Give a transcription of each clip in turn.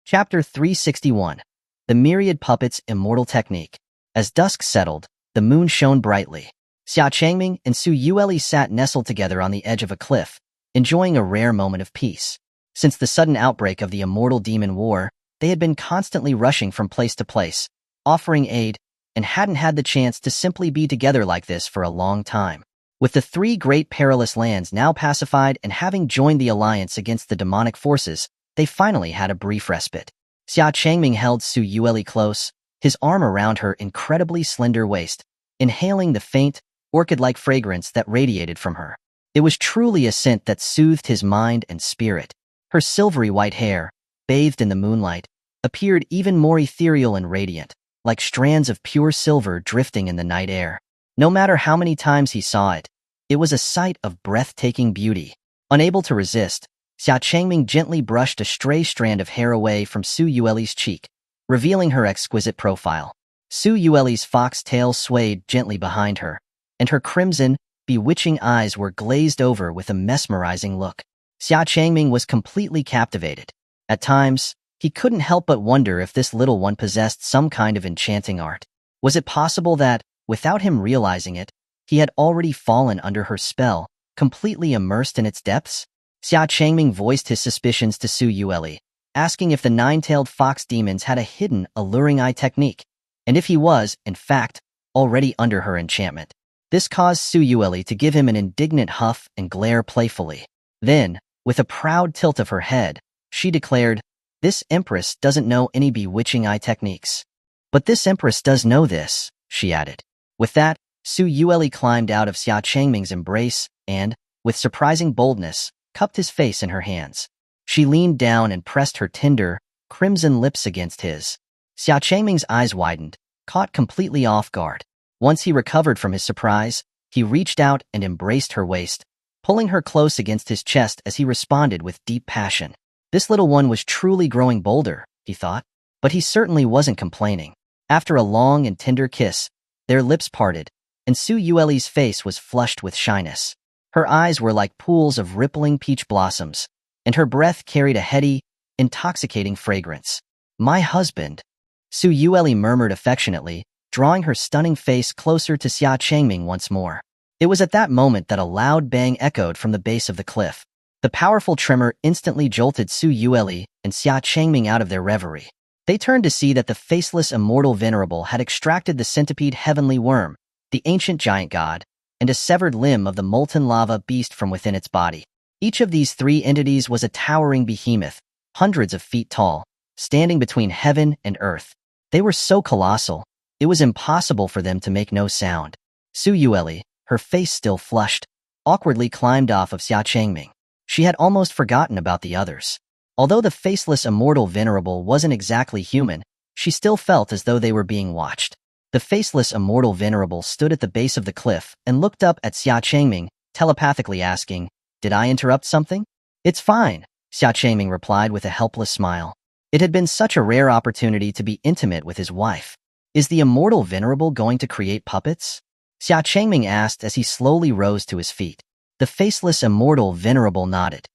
Chapter 361. The Myriad Puppets Immortal Technique. As dusk settled, the moon shone brightly. Xia Changming and Su Yueli sat nestled together on the edge of a cliff, enjoying a rare moment of peace. Since the sudden outbreak of the immortal demon war, they had been constantly rushing from place to place, offering aid, and hadn't had the chance to simply be together like this for a long time. With the three great perilous lands now pacified and having joined the alliance against the demonic forces, they finally had a brief respite. Xia Changming held Su Yueli close, his arm around her incredibly slender waist, inhaling the faint, orchid-like fragrance that radiated from her. It was truly a scent that soothed his mind and spirit. Her silvery white hair, bathed in the moonlight, appeared even more ethereal and radiant, like strands of pure silver drifting in the night air. No matter how many times he saw it, it was a sight of breathtaking beauty. Unable to resist, Xia Changming gently brushed a stray strand of hair away from Su Yueli's cheek, revealing her exquisite profile. Su Yueli's fox tail swayed gently behind her, and her crimson, bewitching eyes were glazed over with a mesmerizing look. Xia Changming was completely captivated. At times, he couldn't help but wonder if this little one possessed some kind of enchanting art. Was it possible that, without him realizing it, he had already fallen under her spell, completely immersed in its depths? Xia Changming voiced his suspicions to Su Yueli, asking if the nine-tailed fox demons had a hidden, alluring eye technique, and if he was, in fact, already under her enchantment. This caused Su Yueli to give him an indignant huff and glare playfully. Then, with a proud tilt of her head, she declared, "This Empress doesn't know any bewitching eye techniques." "But this Empress does know this," she added. With that, Su Yueli climbed out of Xia Changming's embrace and, with surprising boldness, cupped his face in her hands. She leaned down and pressed her tender, crimson lips against his. Xia Changming's eyes widened, caught completely off guard. Once he recovered from his surprise, he reached out and embraced her waist, pulling her close against his chest as he responded with deep passion. This little one was truly growing bolder, he thought, but he certainly wasn't complaining. After a long and tender kiss, their lips parted, and Su Yueli's face was flushed with shyness. Her eyes were like pools of rippling peach blossoms, and her breath carried a heady, intoxicating fragrance. "My husband," Su Yueli murmured affectionately, drawing her stunning face closer to Xia Changming once more. It was at that moment that a loud bang echoed from the base of the cliff. The powerful tremor instantly jolted Su Yueli and Xia Changming out of their reverie. They turned to see that the faceless immortal venerable had extracted the centipede heavenly worm, the ancient giant god, and a severed limb of the molten lava beast from within its body. Each of these three entities was a towering behemoth, hundreds of feet tall, standing between heaven and earth. They were so colossal, it was impossible for them to make no sound. Su Yueli, her face still flushed, awkwardly climbed off of Xia Changming. She had almost forgotten about the others. Although the faceless immortal venerable wasn't exactly human, she still felt as though they were being watched. The faceless immortal venerable stood at the base of the cliff and looked up at Xia Changming, telepathically asking, "Did I interrupt something?" "It's fine," Xia Changming replied with a helpless smile. It had been such a rare opportunity to be intimate with his wife. "Is the immortal venerable going to create puppets?" Xia Changming asked as he slowly rose to his feet. The faceless immortal venerable nodded.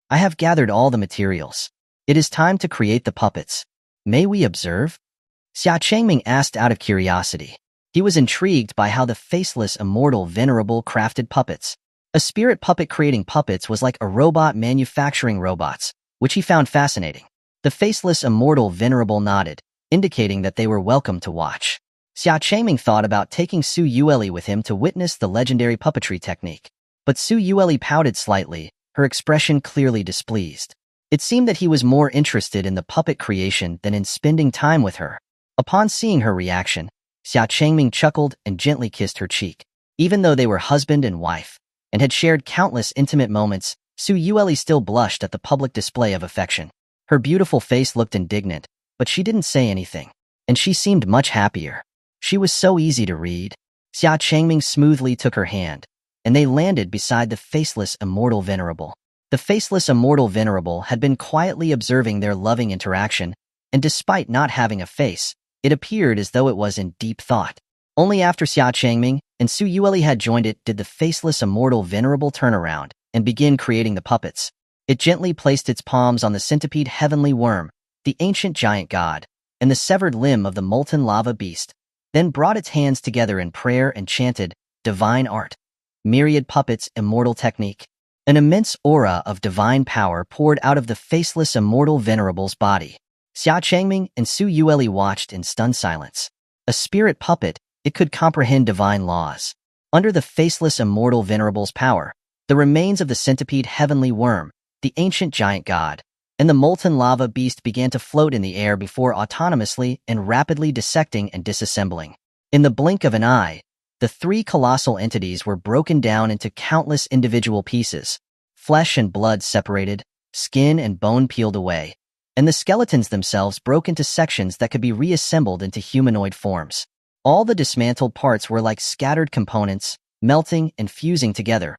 "I have gathered all the materials. It is time to create the puppets. May we observe?" Xia Changming asked out of curiosity. He was intrigued by how the faceless immortal venerable crafted puppets. A spirit puppet creating puppets was like a robot manufacturing robots, which he found fascinating. The faceless immortal venerable nodded, indicating that they were welcome to watch. Xia Changming thought about taking Su Yueli with him to witness the legendary puppetry technique. But Su Yueli pouted slightly, her expression clearly displeased. It seemed that he was more interested in the puppet creation than in spending time with her. Upon seeing her reaction, Xia Changming chuckled and gently kissed her cheek. Even though they were husband and wife, and had shared countless intimate moments, Su Yueli still blushed at the public display of affection. Her beautiful face looked indignant, but she didn't say anything, and she seemed much happier. She was so easy to read. Xia Changming smoothly took her hand, and they landed beside the faceless immortal venerable. The faceless immortal venerable had been quietly observing their loving interaction, and despite not having a face, it appeared as though it was in deep thought. Only after Xia Changming and Su Yueli had joined it did the faceless immortal venerable turn around and begin creating the puppets. It gently placed its palms on the centipede heavenly worm, the ancient giant god, and the severed limb of the molten lava beast, then brought its hands together in prayer and chanted, "Divine art. Myriad puppets, immortal technique." An immense aura of divine power poured out of the faceless immortal venerable's body. Xia Changming and Su Yueli watched in stunned silence. A spirit puppet, it could comprehend divine laws. Under the faceless immortal venerable's power, the remains of the centipede heavenly worm, the ancient giant god, and the molten lava beast began to float in the air before autonomously and rapidly dissecting and disassembling. In the blink of an eye, the three colossal entities were broken down into countless individual pieces, flesh and blood separated, skin and bone peeled away, and the skeletons themselves broke into sections that could be reassembled into humanoid forms. All the dismantled parts were like scattered components, melting and fusing together,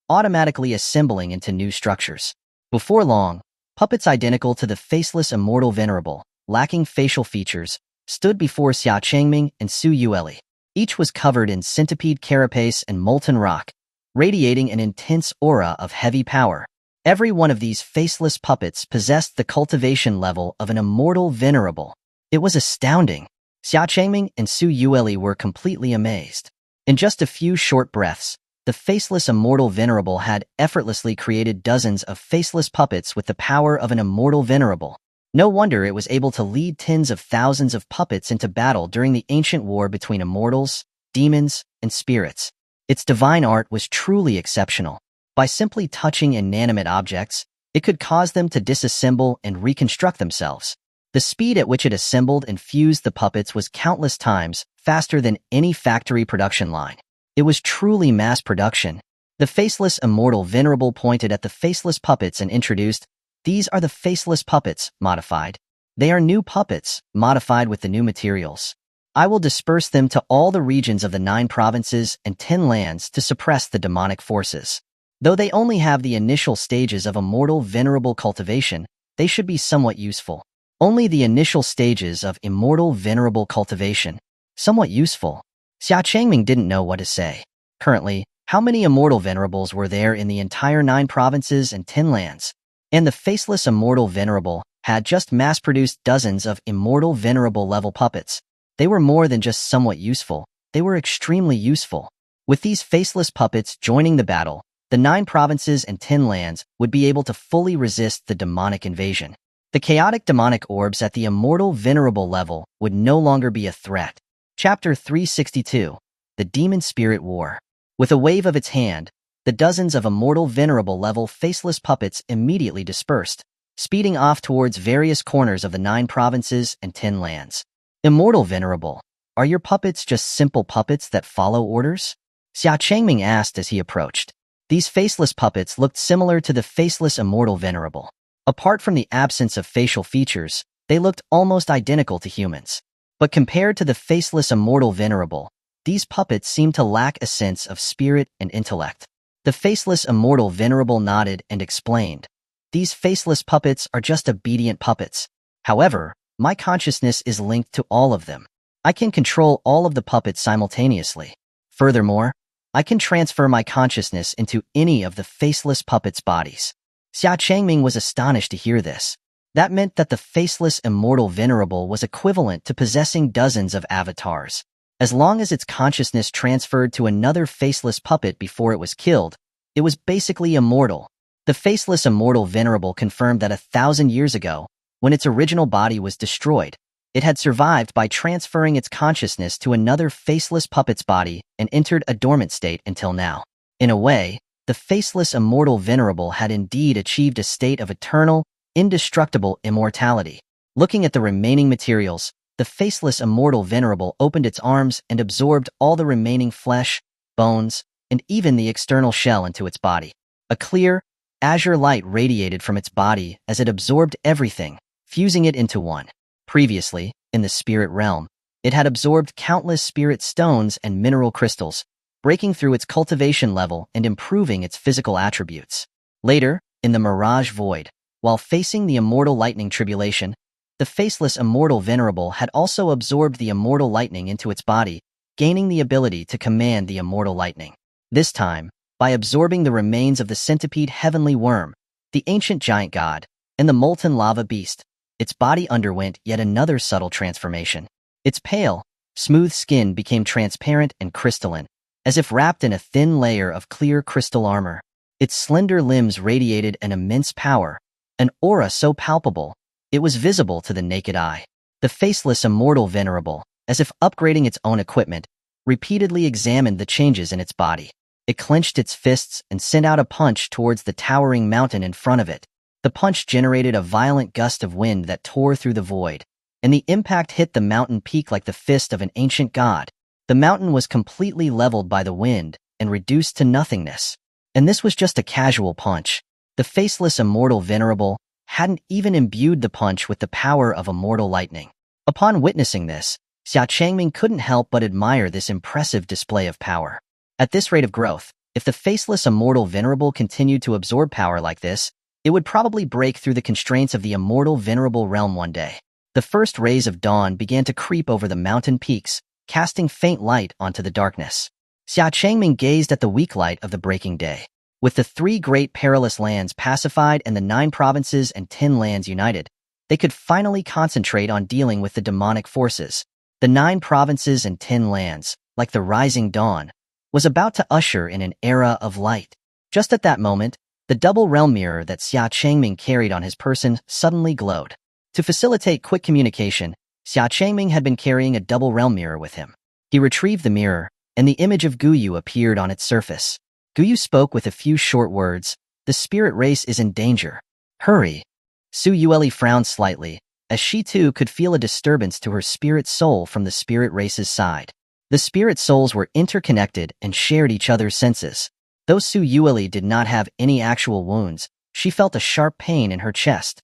automatically assembling into new structures. Before long, puppets identical to the faceless immortal venerable, lacking facial features, stood before Xia Changming and Su Yueli. Each was covered in centipede carapace and molten rock, radiating an intense aura of heavy power. Every one of these faceless puppets possessed the cultivation level of an immortal venerable. It was astounding. Xia Changming and Su Yueli were completely amazed. In just a few short breaths, the faceless immortal venerable had effortlessly created dozens of faceless puppets with the power of an immortal venerable. No wonder it was able to lead tens of thousands of puppets into battle during the ancient war between immortals, demons, and spirits. Its divine art was truly exceptional. By simply touching inanimate objects, it could cause them to disassemble and reconstruct themselves. The speed at which it assembled and fused the puppets was countless times faster than any factory production line. It was truly mass production. The faceless immortal venerable pointed at the faceless puppets and introduced, "These are the faceless puppets, modified. They are new puppets, modified with the new materials. I will disperse them to all the regions of the 9 provinces and 10 lands to suppress the demonic forces. Though they only have the initial stages of immortal venerable cultivation, they should be somewhat useful." Only the initial stages of immortal venerable cultivation. Somewhat useful. Xia Changming didn't know what to say. Currently, how many immortal venerables were there in the entire 9 provinces and 10 lands? And the faceless immortal venerable had just mass-produced dozens of immortal venerable level puppets. They were more than just somewhat useful, they were extremely useful. With these faceless puppets joining the battle, the 9 provinces and 10 lands would be able to fully resist the demonic invasion. The chaotic demonic orbs at the immortal venerable level would no longer be a threat. Chapter 362, The Demon Spirit War. With a wave of its hand, the dozens of immortal venerable level faceless puppets immediately dispersed, speeding off towards various corners of the 9 provinces and 10 lands. Immortal venerable, are your puppets just simple puppets that follow orders? Xia Changming asked as he approached. These faceless puppets looked similar to the faceless immortal venerable. Apart from the absence of facial features, they looked almost identical to humans. But compared to the faceless immortal venerable, these puppets seemed to lack a sense of spirit and intellect. The faceless immortal venerable nodded and explained, "These faceless puppets are just obedient puppets. However, my consciousness is linked to all of them. I can control all of the puppets simultaneously. Furthermore, I can transfer my consciousness into any of the faceless puppets' bodies." Xia Changming was astonished to hear this. That meant that the faceless immortal venerable was equivalent to possessing dozens of avatars. As long as its consciousness transferred to another faceless puppet before it was killed, it was basically immortal. The faceless immortal venerable confirmed that 1,000 years ago, when its original body was destroyed, it had survived by transferring its consciousness to another faceless puppet's body and entered a dormant state until now. In a way, the faceless immortal venerable had indeed achieved a state of eternal, indestructible immortality. Looking at the remaining materials, the faceless immortal venerable opened its arms and absorbed all the remaining flesh, bones, and even the external shell into its body. A clear, azure light radiated from its body as it absorbed everything, fusing it into one. Previously, in the spirit realm, it had absorbed countless spirit stones and mineral crystals, breaking through its cultivation level and improving its physical attributes. Later, in the Mirage Void, while facing the immortal lightning tribulation, the faceless immortal venerable had also absorbed the immortal lightning into its body, gaining the ability to command the immortal lightning. This time, by absorbing the remains of the centipede heavenly worm, the ancient giant god, and the molten lava beast, its body underwent yet another subtle transformation. Its pale, smooth skin became transparent and crystalline, as if wrapped in a thin layer of clear crystal armor. Its slender limbs radiated an immense power, an aura so palpable, it was visible to the naked eye. The faceless immortal venerable, as if upgrading its own equipment, repeatedly examined the changes in its body. It clenched its fists and sent out a punch towards the towering mountain in front of it. The punch generated a violent gust of wind that tore through the void, and the impact hit the mountain peak like the fist of an ancient god. The mountain was completely leveled by the wind and reduced to nothingness. And this was just a casual punch. The faceless immortal venerable hadn't even imbued the punch with the power of immortal lightning. Upon witnessing this, Xia Changming couldn't help but admire this impressive display of power. At this rate of growth, if the faceless immortal venerable continued to absorb power like this, it would probably break through the constraints of the immortal venerable realm one day. The first rays of dawn began to creep over the mountain peaks, casting faint light onto the darkness. Xia Changming gazed at the weak light of the breaking day. With the 3 great perilous lands pacified and the 9 provinces and 10 lands united, they could finally concentrate on dealing with the demonic forces. The 9 provinces and 10 lands, like the rising dawn, was about to usher in an era of light. Just at that moment, the double realm mirror that Xia Changming carried on his person suddenly glowed. To facilitate quick communication, Xia Changming had been carrying a double realm mirror with him. He retrieved the mirror, and the image of Guyu appeared on its surface. Guyu spoke with a few short words. The spirit race is in danger. Hurry. Su Yueli frowned slightly, as she too could feel a disturbance to her spirit soul from the spirit race's side. The spirit souls were interconnected and shared each other's senses. Though Su Yueli did not have any actual wounds, she felt a sharp pain in her chest.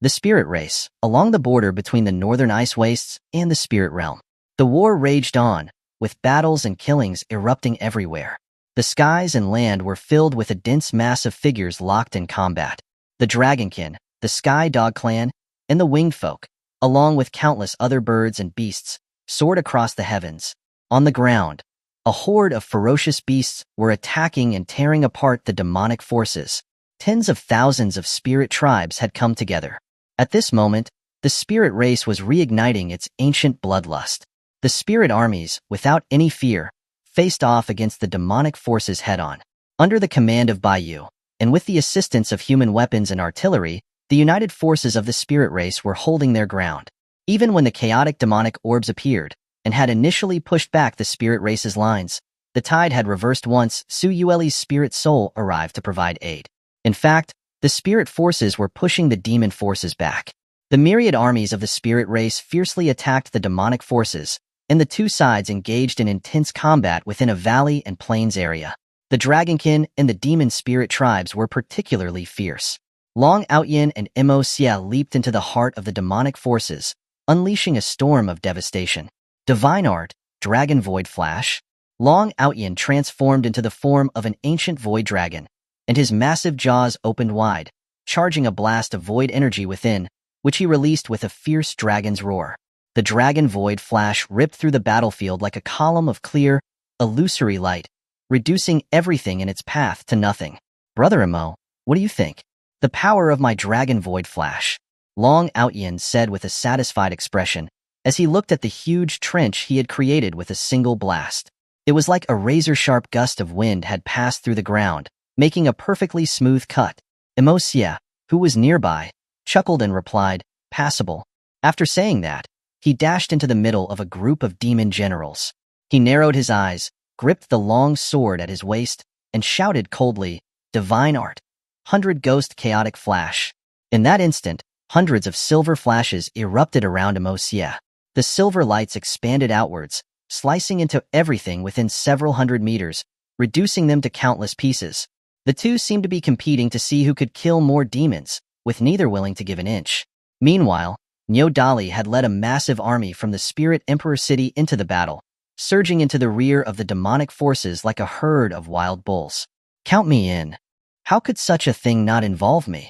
The spirit race, along the border between the northern ice wastes and the spirit realm. The war raged on, with battles and killings erupting everywhere. The skies and land were filled with a dense mass of figures locked in combat. The Dragonkin, the Sky Dog Clan, and the Winged Folk, along with countless other birds and beasts, soared across the heavens. On the ground, a horde of ferocious beasts were attacking and tearing apart the demonic forces. Tens of thousands of spirit tribes had come together. At this moment, the spirit race was reigniting its ancient bloodlust. The spirit armies, without any fear, faced off against the demonic forces head-on. Under the command of Baiyu, and with the assistance of human weapons and artillery, the united forces of the spirit race were holding their ground. Even when the chaotic demonic orbs appeared, and had initially pushed back the spirit race's lines, the tide had reversed once Su Yueli's spirit soul arrived to provide aid. In fact, the spirit forces were pushing the demon forces back. The myriad armies of the spirit race fiercely attacked the demonic forces, and the two sides engaged in intense combat within a valley and plains area. The Dragonkin and the demon spirit tribes were particularly fierce. Long Outyin and Mo Xia leaped into the heart of the demonic forces, unleashing a storm of devastation. Divine Art, Dragon Void Flash. Long Outyin transformed into the form of an ancient void dragon, and his massive jaws opened wide, charging a blast of void energy within, which he released with a fierce dragon's roar. The Dragon Void Flash ripped through the battlefield like a column of clear, illusory light, reducing everything in its path to nothing. Brother Mo, what do you think? The power of my Dragon Void Flash, Long Outyin said with a satisfied expression, as he looked at the huge trench he had created with a single blast. It was like a razor-sharp gust of wind had passed through the ground, making a perfectly smooth cut. Mo Xia, who was nearby, chuckled and replied, "Passable." After saying that, he dashed into the middle of a group of demon generals. He narrowed his eyes, gripped the long sword at his waist, and shouted coldly, "Divine Art! 100 Ghost Chaotic Flash." In that instant, hundreds of silver flashes erupted around Mo Xia. The silver lights expanded outwards, slicing into everything within several hundred meters, reducing them to countless pieces. The two seemed to be competing to see who could kill more demons, with neither willing to give an inch. Meanwhile, Niu Dali had led a massive army from the Spirit Emperor city into the battle, surging into the rear of the demonic forces like a herd of wild bulls. "Count me in. How could such a thing not involve me?"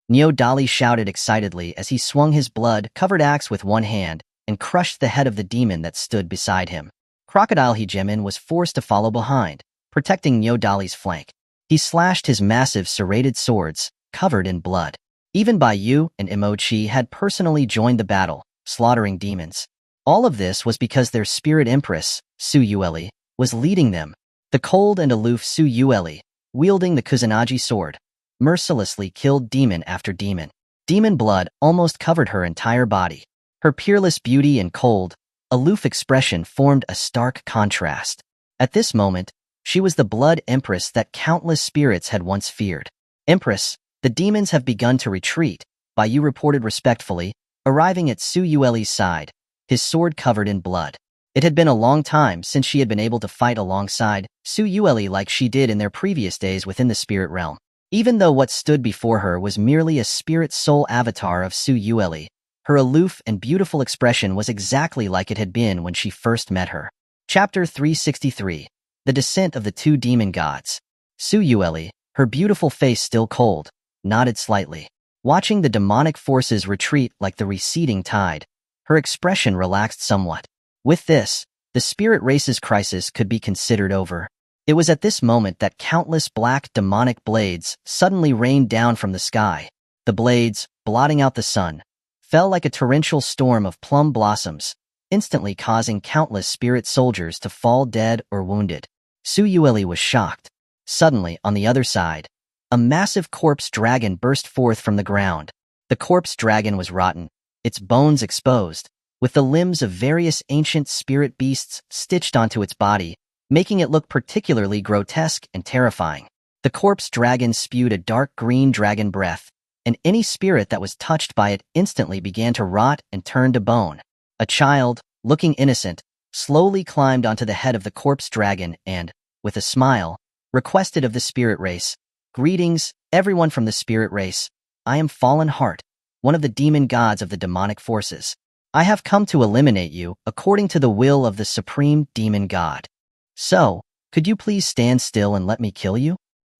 Niu Dali shouted excitedly as he swung his blood-covered axe with one hand and crushed the head of the demon that stood beside him. Crocodile Hegemin was forced to follow behind, protecting Niu Dali's flank. He slashed his massive serrated swords, covered in blood. Even Bai Yu and Imochi had personally joined the battle, slaughtering demons. All of this was because their spirit empress, Su Yueli, was leading them. The cold and aloof Su Yueli, wielding the Kusanagi sword, mercilessly killed demon after demon. Demon blood almost covered her entire body. Her peerless beauty and cold, aloof expression formed a stark contrast. At this moment, she was the blood empress that countless spirits had once feared. Empress, the demons have begun to retreat, Bai Yu reported respectfully, arriving at Su Yueli's side, his sword covered in blood. It had been a long time since she had been able to fight alongside Su Yueli like she did in their previous days within the spirit realm. Even though what stood before her was merely a spirit soul avatar of Su Yueli, her aloof and beautiful expression was exactly like it had been when she first met her. Chapter 363. The Descent of the Two Demon Gods. Su Yueli, her beautiful face still cold, nodded slightly. Watching the demonic forces retreat like the receding tide, her expression relaxed somewhat. With this, the spirit race's crisis could be considered over. It was at this moment that countless black demonic blades suddenly rained down from the sky. The blades, blotting out the sun, fell like a torrential storm of plum blossoms, instantly causing countless spirit soldiers to fall dead or wounded. Su Yueli was shocked. Suddenly, on the other side, a massive corpse dragon burst forth from the ground. The corpse dragon was rotten, its bones exposed, with the limbs of various ancient spirit beasts stitched onto its body, making it look particularly grotesque and terrifying. The corpse dragon spewed a dark green dragon breath, and any spirit that was touched by it instantly began to rot and turn to bone. A child, looking innocent, slowly climbed onto the head of the corpse dragon and, with a smile, requested of the spirit race, "Greetings, everyone from the spirit race. I am Fallen Heart, one of the demon gods of the demonic forces. I have come to eliminate you according to the will of the supreme demon god. So, could you please stand still and let me kill you?"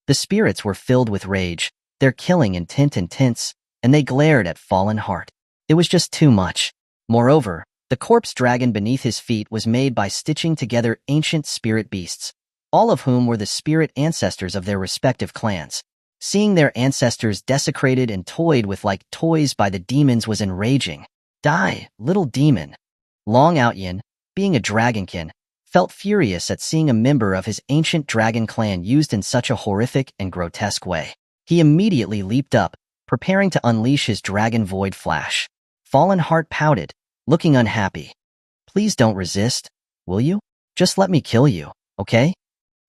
The spirits were filled with rage, their killing intent intense, and they glared at Fallen Heart. It was just too much. Moreover, the corpse dragon beneath his feet was made by stitching together ancient spirit beasts, all of whom were the spirit ancestors of their respective clans. Seeing their ancestors desecrated and toyed with like toys by the demons was enraging. "Die, little demon." Long Outyin, being a dragonkin, felt furious at seeing a member of his ancient dragon clan used in such a horrific and grotesque way. He immediately leaped up, preparing to unleash his dragon void flash. Fallen Heart pouted, looking unhappy. "Please don't resist, will you? Just let me kill you, okay?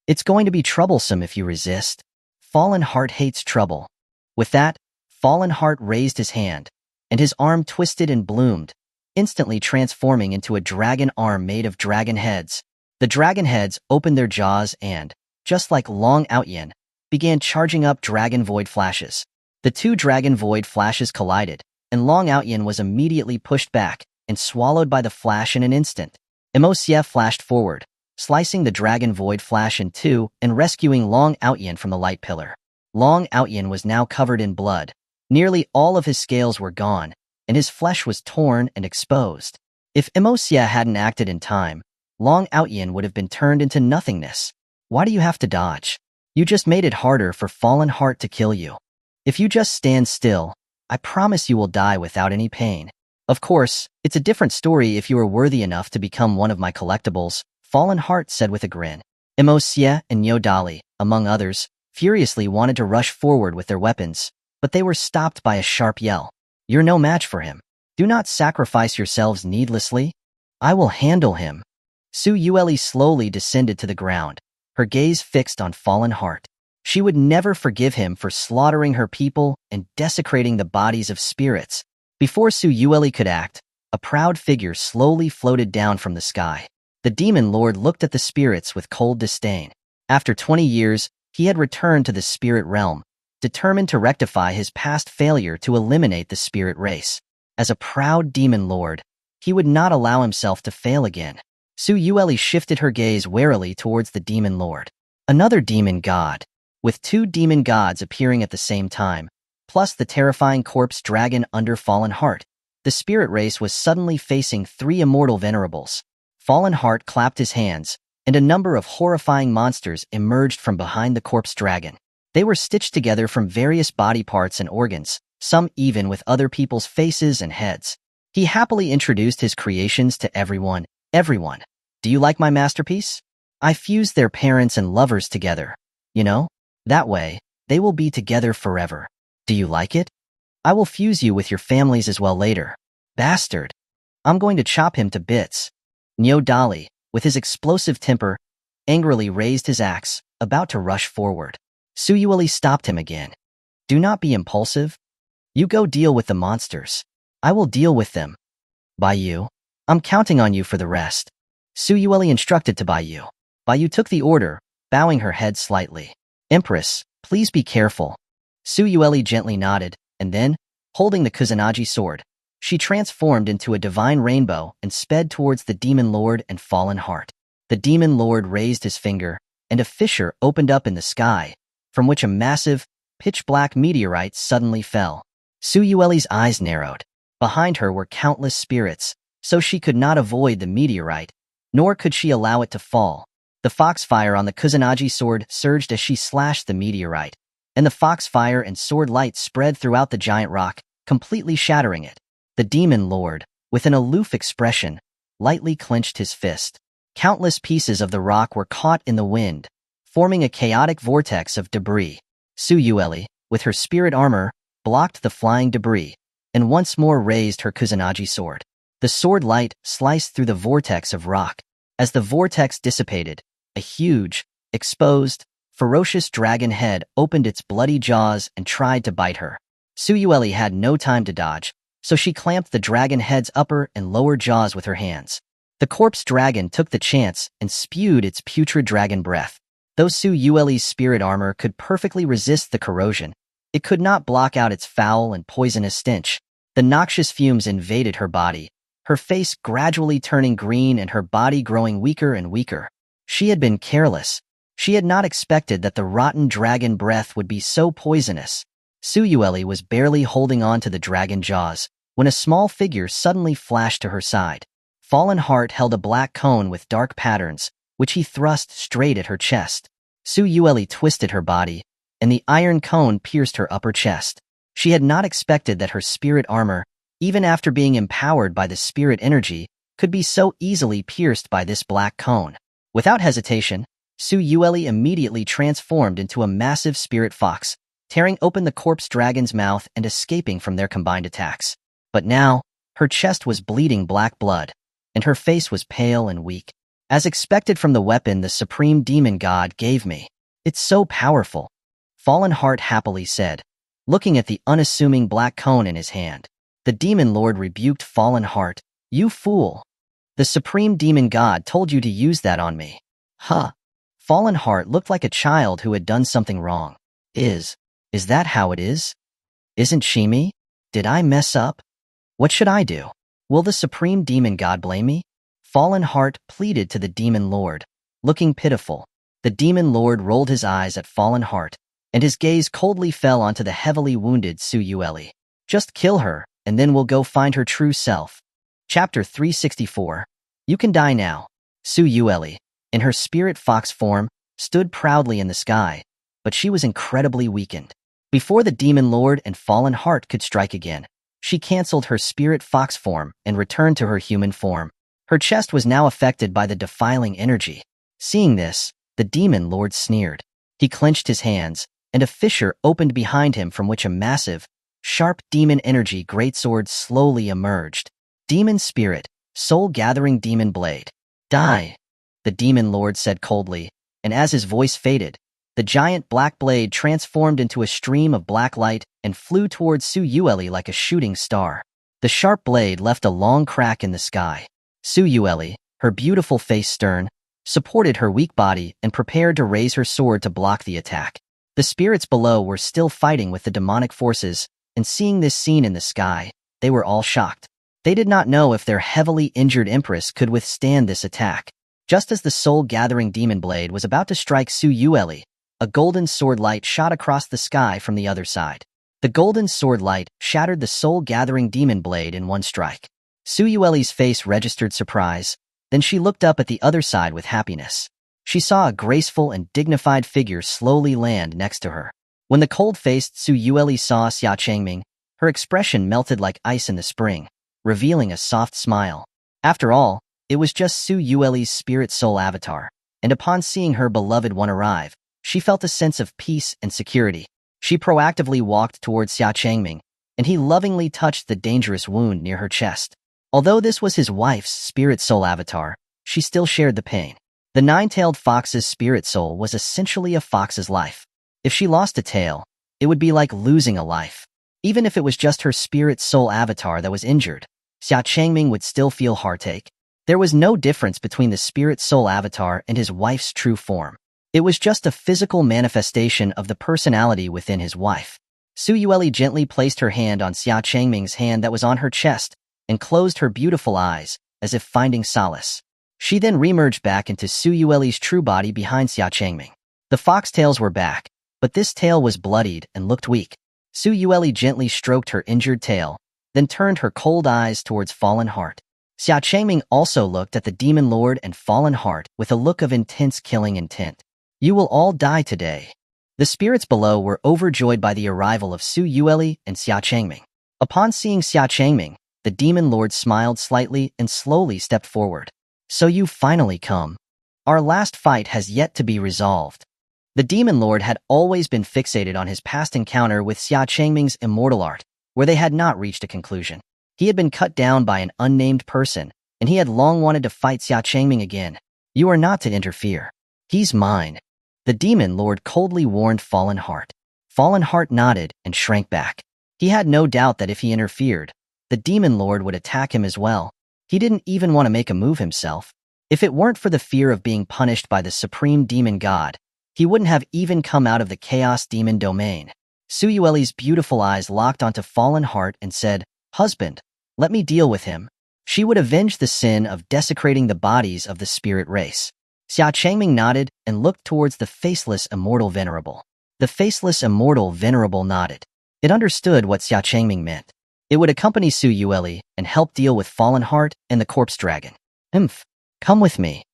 It's going to be troublesome if you resist. Fallen Heart hates trouble." With that, Fallen Heart raised his hand, and his arm twisted and bloomed, instantly transforming into a dragon arm made of dragon heads. The dragon heads opened their jaws and, just like Long Outyin, began charging up dragon void flashes. The two dragon void flashes collided, and Long Outyin was immediately pushed back and swallowed by the flash in an instant. Emosia flashed forward, slicing the dragon void flash in two and rescuing Long Outyin from the light pillar. Long Outyin was now covered in blood. Nearly all of his scales were gone, and his flesh was torn and exposed. If Emosia hadn't acted in time, Long Outyin would have been turned into nothingness. Why do you have to dodge? You just made it harder for Fallen Heart to kill you. If you just stand still, I promise you will die without any pain. Of course, it's a different story if you are worthy enough to become one of my collectibles, Fallen Heart said with a grin. Emosia and Yodali, among others, furiously wanted to rush forward with their weapons, but they were stopped by a sharp yell. "You're no match for him. Do not sacrifice yourselves needlessly. I will handle him." Su Yueli slowly descended to the ground, her gaze fixed on Fallen Heart. She would never forgive him for slaughtering her people and desecrating the bodies of spirits. Before Su Yueli could act, a proud figure slowly floated down from the sky. The demon lord looked at the spirits with cold disdain. After 20 years, he had returned to the spirit realm, determined to rectify his past failure to eliminate the spirit race. As a proud demon lord, he would not allow himself to fail again. Su Yueli shifted her gaze warily towards the demon lord. Another demon god. With two demon gods appearing at the same time, plus the terrifying corpse dragon under Fallen Heart, the spirit race was suddenly facing three immortal venerables. Fallen Heart clapped his hands, and a number of horrifying monsters emerged from behind the corpse dragon. They were stitched together from various body parts and organs, some even with other people's faces and heads. He happily introduced his creations to everyone. Everyone, do you like my masterpiece? I fused their parents and lovers together. You know? That way, they will be together forever. Do you like it? I will fuse you with your families as well later. Bastard. I'm going to chop him to bits. Nyo Dali, with his explosive temper, angrily raised his axe, about to rush forward. Su Yueli stopped him again. Do not be impulsive. You go deal with the monsters. I will deal with them. Bai Yu, I'm counting on you for the rest. Su Yueli instructed to Bai Yu. Bai Yu took the order, bowing her head slightly. Empress, please be careful. Su Yueli gently nodded, and then, holding the Kusanagi sword, she transformed into a divine rainbow and sped towards the Demon Lord and Fallen Heart. The Demon Lord raised his finger, and a fissure opened up in the sky, from which a massive, pitch-black meteorite suddenly fell. Su Yueli's eyes narrowed. Behind her were countless spirits, so she could not avoid the meteorite, nor could she allow it to fall. The foxfire on the Kusanagi sword surged as she slashed the meteorite, and the foxfire and sword light spread throughout the giant rock, completely shattering it. The Demon Lord, with an aloof expression, lightly clenched his fist. Countless pieces of the rock were caught in the wind, forming a chaotic vortex of debris. Su Yueli, with her spirit armor, blocked the flying debris, and once more raised her Kusanagi sword. The sword light sliced through the vortex of rock. As the vortex dissipated, a huge, exposed, ferocious dragon head opened its bloody jaws and tried to bite her. Su Yueli had no time to dodge, so she clamped the dragon head's upper and lower jaws with her hands. The corpse dragon took the chance and spewed its putrid dragon breath. Though Su Yueli's spirit armor could perfectly resist the corrosion, it could not block out its foul and poisonous stench. The noxious fumes invaded her body, her face gradually turning green and her body growing weaker and weaker. She had been careless. She had not expected that the rotten dragon breath would be so poisonous. Su Yueli was barely holding on to the dragon jaws when a small figure suddenly flashed to her side. Fallen Heart held a black cone with dark patterns, which he thrust straight at her chest. Su Yueli twisted her body, and the iron cone pierced her upper chest. She had not expected that her spirit armor, even after being empowered by the spirit energy, could be so easily pierced by this black cone. Without hesitation, Su Yueli immediately transformed into a massive spirit fox, tearing open the corpse dragon's mouth and escaping from their combined attacks. But now, her chest was bleeding black blood, and her face was pale and weak. As expected from the weapon the supreme demon god gave me. It's so powerful, Fallen Heart happily said, looking at the unassuming black cone in his hand. The Demon Lord rebuked Fallen Heart. You fool! The supreme demon god told you to use that on me. Huh. Fallen Heart looked like a child who had done something wrong. Is that how it is? Isn't she me? Did I mess up? What should I do? Will the supreme demon god blame me? Fallen Heart pleaded to the Demon Lord, looking pitiful. The Demon Lord rolled his eyes at Fallen Heart, and his gaze coldly fell onto the heavily wounded Su Yueli. Just kill her, and then we'll go find her true self. Chapter 364. You can die now. Su Yueli, in her spirit fox form, stood proudly in the sky, but she was incredibly weakened. Before the Demon Lord and Fallen Heart could strike again, she cancelled her spirit fox form and returned to her human form. Her chest was now affected by the defiling energy. Seeing this, the Demon Lord sneered. He clenched his hands, and a fissure opened behind him from which a massive, sharp demon energy greatsword slowly emerged. Demon Spirit, soul-gathering demon blade. Die, the Demon Lord said coldly, and as his voice faded, the giant black blade transformed into a stream of black light and flew towards Su Yueli like a shooting star. The sharp blade left a long crack in the sky. Su Yueli, her beautiful face stern, supported her weak body and prepared to raise her sword to block the attack. The spirits below were still fighting with the demonic forces, and seeing this scene in the sky, they were all shocked. They did not know if their heavily injured empress could withstand this attack. Just as the soul-gathering demon blade was about to strike Su Yueli, a golden sword light shot across the sky from the other side. The golden sword light shattered the soul-gathering demon blade in one strike. Su Yueli's face registered surprise, then she looked up at the other side with happiness. She saw a graceful and dignified figure slowly land next to her. When the cold-faced Su Yueli saw Xia Changming, Her expression melted like ice in the spring, revealing a soft smile. After all, it was just Su Yueli's spirit soul avatar, and upon seeing her beloved one arrive, she felt a sense of peace and security. She proactively walked towards Xia Changming, and he lovingly touched the dangerous wound near her chest. Although this was his wife's spirit soul avatar, she still shared the pain. The nine-tailed fox's spirit soul was essentially a fox's life. If she lost a tail, it would be like losing a life. Even if it was just her spirit soul avatar that was injured, Xia Changming would still feel heartache. There was no difference between the spirit soul avatar and his wife's true form. It was just a physical manifestation of the personality within his wife. Su Yueli gently placed her hand on Xia Changming's hand that was on her chest and closed her beautiful eyes, as if finding solace. She then remerged back into Su Yueli's true body behind Xia Changming. The foxtails were back, but this tail was bloodied and looked weak. Su Yueli gently stroked her injured tail, then turned her cold eyes towards Fallen Heart. Xia Changming also looked at the Demon Lord and Fallen Heart with a look of intense killing intent. You will all die today. The spirits below were overjoyed by the arrival of Su Yueli and Xia Changming. Upon seeing Xia Changming, the Demon Lord smiled slightly and slowly stepped forward. So you've finally come. Our last fight has yet to be resolved. The Demon Lord had always been fixated on his past encounter with Xia Changming's immortal art, where they had not reached a conclusion. He had been cut down by an unnamed person, and he had long wanted to fight Xia Changming again. You are not to interfere. He's mine. The Demon Lord coldly warned Fallen Heart. Fallen Heart nodded and shrank back. He had no doubt that if he interfered, the Demon Lord would attack him as well. He didn't even want to make a move himself. If it weren't for the fear of being punished by the Supreme Demon God, he wouldn't have even come out of the Chaos Demon domain. Su Yueli's beautiful eyes locked onto Fallen Heart and said, Husband, let me deal with him. She would avenge the sin of desecrating the bodies of the spirit race. Xia Changming nodded and looked towards the faceless immortal venerable. The faceless immortal venerable nodded. It understood what Xia Changming meant. It would accompany Su Yueli and help deal with Fallen Heart and the Corpse Dragon. Come with me.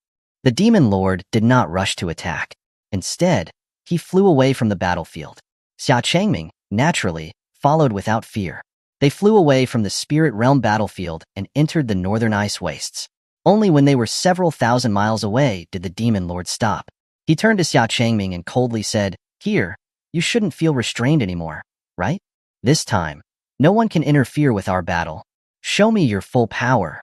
The Demon Lord did not rush to attack. Instead, he flew away from the battlefield. Xia Changming, naturally, followed without fear. They flew away from the Spirit Realm battlefield and entered the northern ice wastes. Only when they were several thousand miles away did the Demon Lord stop. He turned to Xia Changming and coldly said, Here, you shouldn't feel restrained anymore, right? This time, no one can interfere with our battle. Show me your full power.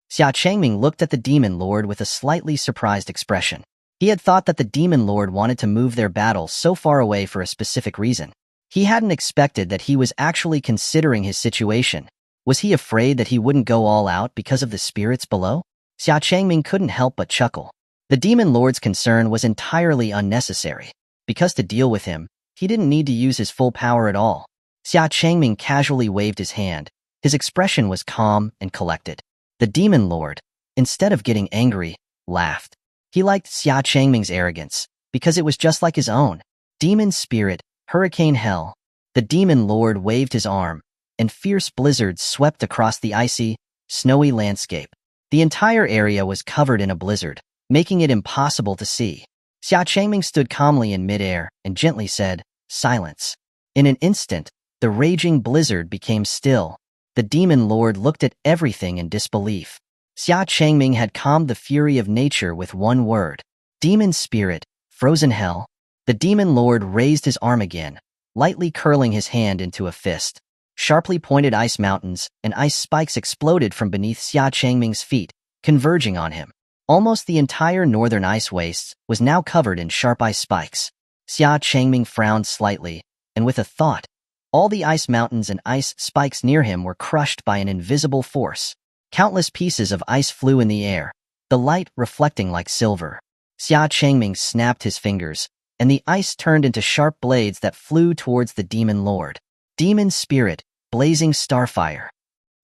Xia Changming looked at the Demon Lord with a slightly surprised expression. He had thought that the Demon Lord wanted to move their battle so far away for a specific reason. He hadn't expected that he was actually considering his situation. Was he afraid that he wouldn't go all out because of the spirits below? Xia Changming couldn't help but chuckle. The Demon Lord's concern was entirely unnecessary, because to deal with him, he didn't need to use his full power at all. Xia Changming casually waved his hand. His expression was calm and collected. The Demon Lord, instead of getting angry, laughed. He liked Xia Changming's arrogance, because it was just like his own. Demon Spirit, Hurricane Hell. The Demon Lord waved his arm, and fierce blizzards swept across the icy, snowy landscape. The entire area was covered in a blizzard, making it impossible to see. Xia Changming stood calmly in midair and gently said, Silence. In an instant, the raging blizzard became still. The Demon Lord looked at everything in disbelief. Xia Changming had calmed the fury of nature with one word. Demon Spirit, Frozen Hell. The Demon Lord raised his arm again, lightly curling his hand into a fist. Sharply pointed ice mountains and ice spikes exploded from beneath Xia Changming's feet, converging on him. Almost the entire northern ice wastes was now covered in sharp ice spikes. Xia Changming frowned slightly, and with a thought, all the ice mountains and ice spikes near him were crushed by an invisible force. Countless pieces of ice flew in the air, the light reflecting like silver. Xia Changming snapped his fingers, and the ice turned into sharp blades that flew towards the Demon Lord. Demon Spirit, Blazing Starfire.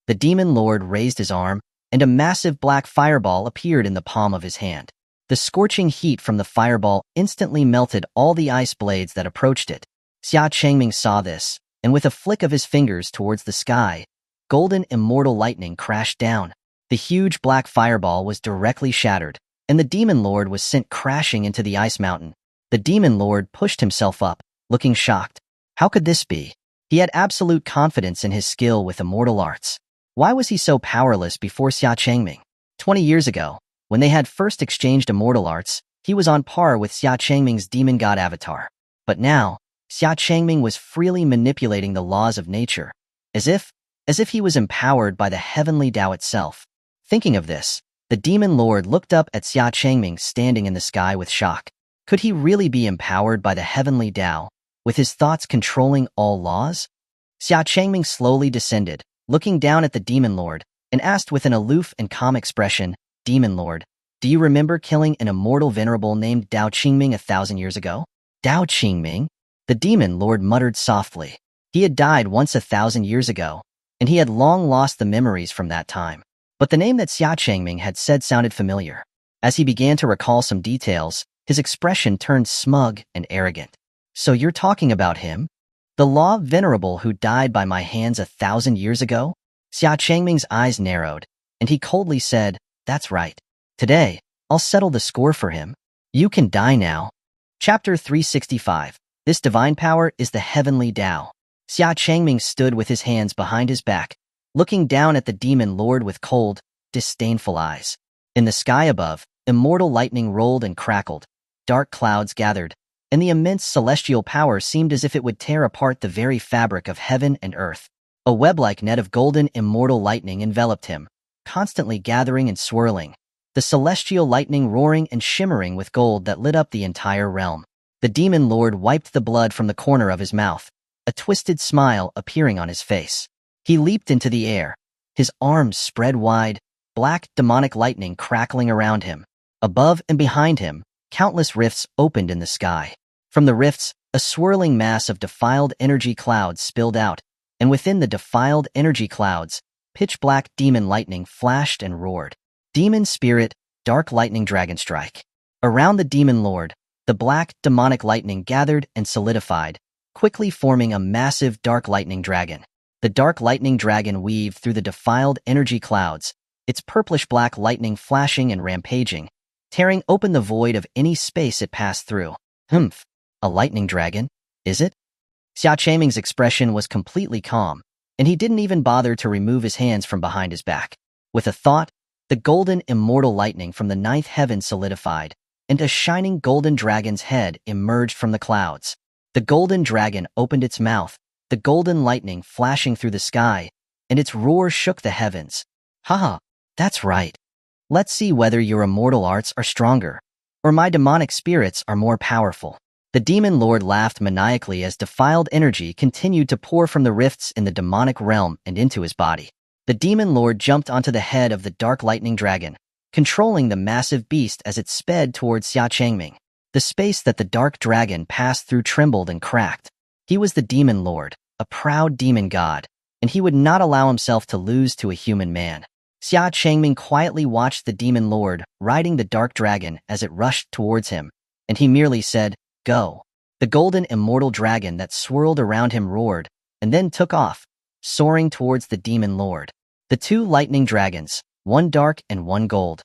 The Demon Lord raised his arm, and a massive black fireball appeared in the palm of his hand. The scorching heat from the fireball instantly melted all the ice blades that approached it. Xia Changming saw this, and with a flick of his fingers towards the sky, golden immortal lightning crashed down. The huge black fireball was directly shattered, and the Demon Lord was sent crashing into the ice mountain. The Demon Lord pushed himself up, looking shocked. How could this be? He had absolute confidence in his skill with immortal arts. Why was he so powerless before Xia Changming? 20 years ago, when they had first exchanged immortal arts, he was on par with Xia Changming's demon god avatar. But now, Xia Changming was freely manipulating the laws of nature, as if he was empowered by the heavenly Tao itself. Thinking of this, the demon lord looked up at Xia Changming standing in the sky with shock. Could he really be empowered by the heavenly Tao, with his thoughts controlling all laws? Xia Changming slowly descended, looking down at the demon lord, and asked with an aloof and calm expression, "Demon lord, do you remember killing an immortal venerable named Dao Qingming 1,000 years ago?" Dao Qingming? The demon lord muttered softly. He had died once 1,000 years ago, and he had long lost the memories from that time. But the name that Xia Changming had said sounded familiar. As he began to recall some details, his expression turned smug and arrogant. "So you're talking about him? The law venerable who died by my hands 1,000 years ago?" Xia Changming's eyes narrowed, and he coldly said, "That's right. Today, I'll settle the score for him. You can die now." Chapter 365. This divine power is the heavenly Tao. Xia Changming stood with his hands behind his back, looking down at the demon lord with cold, disdainful eyes. In the sky above, immortal lightning rolled and crackled. Dark clouds gathered, and the immense celestial power seemed as if it would tear apart the very fabric of heaven and earth. A web-like net of golden immortal lightning enveloped him, constantly gathering and swirling, the celestial lightning roaring and shimmering with gold that lit up the entire realm. The demon lord wiped the blood from the corner of his mouth, a twisted smile appearing on his face. He leaped into the air, his arms spread wide, black demonic lightning crackling around him. Above and behind him, countless rifts opened in the sky. From the rifts, a swirling mass of defiled energy clouds spilled out, and within the defiled energy clouds, pitch-black demon lightning flashed and roared. Demon Spirit, Dark Lightning Dragon Strike. Around the demon lord, the black, demonic lightning gathered and solidified, quickly forming a massive dark lightning dragon. The dark lightning dragon weaved through the defiled energy clouds, its purplish-black lightning flashing and rampaging, tearing open the void of any space it passed through. "Humph, a lightning dragon, is it?" Xia Changming's expression was completely calm, and he didn't even bother to remove his hands from behind his back. With a thought, the golden immortal lightning from the ninth heaven solidified, and a shining golden dragon's head emerged from the clouds. The golden dragon opened its mouth, the golden lightning flashing through the sky, and its roar shook the heavens. "Haha, that's right. Let's see whether your immortal arts are stronger, or my demonic spirits are more powerful." The demon lord laughed maniacally as defiled energy continued to pour from the rifts in the demonic realm and into his body. The demon lord jumped onto the head of the dark lightning dragon, controlling the massive beast as it sped towards Xia Changming. The space that the dark dragon passed through trembled and cracked. He was the demon lord, a proud demon god, and he would not allow himself to lose to a human man. Xia Changming quietly watched the demon lord riding the dark dragon as it rushed towards him, and he merely said, "Go." The golden immortal dragon that swirled around him roared, and then took off, soaring towards the demon lord. The two lightning dragons, one dark and one gold,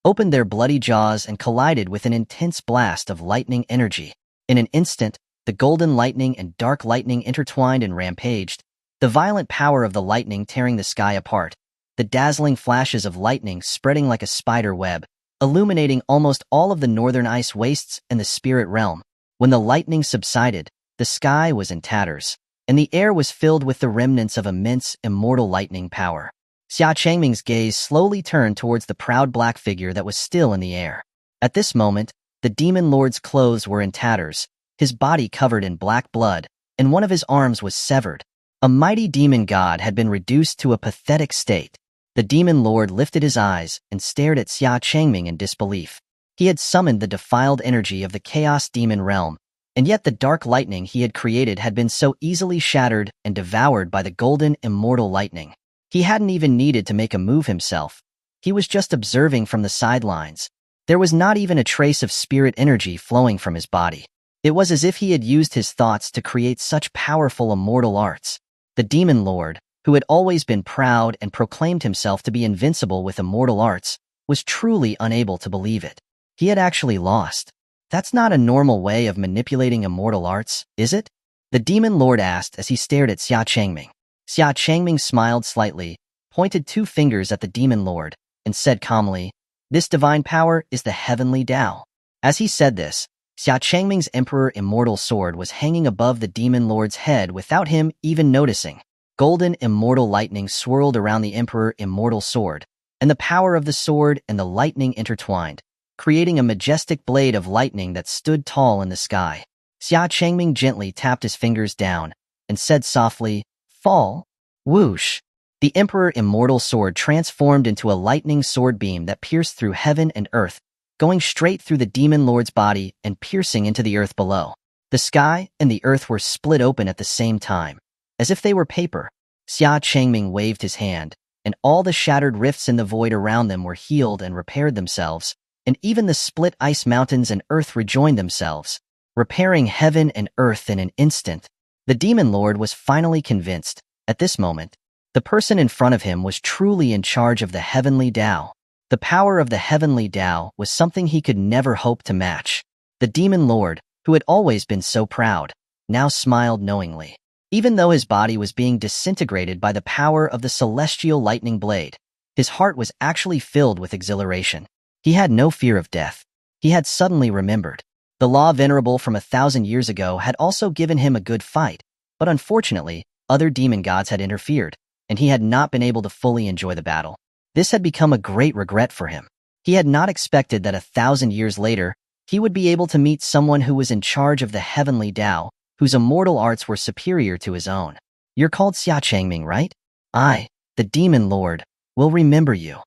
opened their bloody jaws and collided with an intense blast of lightning energy. In an instant, the golden lightning and dark lightning intertwined and rampaged, the violent power of the lightning tearing the sky apart, the dazzling flashes of lightning spreading like a spider web, illuminating almost all of the northern ice wastes and the spirit realm. When the lightning subsided, the sky was in tatters, and the air was filled with the remnants of immense, immortal lightning power. Xia Changming's gaze slowly turned towards the proud black figure that was still in the air. At this moment, the demon lord's clothes were in tatters, his body covered in black blood, and one of his arms was severed. A mighty demon god had been reduced to a pathetic state. The demon lord lifted his eyes and stared at Xia Changming in disbelief. He had summoned the defiled energy of the chaos demon realm, and yet the dark lightning he had created had been so easily shattered and devoured by the golden immortal lightning. He hadn't even needed to make a move himself. He was just observing from the sidelines. There was not even a trace of spirit energy flowing from his body. It was as if he had used his thoughts to create such powerful immortal arts. The demon lord, who had always been proud and proclaimed himself to be invincible with immortal arts, was truly unable to believe it. He had actually lost. That's not a normal way of manipulating immortal arts, is it? The demon lord asked as he stared at Xia Changming. Xia Changming smiled slightly, pointed 2 fingers at the demon lord, and said calmly, "This divine power is the heavenly Tao." As he said this, Xia Changming's Emperor Immortal sword was hanging above the demon lord's head without him even noticing. Golden immortal lightning swirled around the Emperor Immortal sword, and the power of the sword and the lightning intertwined, creating a majestic blade of lightning that stood tall in the sky. Xia Changming gently tapped his fingers down and said softly, "Fall." Whoosh! The Emperor Immortal sword transformed into a lightning sword beam that pierced through heaven and earth, going straight through the demon lord's body and piercing into the earth below. The sky and the earth were split open at the same time, as if they were paper. Xia Changming waved his hand, and all the shattered rifts in the void around them were healed and repaired themselves, and even the split ice mountains and earth rejoined themselves, repairing heaven and earth in an instant. The demon lord was finally convinced, at this moment, the person in front of him was truly in charge of the heavenly Tao. The power of the heavenly Tao was something he could never hope to match. The demon lord, who had always been so proud, now smiled knowingly. Even though his body was being disintegrated by the power of the celestial lightning blade, his heart was actually filled with exhilaration. He had no fear of death. He had suddenly remembered. The law venerable from 1,000 years ago had also given him a good fight, but unfortunately, other demon gods had interfered, and he had not been able to fully enjoy the battle. This had become a great regret for him. He had not expected that 1,000 years later, he would be able to meet someone who was in charge of the heavenly Tao, whose immortal arts were superior to his own. "You're called Xia Changming, right? I, the demon lord, will remember you.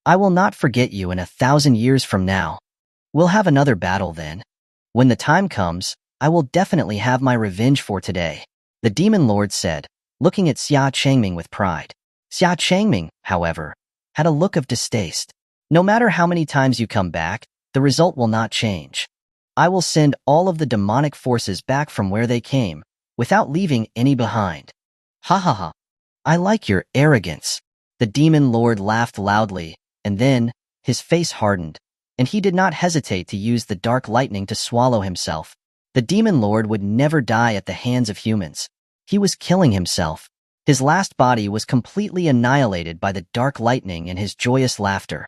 I will not forget you in 1,000 years from now. We'll have another battle then. When the time comes, I will definitely have my revenge for today," the demon lord said, looking at Xia Changming with pride. Xia Changming, however, had a look of distaste. "No matter how many times you come back, the result will not change. I will send all of the demonic forces back from where they came, without leaving any behind." "Ha ha ha. I like your arrogance." The demon lord laughed loudly, and then, his face hardened, and he did not hesitate to use the dark lightning to swallow himself. The demon lord would never die at the hands of humans. He was killing himself. His last body was completely annihilated by the dark lightning and his joyous laughter.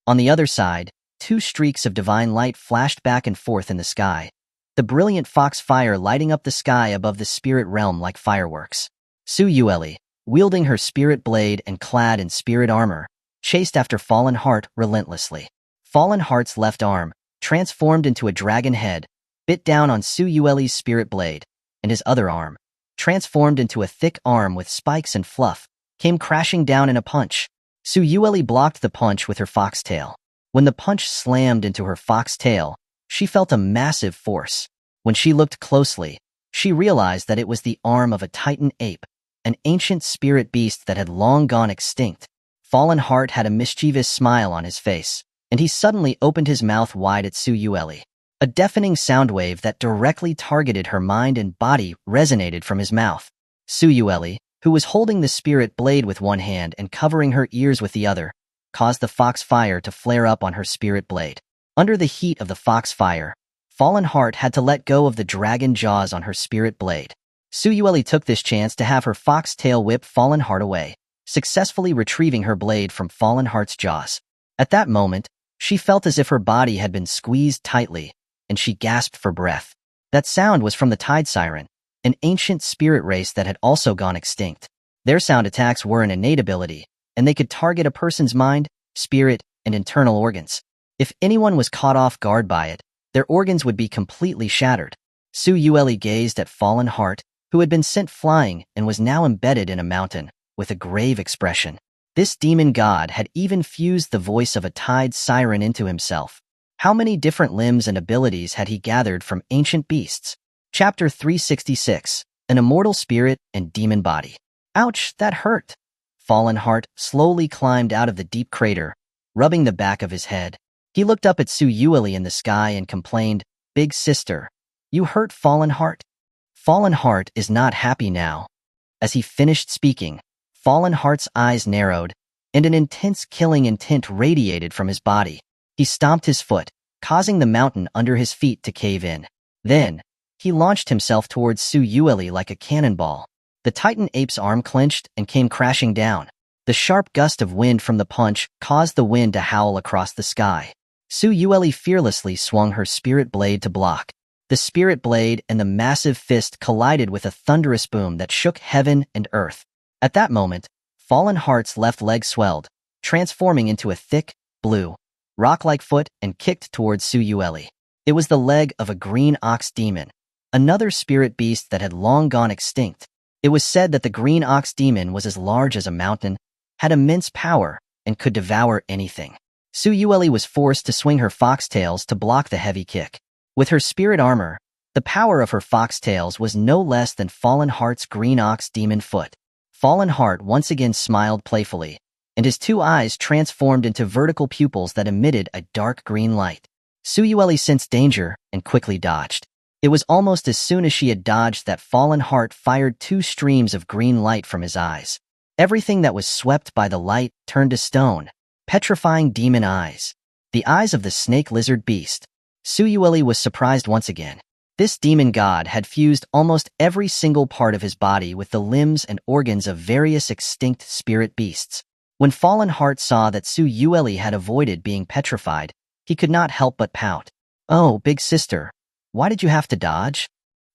On the other side, 2 streaks of divine light flashed back and forth in the sky, the brilliant fox fire lighting up the sky above the spirit realm like fireworks. Xuanhuan, wielding her spirit blade and clad in spirit armor, chased after Fallen Heart relentlessly. Fallen Heart's left arm, transformed into a dragon head, bit down on Xuanhuan's spirit blade, and his other arm, transformed into a thick arm with spikes and fluff, came crashing down in a punch. Xuanhuan blocked the punch with her foxtail. When the punch slammed into her foxtail, she felt a massive force. When she looked closely, she realized that it was the arm of a titan ape, an ancient spirit beast that had long gone extinct. Fallen Heart had a mischievous smile on his face, and he suddenly opened his mouth wide at Xuanhuan. A deafening sound wave that directly targeted her mind and body resonated from his mouth. Xuanhuan, who was holding the spirit blade with one hand and covering her ears with the other, caused the fox fire to flare up on her spirit blade. Under the heat of the fox fire, Fallen Heart had to let go of the dragon jaws on her spirit blade. Xuanhuan took this chance to have her fox tail whip Fallen Heart away, successfully retrieving her blade from Fallen Heart's jaws. At that moment, she felt as if her body had been squeezed tightly, and she gasped for breath. That sound was from the Tide Siren, an ancient spirit race that had also gone extinct. Their sound attacks were an innate ability, and they could target a person's mind, spirit, and internal organs. If anyone was caught off guard by it, their organs would be completely shattered. Xuanhuan gazed at Fallen Heart, who had been sent flying and was now embedded in a mountain, with a grave expression. This demon god had even fused the voice of a Tide Siren into himself. How many different limbs and abilities had he gathered from ancient beasts? Chapter 366, An Immortal Spirit and Demon Body. Ouch, that hurt. Fallen Heart slowly climbed out of the deep crater, rubbing the back of his head. He looked up at Xuanhuan in the sky and complained, "Big sister, you hurt Fallen Heart?" Fallen Heart is not happy now. As he finished speaking, Fallen Heart's eyes narrowed, and an intense killing intent radiated from his body. He stomped his foot, causing the mountain under his feet to cave in. Then, he launched himself towards Su Yueli like a cannonball. The Titan ape's arm clenched and came crashing down. The sharp gust of wind from the punch caused the wind to howl across the sky. Su Yueli fearlessly swung her spirit blade to block. The spirit blade and the massive fist collided with a thunderous boom that shook heaven and earth. At that moment, Fallen Heart's left leg swelled, transforming into a thick, blue, rock-like foot and kicked towards Su Yueli. It was the leg of a green ox demon, another spirit beast that had long gone extinct. It was said that the green ox demon was as large as a mountain, had immense power, and could devour anything. Su Yueli was forced to swing her foxtails to block the heavy kick. With her spirit armor, the power of her foxtails was no less than Fallen Heart's green ox demon foot. Fallen Heart once again smiled playfully, and his two eyes transformed into vertical pupils that emitted a dark green light. Su Yueli sensed danger and quickly dodged. It was almost as soon as she had dodged that Fallen Heart fired two streams of green light from his eyes. Everything that was swept by the light turned to stone, petrifying demon eyes. The eyes of the snake lizard beast. Su Yueli was surprised once again. This demon god had fused almost every single part of his body with the limbs and organs of various extinct spirit beasts. When Fallen Heart saw that Su Yueli had avoided being petrified, he could not help but pout. "Oh, big sister, why did you have to dodge?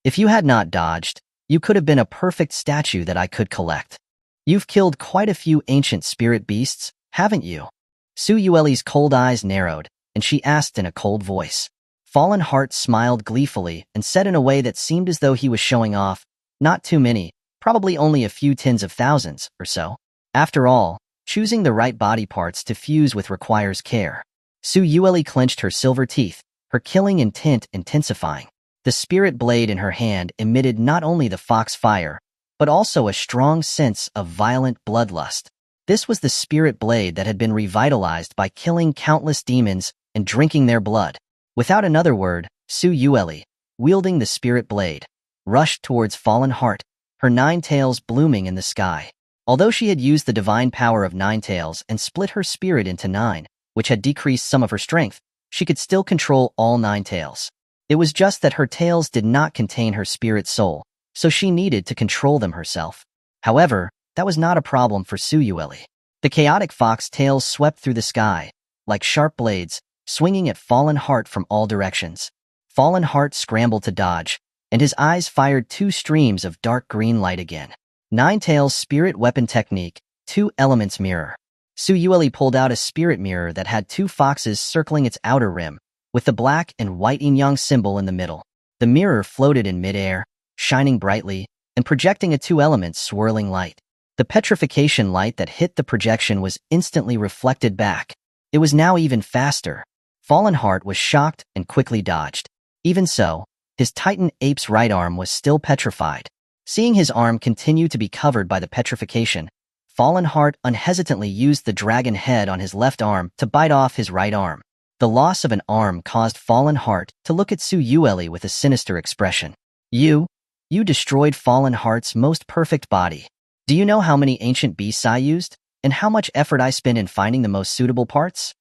If you had not dodged, you could have been a perfect statue that I could collect. You've killed quite a few ancient spirit beasts, haven't you?" Su Yueli's cold eyes narrowed, and she asked in a cold voice. Fallen Heart smiled gleefully and said in a way that seemed as though he was showing off, "Not too many, probably only a few tens of thousands or so. After all, choosing the right body parts to fuse with requires care." Su Yueli clenched her silver teeth, her killing intent intensifying. The spirit blade in her hand emitted not only the fox fire, but also a strong sense of violent bloodlust. This was the spirit blade that had been revitalized by killing countless demons and drinking their blood. Without another word, Su Yueli, wielding the spirit blade, rushed towards Fallen Heart, her nine tails blooming in the sky. Although she had used the divine power of nine tails and split her spirit into nine, which had decreased some of her strength, she could still control all nine tails. It was just that her tails did not contain her spirit soul, so she needed to control them herself. However, that was not a problem for Su Yueli. The chaotic fox tails swept through the sky, like sharp blades, swinging at Fallen Heart from all directions. Fallen Heart scrambled to dodge, and his eyes fired two streams of dark green light again. Nine Tails Spirit Weapon Technique, Two Elements Mirror. Su Yueli pulled out a spirit mirror that had two foxes circling its outer rim, with the black and white yin-yang symbol in the middle. The mirror floated in midair, shining brightly, and projecting a two-element swirling light. The petrification light that hit the projection was instantly reflected back. It was now even faster. Fallen Heart was shocked and quickly dodged. Even so, his Titan ape's right arm was still petrified. Seeing his arm continue to be covered by the petrification, Fallen Heart unhesitantly used the dragon head on his left arm to bite off his right arm. The loss of an arm caused Fallen Heart to look at Su Yueli with a sinister expression. You destroyed Fallen Heart's most perfect body. Do you know how many ancient beasts I used, and how much effort I spent in finding the most suitable parts?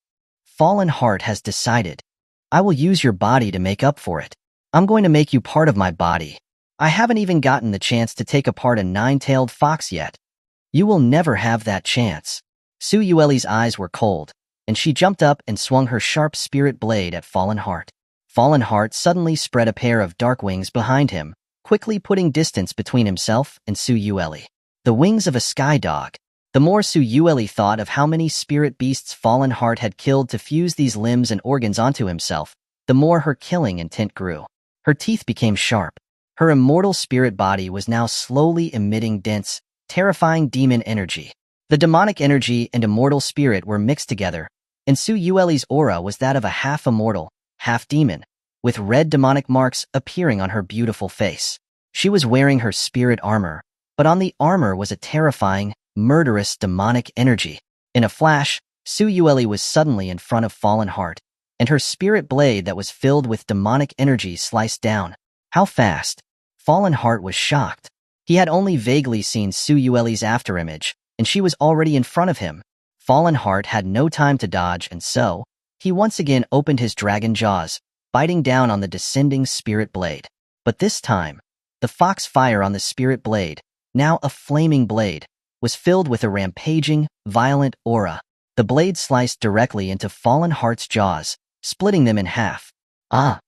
Fallen Heart has decided. I will use your body to make up for it. I'm going to make you part of my body. I haven't even gotten the chance to take apart a nine-tailed fox yet. You will never have that chance. Su Yueli's eyes were cold, and she jumped up and swung her sharp spirit blade at Fallen Heart. Fallen Heart suddenly spread a pair of dark wings behind him, quickly putting distance between himself and Su Yueli. The wings of a sky dog. The more Su Yueli thought of how many spirit beasts Fallen Heart had killed to fuse these limbs and organs onto himself, the more her killing intent grew. Her teeth became sharp. Her immortal spirit body was now slowly emitting dense, terrifying demon energy. The demonic energy and immortal spirit were mixed together, and Su Yueli's aura was that of a half-immortal, half-demon, with red demonic marks appearing on her beautiful face. She was wearing her spirit armor, but on the armor was a terrifying, murderous demonic energy. In a flash, Su Yueli was suddenly in front of Fallen Heart, and her spirit blade that was filled with demonic energy sliced down. How fast? Fallen Heart was shocked. He had only vaguely seen Su Yueli's afterimage, and she was already in front of him. Fallen Heart had no time to dodge, and so, he once again opened his dragon jaws, biting down on the descending spirit blade. But this time, the fox fire on the spirit blade, now a flaming blade, was filled with a rampaging, violent aura. The blade sliced directly into Fallen Heart's jaws, splitting them in half. Ah!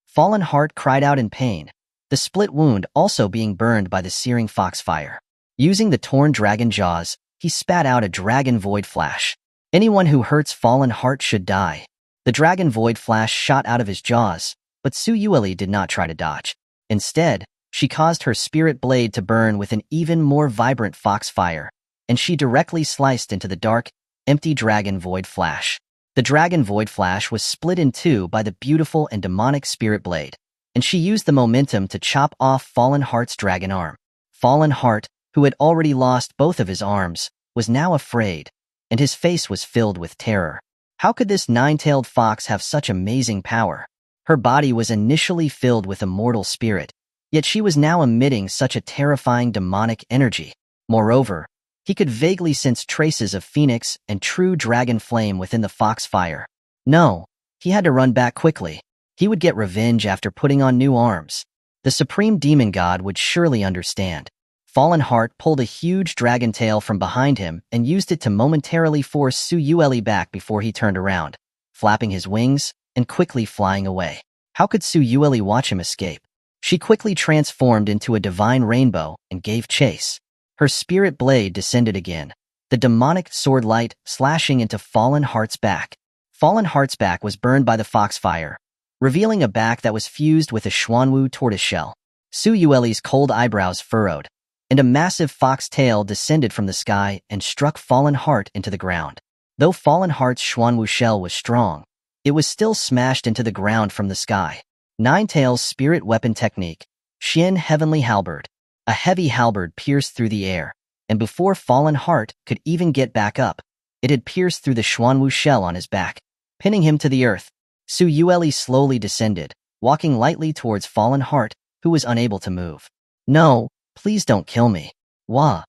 Fallen Heart cried out in pain, the split wound also being burned by the searing foxfire. Using the torn dragon jaws, he spat out a dragon void flash. Anyone who hurts Fallen Heart should die. The dragon void flash shot out of his jaws, but Su Yueli did not try to dodge. Instead, she caused her spirit blade to burn with an even more vibrant foxfire, and she directly sliced into the dark, empty dragon void flash. The dragon void flash was split in two by the beautiful and demonic spirit blade, and she used the momentum to chop off Fallen Heart's dragon arm. Fallen Heart, who had already lost both of his arms, was now afraid, and his face was filled with terror. How could this nine-tailed fox have such amazing power? Her body was initially filled with immortal spirit, yet she was now emitting such a terrifying demonic energy. Moreover, he could vaguely sense traces of phoenix and true dragon flame within the foxfire. No, he had to run back quickly. He would get revenge after putting on new arms. The supreme demon god would surely understand. Fallen Heart pulled a huge dragon tail from behind him and used it to momentarily force Su Yueli back before he turned around, flapping his wings and quickly flying away. How could Su Yueli watch him escape? She quickly transformed into a divine rainbow and gave chase. Her spirit blade descended again, the demonic sword light slashing into Fallen Heart's back. Fallen Heart's back was burned by the foxfire, revealing a back that was fused with a Xuanhuan tortoiseshell. Su Yueli's cold eyebrows furrowed, and a massive fox tail descended from the sky and struck Fallen Heart into the ground. Though Fallen Heart's Xuanhuan shell was strong, it was still smashed into the ground from the sky. Nine-Tails' spirit weapon technique, Xian Heavenly Halberd. A heavy halberd pierced through the air, and before Fallen Heart could even get back up, it had pierced through the Xuanhuan shell on his back, pinning him to the earth. Su Yueli slowly descended, walking lightly towards Fallen Heart, who was unable to move. No, please don't kill me. Wah!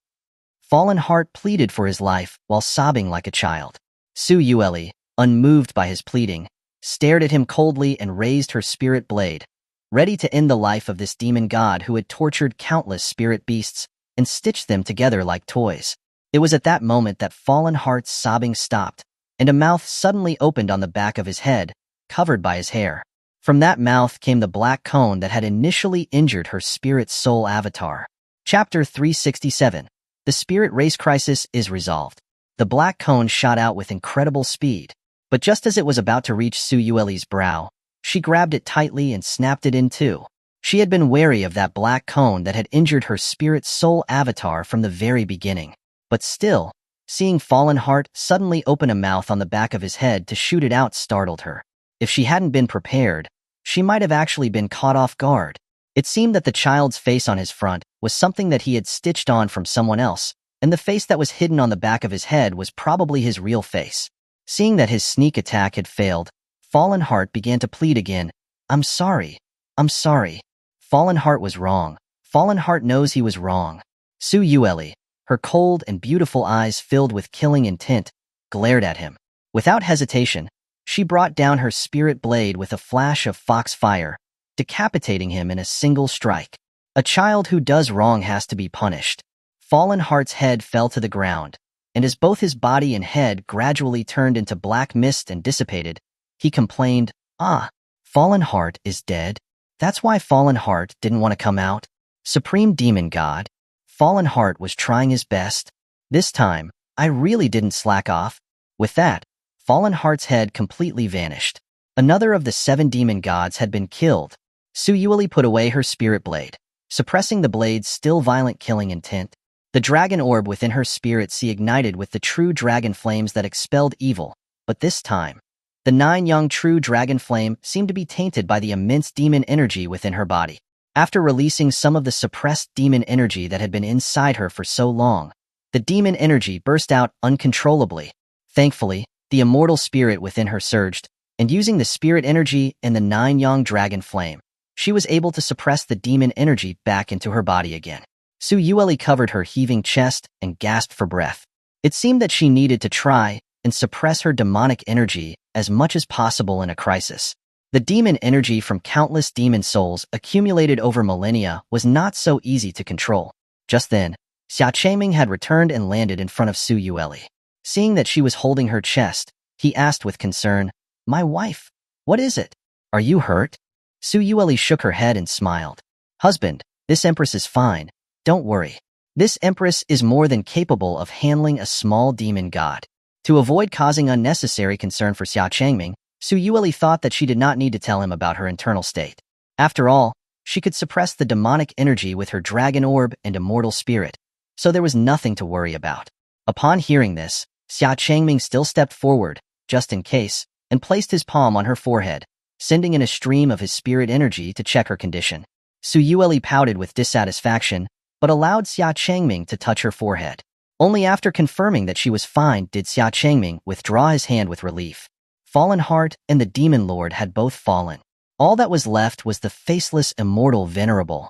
Fallen Heart pleaded for his life while sobbing like a child. Su Yueli, unmoved by his pleading, stared at him coldly and raised her spirit blade, ready to end the life of this demon god who had tortured countless spirit beasts and stitched them together like toys. It was at that moment that Fallen Heart's sobbing stopped, and a mouth suddenly opened on the back of his head, covered by his hair. From that mouth came the black cone that had initially injured her spirit soul avatar. Chapter 367. The Spirit Race Crisis is resolved. The black cone shot out with incredible speed, but just as it was about to reach Su Yueli's brow, she grabbed it tightly and snapped it in two. She had been wary of that black cone that had injured her spirit soul avatar from the very beginning. But still, seeing Fallen Heart suddenly open a mouth on the back of his head to shoot it out startled her. If she hadn't been prepared, she might have actually been caught off guard. It seemed that the child's face on his front was something that he had stitched on from someone else, and the face that was hidden on the back of his head was probably his real face. Seeing that his sneak attack had failed, Fallen Heart began to plead again. I'm sorry. I'm sorry. Fallen Heart was wrong. Fallen Heart knows he was wrong. Su Yueli, her cold and beautiful eyes filled with killing intent, glared at him. Without hesitation, she brought down her spirit blade with a flash of foxfire, decapitating him in a single strike. A child who does wrong has to be punished. Fallen Heart's head fell to the ground, and as both his body and head gradually turned into black mist and dissipated, he complained, "Ah, Fallen Heart is dead? That's why Fallen Heart didn't want to come out? Supreme Demon God, Fallen Heart was trying his best. This time, I really didn't slack off." With that, Fallen Heart's head completely vanished. Another of the 7 demon gods had been killed. Su Yueli put away her spirit blade, suppressing the blade's still violent killing intent. The dragon orb within her spirit sea ignited with the true dragon flames that expelled evil, but this time, the 9 young true dragon flame seemed to be tainted by the immense demon energy within her body. After releasing some of the suppressed demon energy that had been inside her for so long, the demon energy burst out uncontrollably. Thankfully, the immortal spirit within her surged, and using the spirit energy and the 9 young dragon flame, she was able to suppress the demon energy back into her body again. Su Yueli covered her heaving chest and gasped for breath. It seemed that she needed to try and suppress her demonic energy as much as possible in a crisis. The demon energy from countless demon souls accumulated over millennia was not so easy to control. Just then, Xia Changming had returned and landed in front of Su Yueli. Seeing that she was holding her chest, he asked with concern, "My wife, what is it? Are you hurt?" Su Yueli shook her head and smiled. "Husband, this empress is fine. Don't worry. This empress is more than capable of handling a small demon god." To avoid causing unnecessary concern for Xia Changming, Su Yueli thought that she did not need to tell him about her internal state. After all, she could suppress the demonic energy with her dragon orb and immortal spirit, so there was nothing to worry about. Upon hearing this, Xia Changming still stepped forward, just in case, and placed his palm on her forehead, sending in a stream of his spirit energy to check her condition. Su Yueli pouted with dissatisfaction, but allowed Xia Changming to touch her forehead. Only after confirming that she was fine did Xia Changming withdraw his hand with relief. Fallen Heart and the Demon Lord had both fallen. All that was left was the faceless immortal venerable.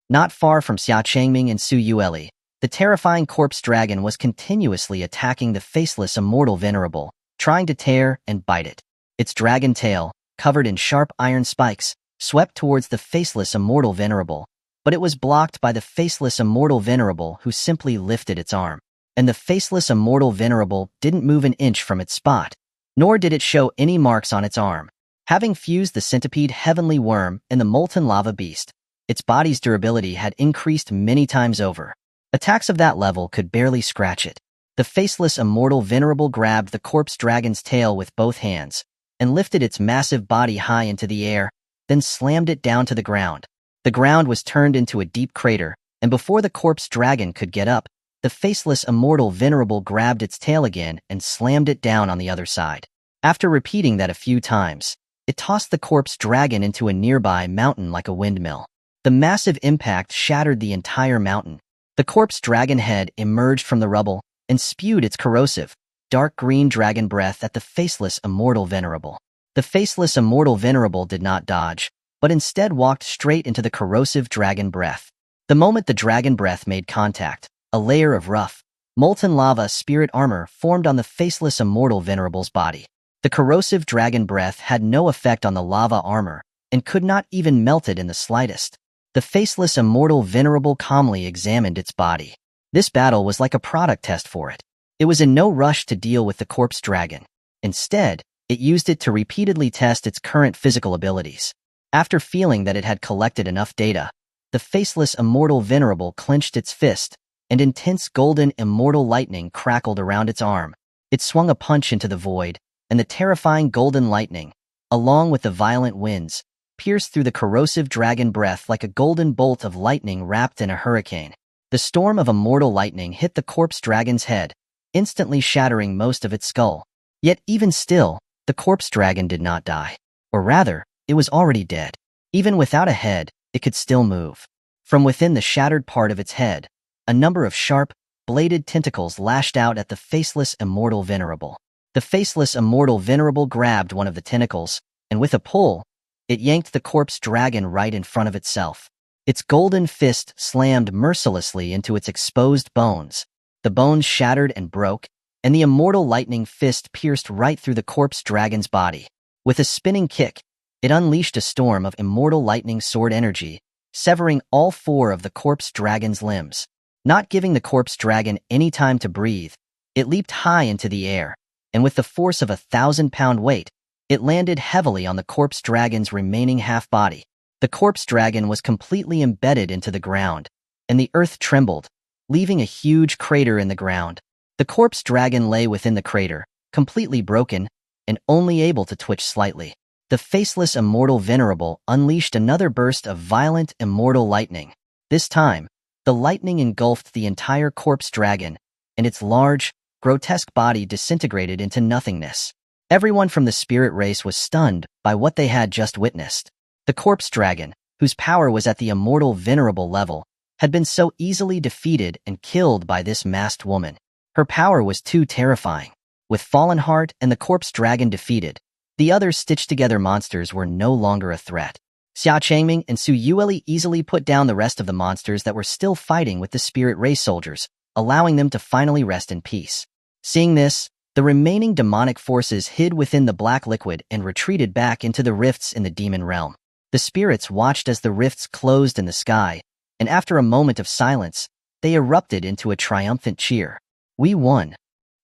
Not far from Xia Changming and Su Yueli, the terrifying corpse dragon was continuously attacking the faceless immortal venerable, trying to tear and bite it. Its dragon tail, covered in sharp iron spikes, swept towards the faceless immortal venerable, but it was blocked by the faceless immortal venerable who simply lifted its arm. And the faceless immortal venerable didn't move an inch from its spot, nor did it show any marks on its arm. Having fused the centipede heavenly worm and the molten lava beast, its body's durability had increased many times over. Attacks of that level could barely scratch it. The faceless immortal venerable grabbed the corpse dragon's tail with both hands and lifted its massive body high into the air, then slammed it down to the ground. The ground was turned into a deep crater, and before the corpse dragon could get up, the faceless immortal venerable grabbed its tail again and slammed it down on the other side. After repeating that a few times, it tossed the corpse dragon into a nearby mountain like a windmill. The massive impact shattered the entire mountain. The corpse dragon head emerged from the rubble and spewed its corrosive, dark green dragon breath at the faceless immortal venerable. The faceless immortal venerable did not dodge, but instead walked straight into the corrosive dragon breath. The moment the dragon breath made contact, a layer of rough, molten lava spirit armor formed on the faceless immortal venerable's body. The corrosive dragon breath had no effect on the lava armor and could not even melt it in the slightest. The faceless immortal venerable calmly examined its body. This battle was like a product test for it. It was in no rush to deal with the corpse dragon. Instead, it used it to repeatedly test its current physical abilities. After feeling that it had collected enough data, the faceless immortal venerable clenched its fist, and intense golden immortal lightning crackled around its arm. It swung a punch into the void, and the terrifying golden lightning, along with the violent winds, pierced through the corrosive dragon breath like a golden bolt of lightning wrapped in a hurricane. The storm of immortal lightning hit the corpse dragon's head, instantly shattering most of its skull. Yet even still, the corpse dragon did not die. Or rather, it was already dead. Even without a head, it could still move. From within the shattered part of its head, a number of sharp, bladed tentacles lashed out at the faceless immortal venerable. The faceless immortal venerable grabbed one of the tentacles, and with a pull, it yanked the corpse dragon right in front of itself. Its golden fist slammed mercilessly into its exposed bones. The bones shattered and broke, and the immortal lightning fist pierced right through the corpse dragon's body. With a spinning kick, it unleashed a storm of immortal lightning sword energy, severing all four of the corpse dragon's limbs. Not giving the corpse dragon any time to breathe, it leaped high into the air, and with the force of 1,000-pound weight, it landed heavily on the corpse dragon's remaining half-body. The corpse dragon was completely embedded into the ground, and the earth trembled, leaving a huge crater in the ground. The corpse dragon lay within the crater, completely broken, and only able to twitch slightly. The faceless immortal venerable unleashed another burst of violent immortal lightning. This time, the lightning engulfed the entire corpse dragon, and its large, grotesque body disintegrated into nothingness. Everyone from the spirit race was stunned by what they had just witnessed. The corpse dragon, whose power was at the immortal venerable level, had been so easily defeated and killed by this masked woman. Her power was too terrifying. With Fallen Heart and the corpse dragon defeated, the other stitched-together monsters were no longer a threat. Xia Changming and Su Yueli easily put down the rest of the monsters that were still fighting with the spirit race soldiers, allowing them to finally rest in peace. Seeing this, The remaining demonic forces hid within the black liquid and retreated back into the rifts in the demon realm. The spirits watched as the rifts closed in the sky, and after a moment of silence, they erupted into a triumphant cheer. We won!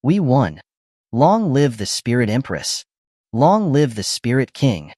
We won! Long live the Spirit Empress! Long live the Spirit King!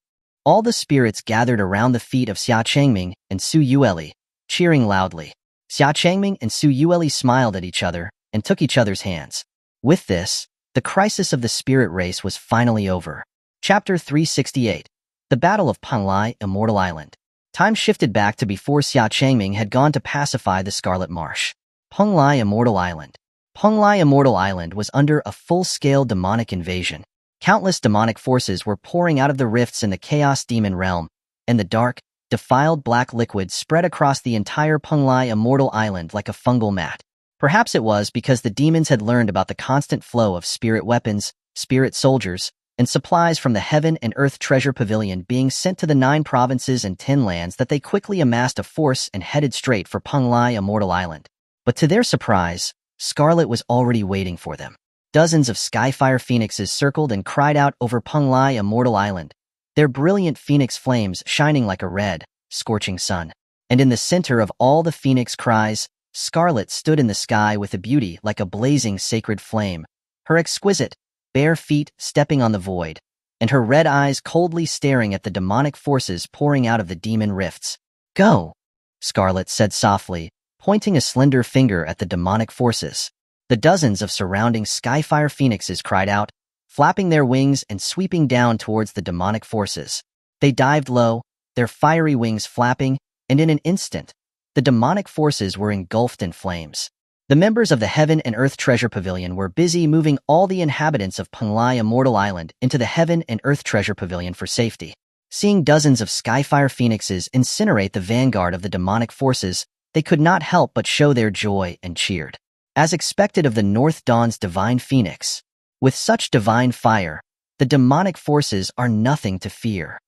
All the spirits gathered around the feet of Xia Changming and Su Yueli, cheering loudly. Xia Changming and Su Yueli smiled at each other and took each other's hands. With this, the crisis of the spirit race was finally over. Chapter 368. The Battle of Penglai Immortal Island. Time shifted back to before Xia Changming had gone to pacify the Scarlet Marsh. Penglai Immortal Island. Penglai Immortal Island was under a full-scale demonic invasion. Countless demonic forces were pouring out of the rifts in the Chaos Demon realm, and the dark, defiled black liquid spread across the entire Penglai Immortal Island like a fungal mat. Perhaps it was because the demons had learned about the constant flow of spirit weapons, spirit soldiers, and supplies from the Heaven and Earth Treasure Pavilion being sent to the 9 provinces and 10 lands that they quickly amassed a force and headed straight for Penglai Immortal Island. But to their surprise, Scarlet was already waiting for them. Dozens of Skyfire Phoenixes circled and cried out over Penglai Immortal Island, their brilliant phoenix flames shining like a red, scorching sun. And in the center of all the phoenix cries, Scarlet stood in the sky with a beauty like a blazing sacred flame, her exquisite, bare feet stepping on the void, and her red eyes coldly staring at the demonic forces pouring out of the demon rifts. "Go," Scarlet said softly, pointing a slender finger at the demonic forces. The dozens of surrounding Skyfire Phoenixes cried out, flapping their wings and sweeping down towards the demonic forces. They dived low, their fiery wings flapping, and in an instant, the demonic forces were engulfed in flames. The members of the Heaven and Earth Treasure Pavilion were busy moving all the inhabitants of Penglai Immortal Island into the Heaven and Earth Treasure Pavilion for safety. Seeing dozens of Skyfire Phoenixes incinerate the vanguard of the demonic forces, they could not help but show their joy and cheered. As expected of the North Dawn's divine phoenix, with such divine fire, the demonic forces are nothing to fear.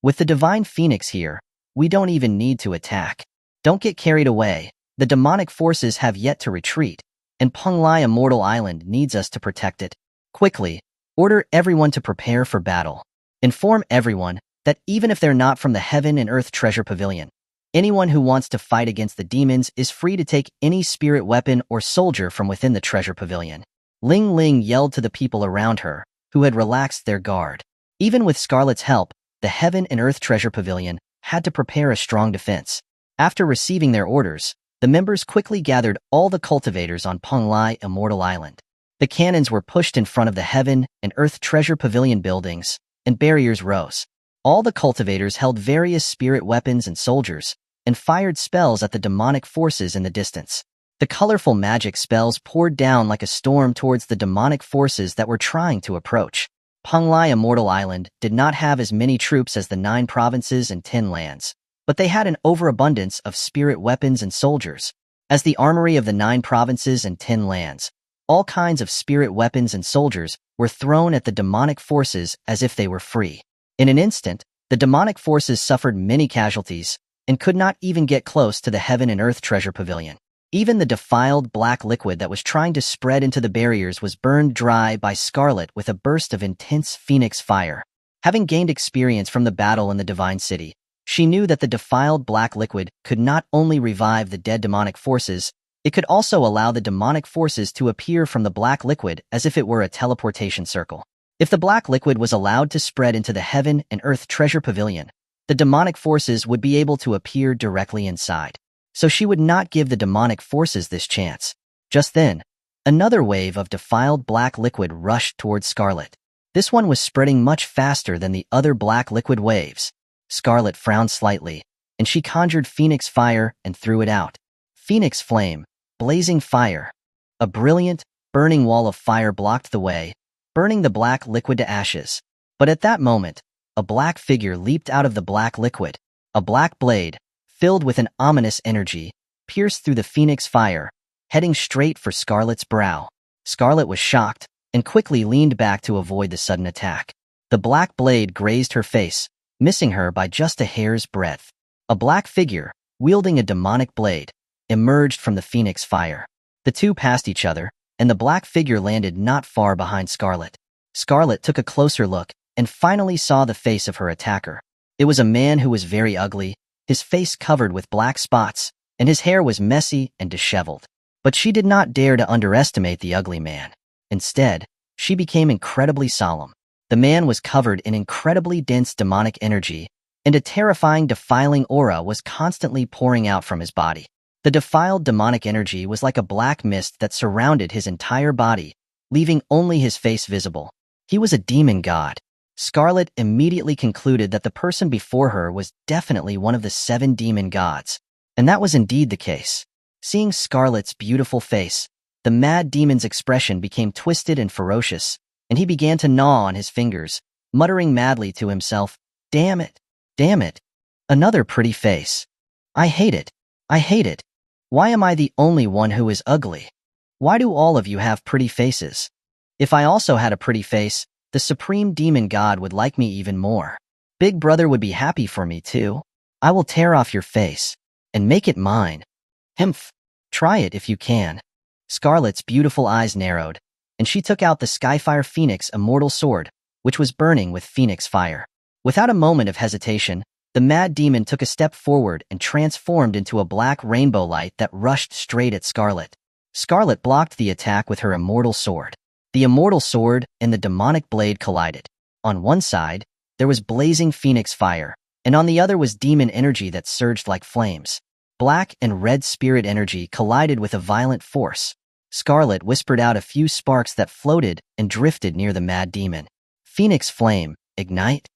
With the divine phoenix here, we don't even need to attack. Don't get carried away. The demonic forces have yet to retreat, and Penglai Immortal Island needs us to protect it. Quickly, order everyone to prepare for battle. Inform everyone that even if they're not from the Heaven and Earth Treasure Pavilion, anyone who wants to fight against the demons is free to take any spirit weapon or soldier from within the Treasure Pavilion. Ling Ling yelled to the people around her, who had relaxed their guard. Even with Scarlet's help, the Heaven and Earth Treasure Pavilion had to prepare a strong defense. After receiving their orders, the members quickly gathered all the cultivators on Penglai Immortal Island. The cannons were pushed in front of the Heaven and Earth Treasure Pavilion buildings, and barriers rose. All the cultivators held various spirit weapons and soldiers, and fired spells at the demonic forces in the distance. The colorful magic spells poured down like a storm towards the demonic forces that were trying to approach. Penglai Immortal Island did not have as many troops as the 9 provinces and 10 lands, but they had an overabundance of spirit weapons and soldiers. As the armory of the 9 provinces and 10 lands, all kinds of spirit weapons and soldiers were thrown at the demonic forces as if they were free. In an instant, the demonic forces suffered many casualties and could not even get close to the Heaven and Earth Treasure Pavilion. Even the defiled black liquid that was trying to spread into the barriers was burned dry by Scarlet with a burst of intense phoenix fire. Having gained experience from the battle in the Divine City, she knew that the defiled black liquid could not only revive the dead demonic forces, it could also allow the demonic forces to appear from the black liquid as if it were a teleportation circle. If the black liquid was allowed to spread into the Heaven and Earth Treasure Pavilion, the demonic forces would be able to appear directly inside. So she would not give the demonic forces this chance. Just then, another wave of defiled black liquid rushed towards Scarlet. This one was spreading much faster than the other black liquid waves. Scarlet frowned slightly, and she conjured Phoenix Fire and threw it out. Phoenix Flame, blazing fire. A brilliant, burning wall of fire blocked the way, burning the black liquid to ashes. But at that moment, a black figure leaped out of the black liquid. A black blade, filled with an ominous energy, pierced through the Phoenix Fire, heading straight for Scarlet's brow. Scarlet was shocked and quickly leaned back to avoid the sudden attack. The black blade grazed her face, missing her by just a hair's breadth. A black figure, wielding a demonic blade, emerged from the Phoenix Fire. The two passed each other, and the black figure landed not far behind Scarlet. Scarlet took a closer look and finally saw the face of her attacker. It was a man who was very ugly, his face covered with black spots, and his hair was messy and disheveled. But she did not dare to underestimate the ugly man. Instead, she became incredibly solemn. The man was covered in incredibly dense demonic energy, and a terrifying, defiling aura was constantly pouring out from his body. The defiled demonic energy was like a black mist that surrounded his entire body, leaving only his face visible. He was a demon god. Scarlet immediately concluded that the person before her was definitely one of the 7 demon gods, and that was indeed the case. Seeing Scarlet's beautiful face, the mad demon's expression became twisted and ferocious, and he began to gnaw on his fingers, muttering madly to himself, "Damn it! Damn it! Another pretty face. I hate it. I hate it. Why am I the only one who is ugly? Why do all of you have pretty faces? If I also had a pretty face, the supreme demon god would like me even more. Big Brother would be happy for me too. I will tear off your face and make it mine. Hmph. Try it if you can." Scarlet's beautiful eyes narrowed, and she took out the Skyfire Phoenix Immortal Sword, which was burning with phoenix fire. Without a moment of hesitation, the mad demon took a step forward and transformed into a black rainbow light that rushed straight at Scarlet. Scarlet blocked the attack with her immortal sword. The immortal sword and the demonic blade collided. On one side, there was blazing phoenix fire, and on the other was demon energy that surged like flames. Black and red spirit energy collided with a violent force. Scarlet whispered out a few sparks that floated and drifted near the mad demon. "Phoenix flame, ignite."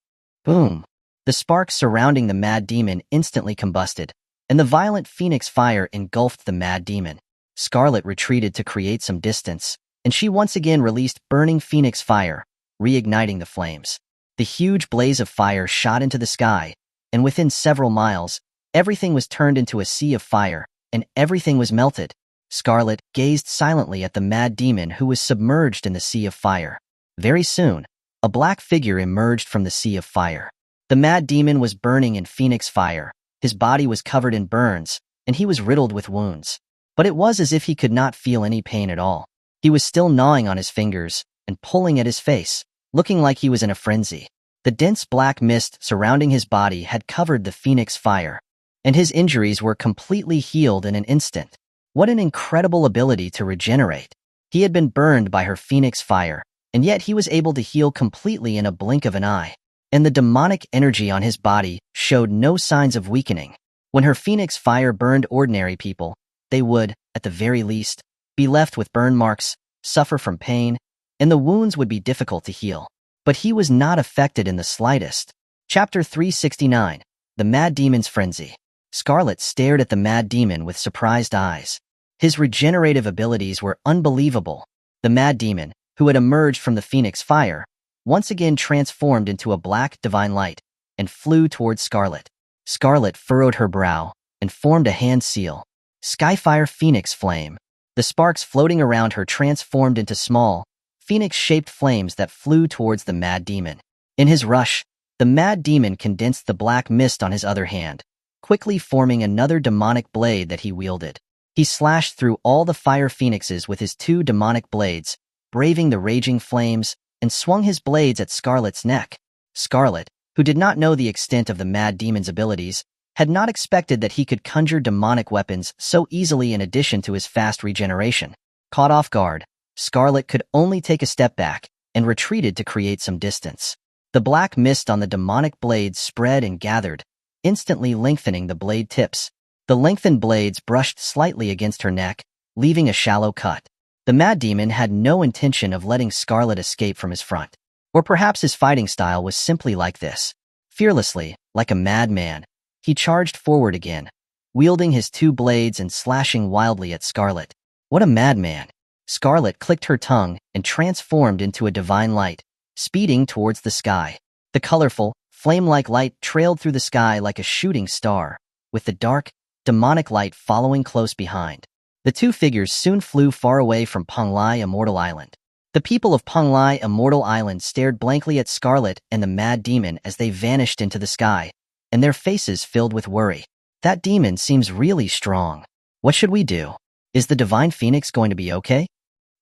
Boom. The sparks surrounding the mad demon instantly combusted, and the violent phoenix fire engulfed the mad demon. Scarlet retreated to create some distance, and she once again released burning phoenix fire, reigniting the flames. The huge blaze of fire shot into the sky, and within several miles, everything was turned into a sea of fire, and everything was melted. Scarlet gazed silently at the mad demon who was submerged in the sea of fire. Very soon, a black figure emerged from the sea of fire. The mad demon was burning in phoenix fire, his body was covered in burns, and he was riddled with wounds. But it was as if he could not feel any pain at all. He was still gnawing on his fingers and pulling at his face, looking like he was in a frenzy. The dense black mist surrounding his body had covered the phoenix fire, and his injuries were completely healed in an instant. What an incredible ability to regenerate. He had been burned by her phoenix fire, and yet he was able to heal completely in a blink of an eye. And the demonic energy on his body showed no signs of weakening. When her phoenix fire burned ordinary people, they would, at the very least, be left with burn marks, suffer from pain, and the wounds would be difficult to heal. But he was not affected in the slightest. Chapter 369. The Mad Demon's Frenzy. Scarlet stared at the mad demon with surprised eyes. His regenerative abilities were unbelievable. The mad demon, who had emerged from the phoenix fire, once again transformed into a black divine light and flew towards Scarlet. Scarlet furrowed her brow and formed a hand seal. Skyfire Phoenix Flame. The sparks floating around her transformed into small, phoenix-shaped flames that flew towards the mad demon. In his rush, the mad demon condensed the black mist on his other hand, quickly forming another demonic blade that he wielded. He slashed through all the fire phoenixes with his 2 demonic blades, braving the raging flames, and swung his blades at Scarlet's neck. Scarlet, who did not know the extent of the mad demon's abilities, had not expected that he could conjure demonic weapons so easily in addition to his fast regeneration. Caught off guard, Scarlet could only take a step back and retreated to create some distance. The black mist on the demonic blades spread and gathered, instantly lengthening the blade tips. The lengthened blades brushed slightly against her neck, leaving a shallow cut. The mad demon had no intention of letting Scarlet escape from his front. Or perhaps his fighting style was simply like this. Fearlessly, like a madman, he charged forward again, wielding his 2 blades and slashing wildly at Scarlet. What a madman! Scarlet clicked her tongue and transformed into a divine light, speeding towards the sky. The colorful, flame-like light trailed through the sky like a shooting star, with the dark, demonic light following close behind. The 2 figures soon flew far away from Penglai Immortal Island. The people of Penglai Immortal Island stared blankly at Scarlet and the mad demon as they vanished into the sky, and their faces filled with worry. That demon seems really strong. What should we do? Is the Divine Phoenix going to be okay?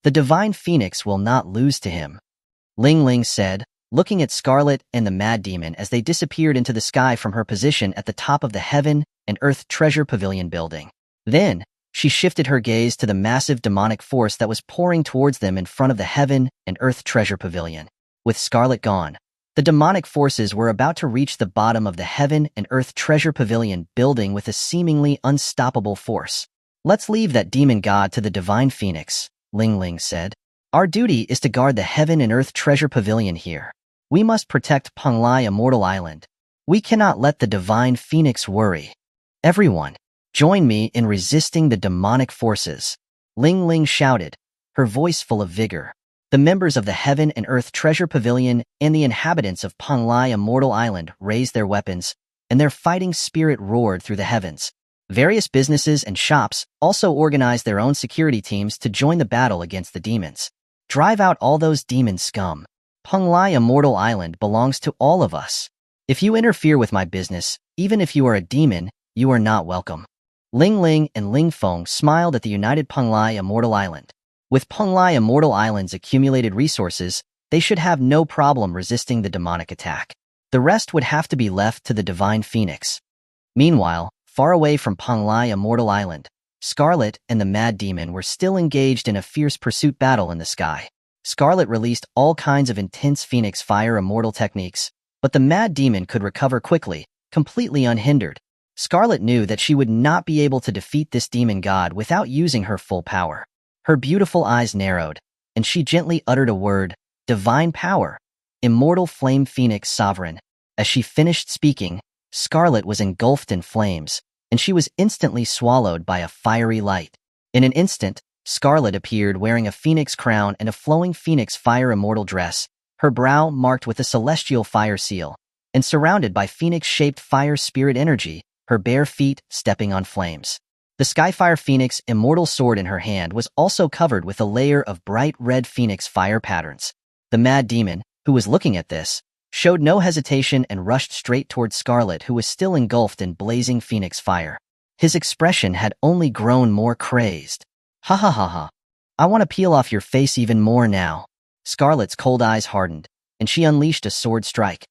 The divine phoenix will not lose to him, Ling Ling said, looking at Scarlet and the Mad Demon as they disappeared into the sky from her position at the top of the Heaven and Earth Treasure Pavilion building. Then, she shifted her gaze to the massive demonic force that was pouring towards them in front of the Heaven and Earth Treasure Pavilion. With Scarlet gone, the demonic forces were about to reach the bottom of the Heaven and Earth Treasure Pavilion building with a seemingly unstoppable force. Let's leave that demon god to the divine phoenix, Ling Ling said. Our duty is to guard the Heaven and Earth Treasure Pavilion here. We must protect Penglai Immortal Island. We cannot let the divine phoenix worry. Everyone, join me in resisting the demonic forces, Ling Ling shouted, her voice full of vigor. The members of the Heaven and Earth Treasure Pavilion and the inhabitants of Penglai Immortal Island raised their weapons, and their fighting spirit roared through the heavens. Various businesses and shops also organized their own security teams to join the battle against the demons. Drive out all those demon scum. Penglai Immortal Island belongs to all of us. If you interfere with my business, even if you are a demon, you are not welcome. Ling Ling and Ling Feng smiled at the united Penglai Immortal Island. With Penglai Immortal Island's accumulated resources, they should have no problem resisting the demonic attack. The rest would have to be left to the divine phoenix. Meanwhile, far away from Penglai Immortal Island, Scarlet and the Mad Demon were still engaged in a fierce pursuit battle in the sky. Scarlet released all kinds of intense phoenix fire immortal techniques, but the Mad Demon could recover quickly, completely unhindered. Scarlet knew that she would not be able to defeat this demon god without using her full power. Her beautiful eyes narrowed, and she gently uttered a word, divine power, immortal flame phoenix sovereign. As she finished speaking, Scarlet was engulfed in flames, and she was instantly swallowed by a fiery light. In an instant, Scarlet appeared wearing a phoenix crown and a flowing phoenix fire immortal dress, her brow marked with a celestial fire seal, and surrounded by phoenix-shaped fire spirit energy, her bare feet stepping on flames. The Skyfire Phoenix immortal sword in her hand was also covered with a layer of bright red phoenix fire patterns. The Mad Demon, who was looking at this, showed no hesitation and rushed straight towards Scarlet, who was still engulfed in blazing phoenix fire. His expression had only grown more crazed. Ha ha ha ha. I want to peel off your face even more now. Scarlet's cold eyes hardened, and she unleashed a sword strike.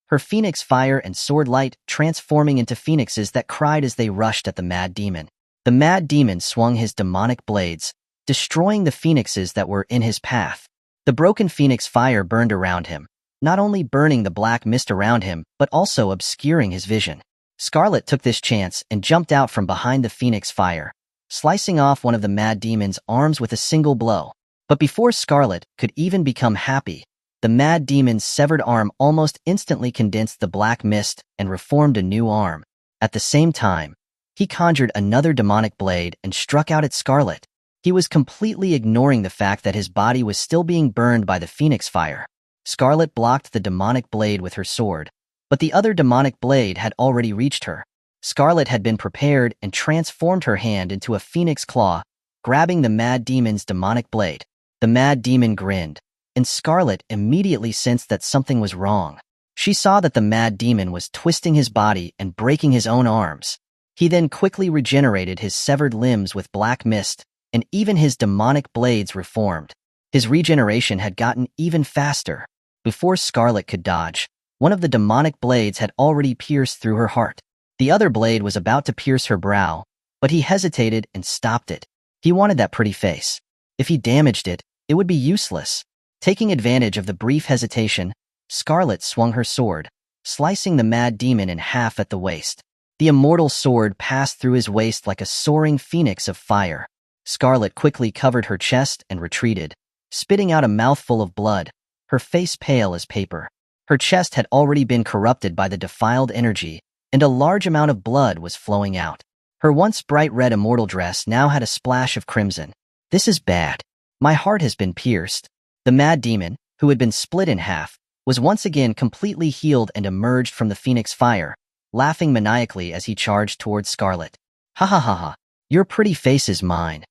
Her phoenix fire and sword light transforming into phoenixes that cried as they rushed at the Mad Demon. The Mad Demon swung his demonic blades, destroying the phoenixes that were in his path. The broken phoenix fire burned around him, not only burning the black mist around him, but also obscuring his vision. Scarlet took this chance and jumped out from behind the phoenix fire, slicing off one of the Mad Demon's arms with a single blow. But before Scarlet could even become happy, the Mad Demon's severed arm almost instantly condensed the black mist and reformed a new arm. At the same time, he conjured another demonic blade and struck out at Scarlet. He was completely ignoring the fact that his body was still being burned by the phoenix fire. Scarlet blocked the demonic blade with her sword, but the other demonic blade had already reached her. Scarlet had been prepared and transformed her hand into a phoenix claw, grabbing the Mad Demon's demonic blade. The Mad Demon grinned, and Scarlet immediately sensed that something was wrong. She saw that the Mad Demon was twisting his body and breaking his own arms. He then quickly regenerated his severed limbs with black mist, and even his demonic blades reformed. His regeneration had gotten even faster. Before Scarlet could dodge, one of the demonic blades had already pierced through her heart. The other blade was about to pierce her brow, but he hesitated and stopped it. He wanted that pretty face. If he damaged it, it would be useless. Taking advantage of the brief hesitation, Scarlet swung her sword, slicing the Mad Demon in half at the waist. The immortal sword passed through his waist like a soaring phoenix of fire. Scarlet quickly covered her chest and retreated, spitting out a mouthful of blood, her face pale as paper. Her chest had already been corrupted by the defiled energy, and a large amount of blood was flowing out. Her once bright red immortal dress now had a splash of crimson. This is bad. My heart has been pierced. The Mad Demon, who had been split in half, was once again completely healed and emerged from the phoenix fire, laughing maniacally as he charged towards Scarlet. Ha ha ha ha. Your pretty face is mine.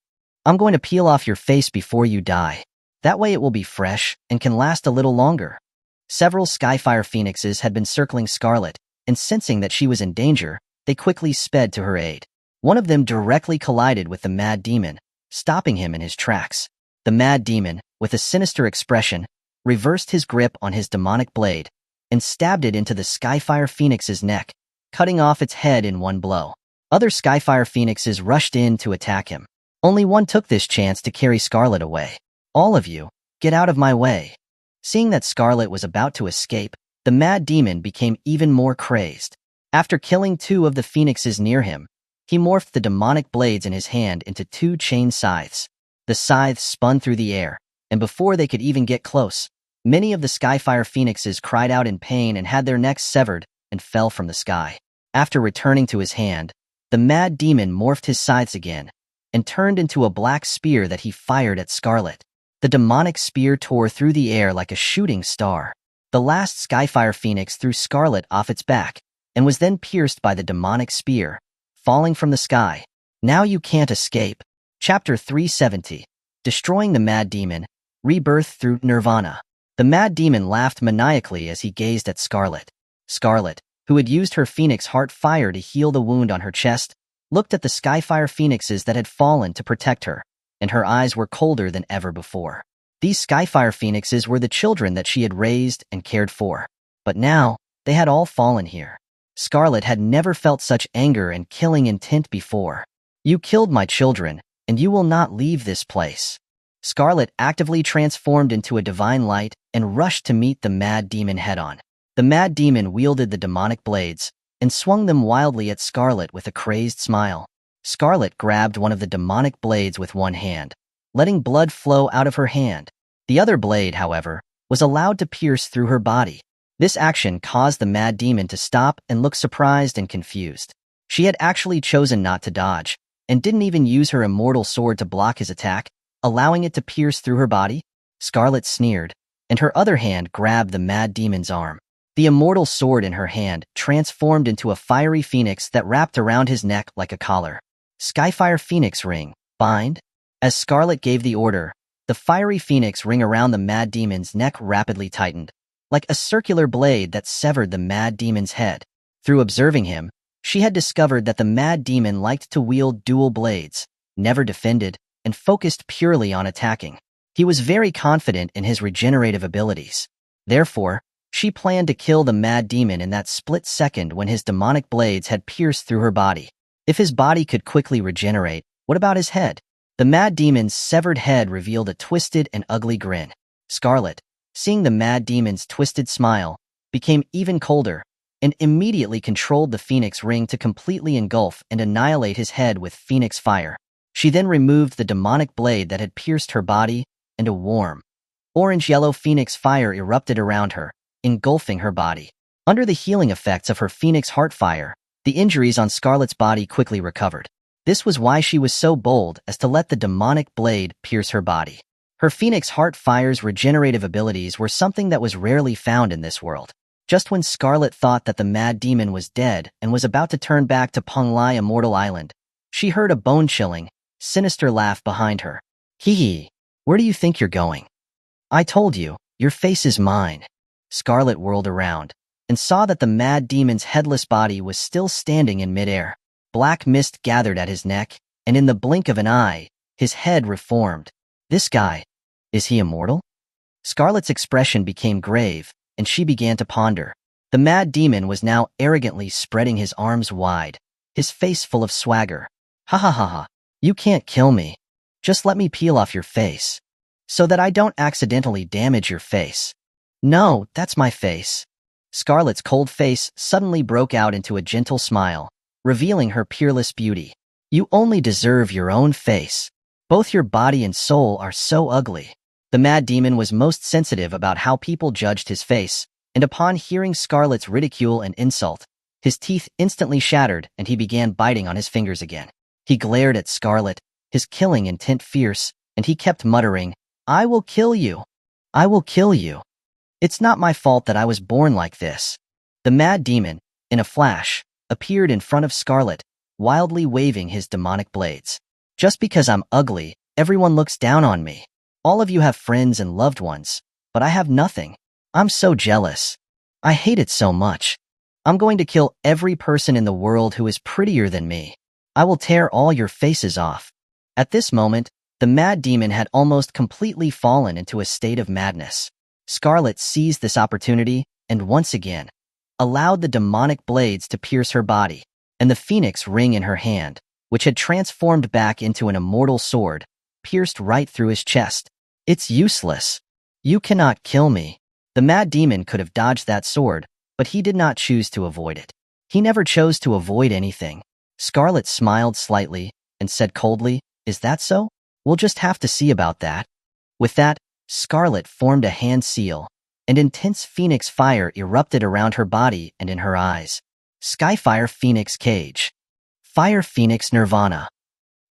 I'm going to peel off your face before you die. That way it will be fresh and can last a little longer. Several Skyfire Phoenixes had been circling Scarlet, and sensing that she was in danger, they quickly sped to her aid. One of them directly collided with the Mad Demon, stopping him in his tracks. The mad demon, with a sinister expression, reversed his grip on his demonic blade and stabbed it into the Skyfire Phoenix's neck, cutting off its head in one blow. Other Skyfire Phoenixes rushed in to attack him. Only one took this chance to carry Scarlet away. "All of you, get out of my way." Seeing that Scarlet was about to escape, the mad demon became even more crazed. After killing 2 of the phoenixes near him, he morphed the demonic blades in his hand into 2 chain scythes. The scythes spun through the air, and before they could even get close, many of the Skyfire Phoenixes cried out in pain and had their necks severed and fell from the sky. After returning to his hand, the mad demon morphed his scythes again and turned into a black spear that he fired at Scarlet. The demonic spear tore through the air like a shooting star. The last Skyfire Phoenix threw Scarlet off its back and was then pierced by the demonic spear, falling from the sky. Now you can't escape. Chapter 370. Destroying the Mad Demon, Rebirth through Nirvana. The Mad Demon laughed maniacally as he gazed at Scarlet. Scarlet, who had used her Phoenix Heart Fire to heal the wound on her chest, looked at the Skyfire Phoenixes that had fallen to protect her, and her eyes were colder than ever before. These Skyfire Phoenixes were the children that she had raised and cared for. But now, they had all fallen here. Scarlet had never felt such anger and killing intent before. "You killed my children, and you will not leave this place." Scarlet actively transformed into a divine light and rushed to meet the Mad Demon head-on. The Mad Demon wielded the demonic blades and swung them wildly at Scarlet with a crazed smile. Scarlet grabbed one of the demonic blades with one hand, letting blood flow out of her hand. The other blade, however, was allowed to pierce through her body. This action caused the Mad Demon to stop and look surprised and confused. She had actually chosen not to dodge, and didn't even use her immortal sword to block his attack, allowing it to pierce through her body. Scarlet sneered, and her other hand grabbed the Mad Demon's arm. The immortal sword in her hand transformed into a fiery phoenix that wrapped around his neck like a collar. Skyfire Phoenix Ring, bind? As Scarlet gave the order, the fiery phoenix ring around the Mad Demon's neck rapidly tightened, like a circular blade that severed the Mad Demon's head. Through observing him, she had discovered that the Mad Demon liked to wield dual blades, never defended, and focused purely on attacking. He was very confident in his regenerative abilities. Therefore, she planned to kill the Mad Demon in that split second when his demonic blades had pierced through her body. If his body could quickly regenerate, what about his head? The Mad Demon's severed head revealed a twisted and ugly grin. Scarlet, seeing the Mad Demon's twisted smile, became even colder, and immediately controlled the Phoenix Ring to completely engulf and annihilate his head with Phoenix Fire. She then removed the demonic blade that had pierced her body, and a warm, orange-yellow Phoenix Fire erupted around her, engulfing her body. Under the healing effects of her Phoenix Heart Fire, the injuries on Scarlet's body quickly recovered. This was why she was so bold as to let the demonic blade pierce her body. Her Phoenix Heart Fire's regenerative abilities were something that was rarely found in this world. Just when Scarlet thought that the Mad Demon was dead and was about to turn back to Penglai Immortal Island, she heard a bone-chilling, sinister laugh behind her. "Hee hee, where do you think you're going? I told you, your face is mine." Scarlet whirled around and saw that the Mad Demon's headless body was still standing in midair. Black mist gathered at his neck, and in the blink of an eye, his head reformed. "This guy, is he immortal?" Scarlet's expression became grave, and she began to ponder. The Mad Demon was now arrogantly spreading his arms wide, his face full of swagger. "Ha ha ha ha, you can't kill me. Just let me peel off your face, so that I don't accidentally damage your face." "No, that's my face." Scarlet's cold face suddenly broke out into a gentle smile, revealing her peerless beauty. "You only deserve your own face. Both your body and soul are so ugly." The Mad Demon was most sensitive about how people judged his face, and upon hearing Scarlet's ridicule and insult, his teeth instantly shattered and he began biting on his fingers again. He glared at Scarlet, his killing intent fierce, and he kept muttering, "I will kill you. I will kill you. It's not my fault that I was born like this." The Mad Demon, in a flash, appeared in front of Scarlet, wildly waving his demonic blades. "Just because I'm ugly, everyone looks down on me. All of you have friends and loved ones, but I have nothing. I'm so jealous. I hate it so much. I'm going to kill every person in the world who is prettier than me. I will tear all your faces off." At this moment, The mad demon had almost completely fallen into a state of madness. Scarlet seized this opportunity and once again allowed the demonic blades to pierce her body, and the phoenix ring in her hand, which had transformed back into an immortal sword, pierced right through his chest. It's useless. You cannot kill me. The mad demon could have dodged that sword, but he did not choose to avoid it. He never chose to avoid anything. Scarlet smiled slightly and said coldly, "Is that so? We'll just have to see about that." With that, Scarlet formed a hand seal, and intense phoenix fire erupted around her body and in her eyes. Skyfire Phoenix Cage. Fire Phoenix Nirvana.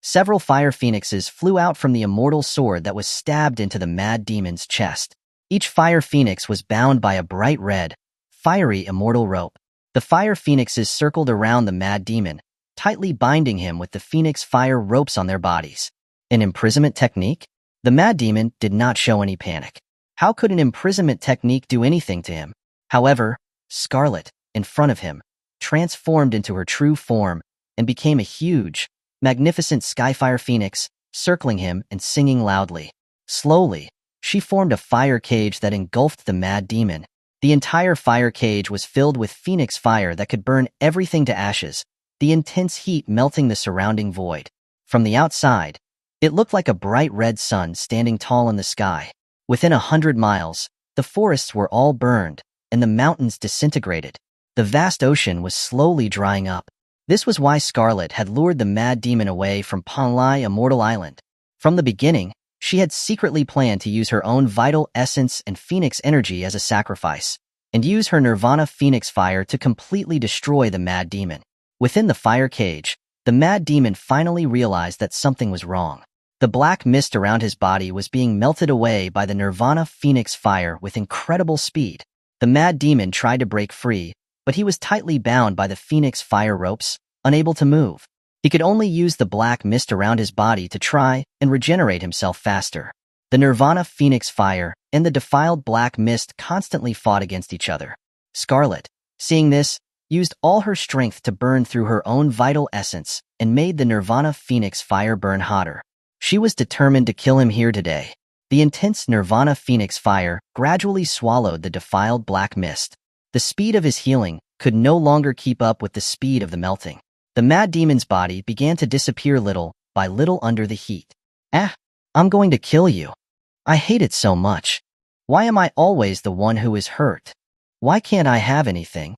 Several fire phoenixes flew out from the immortal sword that was stabbed into the mad demon's chest. Each fire phoenix was bound by a bright red, fiery immortal rope. The fire phoenixes circled around the mad demon, tightly binding him with the phoenix fire ropes on their bodies. An imprisonment technique? The mad demon did not show any panic. How could an imprisonment technique do anything to him? However, Scarlet, in front of him, transformed into her true form and became a huge, magnificent Skyfire Phoenix, circling him and singing loudly. Slowly, she formed a fire cage that engulfed the mad demon. The entire fire cage was filled with phoenix fire that could burn everything to ashes, the intense heat melting the surrounding void. From the outside, it looked like a bright red sun standing tall in the sky. Within 100 miles, the forests were all burned, and the mountains disintegrated. The vast ocean was slowly drying up. This was why Scarlet had lured the mad demon away from Panlai Immortal Island. From the beginning, she had secretly planned to use her own vital essence and phoenix energy as a sacrifice, and use her Nirvana Phoenix Fire to completely destroy the mad demon. Within the fire cage, the mad demon finally realized that something was wrong. The black mist around his body was being melted away by the Nirvana Phoenix Fire with incredible speed. The mad demon tried to break free, but he was tightly bound by the Phoenix Fire ropes, unable to move. He could only use the black mist around his body to try and regenerate himself faster. The Nirvana Phoenix Fire and the defiled black mist constantly fought against each other. Scarlet, seeing this, used all her strength to burn through her own vital essence and made the Nirvana Phoenix Fire burn hotter. She was determined to kill him here today. The intense Nirvana Phoenix Fire gradually swallowed the defiled black mist. The speed of his healing could no longer keep up with the speed of the melting. The mad demon's body began to disappear little by little under the heat. I'm going to kill you. I hate it so much. Why am I always the one who is hurt? Why can't I have anything?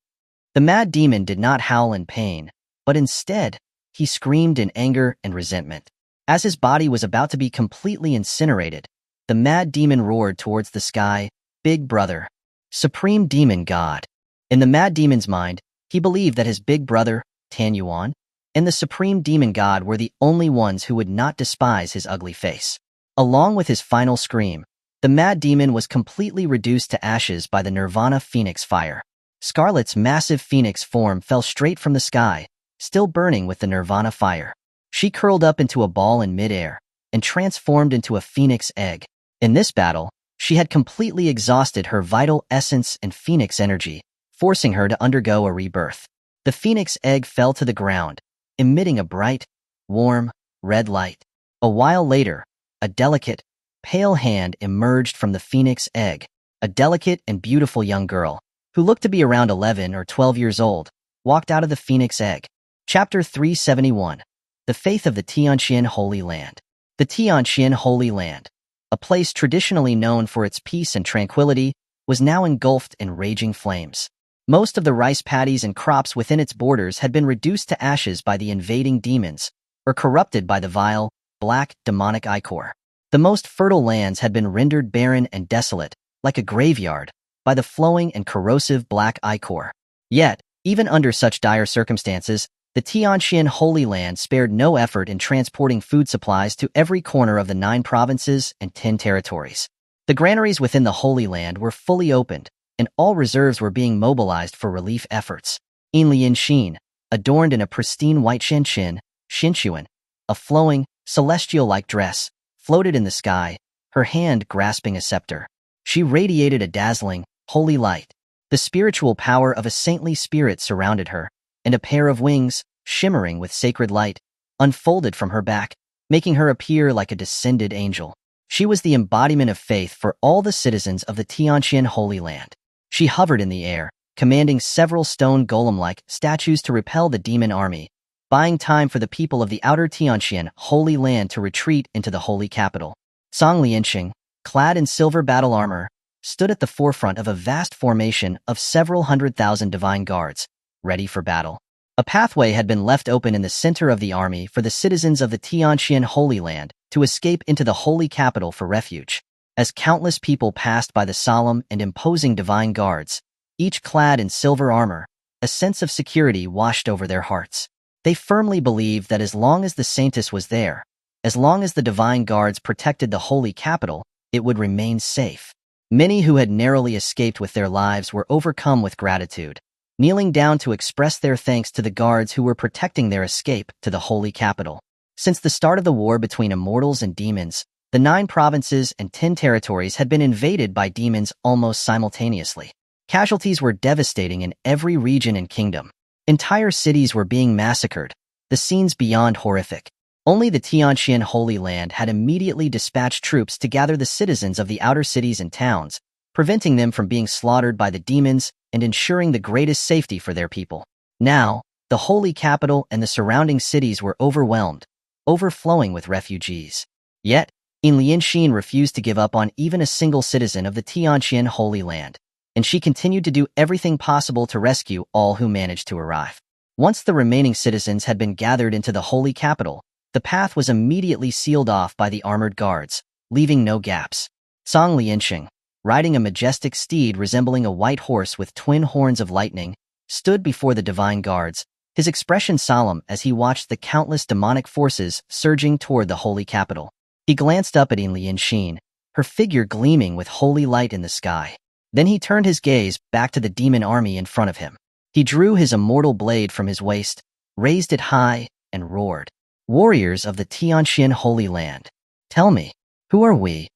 The mad demon did not howl in pain, but instead, he screamed in anger and resentment. As his body was about to be completely incinerated, the mad demon roared towards the sky, "Big brother, supreme demon god." In the mad demon's mind, he believed that his big brother, Xuanhuan, and the supreme demon god were the only ones who would not despise his ugly face. Along with his final scream, the mad demon was completely reduced to ashes by the Nirvana Phoenix Fire. Scarlet's massive phoenix form fell straight from the sky, still burning with the Nirvana fire. She curled up into a ball in midair and transformed into a phoenix egg. In this battle, she had completely exhausted her vital essence and phoenix energy, forcing her to undergo a rebirth. The phoenix egg fell to the ground, emitting a bright, warm, red light. A while later, a delicate, pale hand emerged from the phoenix egg. A delicate and beautiful young girl, who looked to be around 11 or 12 years old, walked out of the phoenix egg. Chapter 371. The Faith of the Tianzhou Holy Land. The Tianzhou Holy Land, a place traditionally known for its peace and tranquility, was now engulfed in raging flames. Most of the rice paddies and crops within its borders had been reduced to ashes by the invading demons, or corrupted by the vile, black, demonic ichor. The most fertile lands had been rendered barren and desolate, like a graveyard, by the flowing and corrosive black ichor. Yet, even under such dire circumstances, the Tianzhou Holy Land spared no effort in transporting food supplies to every corner of the 9 provinces and 10 territories. The granaries within the Holy Land were fully opened, and all reserves were being mobilized for relief efforts. Inlian Xin, adorned in a pristine white Xuanhuan, a flowing, celestial-like dress, floated in the sky, her hand grasping a scepter. She radiated a dazzling, holy light. The spiritual power of a saintly spirit surrounded her, and a pair of wings, shimmering with sacred light, unfolded from her back. making her appear like a descended angel. She was the embodiment of faith for all the citizens of the Tianjin Holy Land. She hovered in the air, commanding several stone golem-like statues to repel the demon army, buying time for the people of the outer Tianjin Holy Land to retreat into the holy capital. Song Lianxing, clad in silver battle armor, stood at the forefront of a vast formation of several 100,000 divine guards, ready for battle. A pathway had been left open in the center of the army for the citizens of the Tianjin Holy Land to escape into the holy capital for refuge. As countless people passed by the solemn and imposing divine guards, each clad in silver armor, a sense of security washed over their hearts. They firmly believed that as long as the Saintess was there, as long as the divine guards protected the holy capital, it would remain safe. Many who had narrowly escaped with their lives were overcome with gratitude, kneeling down to express their thanks to the guards who were protecting their escape to the holy capital. Since the start of the war between immortals and demons, the 9 provinces and 10 territories had been invaded by demons almost simultaneously. Casualties were devastating in every region and kingdom. Entire cities were being massacred, the scenes beyond horrific. Only the Tianjin Holy Land had immediately dispatched troops to gather the citizens of the outer cities and towns, preventing them from being slaughtered by the demons and ensuring the greatest safety for their people. Now, the holy capital and the surrounding cities were overwhelmed, overflowing with refugees. Yet, Lianxin refused to give up on even a single citizen of the Tianjin Holy Land, and she continued to do everything possible to rescue all who managed to arrive. Once the remaining citizens had been gathered into the holy capital, the path was immediately sealed off by the armored guards, leaving no gaps. Song Lianxing, riding a majestic steed resembling a white horse with twin horns of lightning, stood before the divine guards, his expression solemn as he watched the countless demonic forces surging toward the holy capital. He glanced up at Lianxin, her figure gleaming with holy light in the sky. Then he turned his gaze back to the demon army in front of him. He drew his immortal blade from his waist, raised it high, and roared. Warriors of the Tianjin Holy Land, tell me, who are we?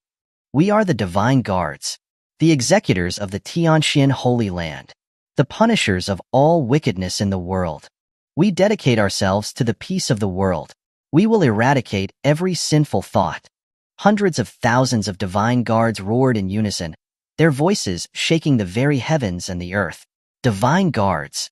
We are the divine guards, the executors of the Tianjin Holy Land, the punishers of all wickedness in the world. We dedicate ourselves to the peace of the world. We will eradicate every sinful thought. Hundreds of thousands of divine guards roared in unison, their voices shaking the very heavens and the earth. Divine guards,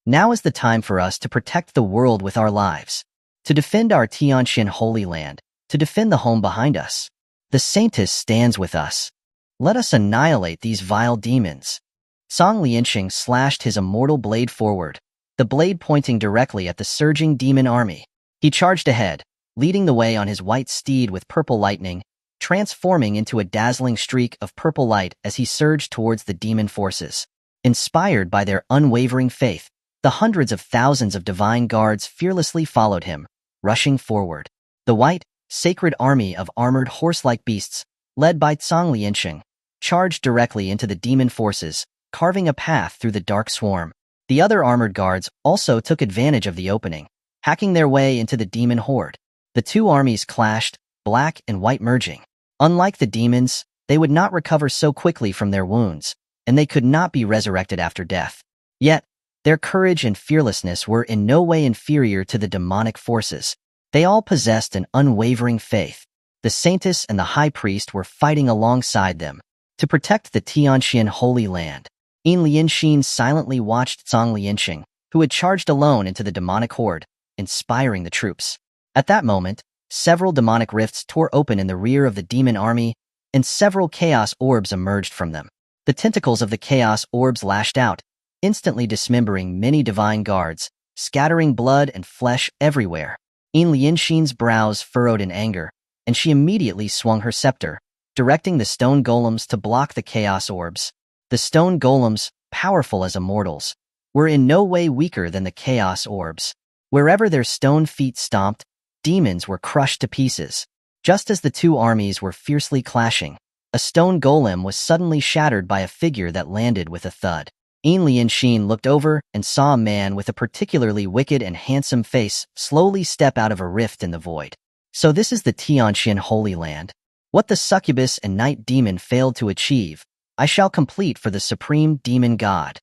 now is the time for us to protect the world with our lives, to defend our Tianjin Holy Land, to defend the home behind us. The Saintess stands with us. Let us annihilate these vile demons. Song Lianxing slashed his immortal blade forward, the blade pointing directly at the surging demon army. He charged ahead, leading the way on his white steed with purple lightning, transforming into a dazzling streak of purple light as he surged towards the demon forces. Inspired by their unwavering faith, the hundreds of thousands of divine guards fearlessly followed him, rushing forward. The white, sacred army of armored horse-like beasts, led by Song Lianxing, charged directly into the demon forces, carving a path through the dark swarm. The other armored guards also took advantage of the opening, hacking their way into the demon horde. The two armies clashed, black and white merging. Unlike the demons, they would not recover so quickly from their wounds, and they could not be resurrected after death. Yet, their courage and fearlessness were in no way inferior to the demonic forces. They all possessed an unwavering faith. The Saintess and the High Priest were fighting alongside them to protect the Tianjin Holy Land. Lianxin silently watched Song Lianxing, who had charged alone into the demonic horde, inspiring the troops. At that moment, several demonic rifts tore open in the rear of the demon army, and several chaos orbs emerged from them. The tentacles of the chaos orbs lashed out, instantly dismembering many divine guards, scattering blood and flesh everywhere. Lianxin's brows furrowed in anger, and she immediately swung her scepter, directing the stone golems to block the chaos orbs. The stone golems, powerful as immortals, were in no way weaker than the chaos orbs. Wherever their stone feet stomped, demons were crushed to pieces. Just as the two armies were fiercely clashing, a stone golem was suddenly shattered by a figure that landed with a thud. Lianxin looked over and saw a man with a particularly wicked and handsome face slowly step out of a rift in the void. So this is the Tianjin Holy Land. What the succubus and night demon failed to achieve, I shall complete for the supreme demon god.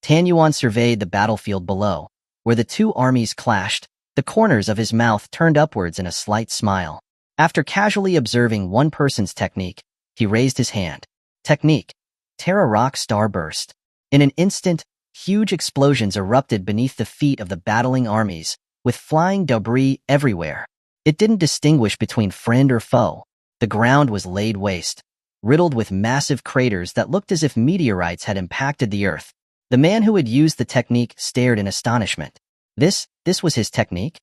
Tan Yuan surveyed the battlefield below, where the two armies clashed, The corners of his mouth turned upwards in a slight smile. After casually observing one person's technique, he raised his hand. Technique. Terra Rock Starburst. In an instant, huge explosions erupted beneath the feet of the battling armies, with flying debris everywhere. It didn't distinguish between friend or foe. The ground was laid waste, riddled with massive craters that looked as if meteorites had impacted the earth. The man who had used the technique stared in astonishment. This was his technique?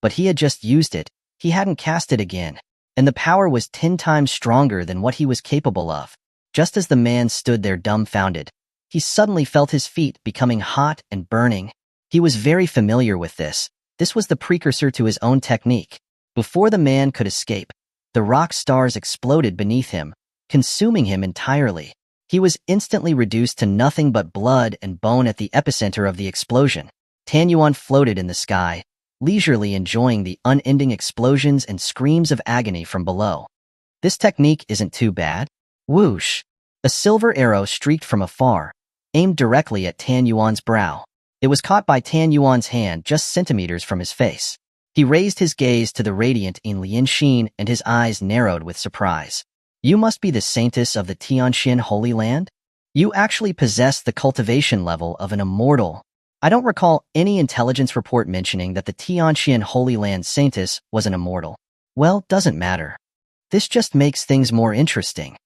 But he had just used it. He hadn't cast it again, and the power was 10 times stronger than what he was capable of. Just as the man stood there dumbfounded, he suddenly felt his feet becoming hot and burning. He was very familiar with this. This was the precursor to his own technique. Before the man could escape, the rock stars exploded beneath him, consuming him entirely. He was instantly reduced to nothing but blood and bone at the epicenter of the explosion. Xuanhuan floated in the sky, leisurely enjoying the unending explosions and screams of agony from below. This technique isn't too bad. Whoosh! A silver arrow streaked from afar, aimed directly at Xuanhuan's brow. It was caught by Xuanhuan's hand just centimeters from his face. He raised his gaze to the radiant Lianxin, and his eyes narrowed with surprise. You must be the saintess of the Tianzhou Holy Land? You actually possess the cultivation level of an immortal. I don't recall any intelligence report mentioning that the Tianzhou Holy Land saintess was an immortal. Well, doesn't matter. This just makes things more interesting.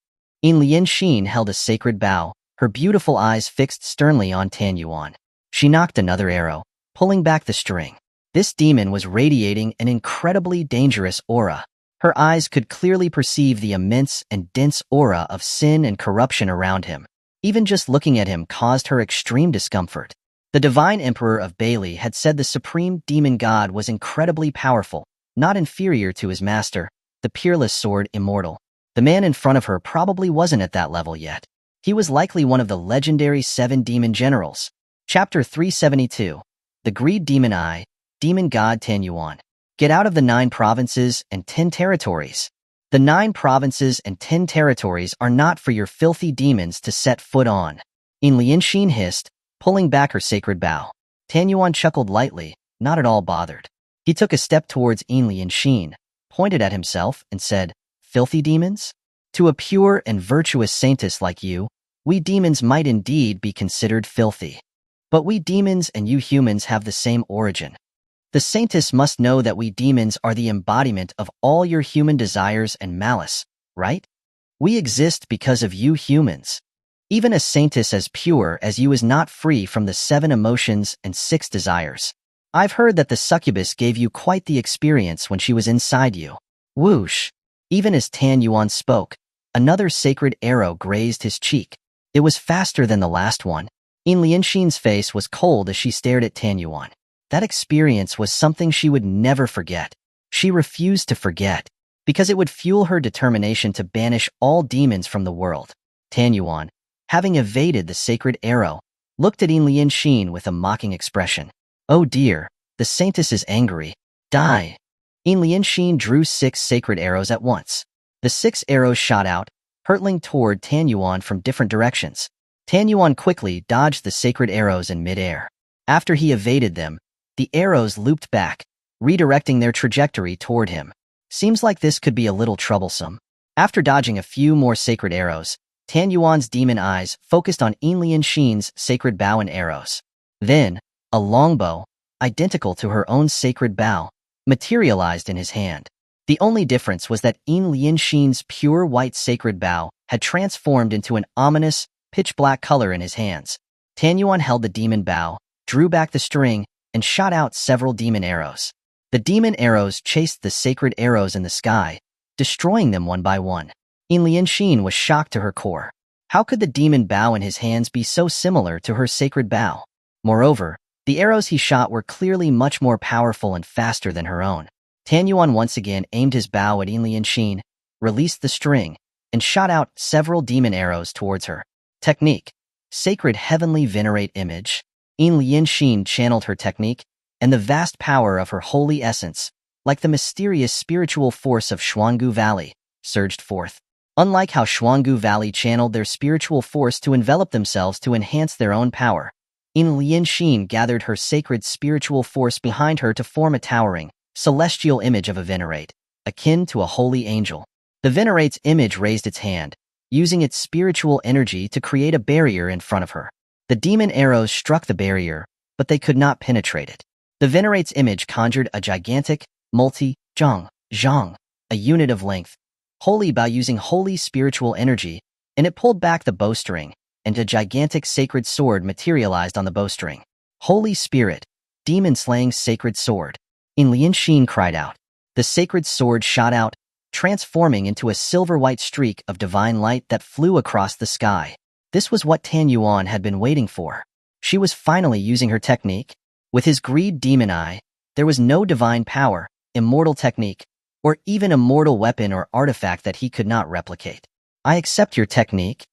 Lianxin held a sacred bow, her beautiful eyes fixed sternly on Xuanhuan. She knocked another arrow, pulling back the string. This demon was radiating an incredibly dangerous aura. Her eyes could clearly perceive the immense and dense aura of sin and corruption around him. Even just looking at him caused her extreme discomfort. The divine emperor of Bailey had said the supreme demon god was incredibly powerful, not inferior to his master, the peerless Sword Immortal. The man in front of her probably wasn't at that level yet. He was likely one of the legendary 7 demon generals. Chapter 372. The Greed Demon Eye, Demon God Xuanhuan. Get out of the 9 provinces and 10 territories. The 9 provinces and 10 territories are not for your filthy demons to set foot on. Lianxin hissed, pulling back her sacred bow. Xuanhuan chuckled lightly, not at all bothered. He took a step towards Lianxin, pointed at himself, and said, Filthy demons? To a pure and virtuous saintess like you, we demons might indeed be considered filthy. But we demons and you humans have the same origin. The saintess must know that we demons are the embodiment of all your human desires and malice, right? We exist because of you humans. Even a saintess as pure as you is not free from the 7 emotions and 6 desires. I've heard that the succubus gave you quite the experience when she was inside you. Whoosh! Even as Xuanhuan spoke, another sacred arrow grazed his cheek. It was faster than the last one. Lianxin's face was cold as she stared at Xuanhuan. That experience was something she would never forget. She refused to forget, because it would fuel her determination to banish all demons from the world. Xuanhuan, having evaded the sacred arrow, looked at Lianxin with a mocking expression. Oh dear, the saintess is angry. Die! Lianxin drew 6 sacred arrows at once. The 6 arrows shot out, hurtling toward Xuanhuan from different directions. Xuanhuan quickly dodged the sacred arrows in midair. After he evaded them, the arrows looped back, redirecting their trajectory toward him. Seems like this could be a little troublesome. After dodging a few more sacred arrows, Xuanhuan's demon eyes focused on Lianxin's sacred bow and arrows. Then, a longbow, identical to her own sacred bow, materialized in his hand. The only difference was that Lianxin's pure white sacred bow had transformed into an ominous, pitch-black color in his hands. Xuanhuan held the demon bow, drew back the string, and shot out several demon arrows. The demon arrows chased the sacred arrows in the sky, destroying them one by one. Lianxin was shocked to her core. How could the demon bow in his hands be so similar to her sacred bow? Moreover, the arrows he shot were clearly much more powerful and faster than her own. Xuanhuan once again aimed his bow at Lianxin, released the string, and shot out several demon arrows towards her. Technique. Sacred Heavenly Venerate Image. Lianxin channeled her technique, and the vast power of her holy essence, like the mysterious spiritual force of Xuangu Valley, surged forth. Unlike how Xuangu Valley channeled their spiritual force to envelop themselves to enhance their own power, Yin Lianxin gathered her sacred spiritual force behind her to form a towering, celestial image of a venerate, akin to a holy angel. The venerate's image raised its hand, using its spiritual energy to create a barrier in front of her. The demon arrows struck the barrier, but they could not penetrate it. The venerate's image conjured a gigantic, zhang, a unit of length, holy by using holy spiritual energy, and it pulled back the bowstring, and a gigantic sacred sword materialized on the bowstring. Holy Spirit, demon-slaying sacred sword. Yin Lianxin cried out. The sacred sword shot out, transforming into a silver-white streak of divine light that flew across the sky. This was what Xuanhuan had been waiting for. She was finally using her technique. With his greed demon eye, there was no divine power, immortal technique, or even immortal weapon or artifact that he could not replicate. I accept your technique.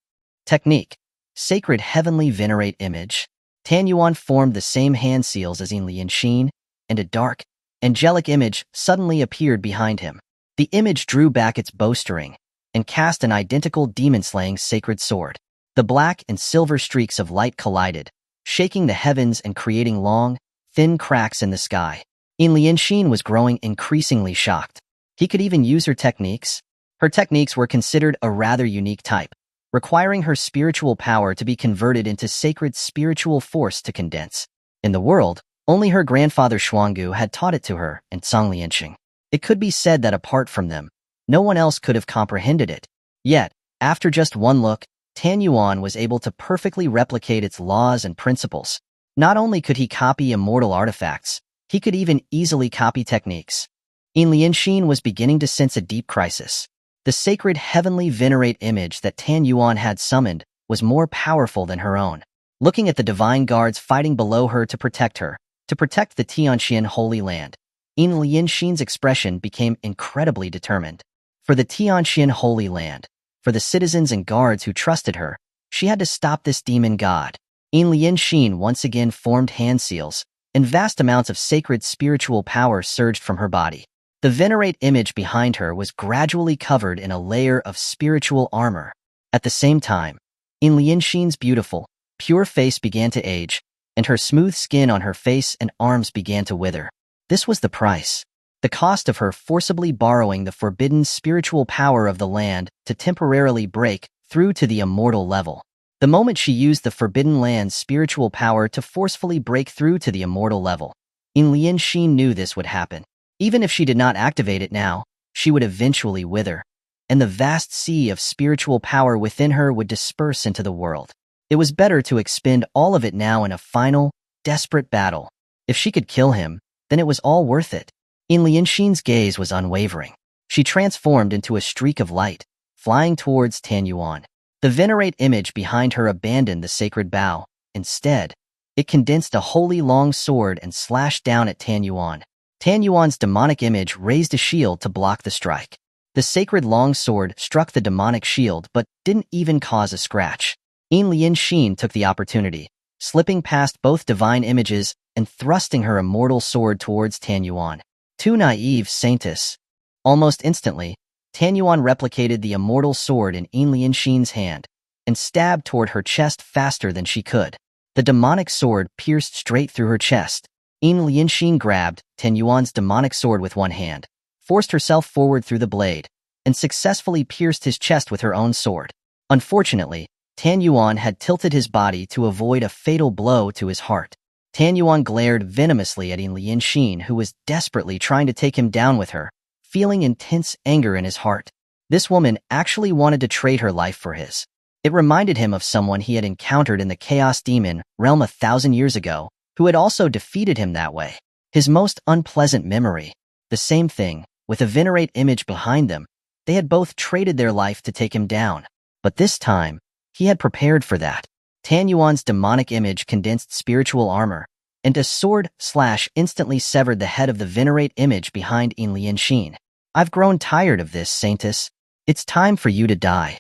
Technique. Sacred heavenly venerate image. Xuanhuan formed the same hand seals as Yin Lianxin, and a dark, angelic image suddenly appeared behind him. The image drew back its bowstring and cast an identical demon-slaying sacred sword. The black and silver streaks of light collided, shaking the heavens and creating long, thin cracks in the sky. Yin Lianxin was growing increasingly shocked. He could even use her techniques. Her techniques were considered a rather unique type, requiring her spiritual power to be converted into sacred spiritual force to condense. In the world, only her grandfather Xuangu had taught it to her and Song Lianxing. It could be said that apart from them, no one else could have comprehended it. Yet, after just one look, Xuanhuan was able to perfectly replicate its laws and principles. Not only could he copy immortal artifacts, he could even easily copy techniques. Yin Lianxin was beginning to sense a deep crisis. The sacred heavenly venerate image that Xuanhuan had summoned was more powerful than her own. Looking at the divine guards fighting below her to protect the Tianzhou Holy Land, Yin Lianxin's expression became incredibly determined. For the Tianzhou Holy Land, for the citizens and guards who trusted her, she had to stop this demon god. Yin Lianxin once again formed hand seals, and vast amounts of sacred spiritual power surged from her body. The venerate image behind her was gradually covered in a layer of spiritual armor. At the same time, Yin Lianxin's beautiful, pure face began to age, and her smooth skin on her face and arms began to wither. This was the price. The cost of her forcibly borrowing the forbidden spiritual power of the land to temporarily break through to the immortal level. The moment she used the forbidden land's spiritual power to forcefully break through to the immortal level, Yin Lianxin knew this would happen. Even if she did not activate it now, she would eventually wither, and the vast sea of spiritual power within her would disperse into the world. It was better to expend all of it now in a final, desperate battle. If she could kill him, then it was all worth it. Yin Lianxin's gaze was unwavering. She transformed into a streak of light, flying towards Xuanhuan. The venerate image behind her abandoned the sacred bow. Instead, it condensed a holy long sword and slashed down at Xuanhuan. Xuanhuan's demonic image raised a shield to block the strike. The sacred long sword struck the demonic shield but didn't even cause a scratch. Yin Lianxin took the opportunity, slipping past both divine images and thrusting her immortal sword towards Xuanhuan. Too naive, saintess. Almost instantly, Xuanhuan replicated the immortal sword in Yin Lianxin's hand and stabbed toward her chest faster than she could. The demonic sword pierced straight through her chest. Yin Lianxin grabbed Xuanhuan's demonic sword with one hand, forced herself forward through the blade, and successfully pierced his chest with her own sword. Unfortunately, Xuanhuan had tilted his body to avoid a fatal blow to his heart. Xuanhuan glared venomously at Yin Lianxin, who was desperately trying to take him down with her, feeling intense anger in his heart. This woman actually wanted to trade her life for his. It reminded him of someone he had encountered in the Chaos Demon realm 1,000 years ago, who had also defeated him that way. His most unpleasant memory. The same thing, with a venerate image behind them. They had both traded their life to take him down. But this time, he had prepared for that. Xuanhuan's demonic image condensed spiritual armor, and a sword slash instantly severed the head of the venerate image behind Yin Lianxin. I've grown tired of this, saintess. It's time for you to die.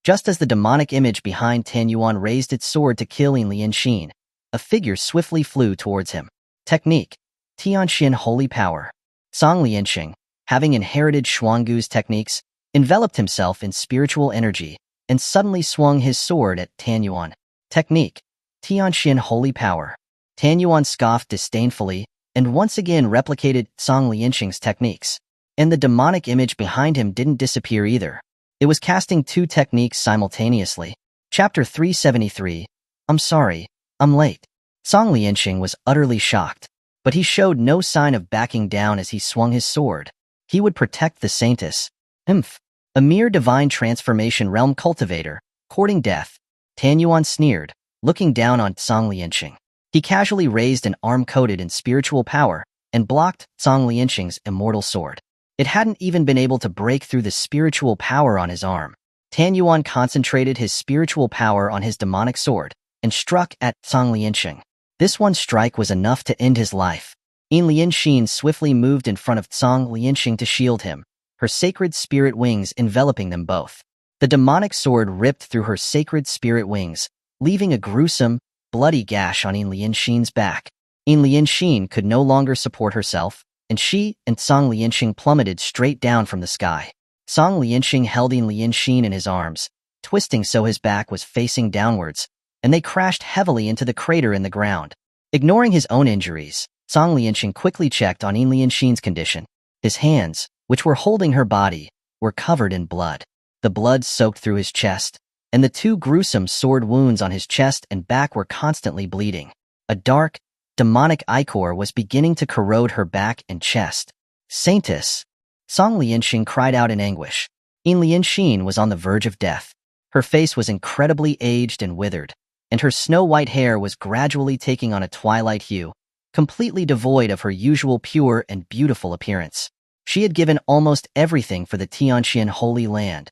Just as the demonic image behind Xuanhuan raised its sword to kill Yin Lianxin, a figure swiftly flew towards him. Technique. Tianzhou Holy Power. Song Lianxing, having inherited Xuangu's techniques, enveloped himself in spiritual energy and suddenly swung his sword at Xuanhuan. Technique. Tianxian holy power. Tanyuan scoffed disdainfully and once again replicated Song Lianxing's techniques. And the demonic image behind him didn't disappear either. It was casting two techniques simultaneously. Chapter 373. I'm sorry, I'm late. Song Lianxing was utterly shocked, but he showed no sign of backing down as he swung his sword. He would protect the Saintess. A mere divine transformation realm cultivator, courting death. Tanyuan sneered, looking down on Song Lianxing. He casually raised an arm coated in spiritual power and blocked Song Lianxing's immortal sword. It hadn't even been able to break through the spiritual power on his arm. Tanyuan concentrated his spiritual power on his demonic sword and struck at Song Lianxing. This one strike was enough to end his life. Lianxing swiftly moved in front of Song Lianxing to shield him, her sacred spirit wings enveloping them both. The demonic sword ripped through her sacred spirit wings, leaving a gruesome, bloody gash on Lianxing's back. Lianxing could no longer support herself, and she and Song Lianxing plummeted straight down from the sky. Song Lianxing held Lianxing in his arms, twisting so his back was facing downwards, and they crashed heavily into the crater in the ground. Ignoring his own injuries, Song Lianxing quickly checked on Lianxing's condition. His hands, which were holding her body, were covered in blood. The blood soaked through his chest, and the two gruesome sword wounds on his chest and back were constantly bleeding. A dark, demonic ichor was beginning to corrode her back and chest. Saintess! Song Lianxing cried out in anguish. Lianxing was on the verge of death. Her face was incredibly aged and withered, and her snow-white hair was gradually taking on a twilight hue, completely devoid of her usual pure and beautiful appearance. She had given almost everything for the Tianxian Holy Land,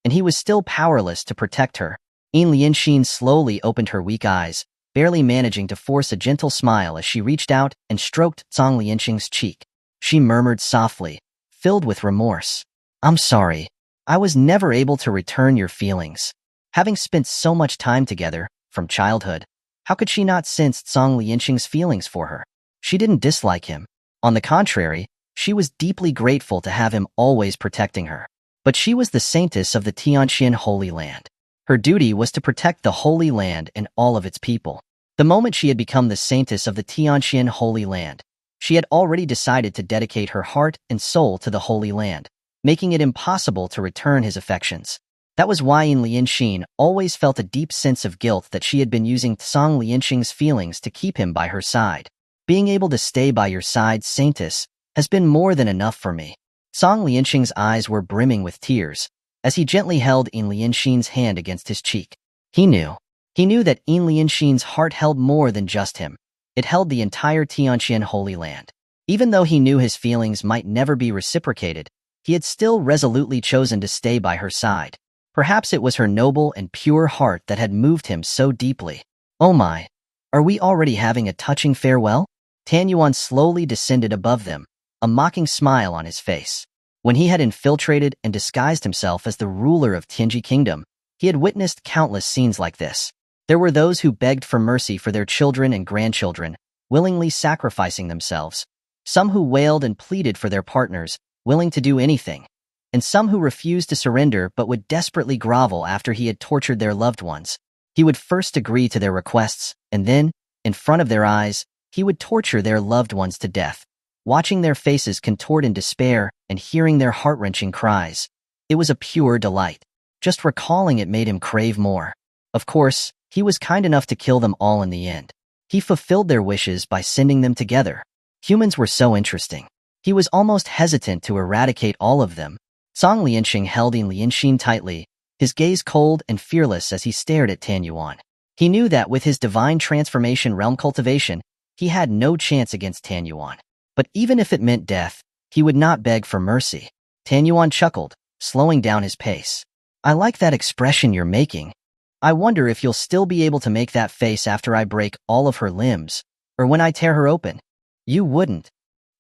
and he was still powerless to protect her. Lianxing slowly opened her weak eyes, barely managing to force a gentle smile as she reached out and stroked Song Lianxing's cheek. She murmured softly, filled with remorse. I'm sorry. I was never able to return your feelings. Having spent so much time together, from childhood, how could she not sense Song Lianxing's feelings for her? She didn't dislike him. On the contrary, she was deeply grateful to have him always protecting her. But she was the saintess of the Tianxian Holy Land. Her duty was to protect the Holy Land and all of its people. The moment she had become the saintess of the Tianxian Holy Land, she had already decided to dedicate her heart and soul to the Holy Land, making it impossible to return his affections. That was why Lianxing always felt a deep sense of guilt that she had been using Song Lianxing's feelings to keep him by her side. Being able to stay by your side, Saintess, has been more than enough for me. Song Lianxing's eyes were brimming with tears as he gently held Lianxing's hand against his cheek. He knew that Lianxing's heart held more than just him. It held the entire Tianxian Holy Land. Even though he knew his feelings might never be reciprocated, he had still resolutely chosen to stay by her side. Perhaps it was her noble and pure heart that had moved him so deeply. Oh my, are we already having a touching farewell? Tanyuan slowly descended above them, a mocking smile on his face. When he had infiltrated and disguised himself as the ruler of Tianji Kingdom, he had witnessed countless scenes like this. There were those who begged for mercy for their children and grandchildren, willingly sacrificing themselves. Some who wailed and pleaded for their partners, willing to do anything. And some who refused to surrender but would desperately grovel after he had tortured their loved ones. He would first agree to their requests, and then, in front of their eyes, he would torture their loved ones to death. Watching their faces contort in despair and hearing their heart-wrenching cries, it was a pure delight. Just recalling it made him crave more. Of course, he was kind enough to kill them all in the end. He fulfilled their wishes by sending them together. Humans were so interesting. He was almost hesitant to eradicate all of them. Song Lianxing held Lianxing tightly, his gaze cold and fearless as he stared at Tanyuan. He knew that with his divine transformation realm cultivation, he had no chance against Tanyuan. But even if it meant death, he would not beg for mercy. Tanyuan chuckled, slowing down his pace. I like that expression you're making. I wonder if you'll still be able to make that face after I break all of her limbs, or when I tear her open. You wouldn't.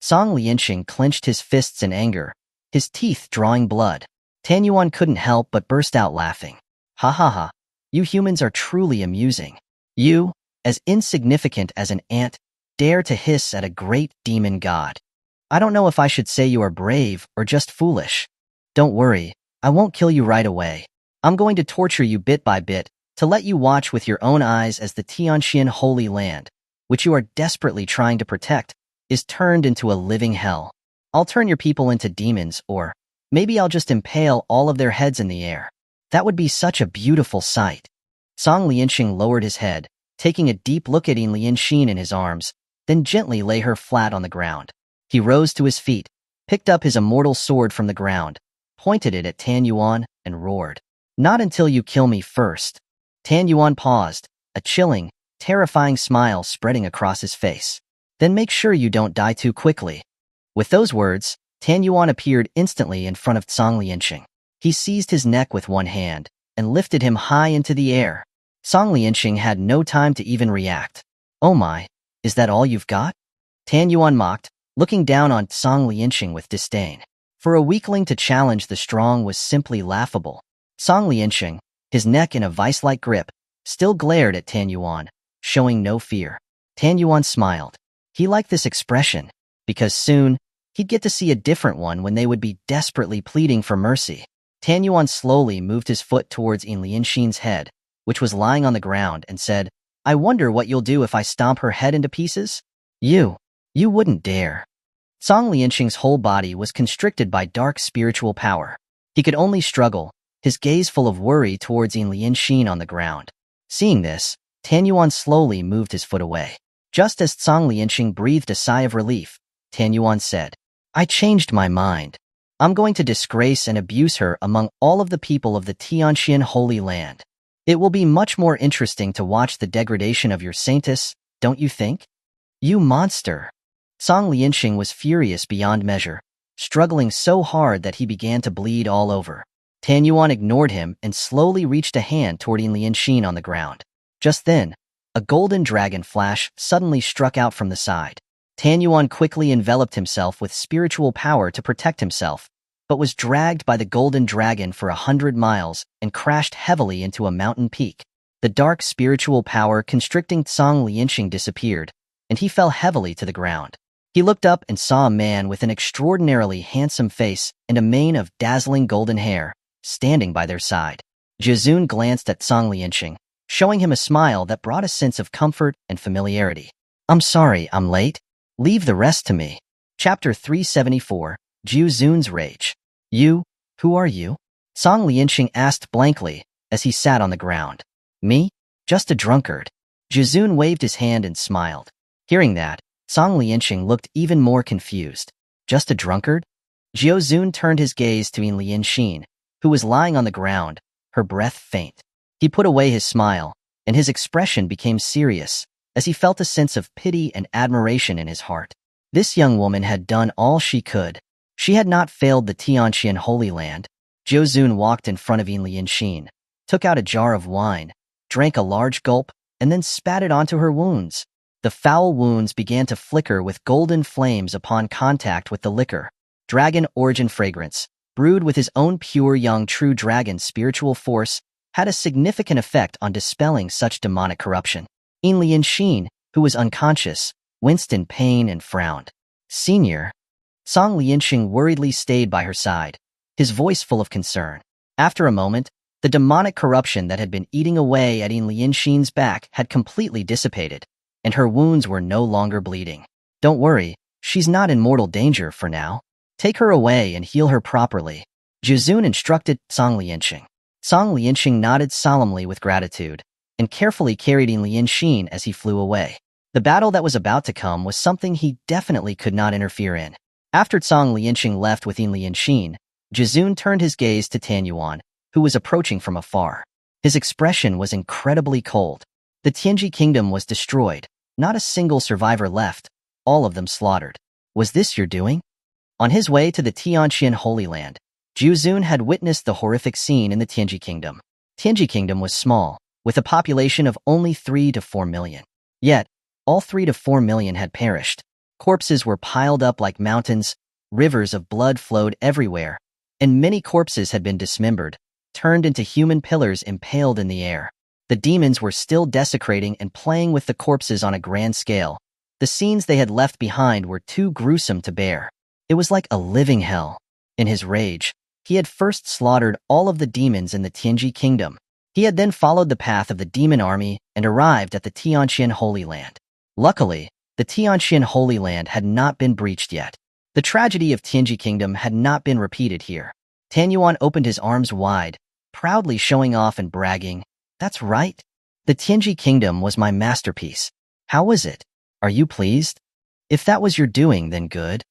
Song Lianxing clenched his fists in anger, his teeth drawing blood. Tanyuan couldn't help but burst out laughing. Ha ha ha. You humans are truly amusing. You, as insignificant as an ant, dare to hiss at a great demon god. I don't know if I should say you are brave or just foolish. Don't worry, I won't kill you right away. I'm going to torture you bit by bit, to let you watch with your own eyes as the Tianzhou Holy Land, which you are desperately trying to protect, is turned into a living hell. I'll turn your people into demons, or maybe I'll just impale all of their heads in the air. That would be such a beautiful sight. Song Lianxing lowered his head, taking a deep look at Lianxin in his arms, then gently lay her flat on the ground. He rose to his feet, picked up his immortal sword from the ground, pointed it at Tan Yuan, and roared, "Not until you kill me first." Tan Yuan paused, a chilling, terrifying smile spreading across his face. "Then make sure you don't die too quickly." With those words, Tan Yuan appeared instantly in front of Song Lianxing. He seized his neck with one hand and lifted him high into the air. Song Lianxing had no time to even react. "Oh my, is that all you've got?" Tan Yuan mocked, looking down on Song Lianxing with disdain. For a weakling to challenge the strong was simply laughable. Song Lianxing, his neck in a vice-like grip, still glared at Tan Yuan, showing no fear. Tan Yuan smiled. He liked this expression, because soon, he'd get to see a different one when they would be desperately pleading for mercy. Tan Yuan slowly moved his foot towards Lianxin's head, which was lying on the ground, and said, "I wonder what you'll do if I stomp her head into pieces?" You wouldn't dare." Song Lianxing's whole body was constricted by dark spiritual power. He could only struggle, his gaze full of worry towards Lianxin on the ground. Seeing this, Tan Yuan slowly moved his foot away. Just as Song Lianxing breathed a sigh of relief, Tan Yuan said, "I changed my mind. I'm going to disgrace and abuse her among all of the people of the Tianzhou Holy Land. It will be much more interesting to watch the degradation of your saintess, don't you think?" "You monster!" Song Lianxing was furious beyond measure, struggling so hard that he began to bleed all over. Tan Yuan ignored him and slowly reached a hand toward Lianxin on the ground. Just then, a golden dragon flash suddenly struck out from the side. Tan Yuan quickly enveloped himself with spiritual power to protect himself, but was dragged by the golden dragon for 100 miles and crashed heavily into a mountain peak. The dark spiritual power constricting Song Lianxing disappeared, and he fell heavily to the ground. He looked up and saw a man with an extraordinarily handsome face and a mane of dazzling golden hair, standing by their side. Jizun glanced at Song Lianxing, showing him a smile that brought a sense of comfort and familiarity. "I'm sorry I'm late. Leave the rest to me." Chapter 374, Jizun's Rage. Who are you?" Song Lianxing asked blankly as he sat on the ground. "Me? Just a drunkard." Jizun waved his hand and smiled. Hearing that, Song Lianxing looked even more confused. "Just a drunkard?" Jizun turned his gaze to Lianxin, who was lying on the ground, her breath faint. He put away his smile, and his expression became serious, as he felt a sense of pity and admiration in his heart. This young woman had done all she could. She had not failed the Tianzhou Holy Land. Jizun walked in front of Lianxin, took out a jar of wine, drank a large gulp, and then spat it onto her wounds. The foul wounds began to flicker with golden flames upon contact with the liquor. Dragon origin fragrance, brewed with his own pure young true dragon spiritual force, had a significant effect on dispelling such demonic corruption. Lianxin, who was unconscious, winced in pain and frowned. "Senior?" Song Lianxing worriedly stayed by her side, his voice full of concern. After a moment, the demonic corruption that had been eating away at Lianxin's back had completely dissipated, and her wounds were no longer bleeding. "Don't worry, she's not in mortal danger for now. Take her away and heal her properly," Jizun instructed Song Lianxing. Song Lianxing nodded solemnly with gratitude, and carefully carried Lianxin as he flew away. The battle that was about to come was something he definitely could not interfere in. After Song Lianxing left with Lianxin, Jizun turned his gaze to Tan Yuan, who was approaching from afar. His expression was incredibly cold. The Tianzhou kingdom was destroyed, not a single survivor left, all of them slaughtered. "Was this your doing?" On his way to the Tianzhou Holy Land, Jizun had witnessed the horrific scene in the Tianzhou kingdom. Tianzhou kingdom was small, with a population of only 3 to 4 million. Yet, all 3 to 4 million had perished. Corpses were piled up like mountains, rivers of blood flowed everywhere, and many corpses had been dismembered, turned into human pillars impaled in the air. The demons were still desecrating and playing with the corpses on a grand scale. The scenes they had left behind were too gruesome to bear. It was like a living hell. In his rage, he had first slaughtered all of the demons in the Tianzhou kingdom. He had then followed the path of the demon army and arrived at the Tianjin Holy Land. Luckily, the Tianjin Holy Land had not been breached yet. The tragedy of Tianji Kingdom had not been repeated here. Tanyuan opened his arms wide, proudly showing off and bragging, "That's right. The Tianji Kingdom was my masterpiece. How was it? Are you pleased? If that was your doing, then good."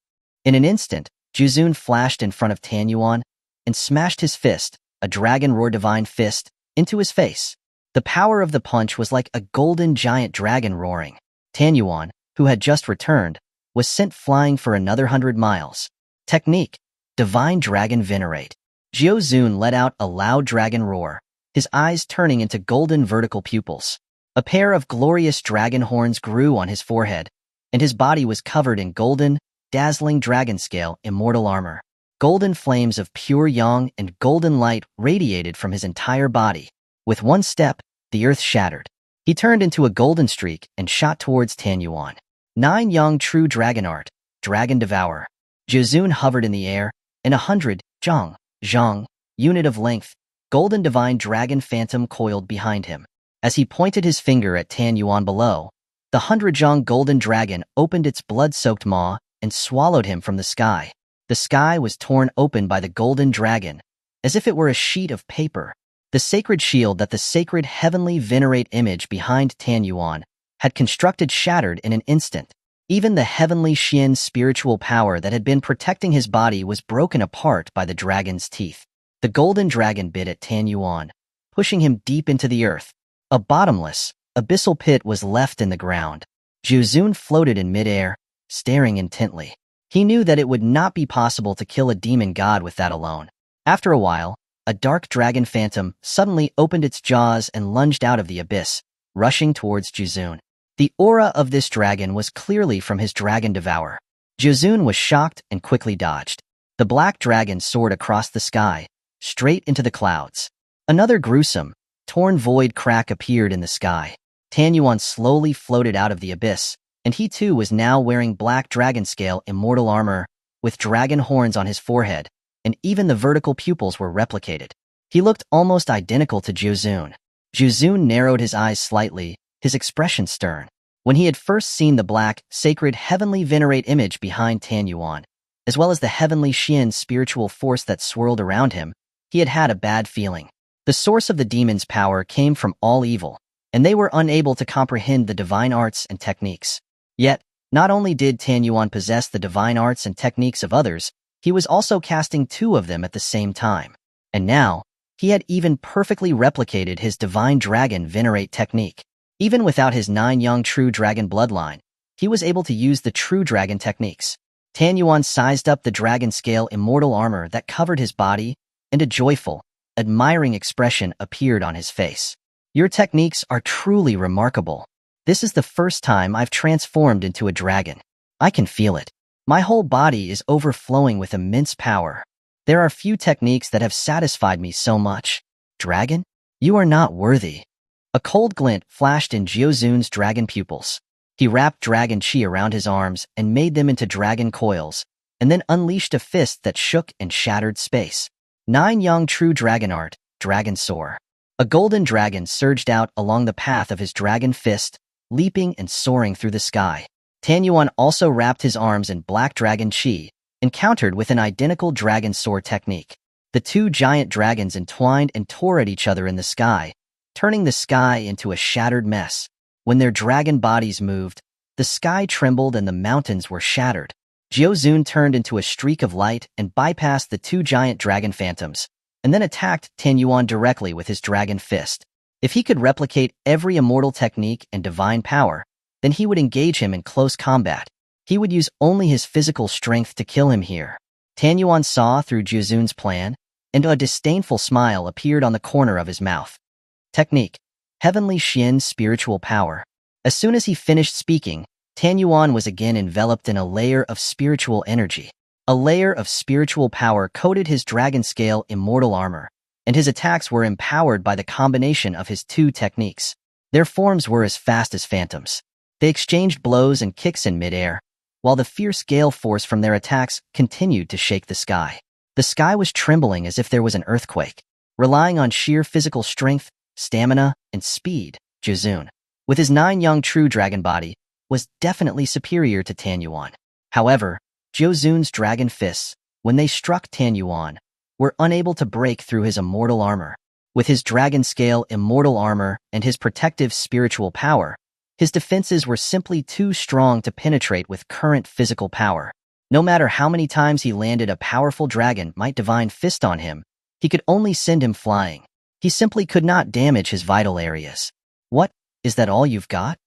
In an instant, Juzun flashed in front of Tanyuan and smashed his fist, a dragon roar divine fist, into his face. The power of the punch was like a golden giant dragon roaring. Tanyuan, who had just returned, was sent flying for another 100 miles. Technique: Divine Dragon Venerate. Jiuzun let out a loud dragon roar, his eyes turning into golden vertical pupils. A pair of glorious dragon horns grew on his forehead, and his body was covered in golden, dazzling dragon-scale immortal armor. Golden flames of pure yang and golden light radiated from his entire body. With one step, the earth shattered. He turned into a golden streak and shot towards Tanyuan. 9 Yang True Dragon Art, Dragon Devourer. Juzun hovered in the air, and 100 zhang unit of length, golden divine dragon phantom coiled behind him. As he pointed his finger at Tanyuan below, the 100 zhang golden dragon opened its blood-soaked maw and swallowed him from the sky. The sky was torn open by the golden dragon, as if it were a sheet of paper. The sacred shield that the sacred heavenly venerate image behind Tanyuan had constructed shattered in an instant. Even the heavenly Xian spiritual power that had been protecting his body was broken apart by the dragon's teeth. The golden dragon bit at Tanyuan, pushing him deep into the earth. A bottomless, abyssal pit was left in the ground. Juzun floated in midair, staring intently. He knew that it would not be possible to kill a demon god with that alone. After a while, a dark dragon phantom suddenly opened its jaws and lunged out of the abyss, rushing towards Juzun. The aura of this dragon was clearly from his dragon devourer. Juzun was shocked and quickly dodged. The black dragon soared across the sky, straight into the clouds. Another gruesome, torn void crack appeared in the sky. Tanyuan slowly floated out of the abyss, and he too was now wearing black dragon-scale immortal armor, with dragon horns on his forehead, and even the vertical pupils were replicated. He looked almost identical to Juzun. Juzun narrowed his eyes slightly, his expression stern. When he had first seen the black, sacred, heavenly venerate image behind Tanyuan, as well as the heavenly Xian spiritual force that swirled around him, he had had a bad feeling. The source of the demon's power came from all evil, and they were unable to comprehend the divine arts and techniques. Yet, not only did Tanyuan possess the divine arts and techniques of others, he was also casting 2 of them at the same time. And now, he had even perfectly replicated his divine dragon venerate technique. Even without his 9 young true dragon bloodline, he was able to use the true dragon techniques. Tanyuan sized up the dragon-scale immortal armor that covered his body, and a joyful, admiring expression appeared on his face. "Your techniques are truly remarkable. This is the first time I've transformed into a dragon. I can feel it. My whole body is overflowing with immense power. There are few techniques that have satisfied me so much. Dragon? You are not worthy." A cold glint flashed in Jiuzun's dragon pupils. He wrapped dragon chi around his arms and made them into dragon coils, and then unleashed a fist that shook and shattered space. 9 young true dragon art, dragon soar. A golden dragon surged out along the path of his dragon fist, leaping and soaring through the sky. Tanyuan also wrapped his arms in black dragon chi, and countered with an identical dragon soar technique. The 2 giant dragons entwined and tore at each other in the sky, turning the sky into a shattered mess. When their dragon bodies moved, the sky trembled and the mountains were shattered. Jiuzun turned into a streak of light and bypassed the 2 giant dragon phantoms, and then attacked Tanyuan directly with his dragon fist. If he could replicate every immortal technique and divine power, then he would engage him in close combat. He would use only his physical strength to kill him here. Tanyuan saw through Juzun's plan, and a disdainful smile appeared on the corner of his mouth. Technique: Heavenly Xian spiritual power. As soon as he finished speaking, Tanyuan was again enveloped in a layer of spiritual energy. A layer of spiritual power coated his dragon-scale immortal armor, and his attacks were empowered by the combination of his 2 techniques. Their forms were as fast as phantoms. They exchanged blows and kicks in midair, while the fierce gale force from their attacks continued to shake the sky. The sky was trembling as if there was an earthquake. Relying on sheer physical strength, stamina, and speed, Jiuzun, with his 9 young true dragon body, was definitely superior to Tanyuan. However, Jiuzun's dragon fists, when they struck Tanyuan, were unable to break through his immortal armor. With his dragon scale immortal armor and his protective spiritual power, his defenses were simply too strong to penetrate with current physical power. No matter how many times he landed a powerful dragon might divine fist on him, he could only send him flying. He simply could not damage his vital areas. What, is that all you've got?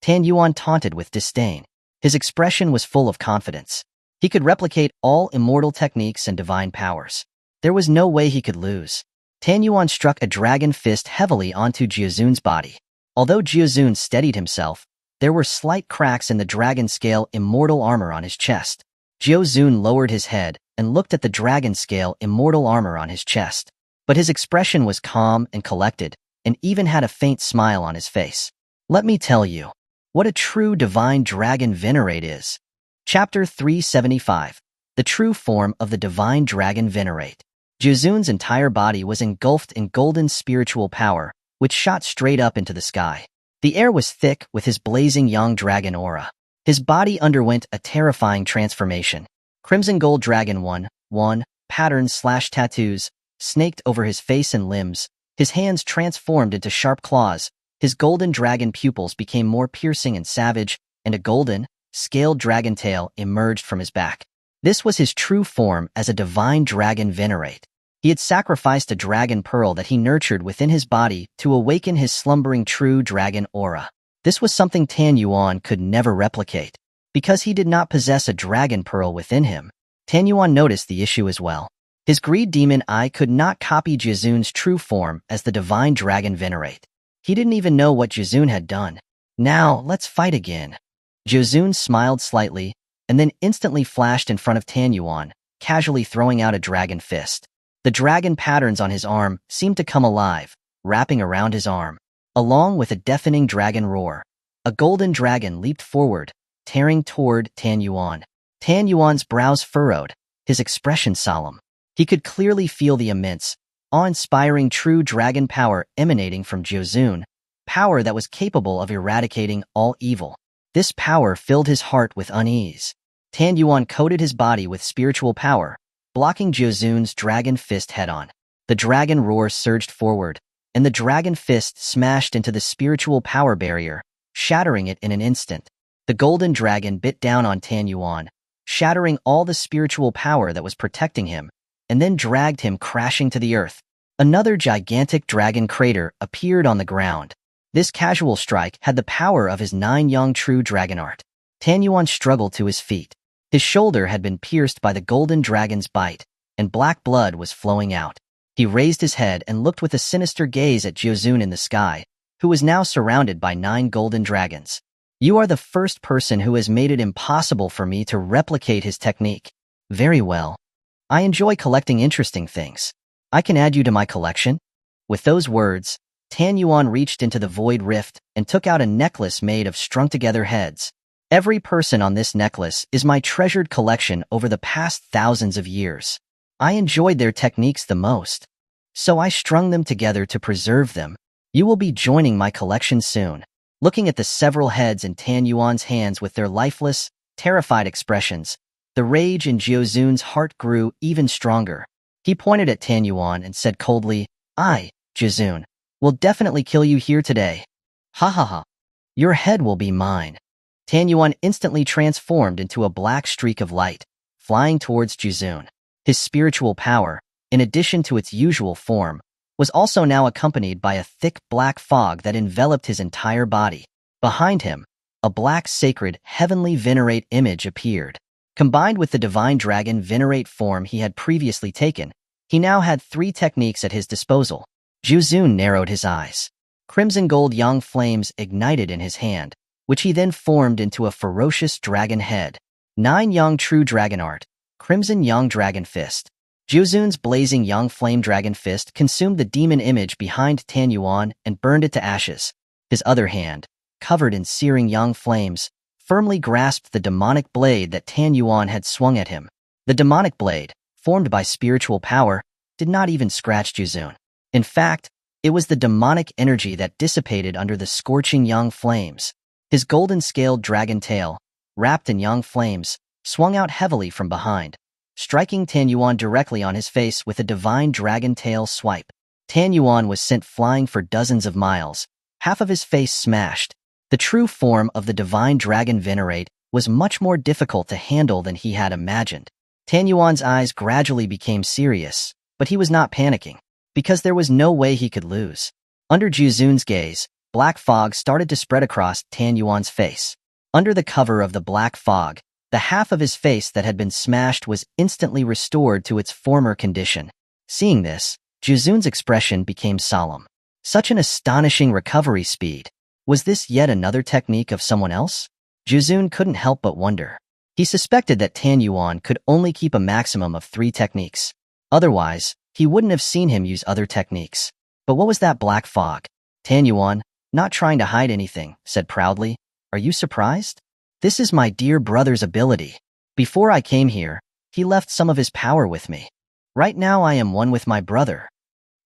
Tanyuan taunted with disdain. His expression was full of confidence. He could replicate all immortal techniques and divine powers. There was no way he could lose. Tanyuan struck a dragon fist heavily onto Jiuzun's body. Although Jiuzun steadied himself, there were slight cracks in the dragon scale immortal armor on his chest. Jiuzun lowered his head and looked at the dragon scale immortal armor on his chest. But his expression was calm and collected, and even had a faint smile on his face. Let me tell you, what a true divine dragon venerate is. Chapter 375. The True Form of the Divine Dragon Venerate. Jiuzun's entire body was engulfed in golden spiritual power, which shot straight up into the sky. The air was thick with his blazing young dragon aura. His body underwent a terrifying transformation. Crimson gold dragon 1 patterns/tattoos snaked over his face and limbs. His hands transformed into sharp claws. His golden dragon pupils became more piercing and savage, and a golden, scaled dragon tail emerged from his back. This was his true form as a divine dragon venerate. He had sacrificed a dragon pearl that he nurtured within his body to awaken his slumbering true dragon aura. This was something Tanyuan could never replicate. Because he did not possess a dragon pearl within him, Tanyuan noticed the issue as well. His greed demon eye could not copy Jiuzun's true form as the divine dragon venerate. He didn't even know what Jiuzun had done. Now, let's fight again. Jiuzun smiled slightly, and then instantly flashed in front of Tanyuan, casually throwing out a dragon fist. The dragon patterns on his arm seemed to come alive, wrapping around his arm. Along with a deafening dragon roar, a golden dragon leaped forward, tearing toward Tanyuan. Tanyuan's brows furrowed, his expression solemn. He could clearly feel the immense, awe-inspiring true dragon power emanating from Jiuzun, power that was capable of eradicating all evil. This power filled his heart with unease. Tanyuan coated his body with spiritual power, blocking Jiuzun's dragon fist head-on. The dragon roar surged forward, and the dragon fist smashed into the spiritual power barrier, shattering it in an instant. The golden dragon bit down on Tanyuan, shattering all the spiritual power that was protecting him, and then dragged him crashing to the earth. Another gigantic dragon crater appeared on the ground. This casual strike had the power of his 9 young true dragon art. Tanyuan struggled to his feet. His shoulder had been pierced by the golden dragon's bite, and black blood was flowing out. He raised his head and looked with a sinister gaze at Jiuzun in the sky, who was now surrounded by 9 golden dragons. You are the first person who has made it impossible for me to replicate his technique. Very well. I enjoy collecting interesting things. I can add you to my collection. With those words, Tanyuan reached into the void rift and took out a necklace made of strung-together heads. Every person on this necklace is my treasured collection over the past thousands of years. I enjoyed their techniques the most, so I strung them together to preserve them. You will be joining my collection soon. Looking at the several heads in Tanyuan's hands with their lifeless, terrified expressions, the rage in Jiuzun's heart grew even stronger. He pointed at Tanyuan and said coldly, I, Jiuzun, will definitely kill you here today. Ha ha ha. Your head will be mine. Tanyuan instantly transformed into a black streak of light, flying towards Jiuzun. His spiritual power, in addition to its usual form, was also now accompanied by a thick black fog that enveloped his entire body. Behind him, a black sacred heavenly venerate image appeared. Combined with the divine dragon venerate form he had previously taken, he now had 3 techniques at his disposal. Jiuzun narrowed his eyes. Crimson gold young flames ignited in his hand, which he then formed into a ferocious dragon head. 9 young true dragon art, crimson young dragon fist. Jiuzun's blazing young flame dragon fist consumed the demon image behind Tanyuan and burned it to ashes. His other hand, covered in searing young flames, firmly grasped the demonic blade that Tanyuan had swung at him. The demonic blade, formed by spiritual power, did not even scratch Jiuzun. In fact, It was the demonic energy that dissipated under the scorching young flames. His golden-scaled dragon tail, wrapped in young flames, swung out heavily from behind, striking Tianzhou directly on his face with a divine dragon tail swipe. Tianzhou was sent flying for dozens of miles, half of his face smashed. The true form of the divine dragon venerate was much more difficult to handle than he had imagined. Tianzhu's eyes gradually became serious, but he was not panicking, because there was no way he could lose. Under Zhu's gaze, black fog started to spread across Tianzhu's face. Under the cover of the black fog, the half of his face that had been smashed was instantly restored to its former condition. Seeing this, Zhu's expression became solemn. Such an astonishing recovery speed. Was this yet another technique of someone else? Zhu couldn't help but wonder. He suspected that Tianzhou could only keep a maximum of 3 techniques. Otherwise, he wouldn't have seen him use other techniques. But what was that black fog? Tianzhou, not trying to hide anything, said proudly, "Are you surprised? This is my dear brother's ability. Before I came here, he left some of his power with me. Right now I am one with my brother.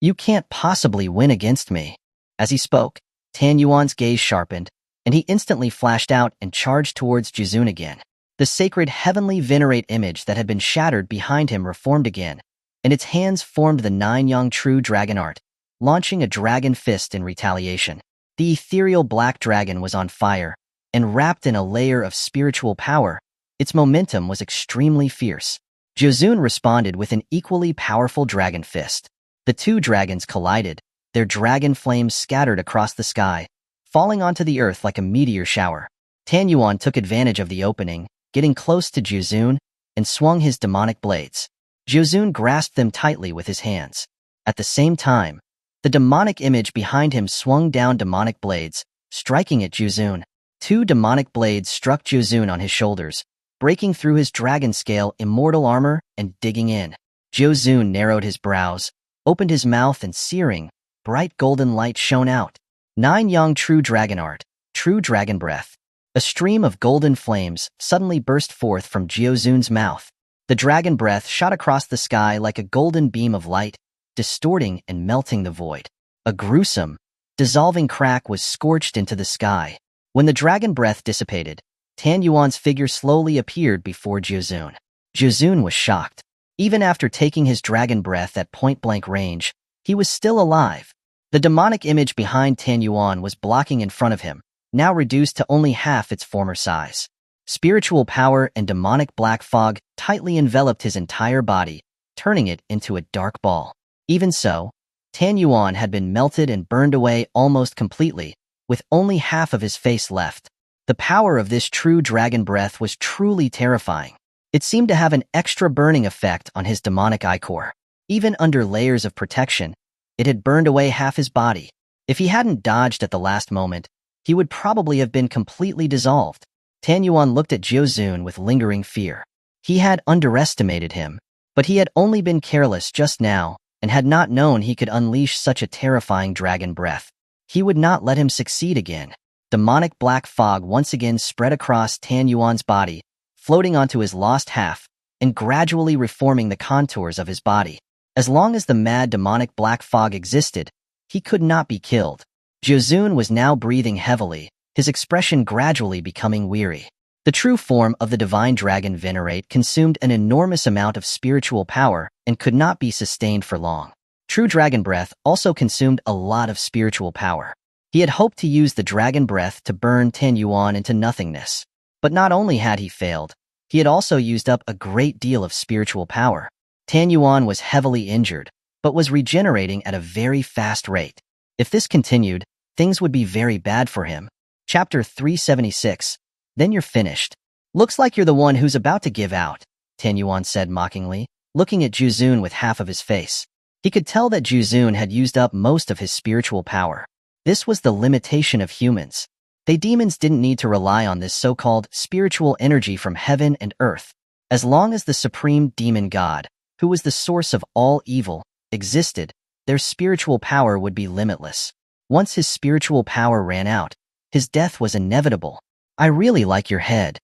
You can't possibly win against me." As he spoke, Tianzhu's gaze sharpened, and he instantly flashed out and charged towards Zhu again. The sacred heavenly venerate image that had been shattered behind him reformed again, and its hands formed the 9 true dragon art, launching a dragon fist in retaliation. The ethereal black dragon was on fire, and wrapped in a layer of spiritual power. Its momentum was extremely fierce. Zhu responded with an equally powerful dragon fist. The 2 dragons collided, their dragon flames scattered across the sky, falling onto the earth like a meteor shower. Tianzhou took advantage of the opening, getting close to Zhu, and swung his demonic blades. Zhu grasped them tightly with his hands. At the same time, the demonic image behind him swung down demonic blades, striking at Zhu. 2 demonic blades struck Zhu on his shoulders, breaking through his dragon-scale immortal armor and digging in. Zhu narrowed his brows, opened his mouth, and searing, bright golden light shone out. 9 true dragon art, true dragon breath. A stream of golden flames suddenly burst forth from Zhu's mouth. The dragon breath shot across the sky like a golden beam of light, distorting and melting the void. A gruesome, dissolving crack was scorched into the sky. When the dragon breath dissipated, Tianzhu's figure slowly appeared before Zhu. Zhu was shocked. Even after taking his dragon breath at point-blank range, he was still alive. The demonic image behind Tianzhou was blocking in front of him, now reduced to only half its former size. Spiritual power and demonic black fog tightly enveloped his entire body, turning it into a dark ball. Even so, Tianzhou had been melted and burned away almost completely, with only half of his face left. The power of this true dragon breath was truly terrifying. It seemed to have an extra burning effect on his demonic ichor. Even under layers of protection, it had burned away half his body. If he hadn't dodged at the last moment, he would probably have been completely dissolved. Tianzhou looked at Zhu with lingering fear. He had underestimated him, but he had only been careless just now and had not known he could unleash such a terrifying dragon breath. He would not let him succeed again. Demonic black fog once again spread across Tianzhu's body, floating onto his lost half and gradually reforming the contours of his body. As long as the mad demonic black fog existed, he could not be killed. Zhu was now breathing heavily, his expression gradually becoming weary. The true form of the divine dragon venerate consumed an enormous amount of spiritual power and could not be sustained for long. True dragon breath also consumed a lot of spiritual power. He had hoped to use the dragon breath to burn Tianzhou into nothingness. But not only had he failed, he had also used up a great deal of spiritual power. Tianzhou was heavily injured, but was regenerating at a very fast rate. If this continued, things would be very bad for him. Chapter 376. Then you're finished. Looks like you're the one who's about to give out, Tianzhou said mockingly, looking at Zhu with half of his face. He could tell that Zhu had used up most of his spiritual power. This was the limitation of humans. They demons didn't need to rely on this so-called spiritual energy from heaven and earth. As long as the supreme demon god, who was the source of all evil, existed, their spiritual power would be limitless. Once his spiritual power ran out, his death was inevitable. I really like your head.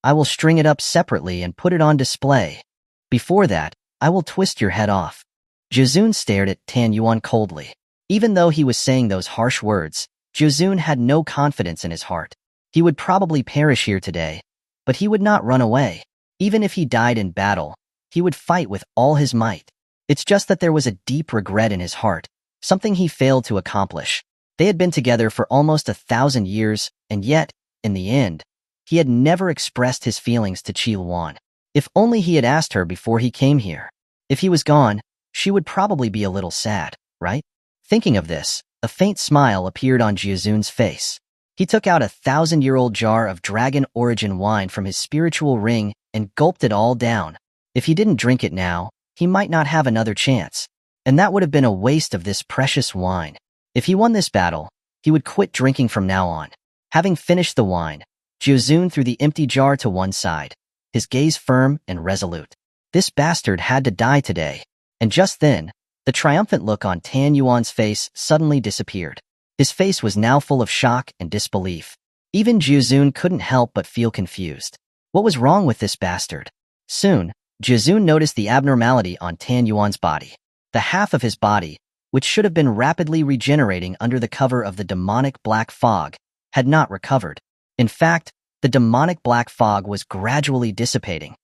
I will string it up separately and put it on display. Before that, I will twist your head off. Zhu stared at Tianzhou coldly. Even though he was saying those harsh words, Jiuzun had no confidence in his heart. He would probably perish here today, but he would not run away. Even if he died in battle, he would fight with all his might. It's just that there was a deep regret in his heart, something he failed to accomplish. They had been together for almost 1,000 years, and yet, in the end, he had never expressed his feelings to Xuanhuan. If only he had asked her before he came here. If he was gone, she would probably be a little sad, right? Thinking of this, a faint smile appeared on Jiuzun's face. He took out a 1,000-year-old jar of dragon origin wine from his spiritual ring and gulped it all down. If he didn't drink it now, he might not have another chance, and that would have been a waste of this precious wine. If he won this battle, he would quit drinking from now on. Having finished the wine, Jiuzun threw the empty jar to one side, his gaze firm and resolute. This bastard had to die today. And just then, the triumphant look on Tan Yuan's face suddenly disappeared. His face was now full of shock and disbelief. Even Jiuzun couldn't help but feel confused. What was wrong with this bastard? Soon, Jiuzun noticed the abnormality on Tan Yuan's body. The half of his body, which should have been rapidly regenerating under the cover of the demonic black fog, had not recovered. In fact, the demonic black fog was gradually dissipating.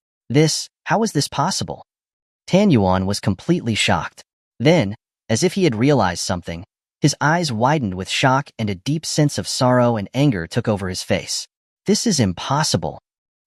How was this possible? Tan Yuan was completely shocked. Then, as if he had realized something, his eyes widened with shock and a deep sense of sorrow and anger took over his face. This is impossible.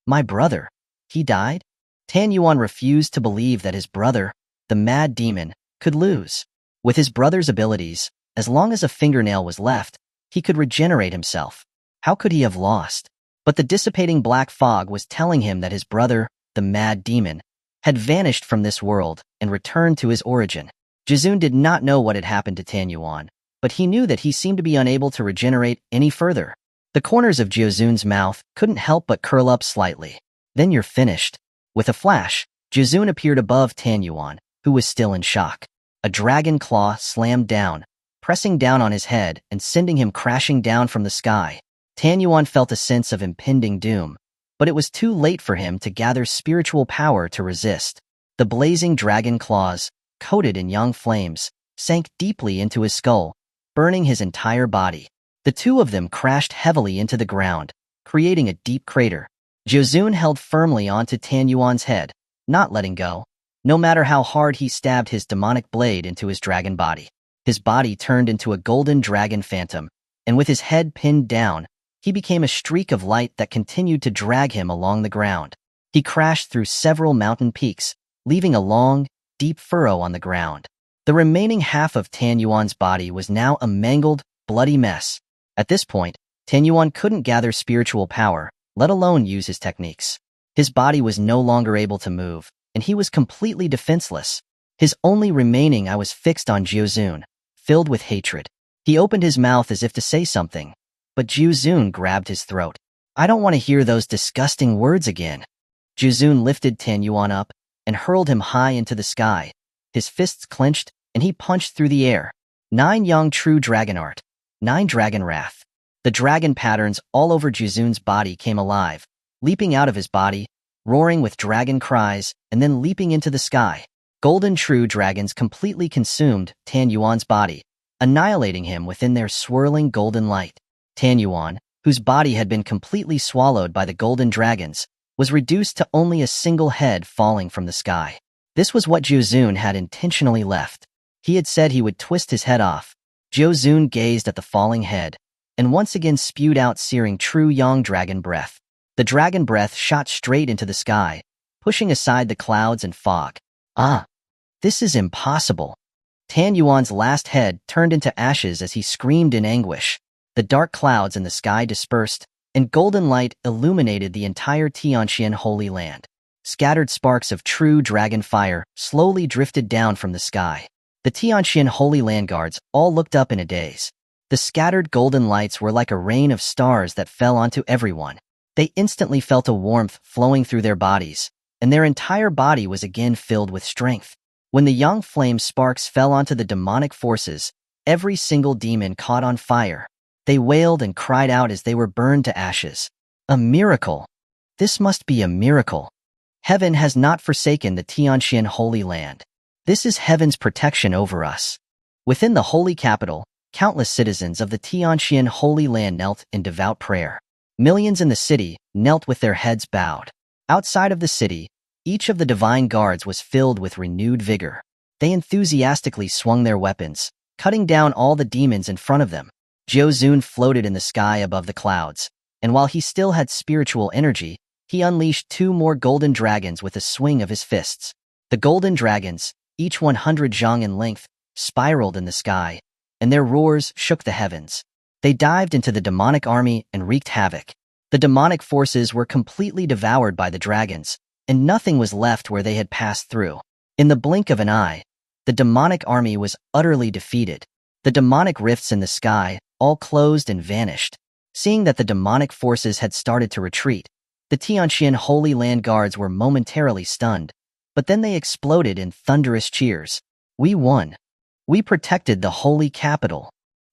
My brother, he died? Tan Yuan refused to believe that his brother, the mad demon, could lose. With his brother's abilities, as long as a fingernail was left, he could regenerate himself. How could he have lost? But the dissipating black fog was telling him that his brother, the mad demon, had vanished from this world and returned to his origin. Jiuzun did not know what had happened to Tan Yuan, but he knew that he seemed to be unable to regenerate any further. The corners of Jiuzun's mouth couldn't help but curl up slightly. Then you're finished. With a flash, Jiuzun appeared above Tan Yuan, who was still in shock. A dragon claw slammed down, pressing down on his head and sending him crashing down from the sky. Tan Yuan felt a sense of impending doom, but it was too late for him to gather spiritual power to resist. The blazing dragon claws, coated in young flames, sank deeply into his skull, burning his entire body. The two of them crashed heavily into the ground, creating a deep crater. Jiuzun held firmly onto Tan Yuan's head, not letting go. No matter how hard he stabbed his demonic blade into his dragon body, his body turned into a golden dragon phantom, and with his head pinned down, he became a streak of light that continued to drag him along the ground. He crashed through several mountain peaks, leaving a long, deep furrow on the ground. The remaining half of Tan Yuan's body was now a mangled, bloody mess. At this point, Tan Yuan couldn't gather spiritual power, let alone use his techniques. His body was no longer able to move, and he was completely defenseless. His only remaining eye was fixed on Jiuzun, filled with hatred. He opened his mouth as if to say something, but Jiuzun grabbed his throat. I don't want to hear those disgusting words again. Jiuzun lifted Tan Yuan up and hurled him high into the sky. His fists clenched, and he punched through the air. 9 young true dragon art. 9 dragon wrath. The dragon patterns all over Jiuzun's body came alive, leaping out of his body, roaring with dragon cries, and then leaping into the sky. Golden true dragons completely consumed Tan Yuan's body, annihilating him within their swirling golden light. Tan Yuan, whose body had been completely swallowed by the golden dragons, was reduced to only a single head falling from the sky. This was what Jiuzun had intentionally left. He had said he would twist his head off. Jiuzun gazed at the falling head, and once again spewed out searing true yang dragon breath. The dragon breath shot straight into the sky, pushing aside the clouds and fog. This is impossible. Tan Yuan's last head turned into ashes as he screamed in anguish. The dark clouds in the sky dispersed, and golden light illuminated the entire Tianzhou Holy Land. Scattered sparks of true dragon fire slowly drifted down from the sky. The Tianzhou Holy Land guards all looked up in a daze. The scattered golden lights were like a rain of stars that fell onto everyone. They instantly felt a warmth flowing through their bodies, and their entire body was again filled with strength. When the young flame sparks fell onto the demonic forces, every single demon caught on fire. They wailed and cried out as they were burned to ashes. A miracle! This must be a miracle. Heaven has not forsaken the Tianzhou Holy Land. This is heaven's protection over us. Within the holy capital, countless citizens of the Tianzhou Holy Land knelt in devout prayer. Millions in the city knelt with their heads bowed. Outside of the city, each of the divine guards was filled with renewed vigor. They enthusiastically swung their weapons, cutting down all the demons in front of them. Xuanhuan floated in the sky above the clouds, and while he still had spiritual energy, he unleashed 2 more golden dragons with a swing of his fists. The golden dragons, each 100 zhang in length, spiraled in the sky, and their roars shook the heavens. They dived into the demonic army and wreaked havoc. The demonic forces were completely devoured by the dragons, and nothing was left where they had passed through. In the blink of an eye, the demonic army was utterly defeated. The demonic rifts in the sky all closed and vanished. Seeing that the demonic forces had started to retreat, the Tianzhou Holy Land guards were momentarily stunned, but then they exploded in thunderous cheers. We won. We protected the holy capital.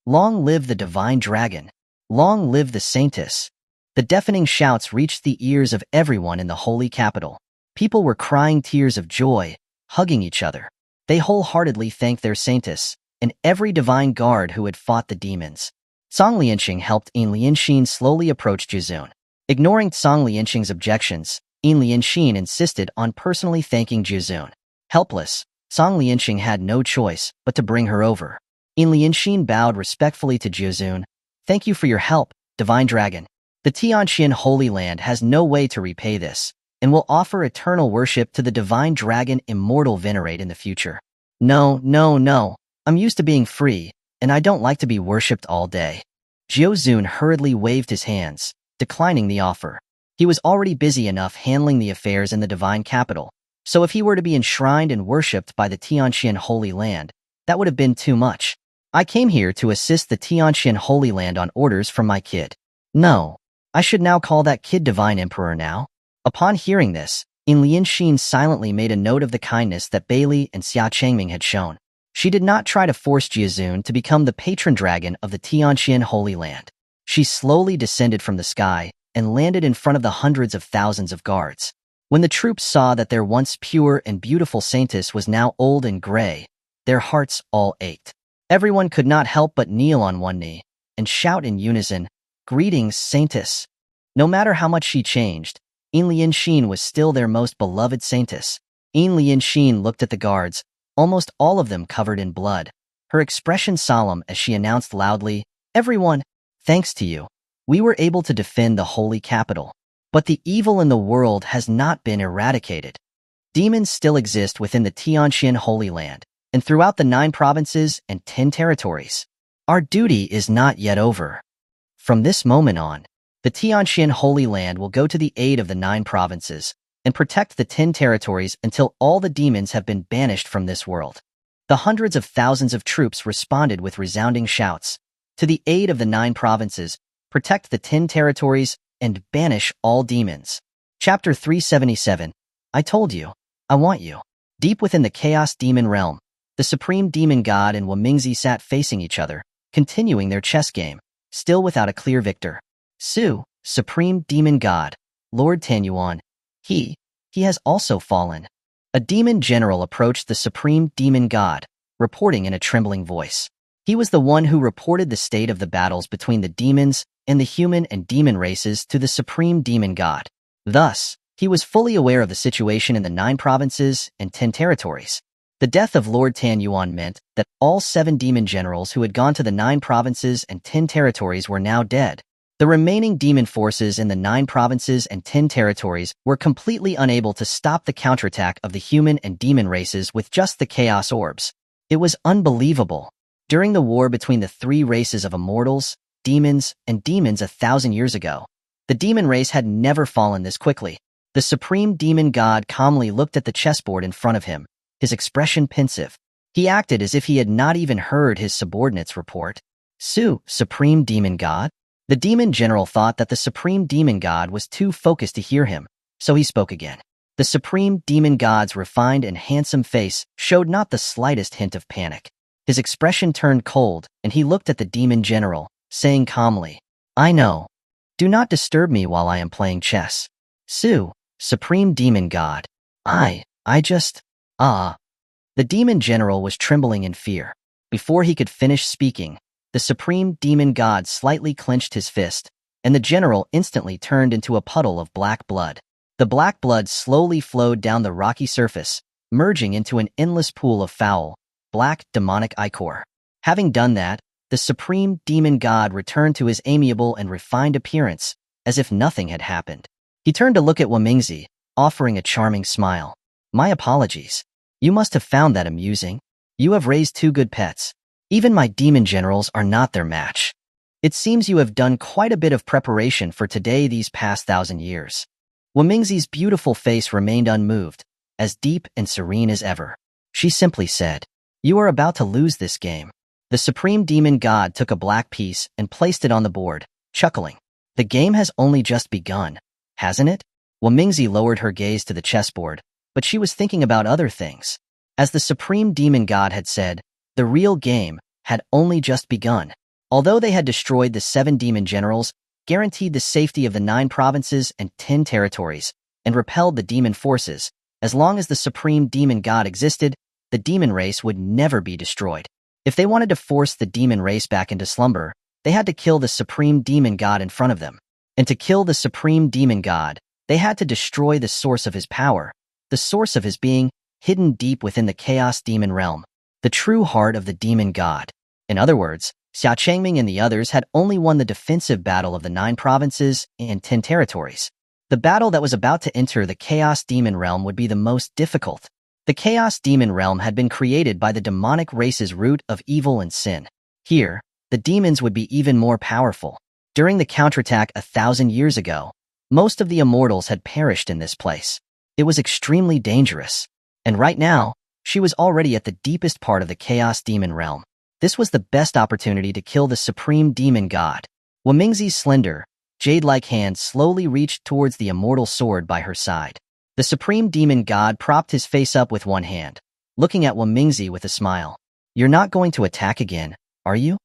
Long live the divine dragon. Long live the saintess. The deafening shouts reached the ears of everyone in the holy capital. People were crying tears of joy, hugging each other. They wholeheartedly thanked their saintess and every divine guard who had fought the demons. Song Lianxing helped Yin Lianxin slowly approach Xuanhuan. Ignoring Song Lianxing's objections, Yin Lianxin insisted on personally thanking Xuanhuan. Helpless, Song Lianxing had no choice but to bring her over. Yin Lianxin bowed respectfully to Xuanhuan. Thank you for your help, divine dragon. The Tianzhou Holy Land has no way to repay this, and will offer eternal worship to the divine dragon Immortal venerate in the future. No, no, no. I'm used to being free, and I don't like to be worshipped all day. Xuanhuan hurriedly waved his hands, declining the offer. He was already busy enough handling the affairs in the divine capital, so if he were to be enshrined and worshipped by the Tianzhou Holy Land, that would have been too much. I came here to assist the Tianzhou Holy Land on orders from my kid. No, I should now call that kid Divine Emperor now. Upon hearing this, Yin Lianxin silently made a note of the kindness that Bailey and Xia Changming had shown. She did not try to force Xuanhuan to become the patron dragon of the Tianzhou Holy Land. She slowly descended from the sky and landed in front of the hundreds of thousands of guards. When the troops saw that their once pure and beautiful saintess was now old and gray, their hearts all ached. Everyone could not help but kneel on one knee and shout in unison, "Greetings, saintess." No matter how much she changed, Yin Lianxin was still their most beloved saintess. Yin Lianxin looked at the guards, almost all of them covered in blood. Her expression solemn as she announced loudly, "Everyone, thanks to you, we were able to defend the holy capital. But the evil in the world has not been eradicated. Demons still exist within the Tianzhou Holy Land and throughout the 9 provinces and 10 territories. Our duty is not yet over. From this moment on, the Tianzhou Holy Land will go to the aid of the 9 provinces and protect the 10 territories until all the demons have been banished from this world." The hundreds of thousands of troops responded with resounding shouts. To the aid of the 9 provinces, protect the 10 territories, and banish all demons. Chapter 377. I told you. I want you. Deep within the Chaos Demon realm, the Supreme Demon God and Wamingzi sat facing each other, continuing their chess game, still without a clear victor. Su, Supreme Demon God, Lord Tanyuan, he has also fallen. A demon general approached the Supreme Demon God, reporting in a trembling voice. He was the one who reported the state of the battles between the demons and the human and demon races to the Supreme Demon God. Thus, he was fully aware of the situation in the 9 provinces and 10 territories. The death of Lord Tanyuan meant that all 7 demon generals who had gone to the 9 provinces and 10 territories were now dead. The remaining demon forces in the 9 provinces and 10 territories were completely unable to stop the counterattack of the human and demon races with just the chaos orbs. It was unbelievable. During the war between the 3 races of immortals, demons, and demons 1,000 years ago, the demon race had never fallen this quickly. The Supreme Demon God calmly looked at the chessboard in front of him, his expression pensive. He acted as if he had not even heard his subordinates report. Su, Supreme Demon God? The demon general thought that the Supreme Demon God was too focused to hear him, so he spoke again. The Supreme Demon God's refined and handsome face showed not the slightest hint of panic. His expression turned cold, and he looked at the demon general, saying calmly, "I know. Do not disturb me while I am playing chess. Su, Supreme Demon God. I just... Ah." The demon general was trembling in fear. Before he could finish speaking, the supreme demon god slightly clenched his fist, and the general instantly turned into a puddle of black blood. The black blood slowly flowed down the rocky surface, merging into an endless pool of foul, black demonic ichor. Having done that, the supreme demon god returned to his amiable and refined appearance, as if nothing had happened. He turned to look at Wamingzi, offering a charming smile. My apologies. You must have found that amusing. You have raised two good pets. Even my demon generals are not their match. It seems you have done quite a bit of preparation for today these past 1,000 years. Wamingzi's beautiful face remained unmoved, as deep and serene as ever. She simply said, You are about to lose this game. The supreme demon god took a black piece and placed it on the board, chuckling. The game has only just begun, hasn't it? Wamingzi lowered her gaze to the chessboard, but she was thinking about other things. As the supreme demon god had said, the real game had only just begun. Although they had destroyed the 7 demon generals, guaranteed the safety of the 9 provinces and 10 territories, and repelled the demon forces, as long as the supreme demon god existed, the demon race would never be destroyed. If they wanted to force the demon race back into slumber, they had to kill the supreme demon god in front of them. And to kill the supreme demon god, they had to destroy the source of his power, the source of his being, hidden deep within the chaos demon realm, the true heart of the demon god. In other words, Xia Changming and the others had only won the defensive battle of the 9 provinces and 10 territories. The battle that was about to enter the chaos demon realm would be the most difficult. The chaos demon realm had been created by the demonic race's root of evil and sin. Here, the demons would be even more powerful. During the counterattack 1,000 years ago, most of the immortals had perished in this place. It was extremely dangerous. And right now, she was already at the deepest part of the chaos demon realm. This was the best opportunity to kill the supreme demon god. Wamingzi's slender, jade-like hand slowly reached towards the immortal sword by her side. The supreme demon god propped his face up with one hand, looking at Wamingzi with a smile. You're not going to attack again, are you?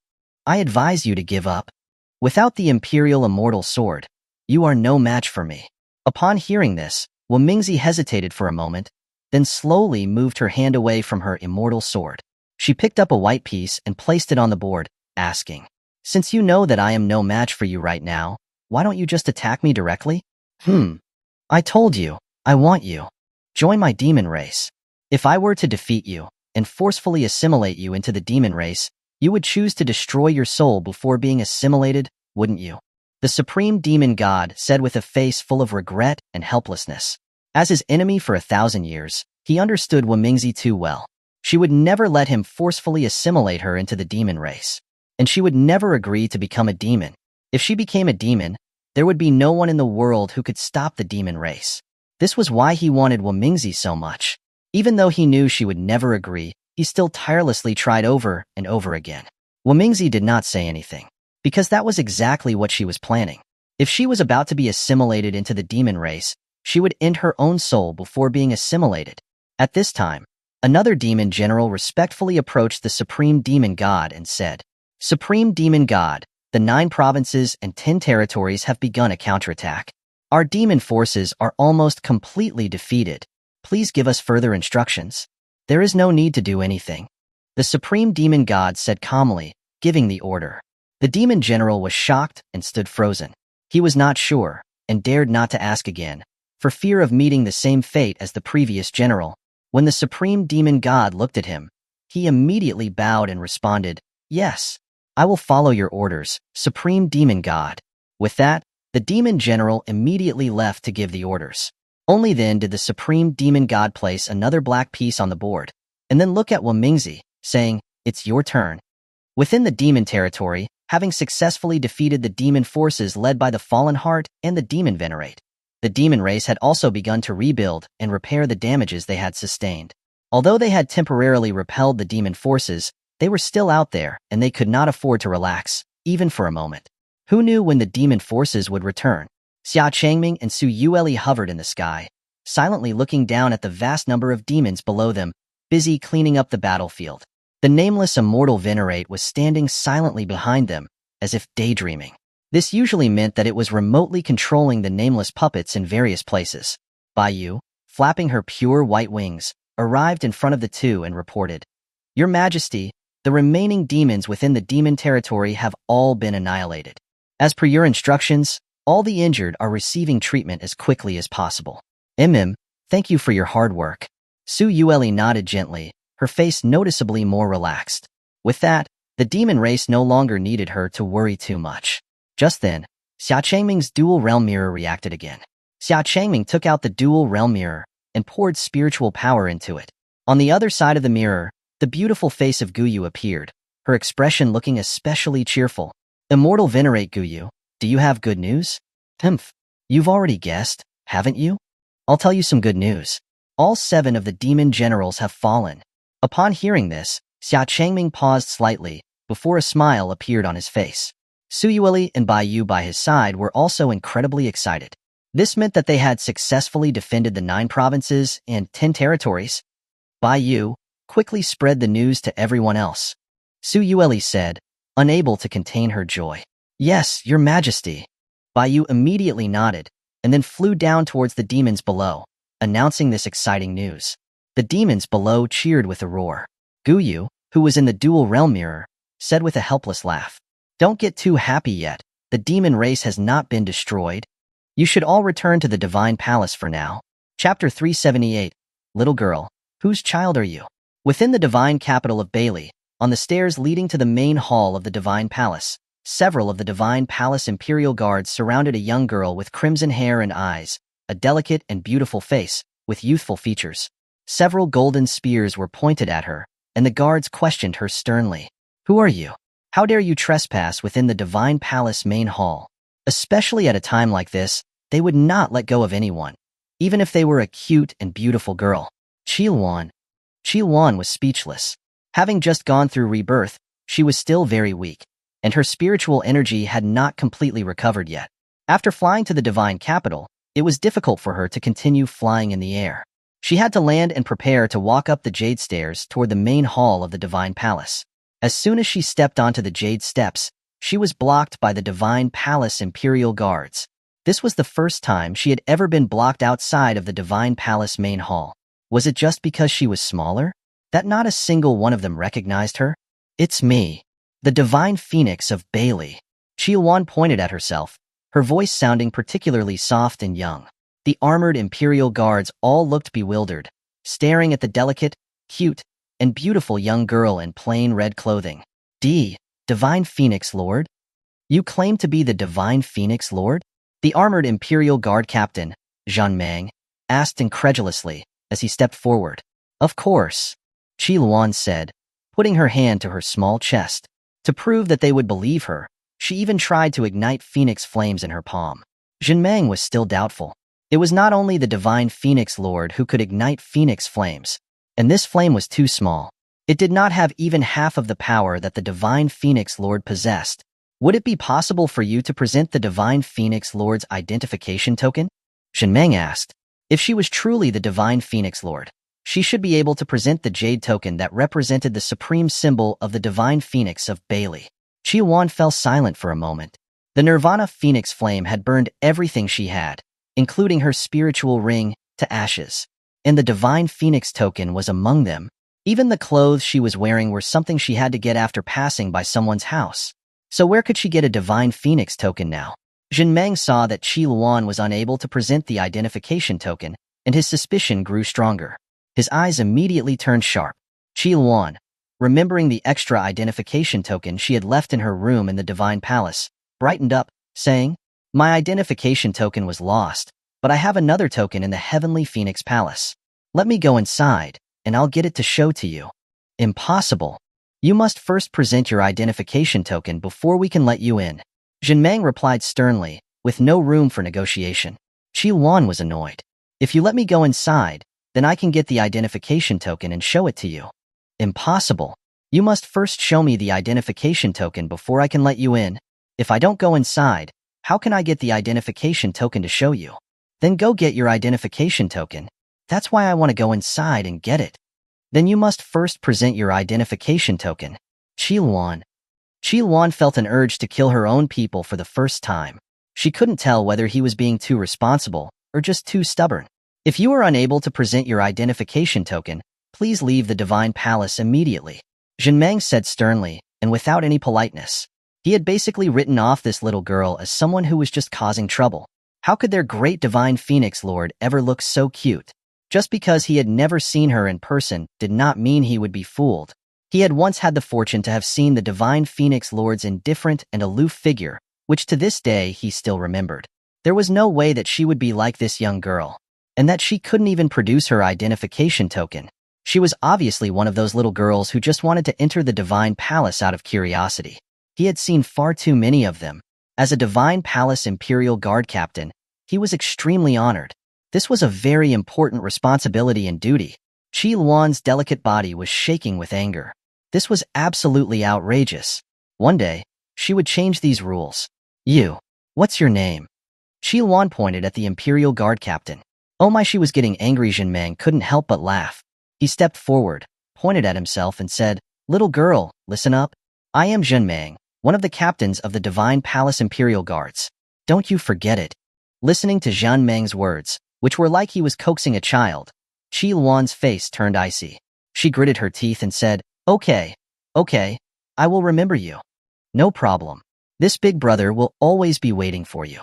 I advise you to give up. Without the imperial immortal sword, you are no match for me. Upon hearing this, Wamingzi hesitated for a moment, then slowly moved her hand away from her immortal sword. She picked up a white piece and placed it on the board, asking, Since you know that I am no match for you right now, why don't you just attack me directly? I told you, I want you. Join my demon race. If I were to defeat you and forcefully assimilate you into the demon race, you would choose to destroy your soul before being assimilated, wouldn't you? The supreme demon god said with a face full of regret and helplessness. As his enemy for 1,000 years, he understood Wamingzi too well. She would never let him forcefully assimilate her into the demon race. And she would never agree to become a demon. If she became a demon, there would be no one in the world who could stop the demon race. This was why he wanted Wamingzi so much. Even though he knew she would never agree, he still tirelessly tried over and over again. Wamingzi did not say anything, because that was exactly what she was planning. If she was about to be assimilated into the demon race, she would end her own soul before being assimilated. At this time, another demon general respectfully approached the supreme demon god and said, Supreme demon god, the 9 provinces and 10 territories have begun a counterattack. Our demon forces are almost completely defeated. Please give us further instructions. There is no need to do anything. The supreme demon god said calmly, giving the order. The demon general was shocked and stood frozen. He was not sure, and dared not to ask again, for fear of meeting the same fate as the previous general. When the supreme demon god looked at him, he immediately bowed and responded, Yes, I will follow your orders, supreme demon god. With that, the demon general immediately left to give the orders. Only then did the supreme demon god place another black piece on the board, and then look at Wamingzi, saying, It's your turn. Within the demon territory, having successfully defeated the demon forces led by the Fallen Heart and the Demon Venerate, the demon race had also begun to rebuild and repair the damages they had sustained. Although they had temporarily repelled the demon forces, they were still out there, and they could not afford to relax, even for a moment. Who knew when the demon forces would return? Xia Changming and Su Yueli hovered in the sky, silently looking down at the vast number of demons below them, busy cleaning up the battlefield. The nameless immortal Venerate was standing silently behind them, as if daydreaming. This usually meant that it was remotely controlling the nameless puppets in various places. Baiyu, flapping her pure white wings, arrived in front of the two and reported, Your Majesty, The remaining demons within the demon territory have all been annihilated. As per your instructions, all the injured are receiving treatment as quickly as possible. Thank you for your hard work. Su Yue nodded gently, her face noticeably more relaxed. With that, the demon race no longer needed her to worry too much. Just then, Xia Changming's dual realm mirror reacted again. Xia Changming took out the dual realm mirror and poured spiritual power into it. On the other side of the mirror, the beautiful face of Guyu appeared, her expression looking especially cheerful. Immortal Venerate Guyu, do you have good news? You've already guessed, haven't you? I'll tell you some good news. All 7 of the demon generals have fallen. Upon hearing this, Xia Changming paused slightly, before a smile appeared on his face. Su Yue and Bai Yu by his side were also incredibly excited. This meant that they had successfully defended the 9 provinces and 10 territories. Bai Yu quickly spread the news to everyone else. Su Yue said, unable to contain her joy. Yes, your majesty. Bai Yu immediately nodded, and then flew down towards the demons below, announcing this exciting news. The demons below cheered with a roar. Guyu, who was in the dual realm mirror, said with a helpless laugh, don't get too happy yet, the demon race has not been destroyed. You should all return to the Divine Palace for now. Chapter 378, Little Girl, whose child are you? Within the divine capital of Bailey, on the stairs leading to the main hall of the Divine Palace, several of the Divine Palace Imperial Guards surrounded a young girl with crimson hair and eyes, a delicate and beautiful face, with youthful features. Several golden spears were pointed at her, and the guards questioned her sternly. Who are you? How dare you trespass within the Divine Palace main hall? Especially at a time like this, they would not let go of anyone, even if they were a cute and beautiful girl. Xuanhuan was speechless. Having just gone through rebirth, she was still very weak, and her spiritual energy had not completely recovered yet. After flying to the divine capital, it was difficult for her to continue flying in the air. She had to land and prepare to walk up the jade stairs toward the main hall of the divine palace. As soon as she stepped onto the jade steps, she was blocked by the Divine Palace Imperial Guards. This was the first time she had ever been blocked outside of the Divine Palace main hall. Was it just because she was smaller? That not a single one of them recognized her? It's me, the Divine Phoenix of Bailey. Xuanhuan pointed at herself, her voice sounding particularly soft and young. The armored Imperial Guards all looked bewildered, staring at the delicate, cute, and beautiful young girl in plain red clothing. Divine Phoenix Lord? You claim to be the Divine Phoenix Lord? The armored Imperial Guard captain, Xuanhuan, asked incredulously as he stepped forward. Of course, Xuanhuan said, putting her hand to her small chest. To prove that they would believe her, she even tried to ignite phoenix flames in her palm. Xuanhuan was still doubtful. It was not only the Divine Phoenix Lord who could ignite phoenix flames, and this flame was too small. It did not have even half of the power that the Divine Phoenix Lord possessed. Would it be possible for you to present the Divine Phoenix Lord's identification token? Xuanhuan asked. If she was truly the Divine Phoenix Lord, she should be able to present the jade token that represented the supreme symbol of the Divine Phoenix of Bailey. Xuanhuan fell silent for a moment. The Nirvana Phoenix flame had burned everything she had, including her spiritual ring, to ashes. And the Divine Phoenix token was among them. Even the clothes she was wearing were something she had to get after passing by someone's house. So where could she get a Divine Phoenix token now? Xuanhuan saw that Xuanhuan was unable to present the identification token, and his suspicion grew stronger. His eyes immediately turned sharp. Xuanhuan, remembering the extra identification token she had left in her room in the Divine Palace, brightened up, saying, My identification token was lost, but I have another token in the Heavenly Phoenix Palace. Let me go inside, and I'll get it to show to you. Impossible. You must first present your identification token before we can let you in. Xuanhuan replied sternly, with no room for negotiation. Xuanhuan was annoyed. If you let me go inside, then I can get the identification token and show it to you. Impossible. You must first show me the identification token before I can let you in. If I don't go inside, how can I get the identification token to show you? Then go get your identification token. That's why I want to go inside and get it. Then you must first present your identification token. Xuanhuan felt an urge to kill her own people for the first time. She couldn't tell whether he was being too responsible or just too stubborn. If you are unable to present your identification token, please leave the Divine Palace immediately. Meng said sternly, and without any politeness. He had basically written off this little girl as someone who was just causing trouble. How could their great divine Phoenix Lord ever look so cute? Just because he had never seen her in person did not mean he would be fooled. He had once had the fortune to have seen the divine Phoenix Lord's indifferent and aloof figure, which to this day he still remembered. There was no way that she would be like this young girl, and that she couldn't even produce her identification token. She was obviously one of those little girls who just wanted to enter the divine palace out of curiosity. He had seen far too many of them. As a divine palace imperial guard captain, he was extremely honored. This was a very important responsibility and duty. Xuanhuan's delicate body was shaking with anger. This was absolutely outrageous. One day, she would change these rules. You, what's your name? Xuanhuan pointed at the imperial guard captain. Oh my, she was getting angry. Meng couldn't help but laugh. He stepped forward, pointed at himself and said, "Little girl, listen up. I am Meng, one of the captains of the Divine Palace Imperial Guards. Don't you forget it." Listening to Meng's words, which were like he was coaxing a child, Xuanhuan's face turned icy. She gritted her teeth and said, Okay, I will remember you. No problem. This big brother will always be waiting for you."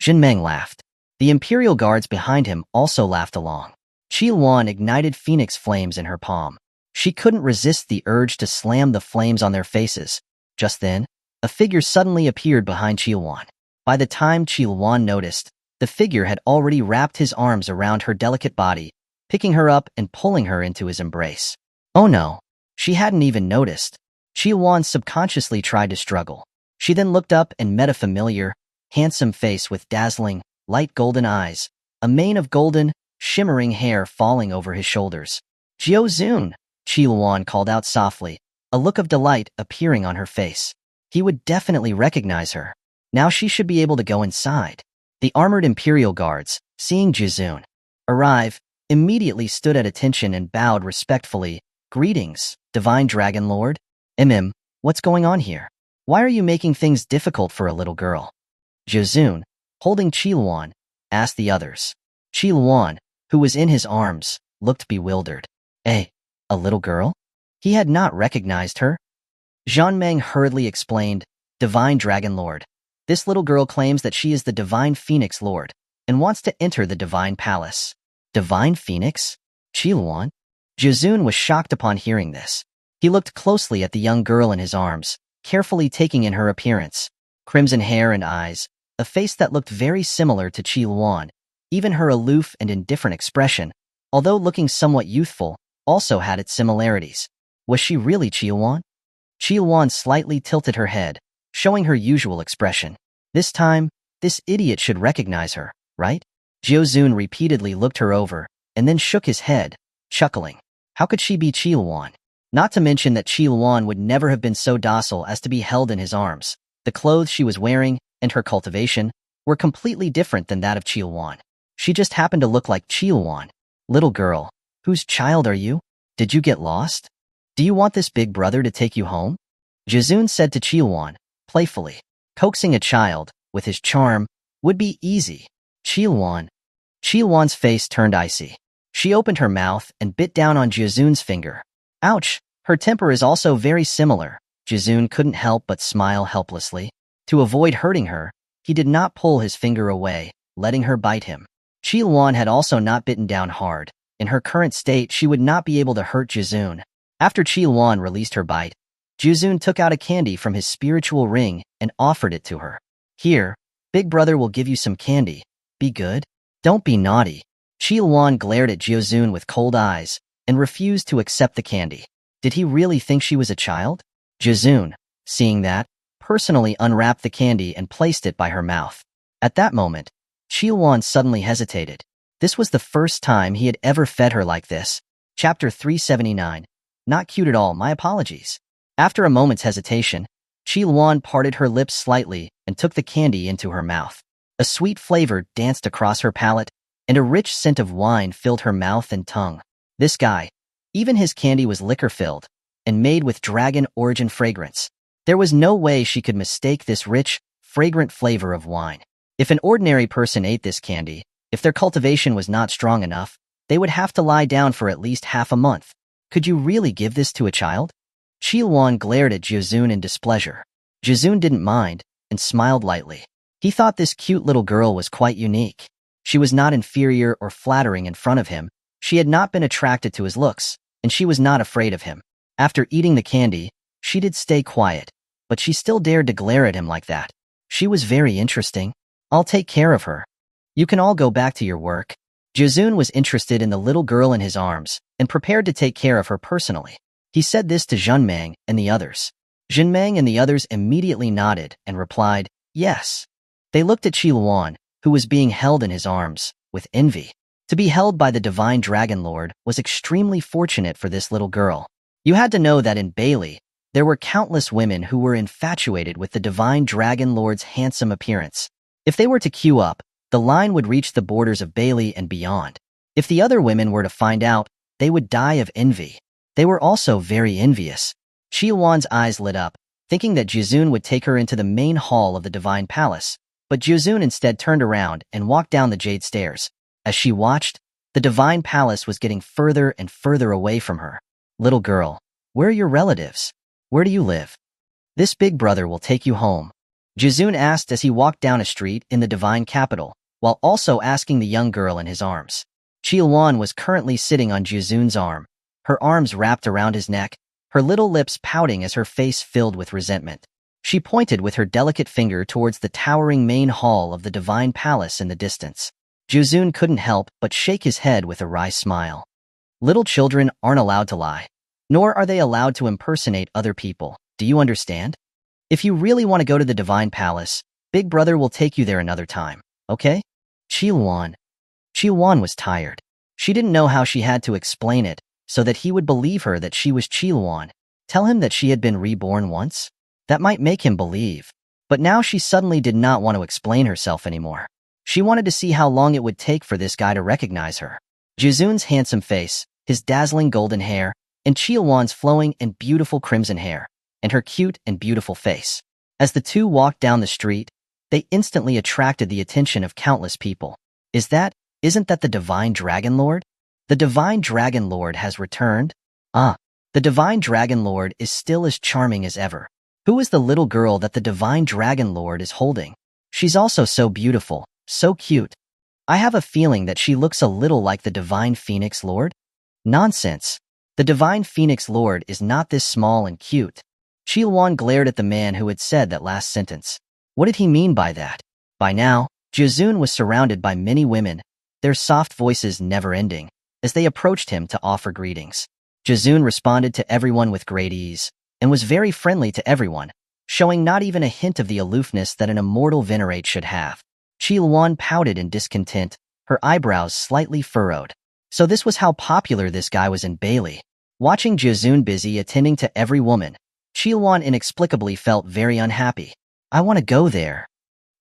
Meng laughed. The Imperial Guards behind him also laughed along. Xuanhuan ignited phoenix flames in her palm. She couldn't resist the urge to slam the flames on their faces. Just then, a figure suddenly appeared behind Xuanhuan. By the time Xuanhuan noticed, the figure had already wrapped his arms around her delicate body, picking her up and pulling her into his embrace. Oh no, she hadn't even noticed. Xuanhuan subconsciously tried to struggle. She then looked up and met a familiar, handsome face with dazzling, light golden eyes, a mane of golden, shimmering hair falling over his shoulders. "Jiuzun," Xuanhuan called out softly, a look of delight appearing on her face. He would definitely recognize her. Now she should be able to go inside. The armored Imperial Guards, seeing Jiuzun arrive, immediately stood at attention and bowed respectfully. "Greetings, Divine Dragon Lord." What's going on here? Why are you making things difficult for a little girl?" Jiuzun, holding Xuanhuan, asked the others. Xuanhuan, who was in his arms, looked bewildered. A little girl? He had not recognized her. Meng hurriedly explained, "Divine Dragon Lord. This little girl claims that she is the Divine Phoenix Lord and wants to enter the Divine Palace." "Divine Phoenix? Xuanhuan?" Jiuzun was shocked upon hearing this. He looked closely at the young girl in his arms, carefully taking in her appearance. Crimson hair and eyes, a face that looked very similar to Xuanhuan, even her aloof and indifferent expression, although looking somewhat youthful, also had its similarities. Was she really Xuanhuan? Xuanhuan slightly tilted her head, showing her usual expression. This time, this idiot should recognize her, right? Jiuzun repeatedly looked her over, and then shook his head, chuckling. How could she be Xuanhuan? Not to mention that Xuanhuan would never have been so docile as to be held in his arms. The clothes she was wearing, and her cultivation, were completely different than that of Xuanhuan. She just happened to look like Xuanhuan. "Little girl, whose child are you? Did you get lost? Do you want this big brother to take you home?" Jiuzun said to Xuanhuan, playfully. Coaxing a child, with his charm, would be easy. Xuanhuan's face turned icy. She opened her mouth and bit down on Jiuzun's finger. Ouch, her temper is also very similar. Jiuzun couldn't help but smile helplessly. To avoid hurting her, he did not pull his finger away, letting her bite him. Xuanhuan had also not bitten down hard. In her current state, she would not be able to hurt Jiuzun. After Xuanhuan released her bite, Jiuzun took out a candy from his spiritual ring and offered it to her. "Here, big brother will give you some candy. Be good. Don't be naughty." Xuanhuan glared at Jiuzun with cold eyes and refused to accept the candy. Did he really think she was a child? Jiuzun, seeing that, personally unwrapped the candy and placed it by her mouth. At that moment, Xuanhuan suddenly hesitated. This was the first time he had ever fed her like this. Chapter 379. Not cute at all, my apologies. After a moment's hesitation, Xuanhuan parted her lips slightly and took the candy into her mouth. A sweet flavor danced across her palate, and a rich scent of wine filled her mouth and tongue. This guy, even his candy was liquor-filled, and made with dragon origin fragrance. There was no way she could mistake this rich, fragrant flavor of wine. If an ordinary person ate this candy, if their cultivation was not strong enough, they would have to lie down for at least half a month. Could you really give this to a child? Xuanhuan glared at Jiuzun in displeasure. Jiuzun didn't mind and smiled lightly. He thought this cute little girl was quite unique. She was not inferior or flattering in front of him. She had not been attracted to his looks, and she was not afraid of him. After eating the candy, she did stay quiet, but she still dared to glare at him like that. She was very interesting. I'll take care of her. You can all go back to your work. Jiuzun was interested in the little girl in his arms and prepared to take care of her personally. He said this to Zhenmang and the others. Zhenmang and the others immediately nodded and replied, yes. They looked at Xuanhuan, who was being held in his arms, with envy. To be held by the Divine Dragon Lord was extremely fortunate for this little girl. You had to know that in Bailey, there were countless women who were infatuated with the Divine Dragon Lord's handsome appearance. If they were to queue up, the line would reach the borders of Bailey and beyond. If the other women were to find out, they would die of envy. They were also very envious. Xuanhuan's eyes lit up, thinking that Jiuzun would take her into the main hall of the Divine Palace, but Jiuzun instead turned around and walked down the jade stairs. As she watched, the Divine Palace was getting further and further away from her. Little girl, where are your relatives? Where do you live? This big brother will take you home. Jiuzun asked as he walked down a street in the Divine Capital, while also asking the young girl in his arms. Xuanhuan was currently sitting on Jiuzun's arm, her arms wrapped around his neck, her little lips pouting as her face filled with resentment. She pointed with her delicate finger towards the towering main hall of the Divine Palace in the distance. Jiuzun couldn't help but shake his head with a wry smile. Little children aren't allowed to lie, nor are they allowed to impersonate other people. Do you understand? If you really want to go to the Divine Palace, Big Brother will take you there another time, okay? Xuanhuan was tired. She didn't know how she had to explain it so that he would believe her that she was Xuanhuan. Tell him that she had been reborn once? That might make him believe. But now she suddenly did not want to explain herself anymore. She wanted to see how long it would take for this guy to recognize her. Jiuzun's handsome face, his dazzling golden hair, and Xuanhuan's flowing and beautiful crimson hair, and her cute and beautiful face. As the two walked down the street, they instantly attracted the attention of countless people. Isn't that the Divine Dragon Lord? The Divine Dragon Lord has returned? The Divine Dragon Lord is still as charming as ever. Who is the little girl that the Divine Dragon Lord is holding? She's also so beautiful, so cute. I have a feeling that she looks a little like the Divine Phoenix Lord. Nonsense. The Divine Phoenix Lord is not this small and cute. Xuanhuan glared at the man who had said that last sentence. What did he mean by that? By now, Jiuzun was surrounded by many women, their soft voices never ending, as they approached him to offer greetings. Jiuzun responded to everyone with great ease, and was very friendly to everyone, showing not even a hint of the aloofness that an immortal venerate should have. Xuanhuan pouted in discontent, her eyebrows slightly furrowed. So this was how popular this guy was in Bailey. Watching Jiuzun busy attending to every woman, Xuanhuan inexplicably felt very unhappy. I want to go there,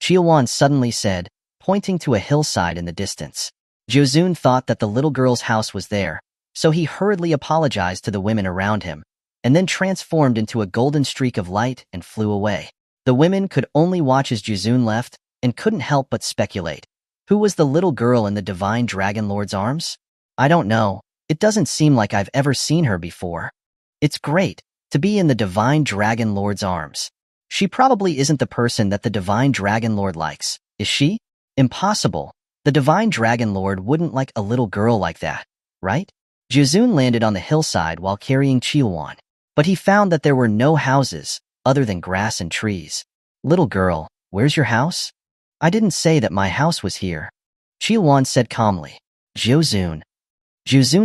Xuanhuan suddenly said, pointing to a hillside in the distance. Jiuzun thought that the little girl's house was there, so he hurriedly apologized to the women around him, and then transformed into a golden streak of light and flew away. The women could only watch as Jiuzun left and couldn't help but speculate. Who was the little girl in the Divine Dragon Lord's arms? I don't know. It doesn't seem like I've ever seen her before. It's great to be in the Divine Dragon Lord's arms. She probably isn't the person that the Divine Dragon Lord likes, is she? Impossible. The Divine Dragon Lord wouldn't like a little girl like that, right? Jiuzun landed on the hillside while carrying Xuanhuan, but he found that there were no houses other than grass and trees. Little girl, where's your house? I didn't say that my house was here, Xuanhuan said calmly. Jiuzun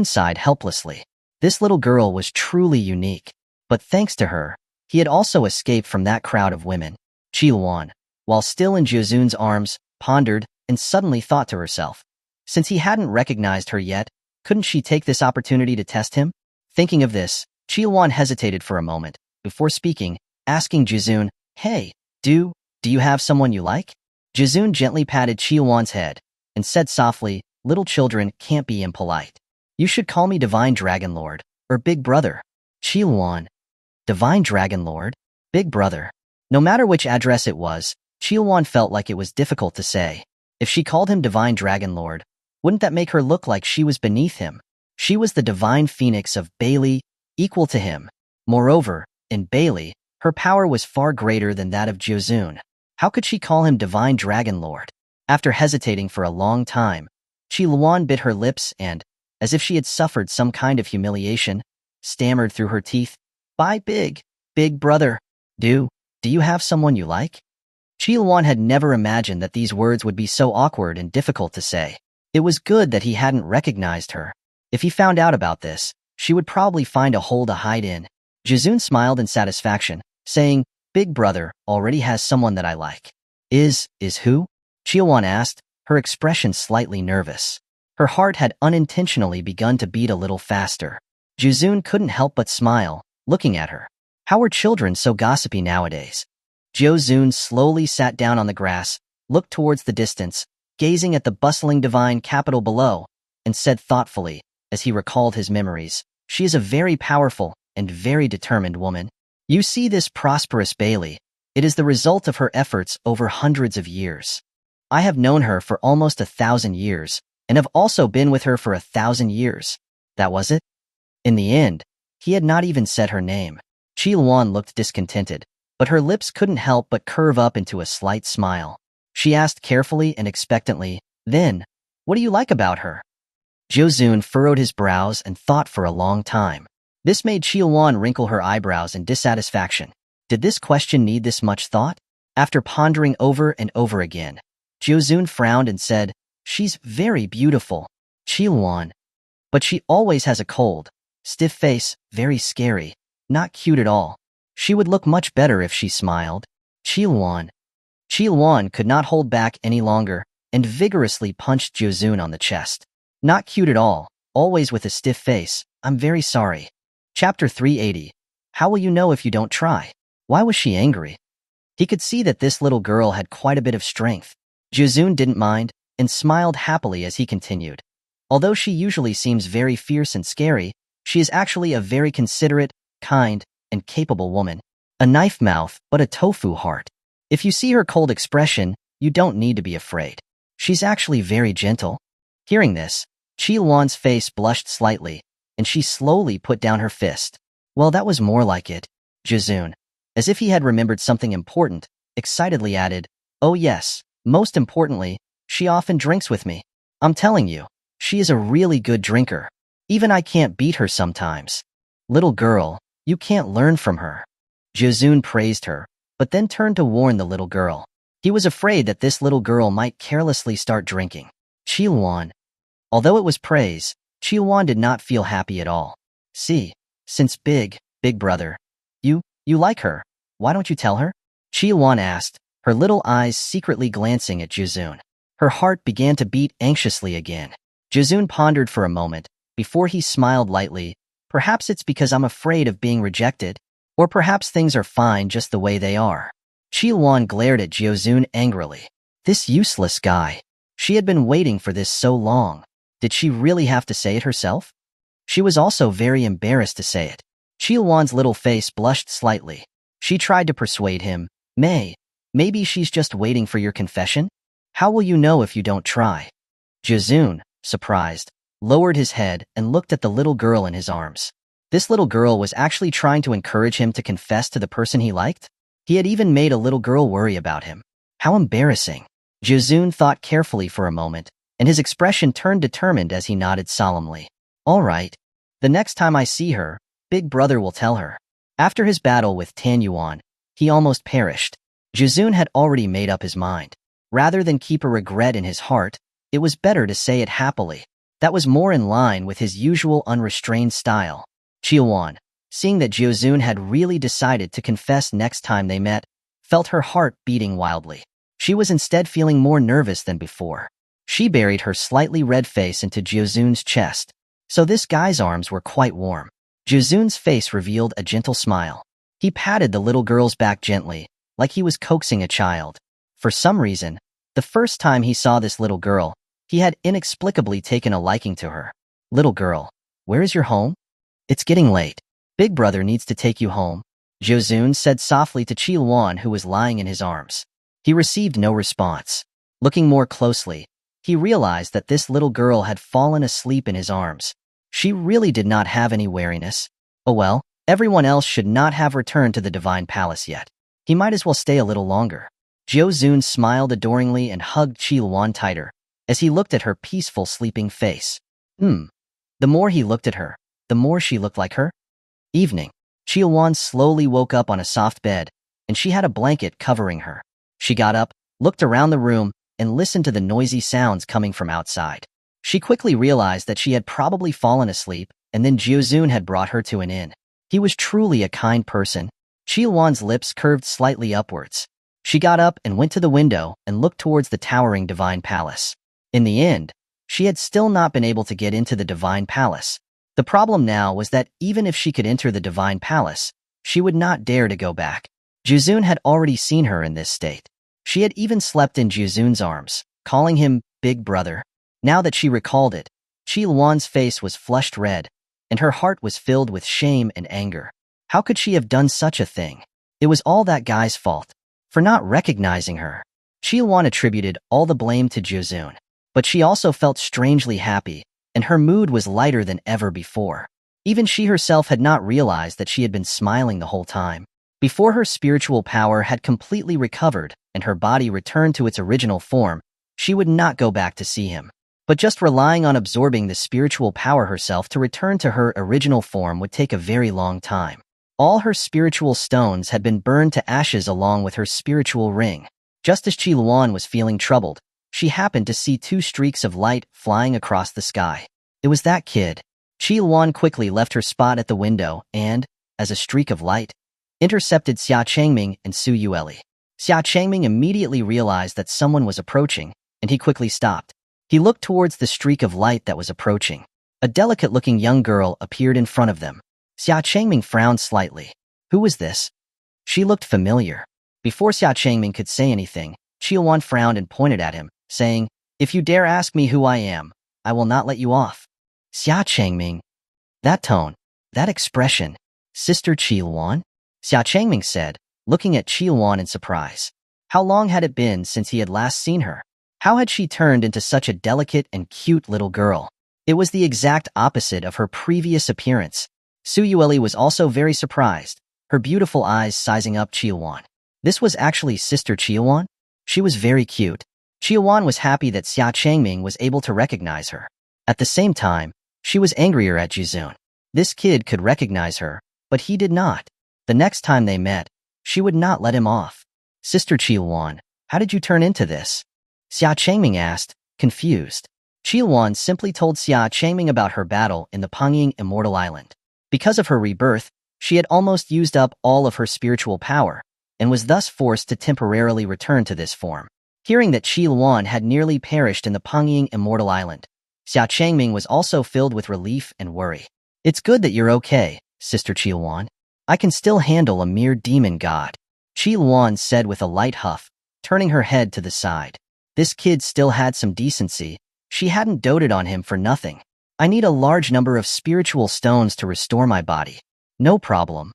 sighed helplessly. This little girl was truly unique, but thanks to her, he had also escaped from that crowd of women. Xuanhuan, while still in Jiuzun's arms, pondered and suddenly thought to herself, since he hadn't recognized her yet, couldn't she take this opportunity to test him? Thinking of this, Xuanhuan hesitated for a moment before speaking, asking Jiuzun, hey, do you have someone you like? Jiuzun gently patted Xuanhuan's head and said softly, little children can't be impolite. You should call me Divine Dragon Lord, or Big Brother. Xuanhuan. Divine Dragon Lord? Big Brother. No matter which address it was, Xuanhuan felt like it was difficult to say. If she called him Divine Dragon Lord, wouldn't that make her look like she was beneath him? She was the Divine Phoenix of Bailey, equal to him. Moreover, in Bailey, her power was far greater than that of Jiuzun. How could she call him Divine Dragon Lord? After hesitating for a long time, Xuanhuan bit her lips and, as if she had suffered some kind of humiliation, stammered through her teeth, "Bye, big brother. Do you have someone you like?" Xuanhuan had never imagined that these words would be so awkward and difficult to say. It was good that he hadn't recognized her. If he found out about this, she would probably find a hole to hide in. Jiuzun smiled in satisfaction, saying, "Big brother already has someone that I like." Is who? Xuanhuan asked, her expression slightly nervous. Her heart had unintentionally begun to beat a little faster. Jiuzun couldn't help but smile, looking at her. How are children so gossipy nowadays? Jiuzun slowly sat down on the grass, looked towards the distance, gazing at the bustling divine capital below, and said thoughtfully, as he recalled his memories, "She is a very powerful and very determined woman. You see this prosperous Bailey. It is the result of her efforts over hundreds of years. I have known her for almost 1,000 years, and have also been with her for 1,000 years. That was it?" In the end, he had not even said her name. Xuanhuan looked discontented, but her lips couldn't help but curve up into a slight smile. She asked carefully and expectantly, "Then, what do you like about her?" Jiuzun furrowed his brows and thought for a long time. This made Xuanhuan wrinkle her eyebrows in dissatisfaction. Did this question need this much thought? After pondering over and over again, Jiuzun frowned and said, "She's very beautiful, Xuanhuan. But she always has a cold, stiff face, very scary, not cute at all. She would look much better if she smiled." Xuanhuan could not hold back any longer and vigorously punched Jiuzun on the chest. "Not cute at all, always with a stiff face. I'm very sorry." Chapter 380. How will you know if you don't try? Why was she angry? He could see that this little girl had quite a bit of strength. Jiuzun didn't mind and smiled happily as he continued. Although she usually seems very fierce and scary, she is actually a very considerate, kind, and capable woman. A knife mouth, but a tofu heart. If you see her cold expression, you don't need to be afraid. She's actually very gentle. Hearing this, Xuanhuan's face blushed slightly, and she slowly put down her fist. "Well, that was more like it." Jiuzun, as if he had remembered something important, excitedly added, "Oh yes, most importantly, she often drinks with me. I'm telling you, she is a really good drinker. Even I can't beat her sometimes." "Little girl, you can't learn from her." Jiuzun praised her, but then turned to warn the little girl. He was afraid that this little girl might carelessly start drinking. Xuanhuan. Although it was praise, Xuanhuan did not feel happy at all. "See, since big brother, you like her, why don't you tell her?" Xuanhuan asked, her little eyes secretly glancing at Jiuzun. Her heart began to beat anxiously again. Jiuzun pondered for a moment, before he smiled lightly. "Perhaps it's because I'm afraid of being rejected, or perhaps things are fine just the way they are." Xuanhuan glared at Jiuzun angrily. This useless guy. She had been waiting for this so long. Did she really have to say it herself? She was also very embarrassed to say it. Xuanhuan's little face blushed slightly. She tried to persuade him, Maybe she's just waiting for your confession? How will you know if you don't try?" Jiuzun, surprised, lowered his head and looked at the little girl in his arms. This little girl was actually trying to encourage him to confess to the person he liked? He had even made a little girl worry about him. How embarrassing. Jiuzun thought carefully for a moment, and his expression turned determined as he nodded solemnly. "All right. The next time I see her, Big Brother will tell her." After his battle with Tanyuan, he almost perished. Jiuzun had already made up his mind. Rather than keep a regret in his heart, it was better to say it happily. That was more in line with his usual unrestrained style. Xuanhuan, seeing that Jiuzun had really decided to confess next time they met, felt her heart beating wildly. She was instead feeling more nervous than before. She buried her slightly red face into Jiuzun's chest. So this guy's arms were quite warm. Jiuzun's face revealed a gentle smile. He patted the little girl's back gently, like he was coaxing a child. For some reason, the first time he saw this little girl, he had inexplicably taken a liking to her. "Little girl, where is your home?" "It's getting late. Big Brother needs to take you home," Jiuzun said softly to Xuanhuan, who was lying in his arms. He received no response. Looking more closely, he realized that this little girl had fallen asleep in his arms. She really did not have any wariness. Oh well, Everyone else should not have returned to the Divine Palace yet. He might as well stay a little longer. Xuanhuan smiled adoringly and hugged Xuanhuan tighter as he looked at her peaceful sleeping face. The more he looked at her, the more she looked like her. Evening. Xuanhuan slowly woke up on a soft bed, and she had a blanket covering her. She got up, looked around the room, and listened to the noisy sounds coming from outside. She quickly realized that she had probably fallen asleep, and then Xuanhuan had brought her to an inn. He was truly a kind person. Xuanhuan's lips curved slightly upwards. She got up and went to the window and looked towards the towering Divine Palace. In the end, she had still not been able to get into the Divine Palace. The problem now was that even if she could enter the Divine Palace, she would not dare to go back. Xuanhuan had already seen her in this state. She had even slept in Xuanhuan's arms, calling him Big Brother. Now that she recalled it, Xuanhuan's face was flushed red, and her heart was filled with shame and anger. How could she have done such a thing? It was all that guy's fault. For not recognizing her. Xuanhuan attributed all the blame to Xuanhuan. But she also felt strangely happy, and her mood was lighter than ever before. Even she herself had not realized that she had been smiling the whole time. Before her spiritual power had completely recovered and her body returned to its original form, she would not go back to see him. But just relying on absorbing the spiritual power herself to return to her original form would take a very long time. All her spiritual stones had been burned to ashes along with her spiritual ring. Just as Xuanhuan was feeling troubled, she happened to see two streaks of light flying across the sky. It was that kid. Xuanhuan quickly left her spot at the window and, as a streak of light, intercepted Xia Changming and Su Yueli. Xia Changming immediately realized that someone was approaching, and he quickly stopped. He looked towards the streak of light that was approaching. A delicate-looking young girl appeared in front of them. Xia Changming frowned slightly. Who was this? She looked familiar. Before Xia Changming could say anything, Xuanhuan frowned and pointed at him, saying, "If you dare ask me who I am, I will not let you off." Xia Changming. That tone, that expression. Sister Xuanhuan? Xia Changming said, looking at Xuanhuan in surprise. How long had it been since he had last seen her? How had she turned into such a delicate and cute little girl? It was the exact opposite of her previous appearance. Su Yueli was also very surprised, her beautiful eyes sizing up Xuanhuan. This was actually Sister Xuanhuan? She was very cute. Xuanhuan was happy that Xia Changming was able to recognize her. At the same time, she was angrier at Xuanhuan. This kid could recognize her, but he did not. The next time they met, she would not let him off. Sister Xuanhuan, how did you turn into this? Xia Changming asked, confused. Xuanhuan simply told Xia Changming about her battle in the Panging Immortal Island. Because of her rebirth, she had almost used up all of her spiritual power, and was thus forced to temporarily return to this form. Hearing that Xuanhuan had nearly perished in the Panging Immortal Island, Xia Changming was also filled with relief and worry. It's good that you're okay, Sister Xuanhuan. I can still handle a mere demon god. Xuanhuan said with a light huff, turning her head to the side. This kid still had some decency. She hadn't doted on him for nothing. I need a large number of spiritual stones to restore my body. No problem.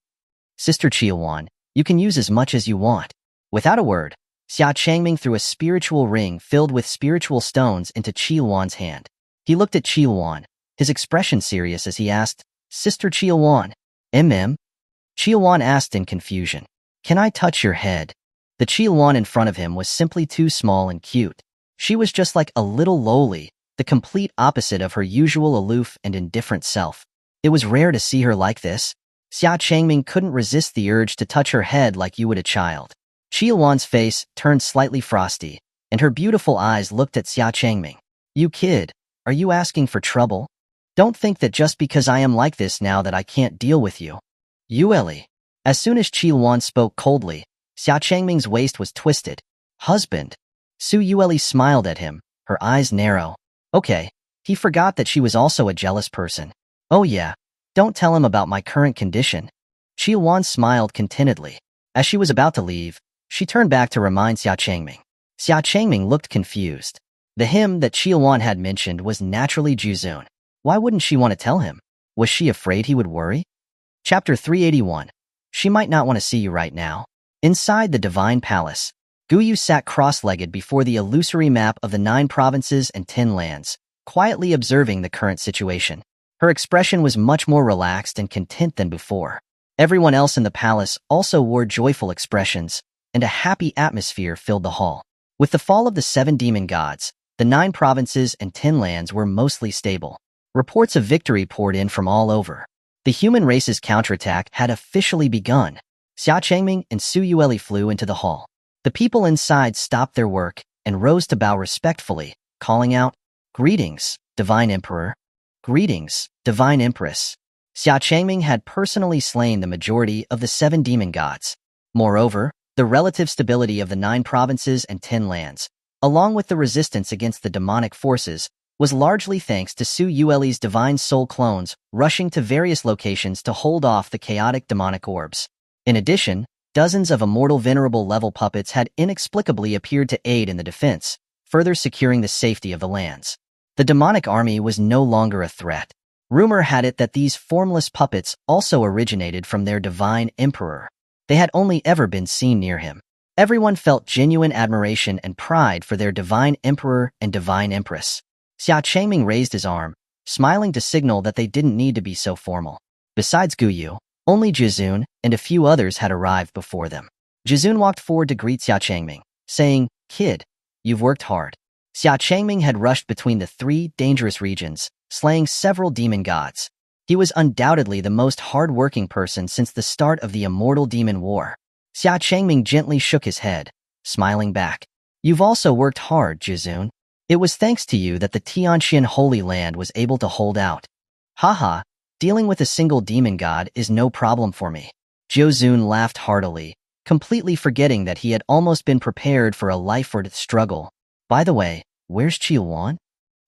Sister Xuanhuan, you can use as much as you want. Without a word, Xia Changming threw a spiritual ring filled with spiritual stones into Xuanhuan's hand. He looked at Xuanhuan, his expression serious as he asked, Sister Xuanhuan, Xuanhuan asked in confusion. Can I touch your head? The Xuanhuan in front of him was simply too small and cute. She was just like a little lowly, the complete opposite of her usual aloof and indifferent self. It was rare to see her like this. Xia Changming couldn't resist the urge to touch her head like you would a child. Xuanhuan's face turned slightly frosty, and her beautiful eyes looked at Xia Changming. You kid, are you asking for trouble? Don't think that just because I am like this now that I can't deal with you. Yueli. As soon as Xuanhuan spoke coldly, Xia Changming's waist was twisted. Husband. Su Yueli smiled at him, her eyes narrow. Okay, he forgot that she was also a jealous person. Oh yeah, don't tell him about my current condition. Xuanhuan smiled contentedly. As she was about to leave, she turned back to remind Xia Changming. Xia Changming looked confused. The him that Xuanhuan had mentioned was naturally Xuanhuan. Why wouldn't she want to tell him? Was she afraid he would worry? Chapter 381. She might not want to see you right now. Inside the Divine Palace, Guyu sat cross-legged before the illusory map of the 9 provinces and 10 lands, quietly observing the current situation. Her expression was much more relaxed and content than before. Everyone else in the palace also wore joyful expressions, and a happy atmosphere filled the hall. With the fall of the 7 demon gods, the 9 provinces and 10 lands were mostly stable. Reports of victory poured in from all over. The human race's counterattack had officially begun. Xia Changming and Su Yueli flew into the hall. The people inside stopped their work and rose to bow respectfully, calling out, "Greetings, Divine Emperor. Greetings, Divine Empress." Xia Changming had personally slain the majority of the 7 demon gods. Moreover, the relative stability of the 9 provinces and 10 lands, along with the resistance against the demonic forces, was largely thanks to Su Yueli's divine soul clones rushing to various locations to hold off the chaotic demonic orbs. In addition, dozens of immortal venerable level puppets had inexplicably appeared to aid in the defense, further securing the safety of the lands. The demonic army was no longer a threat. Rumor had it that these formless puppets also originated from their divine emperor. They had only ever been seen near him. Everyone felt genuine admiration and pride for their divine emperor and divine empress. Xia Changming raised his arm, smiling to signal that they didn't need to be so formal. Besides Guyu, only Jizun and a few others had arrived before them. Jizun walked forward to greet Xia Changming, saying, "Kid, you've worked hard." Xia Changming had rushed between the 3 dangerous regions, slaying several demon gods. He was undoubtedly the most hard-working person since the start of the Immortal Demon War. Xia Changming gently shook his head, smiling back. "You've also worked hard, Jizun. It was thanks to you that the Tianzhou Holy Land was able to hold out. Haha, dealing with a single demon god is no problem for me." Jizun laughed heartily, completely forgetting that he had almost been prepared for a life-or-death struggle. "By the way, where's Xuanhuan?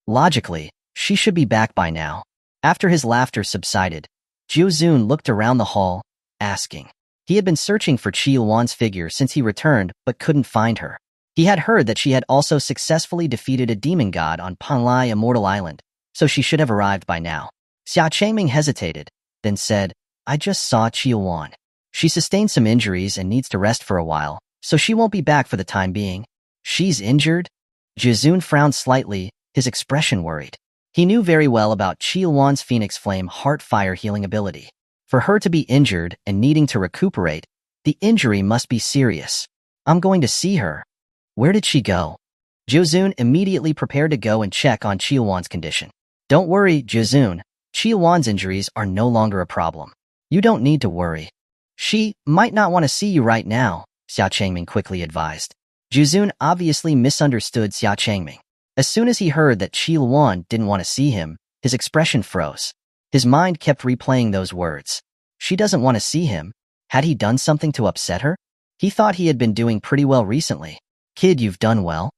Logically, she should be back by now." After his laughter subsided, Jizun looked around the hall, asking. He had been searching for Xuanhuan's figure since he returned but couldn't find her. He had heard that she had also successfully defeated a demon god on Panlai Immortal Island, so she should have arrived by now. Xia Changming hesitated, then said, "I just saw Xuanhuan. She sustained some injuries and needs to rest for a while, so she won't be back for the time being." "She's injured?" Jizun frowned slightly, his expression worried. He knew very well about Xuanhuan's Phoenix Flame Heart Fire healing ability. For her to be injured and needing to recuperate, the injury must be serious. "I'm going to see her." "Where did she go?" Jizun immediately prepared to go and check on Xuanhuan's condition. "Don't worry, Jizun. Xuanhuan's injuries are no longer a problem. You don't need to worry." "She might not want to see you right now," Xia Changming quickly advised. Jizun obviously misunderstood Xia Changming. As soon as he heard that Xuanhuan didn't want to see him, his expression froze. His mind kept replaying those words. She doesn't want to see him. Had he done something to upset her? He thought he had been doing pretty well recently. "Kid, you've done well.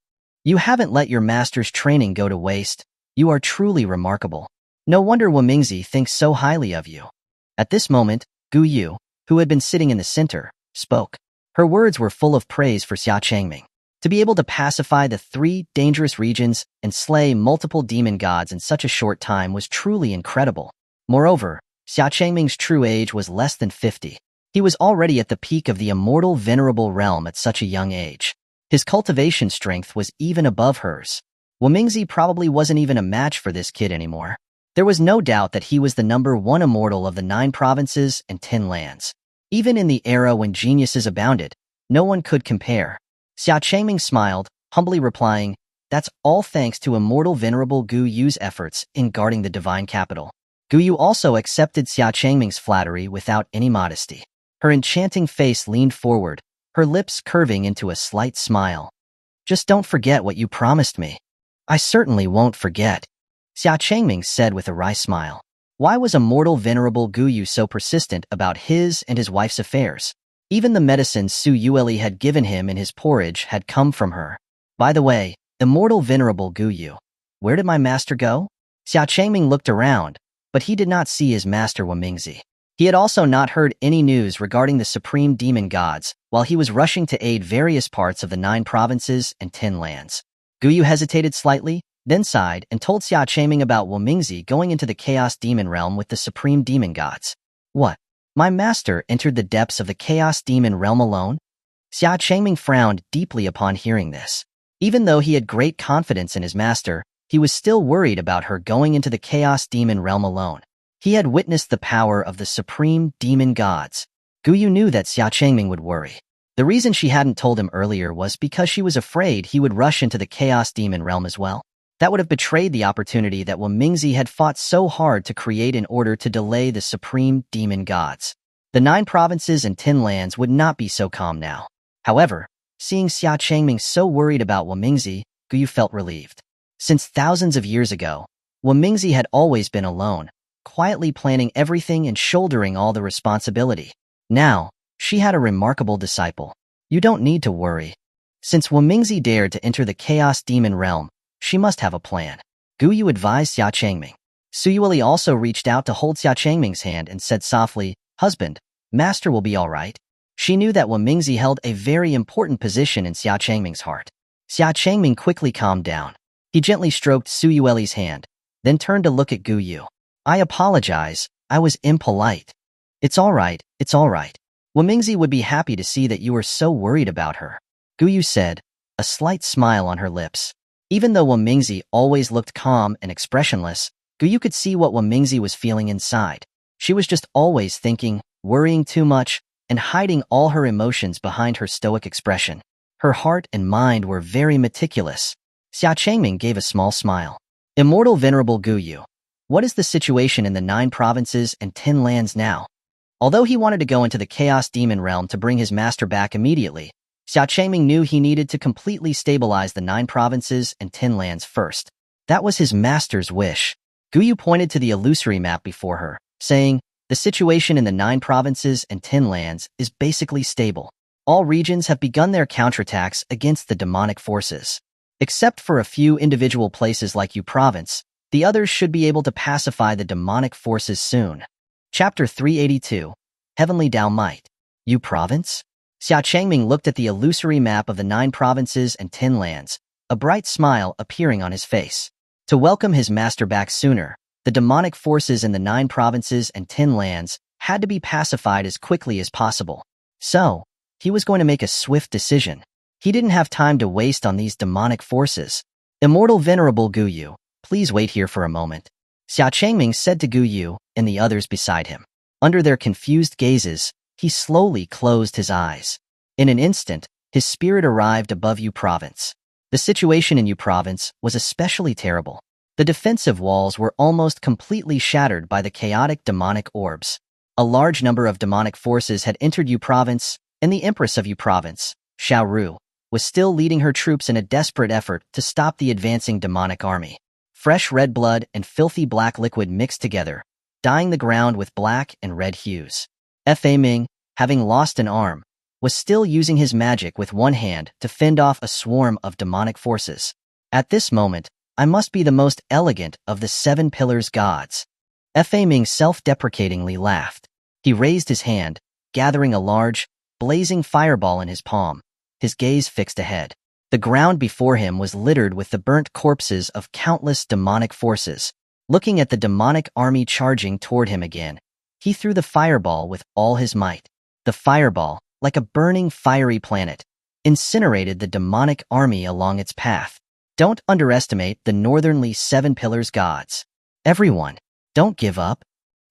You haven't let your master's training go to waste. You are truly remarkable. No wonder Wamingzi thinks so highly of you." At this moment, Guyu, who had been sitting in the center, spoke. Her words were full of praise for Xia Changming. To be able to pacify the 3 dangerous regions and slay multiple demon gods in such a short time was truly incredible. Moreover, Xia Changming's true age was less than 50. He was already at the peak of the immortal venerable realm at such a young age. His cultivation strength was even above hers. Wamingzi probably wasn't even a match for this kid anymore. There was no doubt that he was the #1 immortal of the 9 provinces and 10 lands. Even in the era when geniuses abounded, no one could compare. Xia Changming smiled, humbly replying, "That's all thanks to immortal venerable Gu Yu's efforts in guarding the divine capital." Gu Yu also accepted Xia Changming's flattery without any modesty. Her enchanting face leaned forward, her lips curving into a slight smile. "Just don't forget what you promised me." "I certainly won't forget," Xia Changming said with a wry smile. Why was immortal venerable Gu Yu so persistent about his and his wife's affairs? Even the medicine Su Yueli had given him in his porridge had come from her. "By the way, immortal venerable Gu Yu, where did my master go?" Xia Changming looked around, but he did not see his master Wamingzi. He had also not heard any news regarding the supreme demon gods while he was rushing to aid various parts of the 9 provinces and 10 lands. Gu Yu hesitated slightly, then sighed and told Xia Changming about Wamingzi going into the Chaos Demon Realm with the supreme demon gods. "What? My master entered the depths of the Chaos Demon Realm alone?" Xia Changming frowned deeply upon hearing this. Even though he had great confidence in his master, he was still worried about her going into the Chaos Demon Realm alone. He had witnessed the power of the supreme demon gods. Guyu knew that Xia Changming would worry. The reason she hadn't told him earlier was because she was afraid he would rush into the chaos demon realm as well. That would have betrayed the opportunity that Wamingzi had fought so hard to create in order to delay the supreme demon gods. The 9 provinces and 10 lands would not be so calm now. However, seeing Xia Changming so worried about Wamingzi, Guyu felt relieved. Since thousands of years ago, Wamingzi had always been alone, quietly planning everything and shouldering all the responsibility. Now, she had a remarkable disciple. You don't need to worry. Since Wamingzi dared to enter the chaos demon realm, she must have a plan. Guyu advised Xia Changming. Suyueli also reached out to hold Xia Changming's hand and said softly, "Husband, master will be all right." She knew that Wamingzi held a very important position in Xia Changming's heart. Xia Changming quickly calmed down. He gently stroked Suyueli's hand, then turned to look at Guyu. "I apologize, I was impolite." It's all right. Wamingzi would be happy to see that you were so worried about her," Guyu said, a slight smile on her lips. Even though Wamingzi always looked calm and expressionless, Guyu could see what Wamingzi was feeling inside. She was just always thinking, worrying too much, and hiding all her emotions behind her stoic expression. Her heart and mind were very meticulous. Xia Changming gave a small smile. "Immortal Venerable Guyu, what is the situation in the 9 provinces and 10 lands now?" Although he wanted to go into the Chaos Demon realm to bring his master back immediately, Xia Changming knew he needed to completely stabilize the 9 provinces and 10 lands first. That was his master's wish. Guyu pointed to the illusory map before her, saying, "The situation in the 9 provinces and 10 lands is basically stable. All regions have begun their counterattacks against the demonic forces. Except for a few individual places like Yu Province, the others should be able to pacify the demonic forces soon." Chapter 382, Heavenly Dao Might. Yu Province? Xia Changming looked at the illusory map of the 9 provinces and 10 lands, a bright smile appearing on his face. To welcome his master back sooner, the demonic forces in the 9 provinces and 10 lands had to be pacified as quickly as possible. So, he was going to make a swift decision. He didn't have time to waste on these demonic forces. "Immortal Venerable Guyu, please wait here for a moment," Xia Changming said to Guyu and the others beside him. Under their confused gazes, he slowly closed his eyes. In an instant, his spirit arrived above Yu Province. The situation in Yu Province was especially terrible. The defensive walls were almost completely shattered by the chaotic demonic orbs. A large number of demonic forces had entered Yu Province, and the Empress of Yu Province, Xiao Ru, was still leading her troops in a desperate effort to stop the advancing demonic army. Fresh red blood and filthy black liquid mixed together, dyeing the ground with black and red hues. Fa Ming, having lost an arm, was still using his magic with one hand to fend off a swarm of demonic forces. At this moment, I must be the most elegant of the 7 pillars gods. Fa Ming self-deprecatingly laughed. He raised his hand, gathering a large, blazing fireball in his palm, his gaze fixed ahead. The ground before him was littered with the burnt corpses of countless demonic forces. Looking at the demonic army charging toward him again, he threw the fireball with all his might. The fireball, like a burning fiery planet, incinerated the demonic army along its path. Don't underestimate the northernly 7 pillars gods. Everyone, don't give up.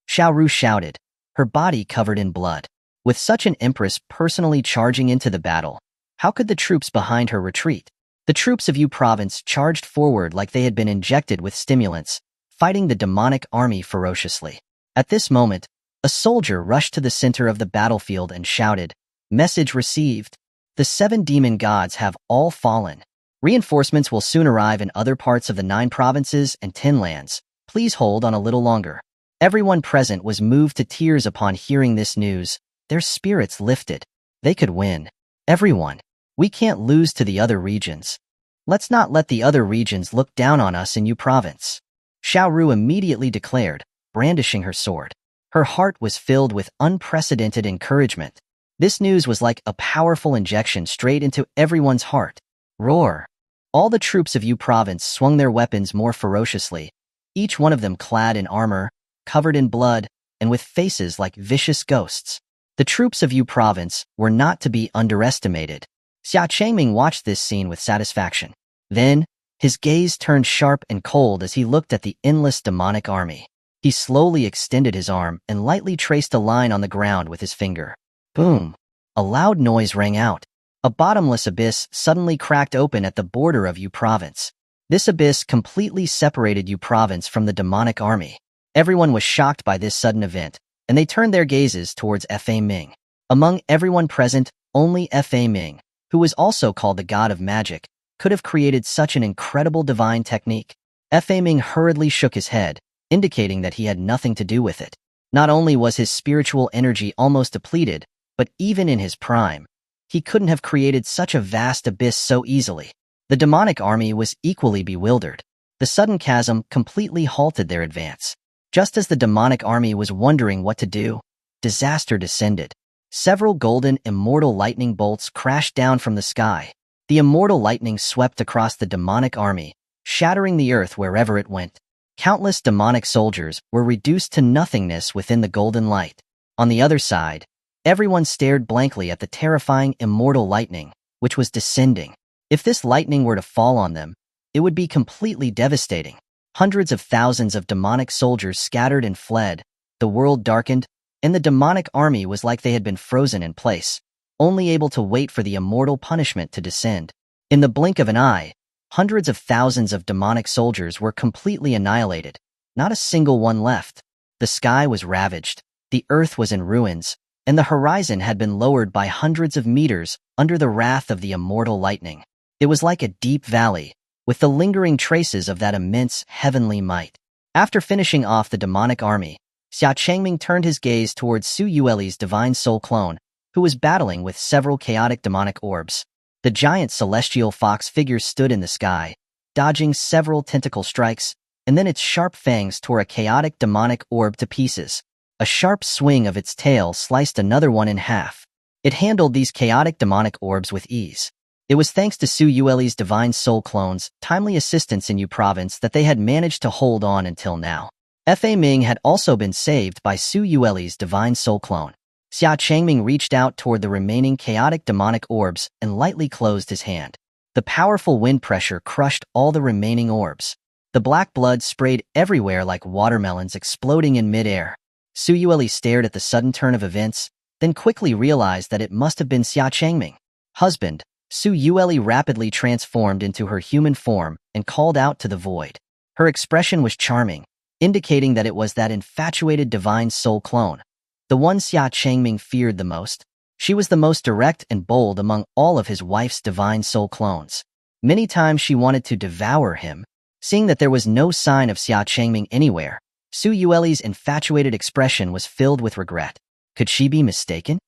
Xiao Ru shouted, her body covered in blood. With such an empress personally charging into the battle, how could the troops behind her retreat? The troops of Yu Province charged forward like they had been injected with stimulants, fighting the demonic army ferociously. At this moment, a soldier rushed to the center of the battlefield and shouted, "Message received. The 7 demon gods have all fallen. Reinforcements will soon arrive in other parts of the 9 provinces and 10 lands. Please hold on a little longer." Everyone present was moved to tears upon hearing this news. Their spirits lifted. They could win. "Everyone, we can't lose to the other regions. Let's not let the other regions look down on us in Yu Province," Xiao Ru immediately declared, brandishing her sword. Her heart was filled with unprecedented encouragement. This news was like a powerful injection straight into everyone's heart. Roar! All the troops of Yu Province swung their weapons more ferociously, each one of them clad in armor, covered in blood, and with faces like vicious ghosts. The troops of Yu Province were not to be underestimated. Xia Changming watched this scene with satisfaction. Then, his gaze turned sharp and cold as he looked at the endless demonic army. He slowly extended his arm and lightly traced a line on the ground with his finger. Boom! A loud noise rang out. A bottomless abyss suddenly cracked open at the border of Yu Province. This abyss completely separated Yu Province from the demonic army. Everyone was shocked by this sudden event, and they turned their gazes towards Fa Ming. Among everyone present, only Fa Ming, who was also called the god of magic, could have created such an incredible divine technique. Fa Ming hurriedly shook his head, indicating that he had nothing to do with it. Not only was his spiritual energy almost depleted, but even in his prime, he couldn't have created such a vast abyss so easily. The demonic army was equally bewildered. The sudden chasm completely halted their advance. Just as the demonic army was wondering what to do, disaster descended. Several golden immortal lightning bolts crashed down from the sky. The immortal lightning swept across the demonic army, shattering the earth wherever it went. Countless demonic soldiers were reduced to nothingness within the golden light. On the other side, everyone stared blankly at the terrifying immortal lightning, which was descending. If this lightning were to fall on them, it would be completely devastating. Hundreds of thousands of demonic soldiers scattered and fled. The world darkened, and the demonic army was like they had been frozen in place, only able to wait for the immortal punishment to descend. In the blink of an eye, hundreds of thousands of demonic soldiers were completely annihilated. Not a single one left. The sky was ravaged, the earth was in ruins, and the horizon had been lowered by hundreds of meters under the wrath of the immortal lightning. It was like a deep valley, with the lingering traces of that immense heavenly might. After finishing off the demonic army, Xia Changming turned his gaze towards Su Yueli's divine soul clone, who was battling with several chaotic demonic orbs. The giant celestial fox figure stood in the sky, dodging several tentacle strikes, and then its sharp fangs tore a chaotic demonic orb to pieces. A sharp swing of its tail sliced another one in half. It handled these chaotic demonic orbs with ease. It was thanks to Su Yueli's divine soul clone's timely assistance in Yu Province that they had managed to hold on until now. Fa Ming had also been saved by Su Yueli's divine soul clone. Xia Changming reached out toward the remaining chaotic demonic orbs and lightly closed his hand. The powerful wind pressure crushed all the remaining orbs. The black blood sprayed everywhere like watermelons exploding in midair. Su Yueli stared at the sudden turn of events, then quickly realized that it must have been Xia Changming. Husband, Su Yueli rapidly transformed into her human form and called out to the void. Her expression was charming, indicating that it was that infatuated divine soul clone, the one Xia Changming feared the most. She was the most direct and bold among all of his wife's divine soul clones. Many times she wanted to devour him. Seeing that there was no sign of Xia Changming anywhere, Su Yueli's infatuated expression was filled with regret. Could she be mistaken?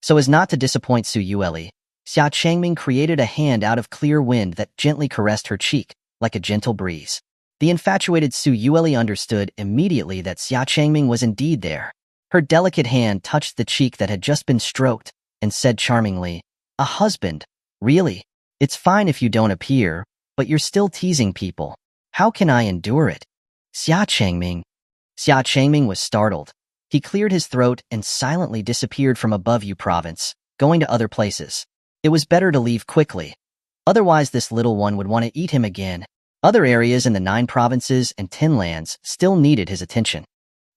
So as not to disappoint Su Yueli, Xia Changming created a hand out of clear wind that gently caressed her cheek, like a gentle breeze. The infatuated Su Yueli understood immediately that Xia Changming was indeed there. Her delicate hand touched the cheek that had just been stroked, and said charmingly, "A husband? Really? It's fine if you don't appear, but you're still teasing people. How can I endure it?" Xia Changming. Xia Changming was startled. He cleared his throat and silently disappeared from above Yu Province, going to other places. It was better to leave quickly. Otherwise this little one would want to eat him again. Other areas in the 9 provinces and 10 lands still needed his attention.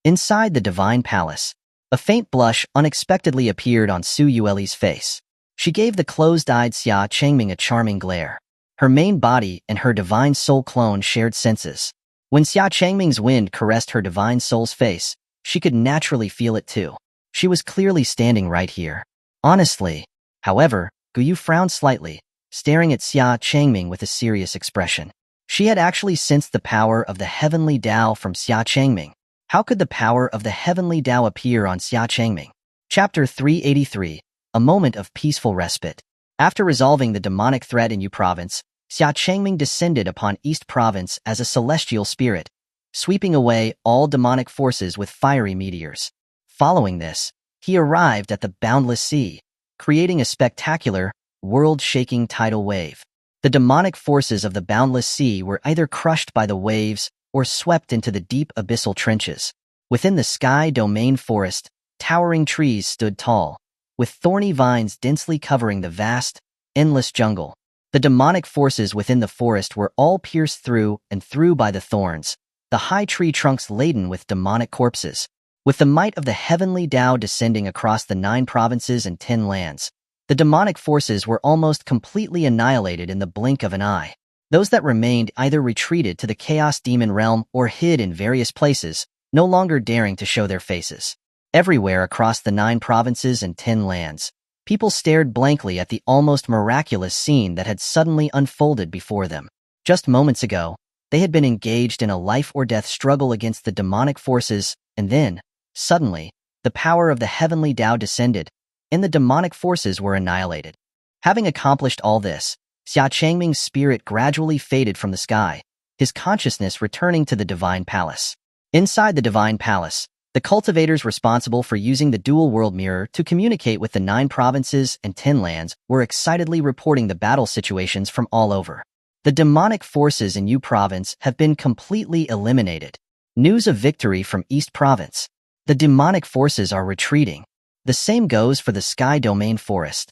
Inside the Divine Palace, a faint blush unexpectedly appeared on Su Yueli's face. She gave the closed-eyed Xia Changming a charming glare. Her main body and her divine soul clone shared senses. When Xia Changming's wind caressed her divine soul's face, she could naturally feel it too. She was clearly standing right here. Honestly. However, Guyu frowned slightly, staring at Xia Changming with a serious expression. She had actually sensed the power of the heavenly Tao from Xia Changming. How could the power of the heavenly Tao appear on Xia Changming? Chapter 383, A Moment of Peaceful Respite. After resolving the demonic threat in Yu Province, Xia Changming descended upon East Province as a celestial spirit, sweeping away all demonic forces with fiery meteors. Following this, he arrived at the Boundless Sea, creating a spectacular, world-shaking tidal wave. The demonic forces of the Boundless Sea were either crushed by the waves or swept into the deep abyssal trenches. Within the Sky Domain Forest, towering trees stood tall, with thorny vines densely covering the vast, endless jungle. The demonic forces within the forest were all pierced through and through by the thorns, the high tree trunks laden with demonic corpses. With the might of the heavenly Tao descending across the 9 provinces and 10 lands, the demonic forces were almost completely annihilated in the blink of an eye. Those that remained either retreated to the Chaos Demon realm or hid in various places, no longer daring to show their faces. Everywhere across the 9 provinces and 10 lands, people stared blankly at the almost miraculous scene that had suddenly unfolded before them. Just moments ago, they had been engaged in a life-or-death struggle against the demonic forces, and then, suddenly, the power of the heavenly Tao descended, and the demonic forces were annihilated. Having accomplished all this, Xia Changming's spirit gradually faded from the sky, his consciousness returning to the Divine Palace. Inside the Divine Palace, the cultivators responsible for using the dual world mirror to communicate with the 9 provinces and 10 lands were excitedly reporting the battle situations from all over. The demonic forces in Yu Province have been completely eliminated. News of victory from East Province. The demonic forces are retreating. The same goes for the Sky Domain Forest.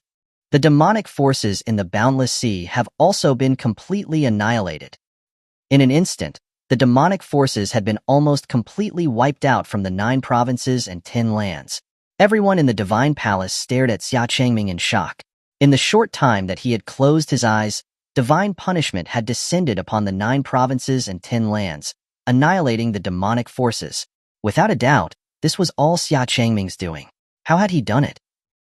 The demonic forces in the Boundless Sea have also been completely annihilated. In an instant, the demonic forces had been almost completely wiped out from the 9 provinces and 10 lands. Everyone in the Divine Palace stared at Xia Changming in shock. In the short time that he had closed his eyes, divine punishment had descended upon the 9 provinces and 10 lands, annihilating the demonic forces. Without a doubt, this was all Xia Changming's doing. How had he done it?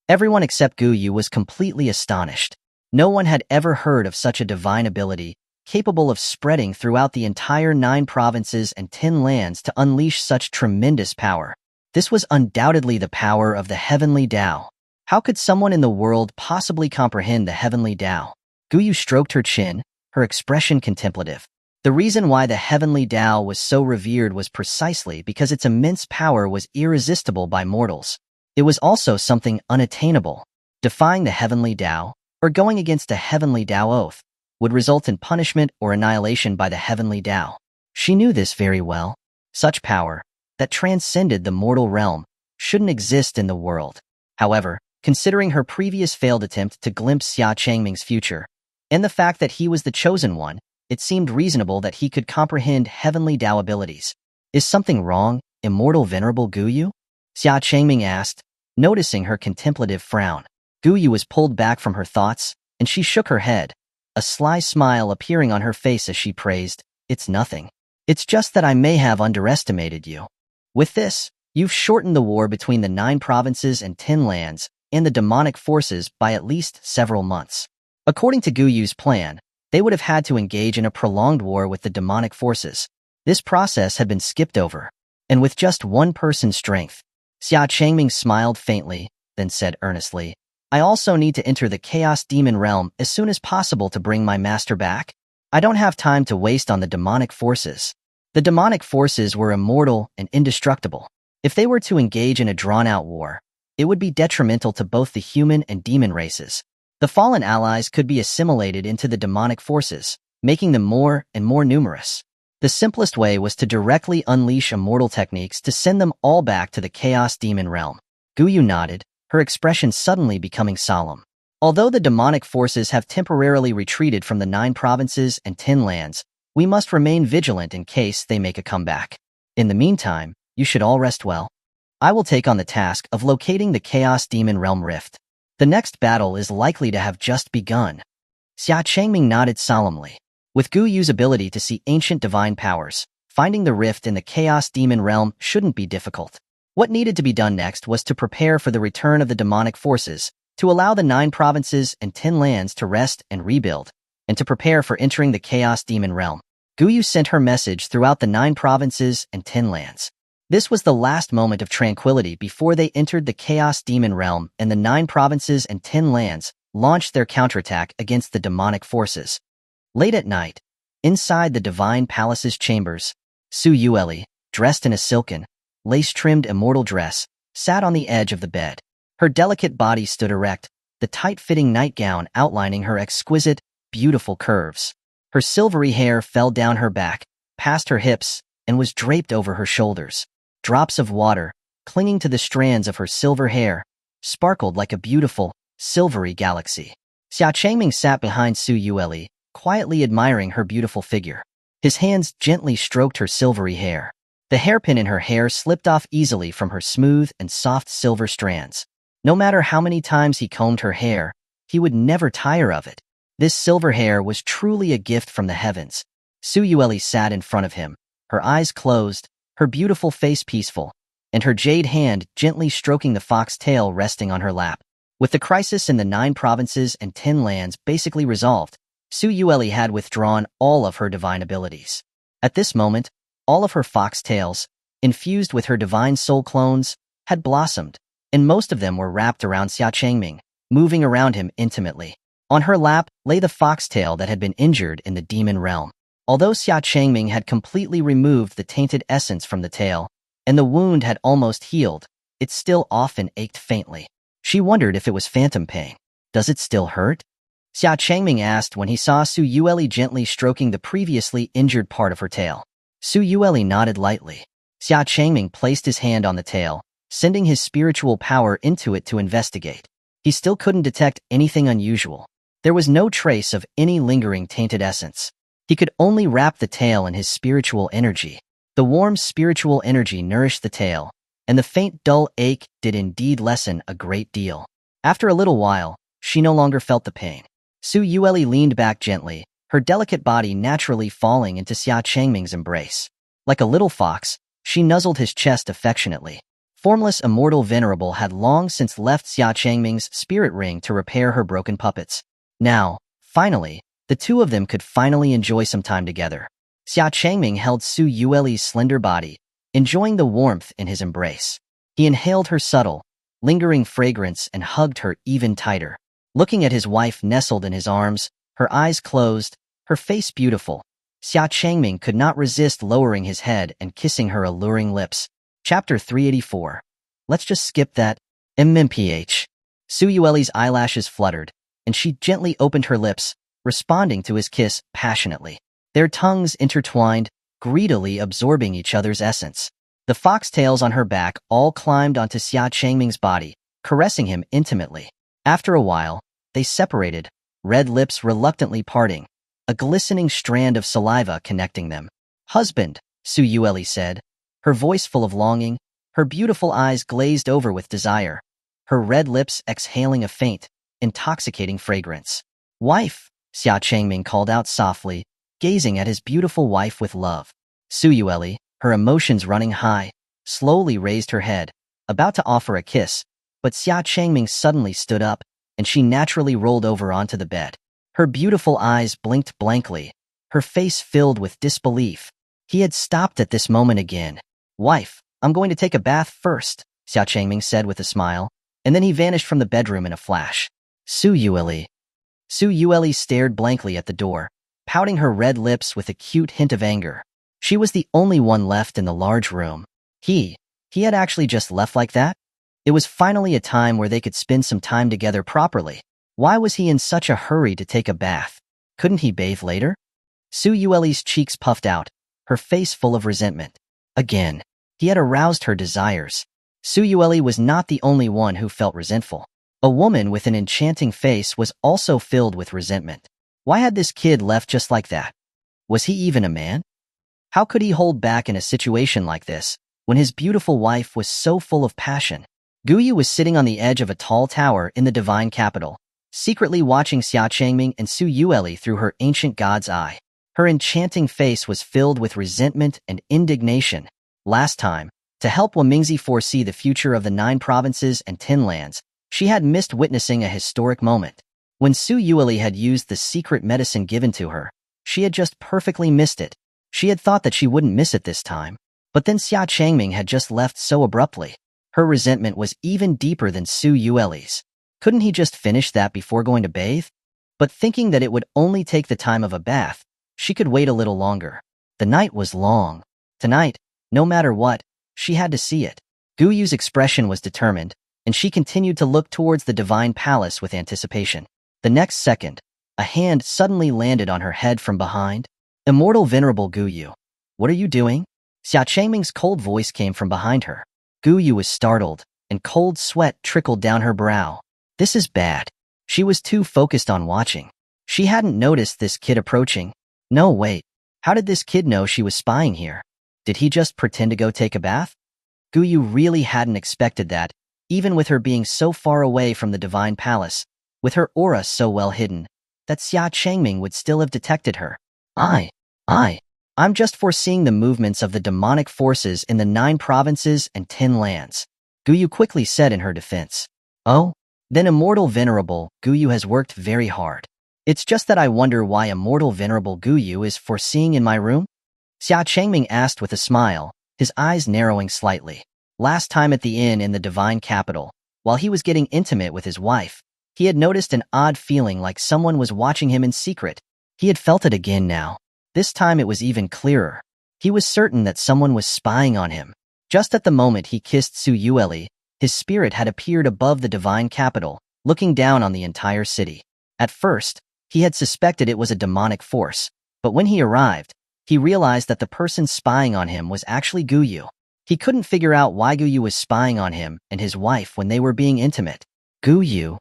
Everyone except Gu Yu was completely astonished. No one had ever heard of such a divine ability, capable of spreading throughout the entire 9 provinces and 10 lands to unleash such tremendous power. This was undoubtedly the power of the heavenly Tao. How could someone in the world possibly comprehend the heavenly Tao? Gu Yu stroked her chin, her expression contemplative. The reason why the heavenly Tao was so revered was precisely because its immense power was irresistible by mortals. It was also something unattainable. Defying the heavenly Tao, or going against a heavenly Tao oath, would result in punishment or annihilation by the heavenly Tao. She knew this very well. Such power, that transcended the mortal realm, shouldn't exist in the world. However, considering her previous failed attempt to glimpse Xia Changming's future, and the fact that he was the chosen one, it seemed reasonable that he could comprehend heavenly Tao abilities. Is something wrong, immortal venerable Gu Yu? Xia Changming asked, noticing her contemplative frown. Gu Yu was pulled back from her thoughts, and she shook her head, a sly smile appearing on her face as she praised, "It's nothing. It's just that I may have underestimated you. With this, you've shortened the war between the 9 provinces and 10 lands and the demonic forces by at least several months." According to Gu Yu's plan, they would have had to engage in a prolonged war with the demonic forces. This process had been skipped over, and with just one person's strength, Xia Changming smiled faintly, then said earnestly, "I also need to enter the Chaos Demon realm as soon as possible to bring my master back. I don't have time to waste on the demonic forces." The demonic forces were immortal and indestructible. If they were to engage in a drawn-out war, it would be detrimental to both the human and demon races. The fallen allies could be assimilated into the demonic forces, making them more and more numerous. The simplest way was to directly unleash immortal techniques to send them all back to the Chaos Demon realm. Gu Yu nodded, her expression suddenly becoming solemn. Although the demonic forces have temporarily retreated from the 9 provinces and 10 lands, we must remain vigilant in case they make a comeback. In the meantime, you should all rest well. I will take on the task of locating the Chaos Demon realm rift. The next battle is likely to have just begun. Xia Changming nodded solemnly. With Gu Yu's ability to see ancient divine powers, finding the rift in the Chaos Demon realm shouldn't be difficult. What needed to be done next was to prepare for the return of the demonic forces, to allow the 9 provinces and 10 lands to rest and rebuild, and to prepare for entering the Chaos Demon realm. Gu Yu sent her message throughout the 9 provinces and 10 lands. This was the last moment of tranquility before they entered the Chaos Demon realm, and the 9 provinces and 10 lands launched their counterattack against the demonic forces. Late at night, inside the Divine Palace's chambers, Su Yueli, dressed in a silken, lace-trimmed immortal dress, sat on the edge of the bed. Her delicate body stood erect, the tight-fitting nightgown outlining her exquisite, beautiful curves. Her silvery hair fell down her back, past her hips, and was draped over her shoulders. Drops of water, clinging to the strands of her silver hair, sparkled like a beautiful, silvery galaxy. Xia Changming sat behind Su Yueli, quietly admiring her beautiful figure. His hands gently stroked her silvery hair. The hairpin in her hair slipped off easily from her smooth and soft silver strands. No matter how many times he combed her hair, he would never tire of it. This silver hair was truly a gift from the heavens. Xuanhuan sat in front of him, her eyes closed, her beautiful face peaceful, and her jade hand gently stroking the fox tail resting on her lap. With the crisis in the 9 provinces and 10 lands basically resolved, Xuanhuan had withdrawn all of her divine abilities. At this moment, all of her fox tails, infused with her divine soul clones, had blossomed, and most of them were wrapped around Xia Changming, moving around him intimately. On her lap lay the foxtail that had been injured in the demon realm. Although Xia Changming had completely removed the tainted essence from the tail, and the wound had almost healed, it still often ached faintly. She wondered if it was phantom pain. Does it still hurt? Xia Changming asked when he saw Xuanhuan gently stroking the previously injured part of her tail. Xuanhuan nodded lightly. Xia Changming placed his hand on the tail, sending his spiritual power into it to investigate. He still couldn't detect anything unusual. There was no trace of any lingering tainted essence. He could only wrap the tail in his spiritual energy. The warm spiritual energy nourished the tail, and the faint dull ache did indeed lessen a great deal. After a little while, she no longer felt the pain. Xuanhuan leaned back gently, her delicate body naturally falling into Xia Changming's embrace. Like a little fox, she nuzzled his chest affectionately. Formless Immortal Venerable had long since left Xia Changming's spirit ring to repair her broken puppets. Now, finally, the two of them could finally enjoy some time together. Xia Changming held Xuanhuan's slender body, enjoying the warmth in his embrace. He inhaled her subtle, lingering fragrance and hugged her even tighter. Looking at his wife nestled in his arms, her eyes closed, her face beautiful, Xia Changming could not resist lowering his head and kissing her alluring lips. Chapter 384. Let's just skip that. MMPH. Xuanhuan's eyelashes fluttered, and she gently opened her lips, responding to his kiss passionately. Their tongues intertwined, greedily absorbing each other's essence. The foxtails on her back all climbed onto Xia Changming's body, caressing him intimately. After a while, they separated, red lips reluctantly parting, a glistening strand of saliva connecting them. "Husband," Xuanhuan said, her voice full of longing, her beautiful eyes glazed over with desire, her red lips exhaling a faint, intoxicating fragrance. "Wife," Xia Changming called out softly, gazing at his beautiful wife with love. Xuanhuan, her emotions running high, slowly raised her head, about to offer a kiss, but Xia Changming suddenly stood up, and she naturally rolled over onto the bed. Her beautiful eyes blinked blankly, her face filled with disbelief. He had stopped at this moment again. "Wife, I'm going to take a bath first," Xia Changming said with a smile, and then he vanished from the bedroom in a flash. Xuanhuan stared blankly at the door, pouting her red lips with a cute hint of anger. She was the only one left in the large room. He had actually just left like that? It was finally a time where they could spend some time together properly. Why was he in such a hurry to take a bath? Couldn't he bathe later? Xuanhuan's cheeks puffed out, her face full of resentment. Again, he had aroused her desires. Xuanhuan was not the only one who felt resentful. A woman with an enchanting face was also filled with resentment. Why had this kid left just like that? Was he even a man? How could he hold back in a situation like this, when his beautiful wife was so full of passion? Guyu was sitting on the edge of a tall tower in the divine capital, secretly watching Xia Changming and Xuanhuan through her ancient god's eye. Her enchanting face was filled with resentment and indignation. Last time, to help Wamingzi foresee the future of the 9 provinces and 10 lands, she had missed witnessing a historic moment. When Xuanhuan had used the secret medicine given to her, she had just perfectly missed it. She had thought that she wouldn't miss it this time. But then Xia Changming had just left so abruptly. Her resentment was even deeper than Xuanhuan's. Couldn't he just finish that before going to bathe? But thinking that it would only take the time of a bath, she could wait a little longer. The night was long. Tonight, no matter what, she had to see it. Guyu's expression was determined, and she continued to look towards the divine palace with anticipation. The next second, a hand suddenly landed on her head from behind. "Immortal Venerable Guyu, what are you doing?" Xia Changming's cold voice came from behind her. Guyu was startled, and cold sweat trickled down her brow. This is bad. She was too focused on watching. She hadn't noticed this kid approaching. No, wait. How did this kid know she was spying here? Did he just pretend to go take a bath? Guyu really hadn't expected that, even with her being so far away from the divine palace, with her aura so well hidden, that Xia Changming would still have detected her. I'm just foreseeing the movements of the demonic forces in the 9 provinces and 10 lands, Guyu quickly said in her defense. Oh? Then Immortal Venerable Guyu has worked very hard. It's just that I wonder why Immortal Venerable Guyu is foreseeing in my room? Xia Changming asked with a smile, his eyes narrowing slightly. Last time at the inn in the divine capital, while he was getting intimate with his wife, he had noticed an odd feeling like someone was watching him in secret. He had felt it again now. This time it was even clearer. He was certain that someone was spying on him. Just at the moment he kissed Su Yueli, his spirit had appeared above the divine capital, looking down on the entire city. At first, he had suspected it was a demonic force, but when he arrived, he realized that the person spying on him was actually Guyu. He couldn't figure out why Guyu was spying on him and his wife when they were being intimate. Guyu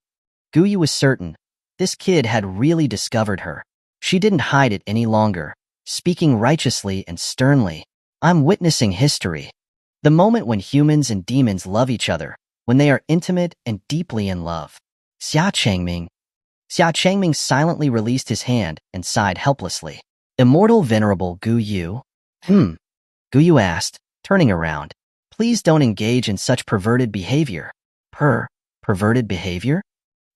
was certain. This kid had really discovered her. She didn't hide it any longer, speaking righteously and sternly. I'm witnessing history. The moment when humans and demons love each other, when they are intimate and deeply in love. Xia Changming silently released his hand and sighed helplessly. Immortal Venerable Guyu? Guyu asked, turning around. Please don't engage in such perverted behavior. Perverted behavior?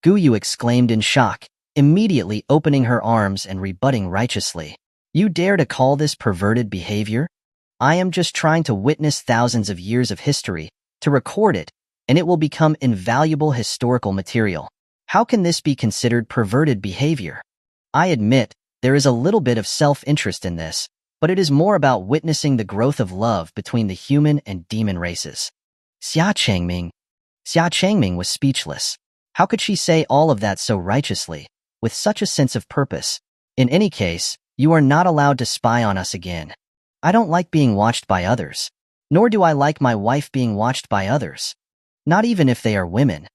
Guyu exclaimed in shock, immediately opening her arms and rebutting righteously. You dare to call this perverted behavior? I am just trying to witness thousands of years of history, to record it, and it will become invaluable historical material. How can this be considered perverted behavior? I admit, there is a little bit of self-interest in this, but it is more about witnessing the growth of love between the human and demon races. Xia Changming was speechless. How could she say all of that so righteously, with such a sense of purpose? In any case, you are not allowed to spy on us again. I don't like being watched by others. Nor do I like my wife being watched by others. Not even if they are women.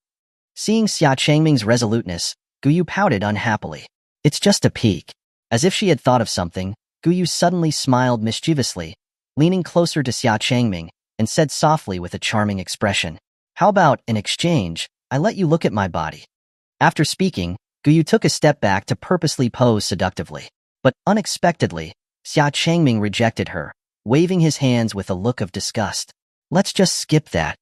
Seeing Xia Changming's resoluteness, Guyu pouted unhappily. It's just a peek. As if she had thought of something, Guyu suddenly smiled mischievously, leaning closer to Xia Changming, and said softly with a charming expression, How about, in exchange, I let you look at my body? After speaking, Guyu took a step back to purposely pose seductively. But unexpectedly, Xia Changming rejected her, waving his hands with a look of disgust. Let's just skip that.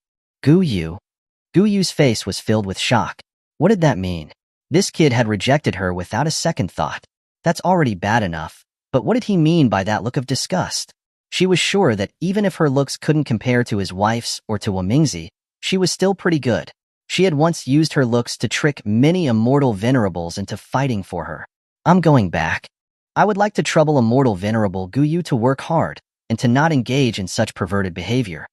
Guyu's face was filled with shock. What did that mean? This kid had rejected her without a second thought. That's already bad enough, but what did he mean by that look of disgust? She was sure that even if her looks couldn't compare to his wife's or to Wamingzi, she was still pretty good. She had once used her looks to trick many immortal venerables into fighting for her. I'm going back. I would like to trouble Immortal Venerable Guyu to work hard and to not engage in such perverted behavior.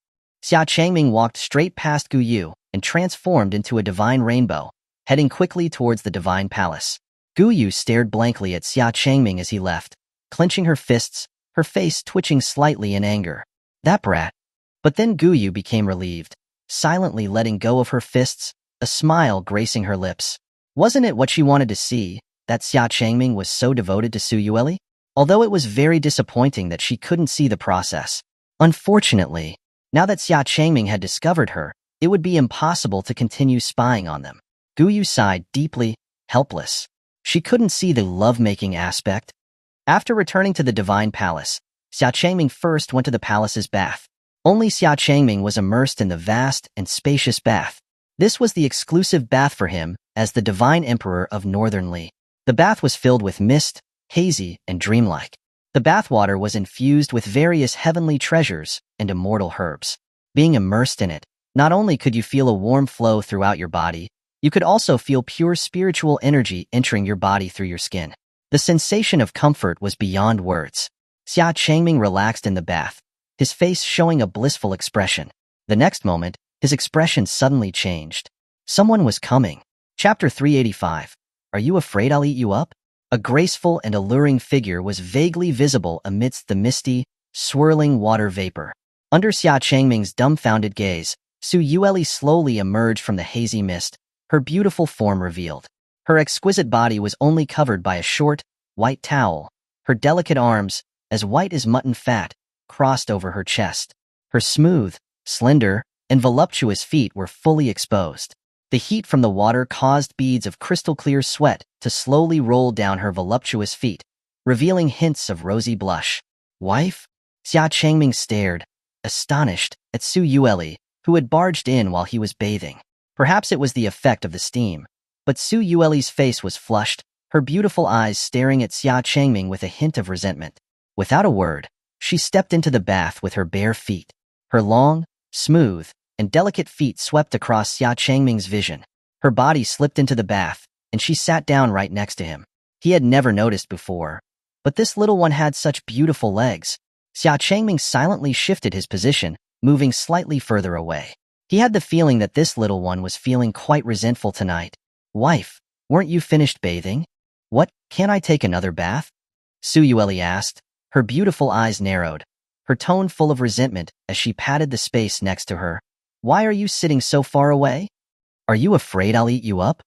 Xia Changming walked straight past Guyu and transformed into a divine rainbow, heading quickly towards the divine palace. Guyu stared blankly at Xia Changming as he left, clenching her fists, her face twitching slightly in anger. That brat. But then Guyu became relieved, silently letting go of her fists, a smile gracing her lips. Wasn't it what she wanted to see, that Xia Changming was so devoted to Su Yueli? Although it was very disappointing that she couldn't see the process. Unfortunately, now that Xia Changming had discovered her, it would be impossible to continue spying on them. Guyu sighed deeply, helpless. She couldn't see the love-making aspect. After returning to the divine palace, Xia Changming first went to the palace's bath. Only Xia Changming was immersed in the vast and spacious bath. This was the exclusive bath for him as the divine emperor of Northern Li. The bath was filled with mist, hazy and dreamlike. The bathwater was infused with various heavenly treasures and immortal herbs. Being immersed in it, not only could you feel a warm flow throughout your body, you could also feel pure spiritual energy entering your body through your skin. The sensation of comfort was beyond words. Xia Changming relaxed in the bath, his face showing a blissful expression. The next moment, his expression suddenly changed. Someone was coming. Chapter 385. Are you afraid I'll eat you up? A graceful and alluring figure was vaguely visible amidst the misty, swirling water vapor. Under Xia Changming's dumbfounded gaze, Su Yueli slowly emerged from the hazy mist, her beautiful form revealed. Her exquisite body was only covered by a short, white towel. Her delicate arms, as white as mutton fat, crossed over her chest. Her smooth, slender, and voluptuous feet were fully exposed. The heat from the water caused beads of crystal-clear sweat to slowly roll down her voluptuous feet, revealing hints of rosy blush. Wife? Xia Changming stared, astonished, at Su Yueli, who had barged in while he was bathing. Perhaps it was the effect of the steam, but Su Yueli's face was flushed, her beautiful eyes staring at Xia Changming with a hint of resentment. Without a word, she stepped into the bath with her bare feet. Her long, smooth, and delicate feet swept across Xia Changming's vision. Her body slipped into the bath, and she sat down right next to him. He had never noticed before, but this little one had such beautiful legs. Xia Changming silently shifted his position, moving slightly further away. He had the feeling that this little one was feeling quite resentful tonight. Wife, weren't you finished bathing? What, can't I take another bath? Su Yueli asked. Her beautiful eyes narrowed, her tone full of resentment as she patted the space next to her. Why are you sitting so far away? Are you afraid I'll eat you up?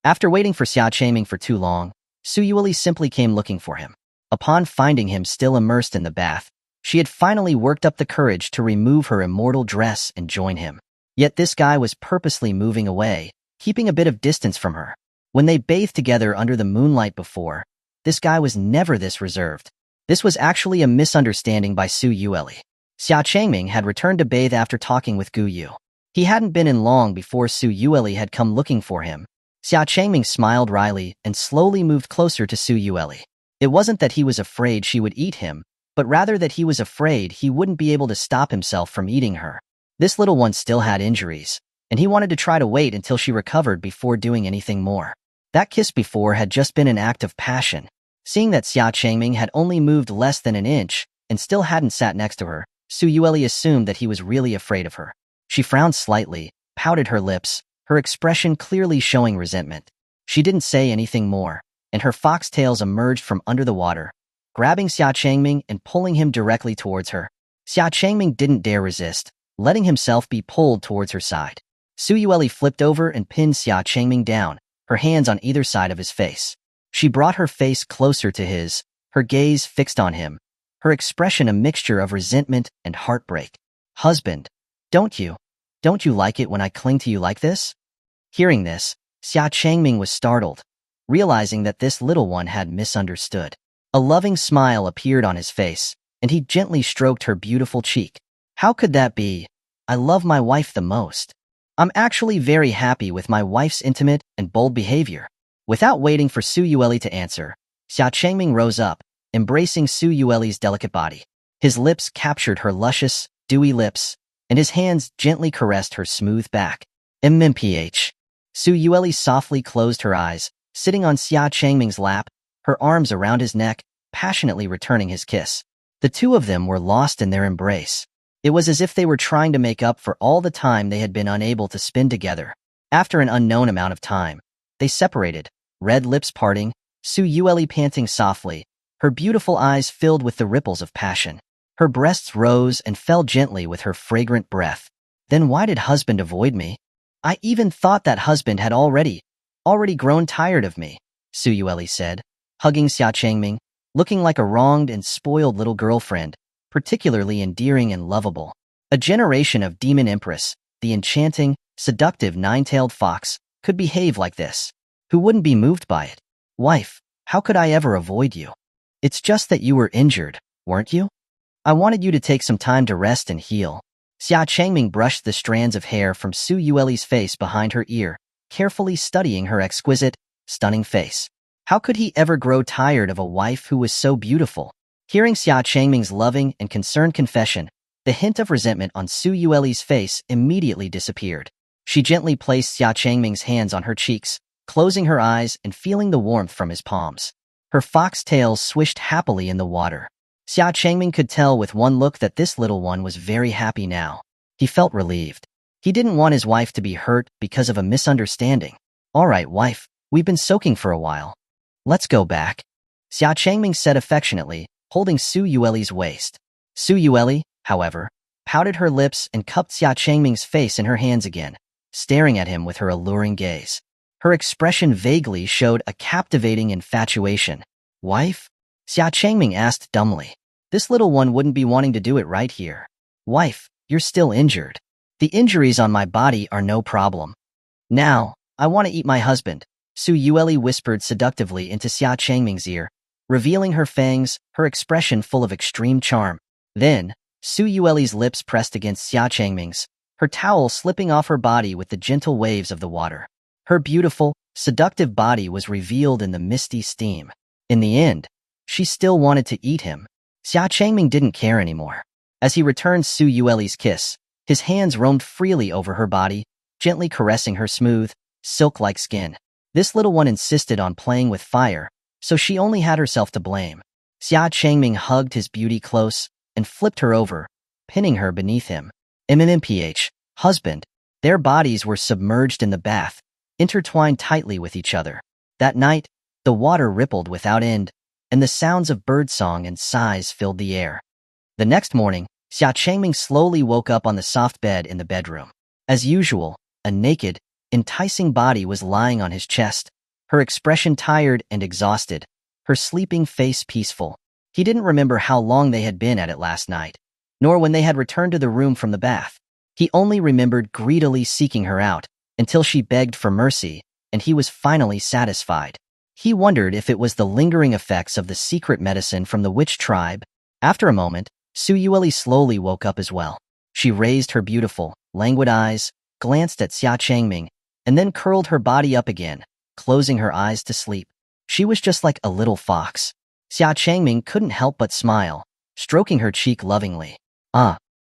After waiting for Xia Changming for too long, Su Yueli simply came looking for him. Upon finding him still immersed in the bath, she had finally worked up the courage to remove her immortal dress and join him. Yet this guy was purposely moving away, keeping a bit of distance from her. When they bathed together under the moonlight before, this guy was never this reserved. This was actually a misunderstanding by Su Yueli. Xia Changming had returned to bathe after talking with Gu Yu. He hadn't been in long before Su Yueli had come looking for him. Xia Changming smiled wryly and slowly moved closer to Su Yueli. It wasn't that he was afraid she would eat him, but rather that he was afraid he wouldn't be able to stop himself from eating her. This little one still had injuries, and he wanted to try to wait until she recovered before doing anything more. That kiss before had just been an act of passion. Seeing that Xia Changming had only moved less than an inch and still hadn't sat next to her, Su Yueli assumed that he was really afraid of her. She frowned slightly, pouted her lips, her expression clearly showing resentment. She didn't say anything more, and her foxtails emerged from under the water, grabbing Xia Changming and pulling him directly towards her. Xia Changming didn't dare resist, letting himself be pulled towards her side. Su Yueli flipped over and pinned Xia Changming down, her hands on either side of his face. She brought her face closer to his, her gaze fixed on him, her expression a mixture of resentment and heartbreak. Husband, don't you like it when I cling to you like this? Hearing this, Xia Changming was startled, realizing that this little one had misunderstood. A loving smile appeared on his face, and he gently stroked her beautiful cheek. How could that be? I love my wife the most. I'm actually very happy with my wife's intimate and bold behavior. Without waiting for Su Yueli to answer, Xia Changming rose up, embracing Su Yueli's delicate body. His lips captured her luscious, dewy lips, and his hands gently caressed her smooth back. MMPH. Su Yueli softly closed her eyes, sitting on Xia Changming's lap, her arms around his neck, passionately returning his kiss. The two of them were lost in their embrace. It was as if they were trying to make up for all the time they had been unable to spend together. After an unknown amount of time, they separated, red lips parting, Su Yueli panting softly, her beautiful eyes filled with the ripples of passion. Her breasts rose and fell gently with her fragrant breath. Then why did husband avoid me? I even thought that husband had already grown tired of me, Su Yueli said, hugging Xia Changming, looking like a wronged and spoiled little girlfriend, particularly endearing and lovable. A generation of Demon Empress, the enchanting, seductive nine-tailed fox, could behave like this. Who wouldn't be moved by it? Wife, how could I ever avoid you? It's just that you were injured, weren't you? I wanted you to take some time to rest and heal. Xia Changming brushed the strands of hair from Su Yueli's face behind her ear, carefully studying her exquisite, stunning face. How could he ever grow tired of a wife who was so beautiful? Hearing Xia Changming's loving and concerned confession, the hint of resentment on Su Yueli's face immediately disappeared. She gently placed Xia Changming's hands on her cheeks, closing her eyes and feeling the warmth from his palms. Her foxtails swished happily in the water. Xia Changming could tell with one look that this little one was very happy now. He felt relieved. He didn't want his wife to be hurt because of a misunderstanding. All right, wife, we've been soaking for a while. Let's go back, Xia Changming said affectionately, holding Su Yueli's waist. Su Yueli, however, pouted her lips and cupped Xia Changming's face in her hands again, staring at him with her alluring gaze. Her expression vaguely showed a captivating infatuation. Wife? Xia Changming asked dumbly. This little one wouldn't be wanting to do it right here. Wife, you're still injured. The injuries on my body are no problem. Now, I want to eat my husband, Su Yueli whispered seductively into Xia Changming's ear, revealing her fangs, her expression full of extreme charm. Then, Su Yueli's lips pressed against Xia Changming's, her towel slipping off her body with the gentle waves of the water. Her beautiful, seductive body was revealed in the misty steam. In the end, she still wanted to eat him. Xia Changming didn't care anymore. As he returned Su Yueli's kiss, his hands roamed freely over her body, gently caressing her smooth, silk-like skin. This little one insisted on playing with fire, so she only had herself to blame. Xia Changming hugged his beauty close and flipped her over, pinning her beneath him. MMPH, husband. Their bodies were submerged in the bath, intertwined tightly with each other. That night, the water rippled without end, and the sounds of birdsong and sighs filled the air. The next morning, Xia Changming slowly woke up on the soft bed in the bedroom. As usual, a naked, enticing body was lying on his chest, her expression tired and exhausted, her sleeping face peaceful. He didn't remember how long they had been at it last night, nor when they had returned to the room from the bath. He only remembered greedily seeking her out, until she begged for mercy, and he was finally satisfied. He wondered if it was the lingering effects of the secret medicine from the witch tribe. After a moment, Su Yueli slowly woke up as well. She raised her beautiful, languid eyes, glanced at Xia Changming, and then curled her body up again, closing her eyes to sleep. She was just like a little fox. Xia Changming couldn't help but smile, stroking her cheek lovingly.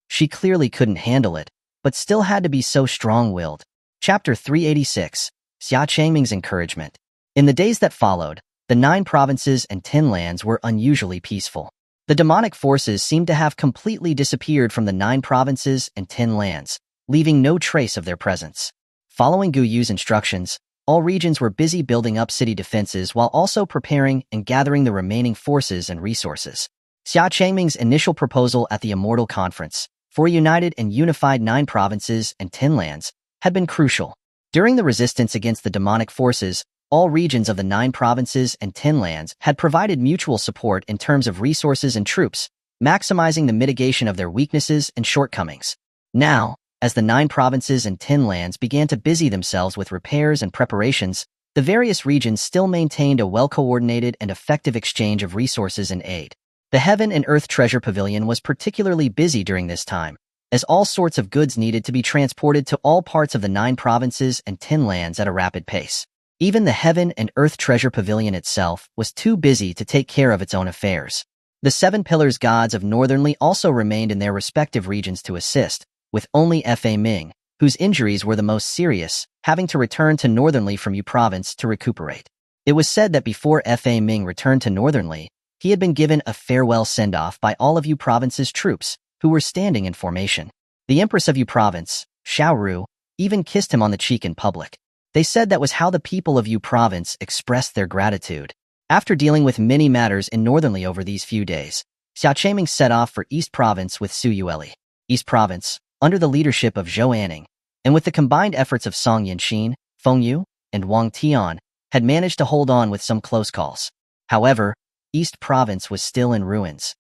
She clearly couldn't handle it, but still had to be so strong-willed. Chapter 386, Xia Changming's Encouragement. In the days that followed, the 9 provinces and 10 lands were unusually peaceful. The demonic forces seemed to have completely disappeared from the 9 provinces and 10 lands, leaving no trace of their presence. Following Gu Yu's instructions, all regions were busy building up city defenses while also preparing and gathering the remaining forces and resources. Xia Changming's initial proposal at the Immortal Conference, for a united and unified 9 provinces and 10 lands, had been crucial. During the resistance against the demonic forces, all regions of the 9 provinces and 10 lands had provided mutual support in terms of resources and troops, maximizing the mitigation of their weaknesses and shortcomings. Now, as the 9 provinces and 10 lands began to busy themselves with repairs and preparations, the various regions still maintained a well-coordinated and effective exchange of resources and aid. The Heaven and Earth Treasure Pavilion was particularly busy during this time, as all sorts of goods needed to be transported to all parts of the 9 provinces and 10 lands at a rapid pace. Even the Heaven and Earth Treasure Pavilion itself was too busy to take care of its own affairs. The 7 Pillars gods of Northernly also remained in their respective regions to assist, with only Fa Ming, whose injuries were the most serious, having to return to Northernly from Yu Province to recuperate. It was said that before Fa Ming returned to Northernly, he had been given a farewell send-off by all of Yu Province's troops, who were standing in formation. The Empress of Yu Province, Xiaoru, even kissed him on the cheek in public. They said that was how the people of Yu Province expressed their gratitude. After dealing with many matters in Northernly over these few days, Xia Changming set off for East Province with Su Yueli. East Province, under the leadership of Xuanhuan, and with the combined efforts of Song Yanxin, Feng Yu, and Wang Tian, had managed to hold on with some close calls. However, East Province was still in ruins.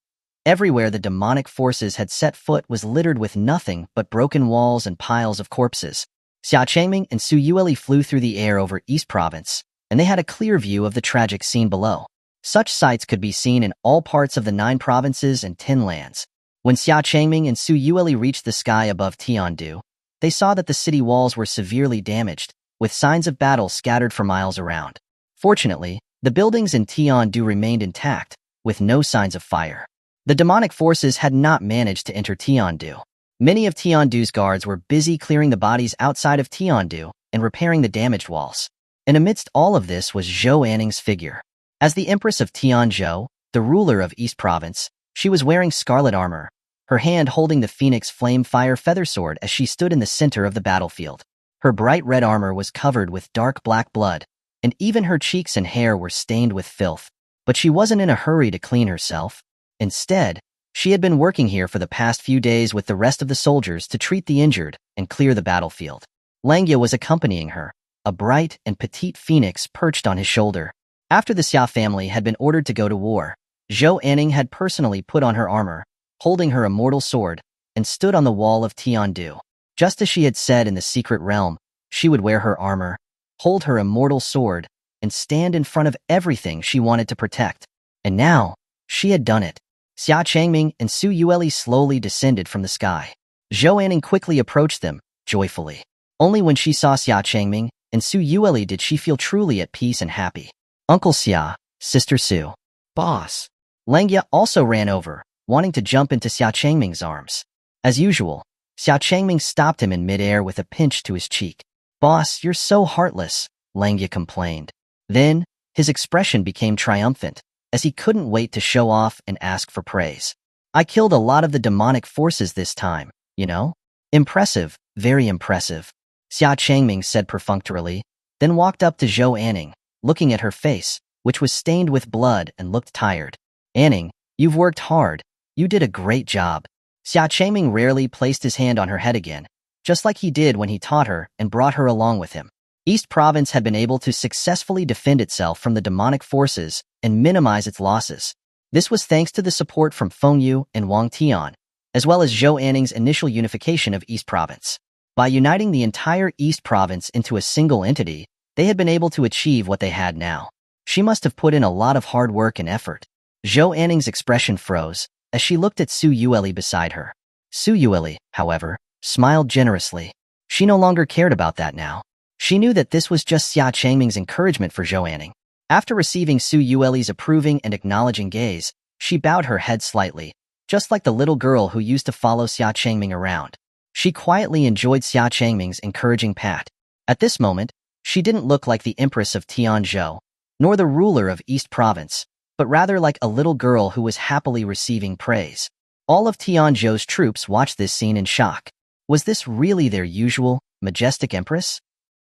Everywhere the demonic forces had set foot was littered with nothing but broken walls and piles of corpses. Xia Changming and Su Yueli flew through the air over East Province, and they had a clear view of the tragic scene below. Such sights could be seen in all parts of the 9 provinces and 10 lands. When Xia Changming and Su Yueli reached the sky above Tianzhou, they saw that the city walls were severely damaged, with signs of battle scattered for miles around. Fortunately, the buildings in Tianzhou remained intact, with no signs of fire. The demonic forces had not managed to enter Tianzhou. Many of Tianzhou's guards were busy clearing the bodies outside of Tianzhou and repairing the damaged walls. And amidst all of this was Zhou Anning's figure. As the Empress of Tianzhou, the ruler of East Province, she was wearing scarlet armor, her hand holding the Phoenix Flame Fire Feather Sword as she stood in the center of the battlefield. Her bright red armor was covered with dark black blood, and even her cheeks and hair were stained with filth. But she wasn't in a hurry to clean herself. Instead, she had been working here for the past few days with the rest of the soldiers to treat the injured and clear the battlefield. Langya was accompanying her, a bright and petite phoenix perched on his shoulder. After the Xia family had been ordered to go to war, Xuanhuan had personally put on her armor, holding her immortal sword, and stood on the wall of Tianzhou. Just as she had said in the secret realm, she would wear her armor, hold her immortal sword, and stand in front of everything she wanted to protect. And now, she had done it. Xia Changming and Xuanhuan slowly descended from the sky. Xuanhuan quickly approached them, joyfully. Only when she saw Xia Changming and Xuanhuan did she feel truly at peace and happy. Uncle Xia, Sister Su. Boss. Langya also ran over, wanting to jump into Xia Changming's arms. As usual, Xia Changming stopped him in midair with a pinch to his cheek. Boss, you're so heartless, Langya complained. Then, his expression became triumphant, as he couldn't wait to show off and ask for praise. I killed a lot of the demonic forces this time, you know? Impressive, very impressive, Xia Changming said perfunctorily, then walked up to Xuanhuan, looking at her face, which was stained with blood and looked tired. Anning, you've worked hard. You did a great job. Xia Changming rarely placed his hand on her head again, just like he did when he taught her and brought her along with him. East Province had been able to successfully defend itself from the demonic forces and minimize its losses. This was thanks to the support from Fengyu and Wang Tian, as well as Zhou Anning's initial unification of East Province. By uniting the entire East Province into a single entity, they had been able to achieve what they had now. She must have put in a lot of hard work and effort. Zhou Anning's expression froze as she looked at Xuanhuan beside her. Xuanhuan, however, smiled generously. She no longer cared about that now. She knew that this was just Xia Changming's encouragement for Xuanhuan. After receiving Xuanhuan's approving and acknowledging gaze, she bowed her head slightly, just like the little girl who used to follow Xia Changming around. She quietly enjoyed Xia Changming's encouraging pat. At this moment, she didn't look like the Empress of Tianzhou, nor the ruler of East Province, but rather like a little girl who was happily receiving praise. All of Tianzhou's troops watched this scene in shock. Was this really their usual, majestic empress?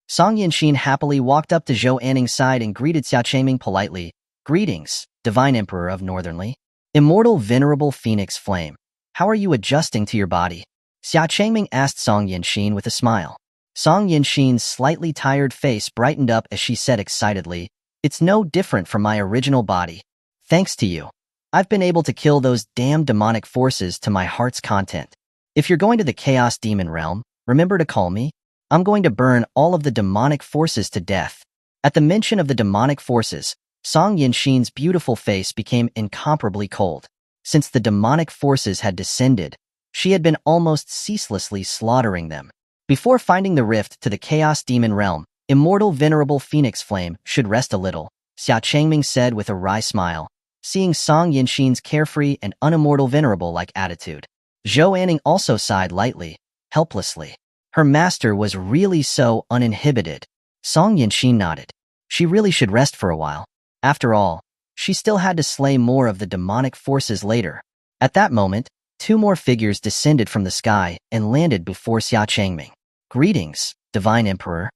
Song Yinshin happily walked up to Zhou Anning's side and greeted Xia Changming politely. Greetings, Divine Emperor of Northernly. Immortal Venerable Phoenix Flame. How are you adjusting to your body? Xia Changming asked Song Yinshin with a smile. Song Yinshin's slightly tired face brightened up as she said excitedly, It's no different from my original body. Thanks to you, I've been able to kill those damn demonic forces to my heart's content. If you're going to the Chaos Demon Realm, remember to call me. I'm going to burn all of the demonic forces to death. At the mention of the demonic forces, Song Yinshin's beautiful face became incomparably cold. Since the demonic forces had descended, she had been almost ceaselessly slaughtering them. Before finding the rift to the Chaos Demon Realm, Immortal Venerable Phoenix Flame should rest a little, Xia Changming said with a wry smile, seeing Song Yinshin's carefree and unimmortal venerable-like attitude. Zhou Anning also sighed lightly, helplessly. Her master was really so uninhibited. Song Yinshin nodded. She really should rest for a while. After all, she still had to slay more of the demonic forces later. At that moment, two more figures descended from the sky and landed before Xia Changming. Greetings, Divine Emperor.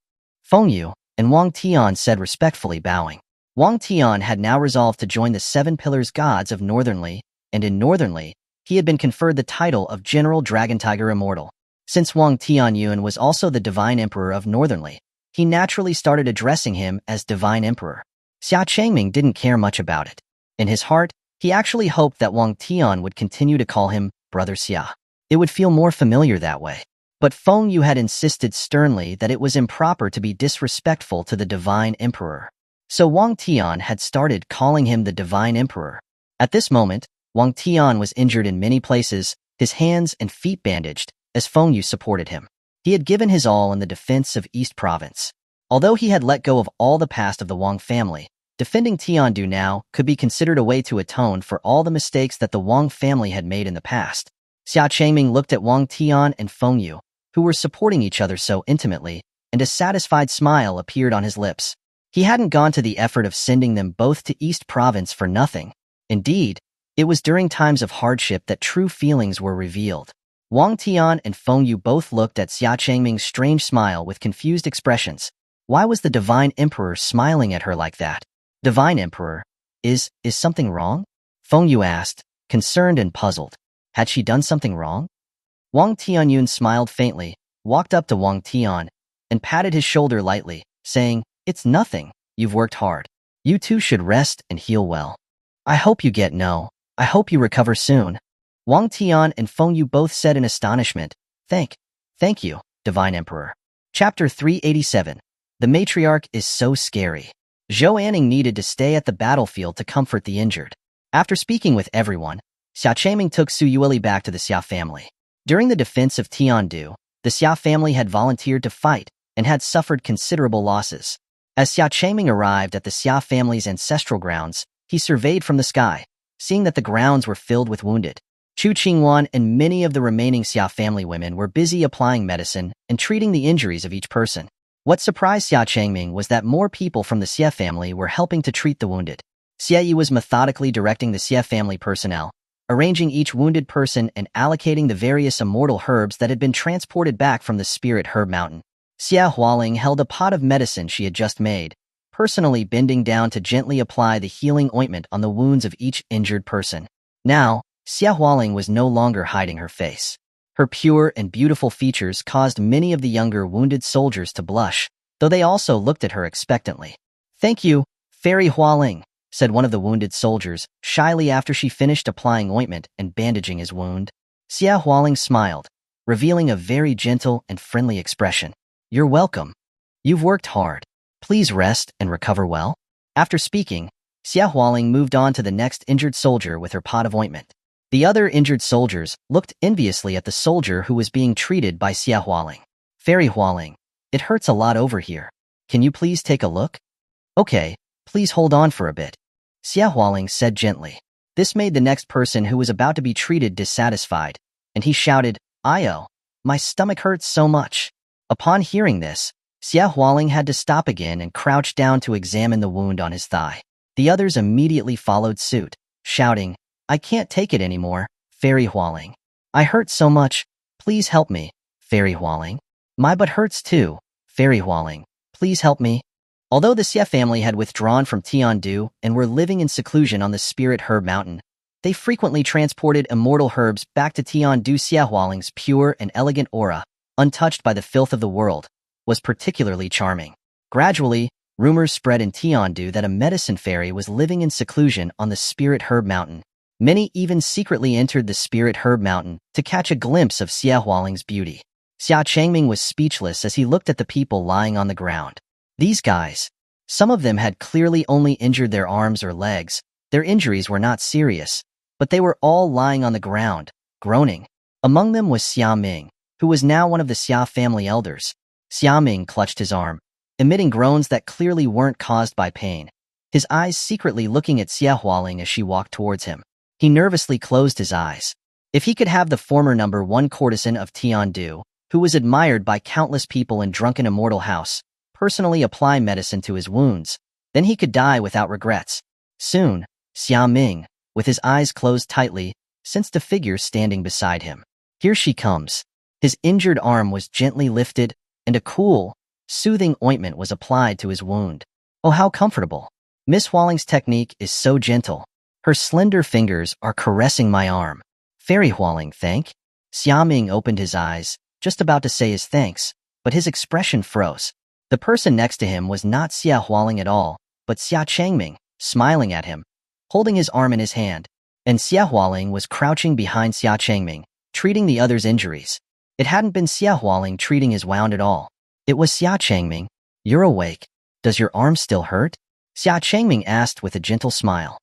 Fengyu and Wang Tian said respectfully, bowing. Wang Tian had now resolved to join the Seven Pillars Gods of Northernly, and in Northernly, he had been conferred the title of General Dragon Tiger Immortal. Since Wang Tianyuan was also the Divine Emperor of Northernly, he naturally started addressing him as Divine Emperor. Xia Changming didn't care much about it. In his heart, he actually hoped that Wang Tian would continue to call him Brother Xia. It would feel more familiar that way. But Fengyu had insisted sternly that it was improper to be disrespectful to the Divine Emperor. So Wang Tian had started calling him the Divine Emperor. At this moment, Wang Tian was injured in many places, his hands and feet bandaged, as Fengyu supported him. He had given his all in the defense of East Province. Although he had let go of all the past of the Wang family, defending Tianzhou now could be considered a way to atone for all the mistakes that the Wang family had made in the past. Xia Changming looked at Wang Tian and Fengyu, who were supporting each other so intimately, and a satisfied smile appeared on his lips. He hadn't gone to the effort of sending them both to East Province for nothing. Indeed, it was during times of hardship that true feelings were revealed. Wang Tian and Fengyu both looked at Xia Changming's strange smile with confused expressions. Why was the Divine Emperor smiling at her like that? Divine Emperor, is something wrong? Fengyu asked, concerned and puzzled. Had she done something wrong? Wang Tianyun smiled faintly, walked up to Wang Tian, and patted his shoulder lightly, saying, It's nothing, you've worked hard. You two should rest and heal well. I hope you get no. I hope you recover soon. Wang Tian and Feng Yu both said in astonishment, Thank you, Divine Emperor. Chapter 387. The Matriarch is so scary. Xuanhuan needed to stay at the battlefield to comfort the injured. After speaking with everyone, Xia Changming took Su Yueli back to the Xia family. During the defense of Tianzhou, the Xia family had volunteered to fight and had suffered considerable losses. As Xia Changming arrived at the Xia family's ancestral grounds, he surveyed from the sky, seeing that the grounds were filled with wounded. Xuanhuan and many of the remaining Xia family women were busy applying medicine and treating the injuries of each person. What surprised Xia Changming was that more people from the Xia family were helping to treat the wounded. Xia Yi was methodically directing the Xia family personnel, arranging each wounded person and allocating the various immortal herbs that had been transported back from the Spirit Herb Mountain. Xia Hualing held a pot of medicine she had just made, personally bending down to gently apply the healing ointment on the wounds of each injured person. Now, Xia Hualing was no longer hiding her face. Her pure and beautiful features caused many of the younger wounded soldiers to blush, though they also looked at her expectantly. "Thank you, Fairy Hualing," said one of the wounded soldiers, shyly after she finished applying ointment and bandaging his wound. Xia Hualing smiled, revealing a very gentle and friendly expression. "You're welcome. You've worked hard. Please rest and recover well." After speaking, Xia Hualing moved on to the next injured soldier with her pot of ointment. The other injured soldiers looked enviously at the soldier who was being treated by Xia Hualing. "Fairy Hualing, it hurts a lot over here. Can you please take a look?" "Okay, please hold on for a bit," Xia Hualing said gently. This made the next person who was about to be treated dissatisfied, and he shouted, "Io, my stomach hurts so much." Upon hearing this, Xia Hualing had to stop again and crouch down to examine the wound on his thigh. The others immediately followed suit, shouting, "I can't take it anymore, Fairy Hualing. I hurt so much. Please help me, Fairy Hualing. My butt hurts too, Fairy Hualing. Please help me." Although the Xia family had withdrawn from Tianzhou and were living in seclusion on the Spirit Herb Mountain, they frequently transported immortal herbs back to Tianzhou. Xia Hualing's pure and elegant aura, untouched by the filth of the world, was particularly charming. Gradually, rumors spread in Tianzhou that a medicine fairy was living in seclusion on the Spirit Herb Mountain. Many even secretly entered the Spirit Herb Mountain to catch a glimpse of Xia Hualing's beauty. Xia Changming was speechless as he looked at the people lying on the ground. These guys. Some of them had clearly only injured their arms or legs. Their injuries were not serious, but they were all lying on the ground, groaning. Among them was Xia Ming, who was now one of the Xia family elders. Xia Ming clutched his arm, emitting groans that clearly weren't caused by pain, his eyes secretly looking at Xia Hualing as she walked towards him. He nervously closed his eyes. If he could have the former #1 courtesan of Tianzhou, who was admired by countless people in Drunken Immortal House, personally apply medicine to his wounds, then he could die without regrets. Soon, Xia Ming, with his eyes closed tightly, sensed a figure standing beside him. Here she comes. His injured arm was gently lifted, and a cool, soothing ointment was applied to his wound. Oh, how comfortable. Miss Hualing's technique is so gentle. Her slender fingers are caressing my arm. Fairy Hualing, thank. Xia Ming opened his eyes, just about to say his thanks, but his expression froze. The person next to him was not Xia Hualing at all, but Xia Changming, smiling at him, holding his arm in his hand. And Xia Hualing was crouching behind Xia Changming, treating the other's injuries. It hadn't been Xia Hualing treating his wound at all. It was Xia Changming. "You're awake. Does your arm still hurt?" Xia Changming asked with a gentle smile.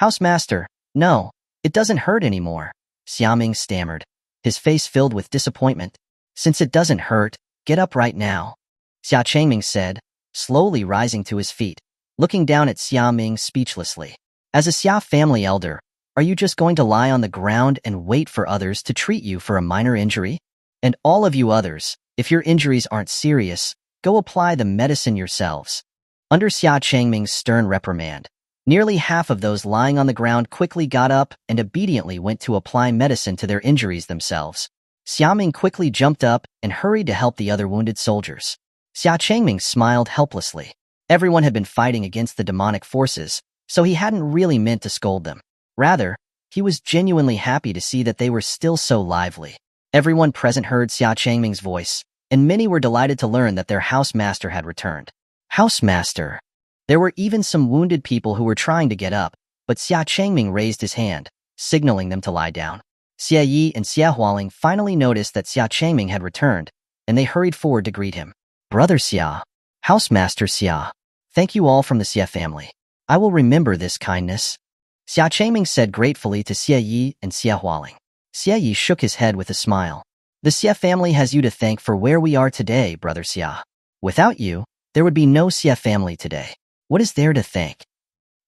Housemaster, no, it doesn't hurt anymore," Xia Ming stammered, his face filled with disappointment. "Since it doesn't hurt, get up right now," Xia Changming said, slowly rising to his feet, looking down at Xia Ming speechlessly. "As a Xia family elder, are you just going to lie on the ground and wait for others to treat you for a minor injury? And all of you others, if your injuries aren't serious, go apply the medicine yourselves." Under Xia Changming's stern reprimand, nearly half of those lying on the ground quickly got up and obediently went to apply medicine to their injuries themselves. Xia Ming quickly jumped up and hurried to help the other wounded soldiers. Xia Changming smiled helplessly. Everyone had been fighting against the demonic forces, so he hadn't really meant to scold them. Rather, he was genuinely happy to see that they were still so lively. Everyone present heard Xia Changming's voice, and many were delighted to learn that their housemaster had returned. Housemaster. There were even some wounded people who were trying to get up, but Xia Changming raised his hand, signaling them to lie down. Xia Yi and Xuanhuan finally noticed that Xia Changming had returned, and they hurried forward to greet him. Brother Xia, Housemaster Xia, thank you all from the Xia family. I will remember this kindness. Xia Changming said gratefully to Xia Yi and Xuanhuan. Xia Yi shook his head with a smile. The Xia family has you to thank for where we are today, Brother Xia. Without you, there would be no Xia family today. What is there to thank?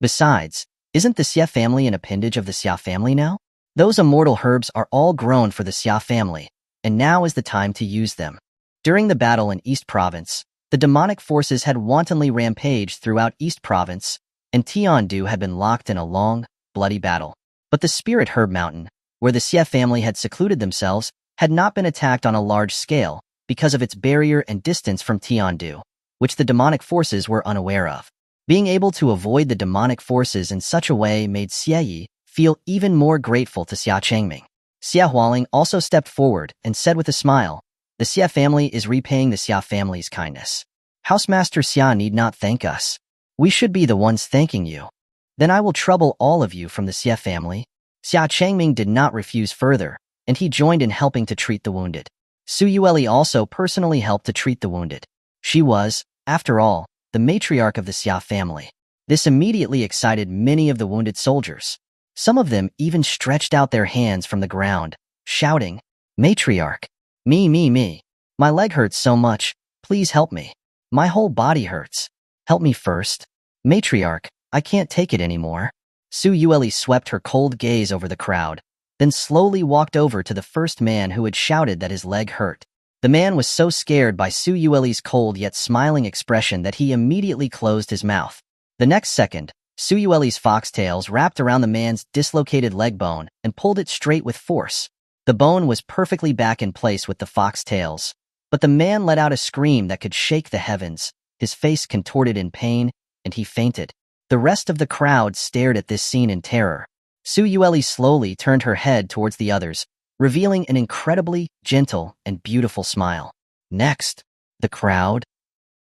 Besides, isn't the Xia family an appendage of the Xia family now? Those immortal herbs are all grown for the Xia family, and now is the time to use them. During the battle in East Province, the demonic forces had wantonly rampaged throughout East Province, and Tianzhou had been locked in a long, bloody battle. But the Spirit Herb Mountain, where the Xia family had secluded themselves, had not been attacked on a large scale because of its barrier and distance from Tianzhou, which the demonic forces were unaware of. Being able to avoid the demonic forces in such a way made Xia Yi feel even more grateful to Xia Changming. Xuanhuan also stepped forward and said with a smile, the Xia family is repaying the Xia family's kindness. Housemaster Xia need not thank us. We should be the ones thanking you. Then I will trouble all of you from the Xia family. Xia Changming did not refuse further, and he joined in helping to treat the wounded. Su Yueli also personally helped to treat the wounded. She was, after all, the matriarch of the Xia family. This immediately excited many of the wounded soldiers. Some of them even stretched out their hands from the ground, shouting, Matriarch! Me. My leg hurts so much, please help me. My whole body hurts. Help me first. Matriarch, I can't take it anymore. Su Yueli swept her cold gaze over the crowd, then slowly walked over to the first man who had shouted that his leg hurt. The man was so scared by Su Yueli's cold yet smiling expression that he immediately closed his mouth. The next second, Su Yueli's foxtails wrapped around the man's dislocated leg bone and pulled it straight with force. The bone was perfectly back in place with the foxtails, but the man let out a scream that could shake the heavens. His face contorted in pain, and he fainted. The rest of the crowd stared at this scene in terror. Su Yueli slowly turned her head towards the others, revealing an incredibly gentle and beautiful smile. Next, the crowd.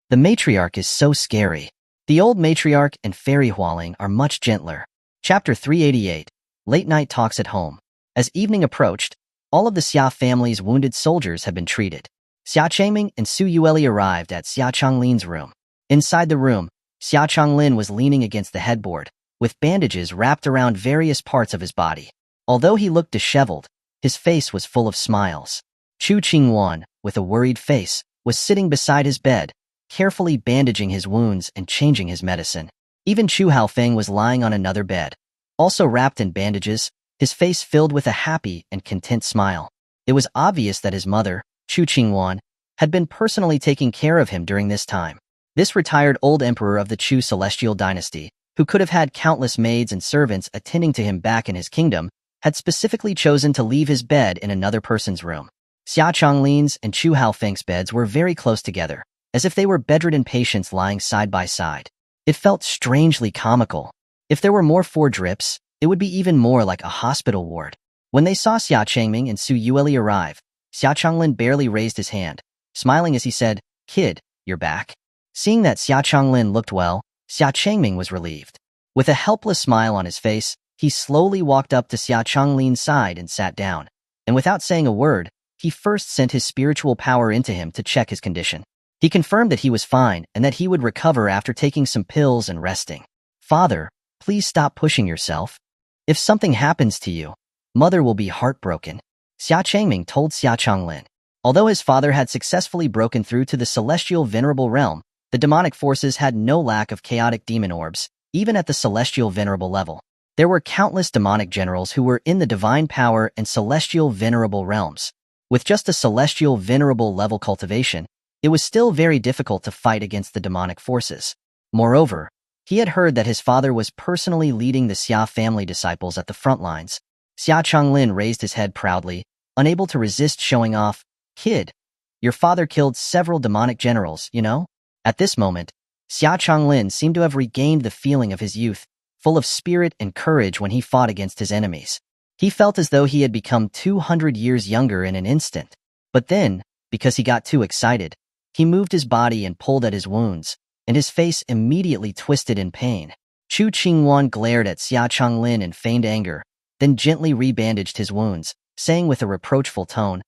The matriarch is so scary. The old matriarch and fairy Hualing are much gentler. Chapter 388, Late Night Talks at Home. As evening approached, all of the Xia family's wounded soldiers had been treated. Xia Changming and Su Yueli arrived at Xia Changlin's room. Inside the room, Xia Changlin was leaning against the headboard, with bandages wrapped around various parts of his body. Although he looked disheveled, his face was full of smiles. Chu Qingwan, with a worried face, was sitting beside his bed, carefully bandaging his wounds and changing his medicine. Even Chu Haofeng was lying on another bed, also wrapped in bandages, his face filled with a happy and content smile. It was obvious that his mother, Chu Qingwan, had been personally taking care of him during this time. This retired old emperor of the Chu Celestial Dynasty, who could have had countless maids and servants attending to him back in his kingdom, had specifically chosen to leave his bed in another person's room. Xia Changlin's and Chu Haofeng's beds were very close together, as if they were bedridden patients lying side by side. It felt strangely comical. If there were more 4 drips, it would be even more like a hospital ward. When they saw Xia Changming and Su Yueli arrive, Xia Changlin barely raised his hand, smiling as he said, "Kid, you're back." Seeing that Xia Changlin looked well, Xia Changming was relieved. With a helpless smile on his face, he slowly walked up to Xia Changlin's side and sat down. And without saying a word, he first sent his spiritual power into him to check his condition. He confirmed that he was fine and that he would recover after taking some pills and resting. "Father, please stop pushing yourself. If something happens to you, Mother will be heartbroken," Xia Changming told Xia Changlin. Although his father had successfully broken through to the celestial venerable realm, the demonic forces had no lack of chaotic demon orbs, even at the celestial venerable level. There were countless demonic generals who were in the divine power and celestial venerable realms. With just a celestial venerable level cultivation, it was still very difficult to fight against the demonic forces. Moreover, he had heard that his father was personally leading the Xia family disciples at the front lines. Xia Changlin raised his head proudly, unable to resist showing off. "Kid, your father killed several demonic generals, you know?" At this moment, Xia Changlin seemed to have regained the feeling of his youth, full of spirit and courage when he fought against his enemies. He felt as though he had become 200 years younger in an instant. But then, because he got too excited, he moved his body and pulled at his wounds, and his face immediately twisted in pain. Chu Qinghuan glared at Xia Changlin in feigned anger, then gently rebandaged his wounds, saying with a reproachful tone,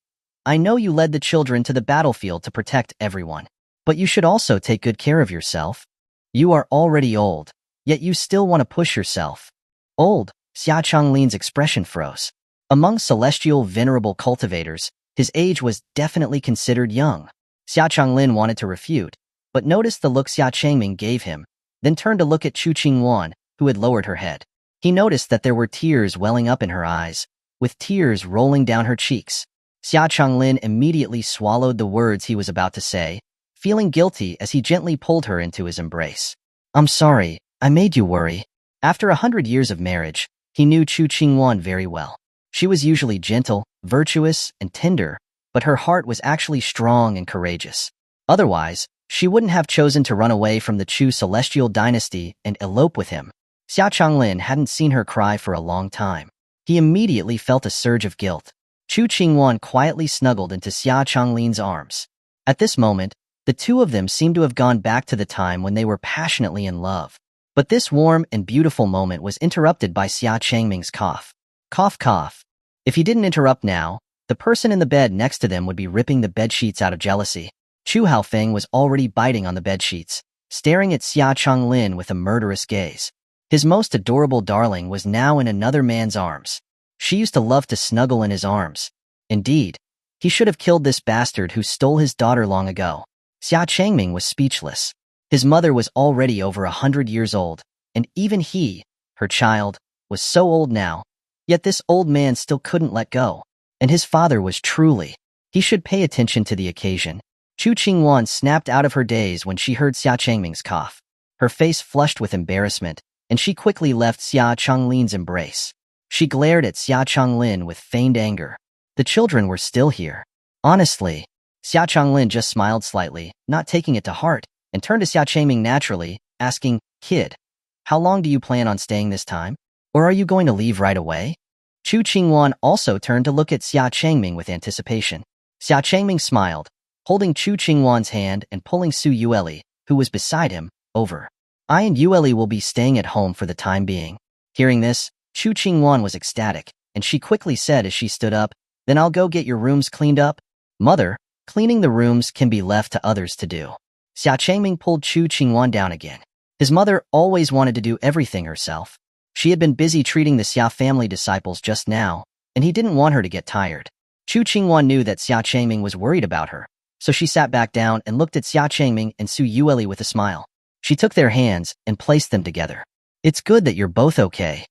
I know you led the children to the battlefield to protect everyone, but you should also take good care of yourself. You are already old, yet you still want to push yourself. Old, Xia Changlin's expression froze. Among celestial venerable cultivators, his age was definitely considered young. Xia Changlin wanted to refute, but noticed the look Xia Changming gave him, then turned to look at Chu Qinghuan, who had lowered her head. He noticed that there were tears welling up in her eyes, with tears rolling down her cheeks. Xia Changlin immediately swallowed the words he was about to say, feeling guilty as he gently pulled her into his embrace. I'm sorry, I made you worry. After 100 years of marriage, he knew Chu Qinghuan very well. She was usually gentle, virtuous, and tender, but her heart was actually strong and courageous. Otherwise, she wouldn't have chosen to run away from the Chu celestial dynasty and elope with him. Xia Changlin hadn't seen her cry for a long time. He immediately felt a surge of guilt. Chu Qinghuan quietly snuggled into Xia Changlin's arms. At this moment, the two of them seemed to have gone back to the time when they were passionately in love. But this warm and beautiful moment was interrupted by Xia Changming's cough. Cough, cough. If he didn't interrupt now, the person in the bed next to them would be ripping the bedsheets out of jealousy. Chu Haofeng was already biting on the bedsheets, staring at Xia Changlin with a murderous gaze. His most adorable darling was now in another man's arms. She used to love to snuggle in his arms. Indeed, he should have killed this bastard who stole his daughter long ago. Xia Changming was speechless. His mother was already over 100 years old, and even he, her child, was so old now. Yet this old man still couldn't let go. And his father was truly. He should pay attention to the occasion. Chu Qinghuan snapped out of her daze when she heard Xia Changming's cough. Her face flushed with embarrassment, and she quickly left Xia Changlin's embrace. She glared at Xia Changlin with feigned anger. The children were still here. Honestly, Xia Changlin just smiled slightly, not taking it to heart, and turned to Xia Changming naturally, asking, Kid, how long do you plan on staying this time? Or are you going to leave right away? Chu Qinghuan also turned to look at Xia Changming with anticipation. Xia Changming smiled, holding Chu Qinghuan's hand and pulling Su Yueli, who was beside him, over. I and Yueli will be staying at home for the time being. Hearing this, Chu Qinghuan was ecstatic, and she quickly said as she stood up, Then I'll go get your rooms cleaned up. Mother, cleaning the rooms can be left to others to do. Xia Changming pulled Chu Qinghuan down again. His mother always wanted to do everything herself. She had been busy treating the Xia family disciples just now, and he didn't want her to get tired. Chu Qinghuan knew that Xia Changming was worried about her, so she sat back down and looked at Xia Changming and Su Yueli with a smile. She took their hands and placed them together. It's good that you're both okay.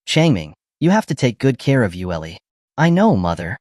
Changming, you have to take good care of Yueli. I know, mother.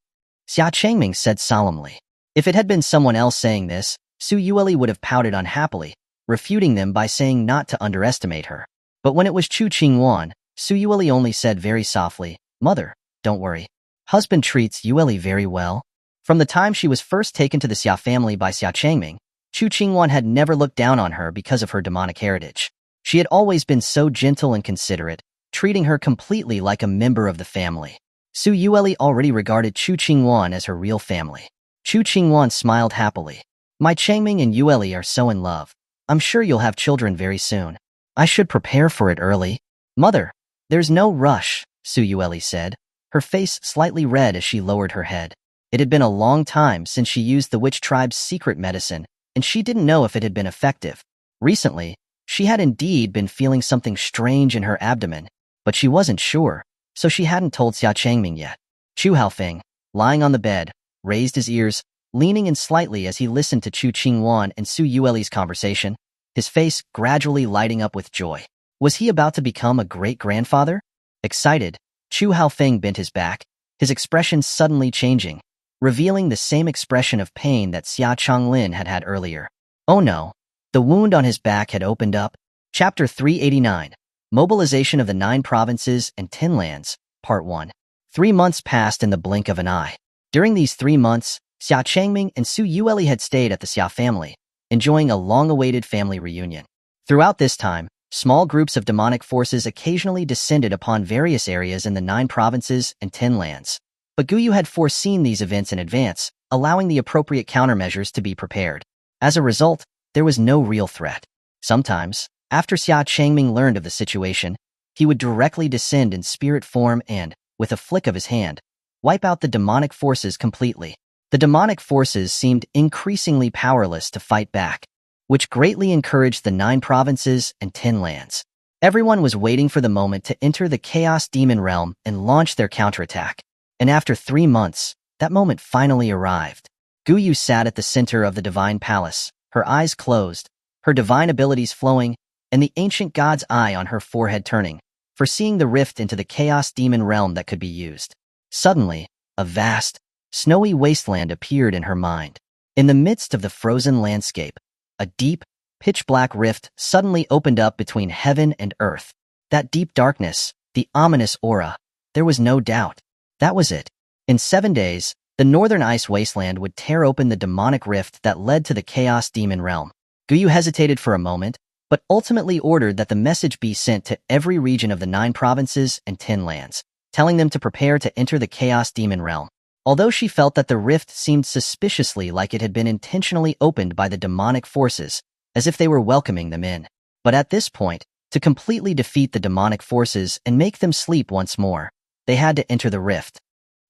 Xia Changming said solemnly. If it had been someone else saying this, Su Yueli would have pouted unhappily, refuting them by saying not to underestimate her. But when it was Chu Qinghuan, Su Yueli only said very softly, Mother, don't worry. Husband treats Yueli very well. From the time she was first taken to the Xia family by Xia Changming, Chu Qinghuan had never looked down on her because of her demonic heritage. She had always been so gentle and considerate, treating her completely like a member of the family. Su Yueli already regarded Chu Qinghuan as her real family. Chu Qinghuan smiled happily. My Changming and Yueli are so in love. I'm sure you'll have children very soon. I should prepare for it early. Mother, there's no rush, Su Yueli said, her face slightly red as she lowered her head. It had been a long time since she used the witch tribe's secret medicine, and she didn't know if it had been effective. Recently, she had indeed been feeling something strange in her abdomen, but she wasn't sure, so she hadn't told Xia Changming yet. Chu Haofeng, lying on the bed, raised his ears, leaning in slightly as he listened to Chu Qinghuan and Su Yueli's conversation, his face gradually lighting up with joy. Was he about to become a great-grandfather? Excited, Chu Haofeng bent his back, his expression suddenly changing, revealing the same expression of pain that Xia Changlin had had earlier. Oh no, the wound on his back had opened up. Chapter 389, Mobilization of the 9 Provinces and 10 Lands, Part 1. 3 months passed in the blink of an eye. During these 3 months, Xia Changming and Su Yueli had stayed at the Xia family, enjoying a long-awaited family reunion. Throughout this time, small groups of demonic forces occasionally descended upon various areas in the 9 provinces and 10 lands. But Guyu had foreseen these events in advance, allowing the appropriate countermeasures to be prepared. As a result, there was no real threat. Sometimes, After Xia Changming learned of the situation, he would directly descend in spirit form and, with a flick of his hand, wipe out the demonic forces completely. The demonic forces seemed increasingly powerless to fight back, which greatly encouraged the 9 provinces and 10 lands. Everyone was waiting for the moment to enter the Chaos Demon realm and launch their counterattack. And after 3 months, that moment finally arrived. Guyu sat at the center of the divine palace, her eyes closed, her divine abilities flowing, and the ancient god's eye on her forehead turning, foreseeing the rift into the Chaos Demon realm that could be used. Suddenly, a vast, snowy wasteland appeared in her mind. In the midst of the frozen landscape, a deep, pitch-black rift suddenly opened up between heaven and earth. That deep darkness, the ominous aura, there was no doubt. That was it. In 7 days, the northern ice wasteland would tear open the demonic rift that led to the Chaos Demon realm. Guyu hesitated for a moment, but ultimately ordered that the message be sent to every region of the 9 provinces and 10 lands, telling them to prepare to enter the Chaos Demon realm. Although she felt that the rift seemed suspiciously like it had been intentionally opened by the demonic forces, as if they were welcoming them in. But at this point, to completely defeat the demonic forces and make them sleep once more, they had to enter the rift.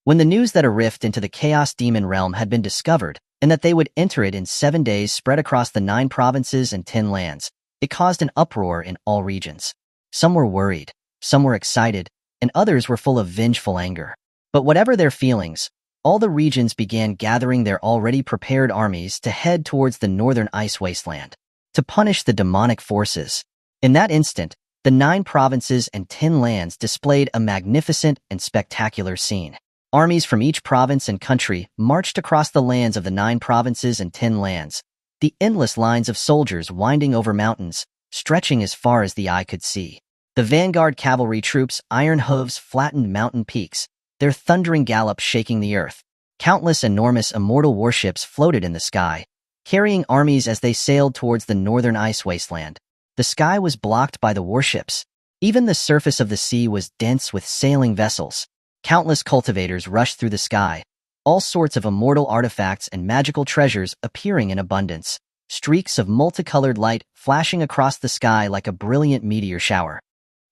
When the news that a rift into the Chaos Demon realm had been discovered, and that they would enter it in 7 days spread across the 9 provinces and 10 lands, it caused an uproar in all regions. Some were worried, some were excited, and others were full of vengeful anger. But whatever their feelings, all the regions began gathering their already prepared armies to head towards the northern ice wasteland, to punish the demonic forces. In that instant, the 9 provinces and 10 lands displayed a magnificent and spectacular scene. Armies from each province and country marched across the lands of the 9 provinces and 10 lands, the endless lines of soldiers winding over mountains, stretching as far as the eye could see. The vanguard cavalry troops' iron hooves flattened mountain peaks, their thundering gallop shaking the earth. Countless enormous immortal warships floated in the sky, carrying armies as they sailed towards the northern ice wasteland. The sky was blocked by the warships. Even the surface of the sea was dense with sailing vessels. Countless cultivators rushed through the sky, all sorts of immortal artifacts and magical treasures appearing in abundance, streaks of multicolored light flashing across the sky like a brilliant meteor shower.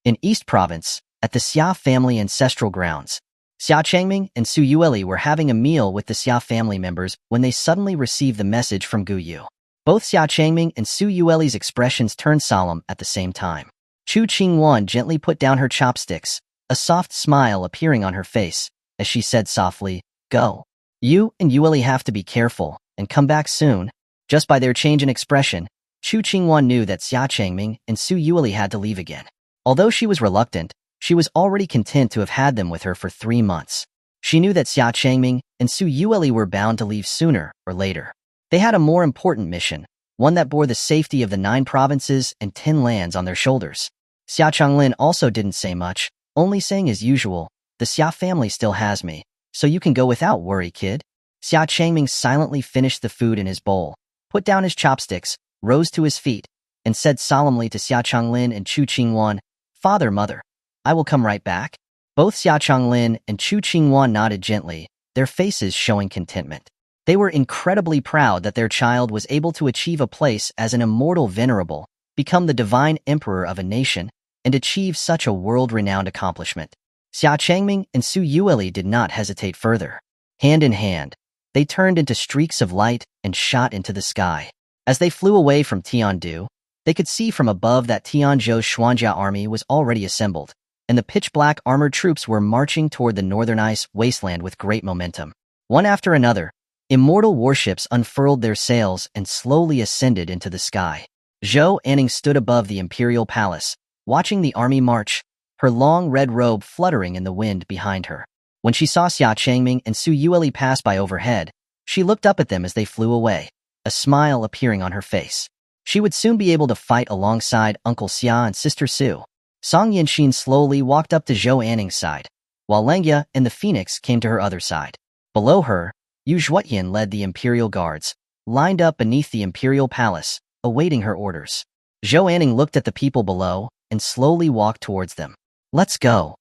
In East Province, at the Xia family ancestral grounds, Xia Changming and Su Yueli were having a meal with the Xia family members when they suddenly received the message from Guyu. Both Xia Changming and Su Yueli's expressions turned solemn at the same time. Xuanhuan gently put down her chopsticks, a soft smile appearing on her face, as she said softly, "Go. You and Yueli have to be careful, and come back soon." Just by their change in expression, Xuanhuan knew that Xia Changming and Su Yueli had to leave again. Although she was reluctant, she was already content to have had them with her for 3 months. She knew that Xia Changming and Su Yueli were bound to leave sooner or later. They had a more important mission, one that bore the safety of the 9 provinces and 10 lands on their shoulders. Xia Changlin also didn't say much, only saying as usual, "The Xia family still has me, so you can go without worry, kid." Xia Changming silently finished the food in his bowl, put down his chopsticks, rose to his feet, and said solemnly to Xia Changlin and Chu Qingwan, "Father, mother, I will come right back." Both Xia Changlin and Chu Qingwan nodded gently, their faces showing contentment. They were incredibly proud that their child was able to achieve a place as an immortal venerable, become the divine emperor of a nation, and achieve such a world-renowned accomplishment. Xia Changming and Su Yueli did not hesitate further. Hand in hand, they turned into streaks of light and shot into the sky. As they flew away from Tianzhou, they could see from above that Tianzhou's Xuanhuan army was already assembled, and the pitch-black armored troops were marching toward the northern ice wasteland with great momentum. One after another, immortal warships unfurled their sails and slowly ascended into the sky. Xuanhuan stood above the imperial palace, watching the army march, her long red robe fluttering in the wind behind her. When she saw Xia Changming and Su Yueli pass by overhead, she looked up at them as they flew away, a smile appearing on her face. She would soon be able to fight alongside Uncle Xia and Sister Su. Song Yanxin slowly walked up to Xuanhuan's side, while Lengia and the Phoenix came to her other side. Below her, Yu Zhuotian led the imperial guards, lined up beneath the imperial palace, awaiting her orders. Xuanhuan looked at the people below and slowly walked towards them. "Let's go.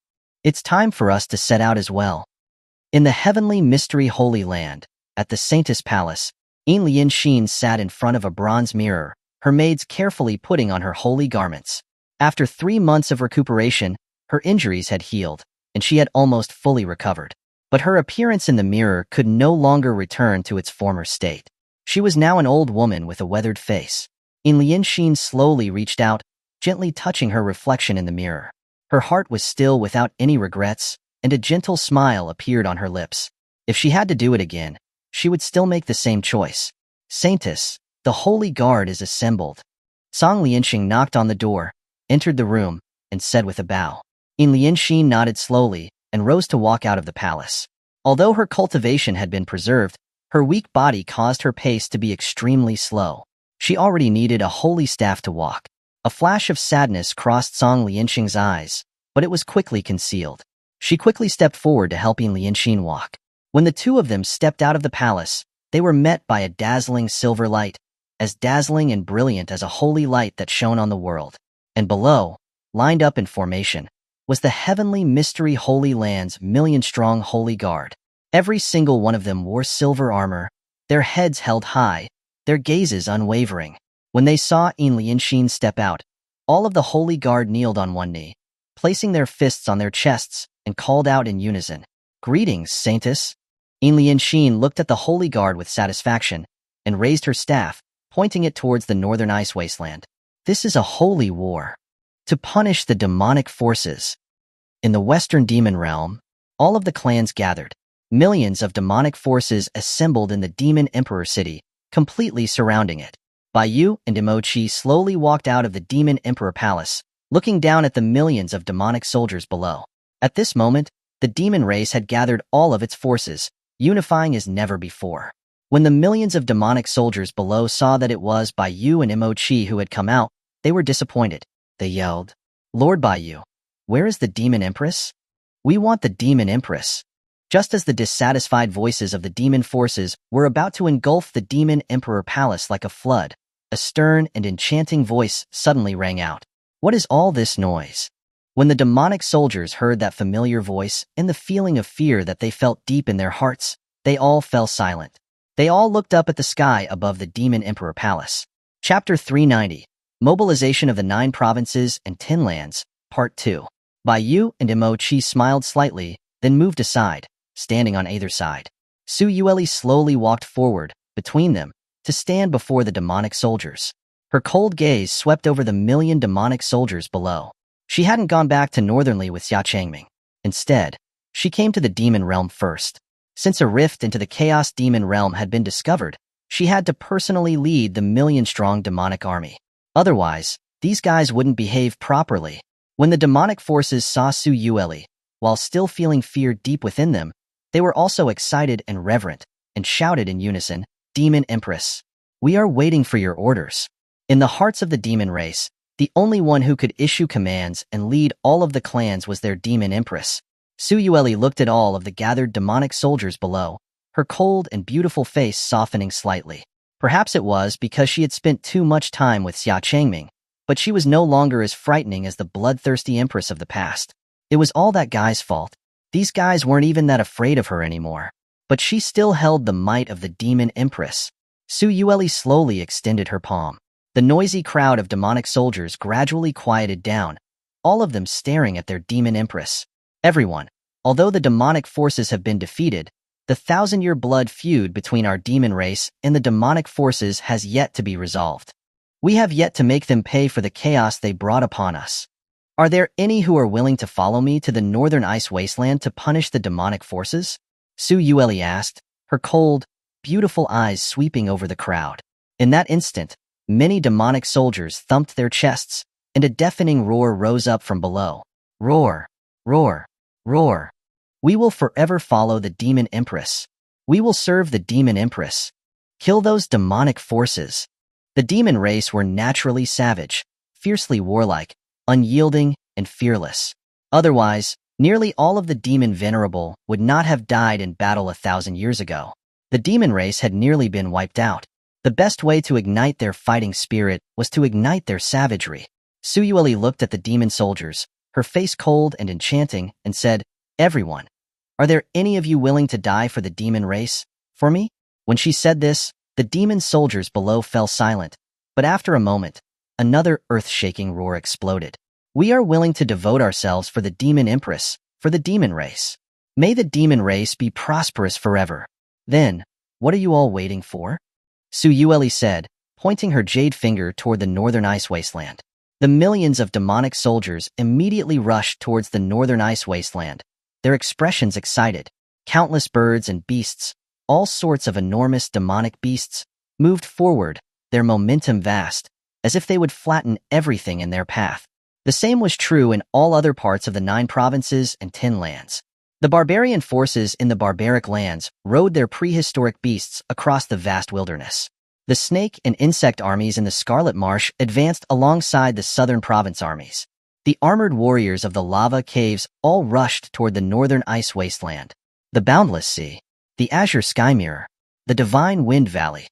It's time for us to set out as well." In the heavenly mystery Holy Land, at the Saintess Palace, Yin Lianxin sat in front of a bronze mirror, her maids carefully putting on her holy garments. After 3 months of recuperation, her injuries had healed, and she had almost fully recovered. But her appearance in the mirror could no longer return to its former state. She was now an old woman with a weathered face. Lianxin slowly reached out, gently touching her reflection in the mirror. Her heart was still without any regrets, and a gentle smile appeared on her lips. If she had to do it again, she would still make the same choice. Saintess, the Holy Guard is assembled. Song Lianxing knocked on the door, entered the room, and said with a bow. Lianxin nodded slowly and rose to walk out of the palace. Although her cultivation had been preserved, her weak body caused her pace to be extremely slow. She already needed a holy staff to walk. A flash of sadness crossed Song Lianxing's eyes, but it was quickly concealed. She quickly stepped forward to help Lianxin walk. When the two of them stepped out of the palace, they were met by a dazzling silver light, as dazzling and brilliant as a holy light that shone on the world. And below, lined up in formation, was the heavenly mystery Holy Land's million-strong Holy Guard. Every single one of them wore silver armor, their heads held high, their gazes unwavering. When they saw Lianxin step out, all of the Holy Guard kneeled on one knee, placing their fists on their chests, and called out in unison, "Greetings, Saintess." Lianxin looked at the Holy Guard with satisfaction, and raised her staff, pointing it towards the northern ice wasteland. This is a holy war, to punish the demonic forces. In the western demon realm, all of the clans gathered. Millions of demonic forces assembled in the Demon Emperor city, completely surrounding it. Baiyu and Imochi slowly walked out of the Demon Emperor palace, looking down at the millions of demonic soldiers below. At this moment, the demon race had gathered all of its forces, unifying as never before. When the millions of demonic soldiers below saw that it was Baiyu and Imochi who had come out, they were disappointed. They yelled, "Lord Baiyu, where is the Demon Empress? We want the Demon Empress." Just as the dissatisfied voices of the demon forces were about to engulf the Demon Emperor palace like a flood, a stern and enchanting voice suddenly rang out. What is all this noise? When the demonic soldiers heard that familiar voice and the feeling of fear that they felt deep in their hearts, they all fell silent. They all looked up at the sky above the Demon Emperor palace. Chapter 390, Mobilization of the 9 Provinces and 10 Lands, Part 2. Baiyu and Imochi smiled slightly, then moved aside, standing on either side. Su Yueli slowly walked forward, between them, to stand before the demonic soldiers. Her cold gaze swept over the million demonic soldiers below. She hadn't gone back to Northernly with Xia Changming. Instead, she came to the demon realm first. Since a rift into the chaos demon realm had been discovered, she had to personally lead the million-strong demonic army. Otherwise, these guys wouldn't behave properly. When the demonic forces saw Su Yueli, while still feeling fear deep within them, they were also excited and reverent, and shouted in unison, "Demon Empress, we are waiting for your orders." In the hearts of the demon race, the only one who could issue commands and lead all of the clans was their Demon Empress. Su Yueli looked at all of the gathered demonic soldiers below, her cold and beautiful face softening slightly. Perhaps it was because she had spent too much time with Xia Changming, but she was no longer as frightening as the bloodthirsty empress of the past. It was all that guy's fault. These guys weren't even that afraid of her anymore. But she still held the might of the Demon Empress. Su Yueli slowly extended her palm. The noisy crowd of demonic soldiers gradually quieted down, all of them staring at their Demon Empress. Everyone, although the demonic forces have been defeated, the 1,000-year blood feud between our demon race and the demonic forces has yet to be resolved. We have yet to make them pay for the chaos they brought upon us. Are there any who are willing to follow me to the northern ice wasteland to punish the demonic forces? Su Yueli asked, her cold, beautiful eyes sweeping over the crowd. In that instant, many demonic soldiers thumped their chests, and a deafening roar rose up from below. Roar, roar, roar. We will forever follow the Demon Empress. We will serve the Demon Empress. Kill those demonic forces. The demon race were naturally savage, fiercely warlike, unyielding, and fearless. Otherwise, nearly all of the demon venerable would not have died in battle 1,000 years ago. The demon race had nearly been wiped out. The best way to ignite their fighting spirit was to ignite their savagery. Su Yueli looked at the demon soldiers, her face cold and enchanting, and said, "Everyone, are there any of you willing to die for the demon race? For me?" When she said this, the demon soldiers below fell silent, But after a moment, another earth-shaking roar exploded. "We are willing to devote ourselves for the Demon Empress, for the demon race. May the demon race be prosperous forever." "Then, what are you all waiting for?" Xuanhuan said, pointing her jade finger toward the northern ice wasteland. The millions of demonic soldiers immediately rushed towards the northern ice wasteland, their expressions excited. Countless birds and beasts, all sorts of enormous demonic beasts, moved forward, their momentum vast, as if they would flatten everything in their path. The same was true in all other parts of the 9 provinces and 10 lands. The barbarian forces in the barbaric lands rode their prehistoric beasts across the vast wilderness. The snake and insect armies in the Scarlet Marsh advanced alongside the southern province armies. The armored warriors of the lava caves all rushed toward the northern ice wasteland, the boundless sea, the azure sky mirror, the divine wind valley.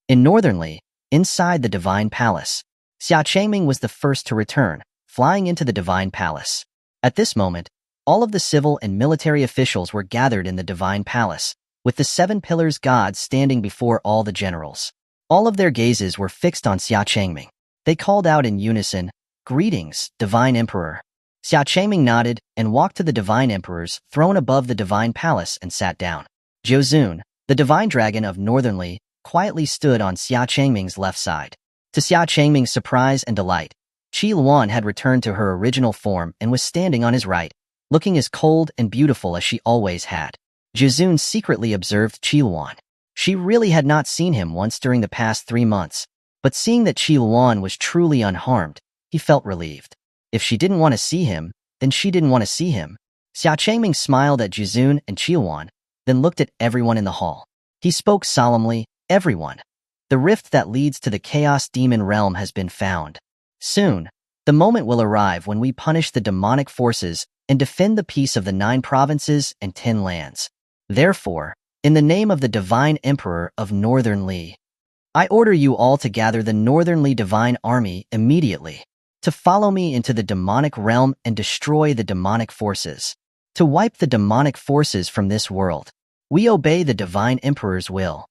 In northernly, inside the divine palace, Xia Changming was the first to return, flying into the divine palace. At this moment, all of the civil and military officials were gathered in the divine palace, with the 7 pillars gods standing before all the generals. All of their gazes were fixed on Xia Changming. They called out in unison, "Greetings, Divine Emperor." Xia Changming nodded and walked to the Divine Emperor's throne above the Divine Palace and sat down. Jiuzun, the Divine Dragon of Northernly, quietly stood on Xia Changming's left side. To Xia Changming's surprise and delight, Xuanhuan had returned to her original form and was standing on his right, looking as cold and beautiful as she always had. Jiuzun secretly observed Xuanhuan. She really had not seen him once during the past 3 months, but seeing that Xuanhuan was truly unharmed, he felt relieved. If she didn't want to see him, then she didn't want to see him. Xia Changming smiled at Jiuzun and Xuanhuan, then looked at everyone in the hall. He spoke solemnly, "Everyone, the rift that leads to the Chaos Demon realm has been found. Soon, the moment will arrive when we punish the demonic forces and defend the peace of the 9 provinces and 10 lands. Therefore, in the name of the Divine Emperor of Northern Li, I order you all to gather the Northern Li Divine Army immediately, to follow me into the demonic realm and destroy the demonic forces, to wipe the demonic forces from this world. We obey the Divine Emperor's will."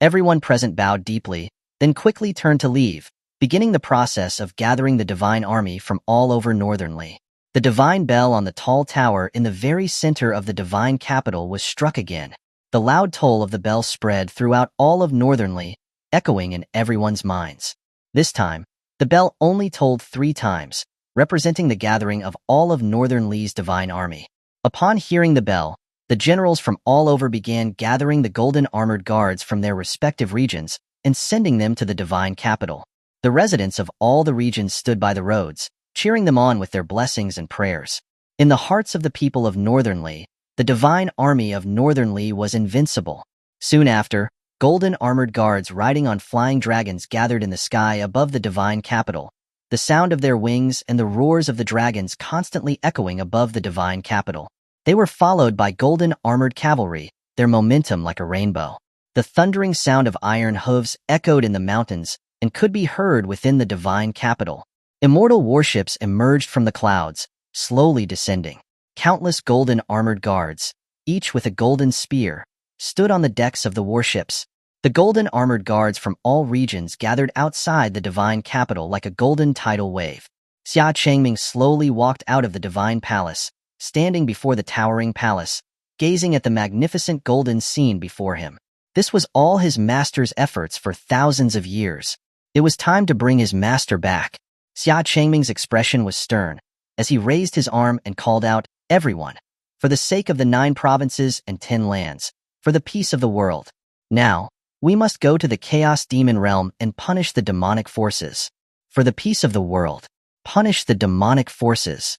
Everyone present bowed deeply, then quickly turned to leave, beginning the process of gathering the Divine Army from all over Northern Li. The divine bell on the tall tower in the very center of the divine capital was struck again. The loud toll of the bell spread throughout all of Northern Li, echoing in everyone's minds. This time, the bell only tolled 3 times, representing the gathering of all of Northern Li's divine army. Upon hearing the bell, the generals from all over began gathering the golden armored guards from their respective regions and sending them to the divine capital. The residents of all the regions stood by the roads, cheering them on with their blessings and prayers. In the hearts of the people of Northern Li, the divine army of Northern Li was invincible. Soon after, golden armored guards riding on flying dragons gathered in the sky above the divine capital, the sound of their wings and the roars of the dragons constantly echoing above the divine capital. They were followed by golden armored cavalry, their momentum like a rainbow. The thundering sound of iron hooves echoed in the mountains and could be heard within the divine capital. Immortal warships emerged from the clouds, slowly descending. Countless golden armored guards, each with a golden spear, stood on the decks of the warships. The golden armored guards from all regions gathered outside the divine capital like a golden tidal wave. Xia Changming slowly walked out of the divine palace, standing before the towering palace, gazing at the magnificent golden scene before him. This was all his master's efforts for thousands of years. It was time to bring his master back. Xia Changming's expression was stern, as he raised his arm and called out, "Everyone, for the sake of the 9 provinces and 10 lands, for the peace of the world. Now, we must go to the Chaos Demon realm and punish the demonic forces. For the peace of the world, punish the demonic forces."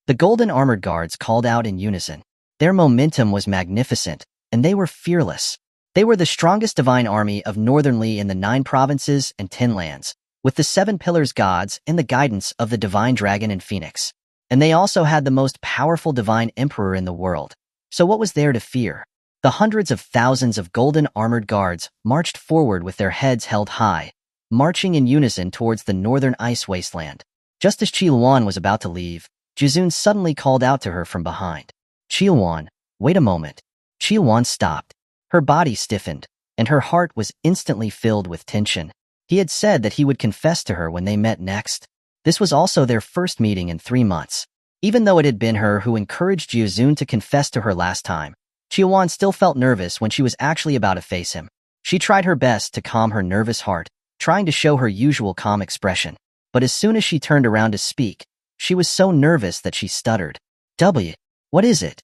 The golden armored guards called out in unison. Their momentum was magnificent, and they were fearless. They were the strongest divine army of Northern Li in the 9 provinces and 10 lands, with the 7 pillars gods and the guidance of the divine dragon and phoenix. And they also had the most powerful divine emperor in the world. So what was there to fear? The hundreds of thousands of golden armored guards marched forward with their heads held high, marching in unison towards the northern ice wasteland. Just as Xuanhuan was about to leave, Jiuzun suddenly called out to her from behind. "Xuanhuan, wait a moment." Xuanhuan stopped. Her body stiffened, and her heart was instantly filled with tension. He had said that he would confess to her when they met next. This was also their first meeting in 3 months. Even though it had been her who encouraged Jiuzun to confess to her last time, Xuanhuan still felt nervous when she was actually about to face him. She tried her best to calm her nervous heart, trying to show her usual calm expression. But as soon as she turned around to speak, she was so nervous that she stuttered. What is it?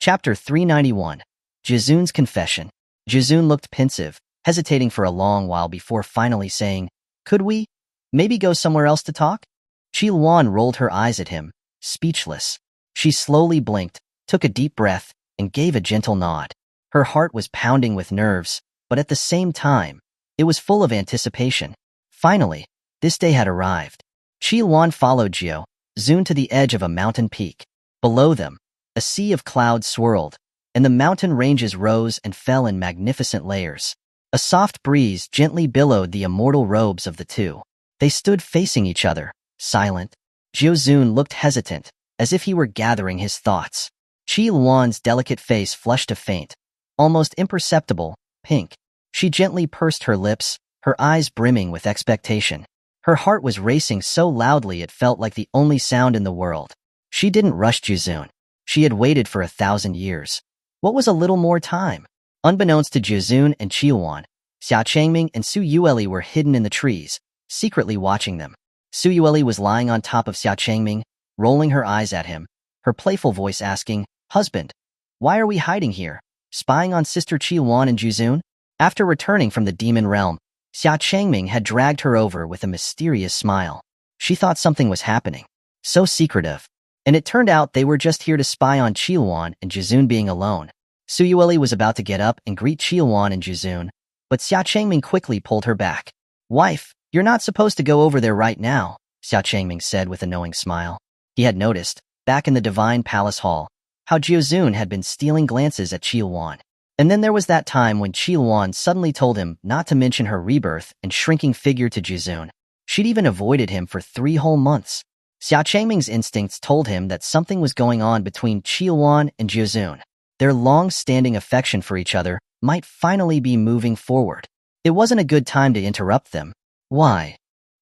Chapter 391. Jiuzun's Confession. Jiuzun looked pensive, hesitating for a long while before finally saying, "Could we maybe go somewhere else to talk?" Xuanhuan rolled her eyes at him, speechless. She slowly blinked, took a deep breath, and gave a gentle nod. Her heart was pounding with nerves, but at the same time, it was full of anticipation. Finally, this day had arrived. Xuanhuan followed Jiuzun to the edge of a mountain peak. Below them, a sea of clouds swirled, and the mountain ranges rose and fell in magnificent layers. A soft breeze gently billowed the immortal robes of the two. They stood facing each other, silent. Jiuzun looked hesitant, as if he were gathering his thoughts. Xuanhuan's delicate face flushed a faint, almost imperceptible, pink. She gently pursed her lips, her eyes brimming with expectation. Her heart was racing so loudly it felt like the only sound in the world. She didn't rush Jiuzun. She had waited for 1,000 years. What was a little more time? Unbeknownst to Jiuzun and Xuanhuan, Xia Changming and Su Yueli were hidden in the trees, secretly watching them. Su Yueli was lying on top of Xia Changming, rolling her eyes at him, her playful voice asking, "Husband, why are we hiding here? Spying on Sister Xuanhuan and Jiuzun?" After returning from the demon realm, Xia Changming had dragged her over with a mysterious smile. She thought something was happening. So secretive. And it turned out they were just here to spy on Xuanhuan and Jiuzun being alone. Su Yueli was about to get up and greet Xuanhuan and Jiuzun, but Xia Changming quickly pulled her back. "Wife, you're not supposed to go over there right now," Xia Changming said with a knowing smile. He had noticed, back in the Divine Palace Hall, how Jiuzun had been stealing glances at Xuanhuan. And then there was that time when Xuanhuan suddenly told him not to mention her rebirth and shrinking figure to Jiuzun. She'd even avoided him for 3 whole months. Xia Changming's instincts told him that something was going on between Xuanhuan and Jiuzun. Their long-standing affection for each other might finally be moving forward. It wasn't a good time to interrupt them. "Why?"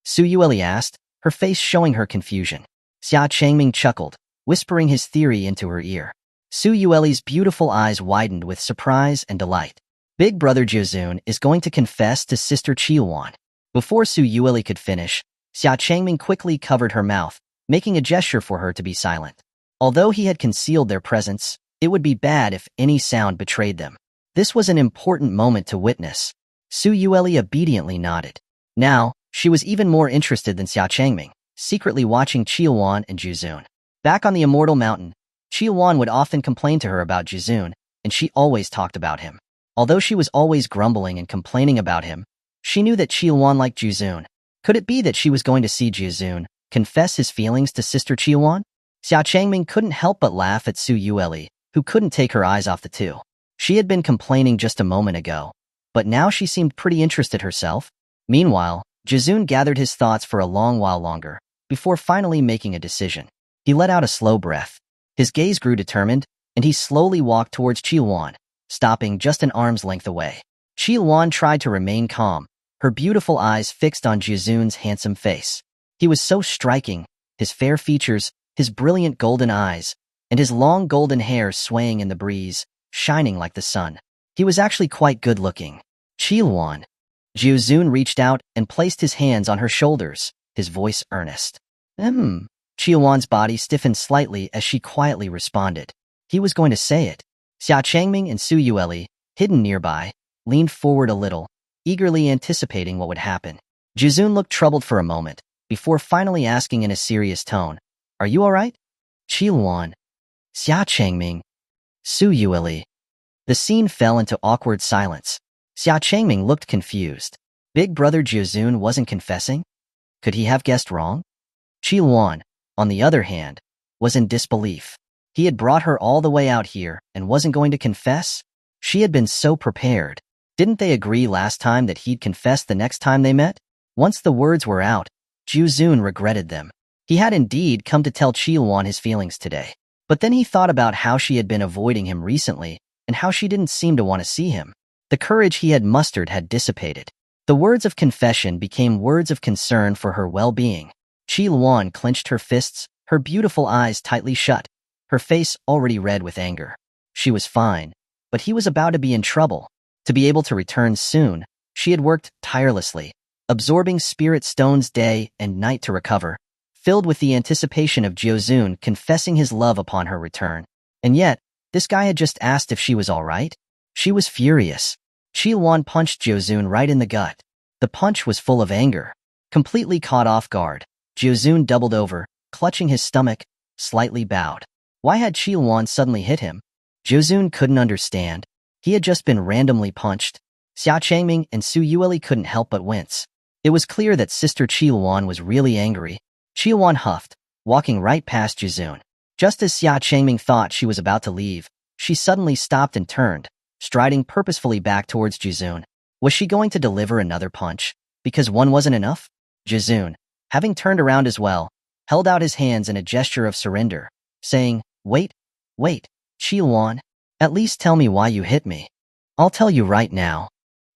Su Yueli asked, her face showing her confusion. Xia Changming chuckled, whispering his theory into her ear. Su Yueli's beautiful eyes widened with surprise and delight. Big brother Jiuzun is going to confess to Sister Xuanhuan. Before Su Yueli could finish, Xia Changming quickly covered her mouth, making a gesture for her to be silent. Although he had concealed their presence, it would be bad if any sound betrayed them. This was an important moment to witness. Su Yueli obediently nodded. Now, she was even more interested than Xia Changming, secretly watching Xuanhuan and Jiuzun. Back on the Immortal Mountain, Xuanhuan would often complain to her about Jiuzun, and she always talked about him. Although she was always grumbling and complaining about him, she knew that Xuanhuan liked Jiuzun. Could it be that she was going to see Jiuzun confess his feelings to Sister Xuanhuan? Xia Changming couldn't help but laugh at Su Yueli, who couldn't take her eyes off the two. She had been complaining just a moment ago, but now she seemed pretty interested herself. Meanwhile, Jiuzun gathered his thoughts for a long while longer, before finally making a decision. He let out a slow breath. His gaze grew determined, and he slowly walked towards Xuanhuan, stopping just an arm's length away. Xuanhuan tried to remain calm, her beautiful eyes fixed on Jiuzun's handsome face. He was so striking, his fair features, his brilliant golden eyes, and his long golden hair swaying in the breeze, shining like the sun. He was actually quite good-looking. "Xuanhuan." Jiuzun reached out and placed his hands on her shoulders, his voice earnest. Xuanhuan's body stiffened slightly as she quietly responded. He was going to say it. Xia Changming and Su Yueli, hidden nearby, leaned forward a little, eagerly anticipating what would happen. Jiuzun looked troubled for a moment, before finally asking in a serious tone, "Are you all right?" "Xuanhuan." "Xia Changming." "Su Yueli." The scene fell into awkward silence. Xia Changming looked confused. Big brother Jiuzun wasn't confessing? Could he have guessed wrong? Xuanhuan, on the other hand, was in disbelief. He had brought her all the way out here and wasn't going to confess? She had been so prepared. Didn't they agree last time that he'd confess the next time they met? Once the words were out, Jiuzun regretted them. He had indeed come to tell Xuanhuan his feelings today. But then he thought about how she had been avoiding him recently and how she didn't seem to want to see him. The courage he had mustered had dissipated. The words of confession became words of concern for her well-being. Xuanhuan clenched her fists, her beautiful eyes tightly shut, her face already red with anger. She was fine, but he was about to be in trouble. To be able to return soon, she had worked tirelessly, absorbing spirit stones day and night to recover, filled with the anticipation of Jiuzun confessing his love upon her return. And yet, this guy had just asked if she was all right. She was furious. Xuanhuan punched Jiuzun right in the gut. The punch was full of anger. Completely caught off guard, Jiuzun doubled over, clutching his stomach, slightly bowed. Why had Xuanhuan suddenly hit him? Jiuzun couldn't understand. He had just been randomly punched. Xia Changming and Xuanhuan couldn't help but wince. It was clear that Sister Xuanhuan was really angry. Xuanhuan huffed, walking right past Jiuzun. Just as Xia Changming thought she was about to leave, she suddenly stopped and turned, striding purposefully back towards Jiuzun. Was she going to deliver another punch? Because one wasn't enough? Jiuzun, having turned around as well, held out his hands in a gesture of surrender, saying, Wait, Xuanhuan, at least tell me why you hit me. I'll tell you right now.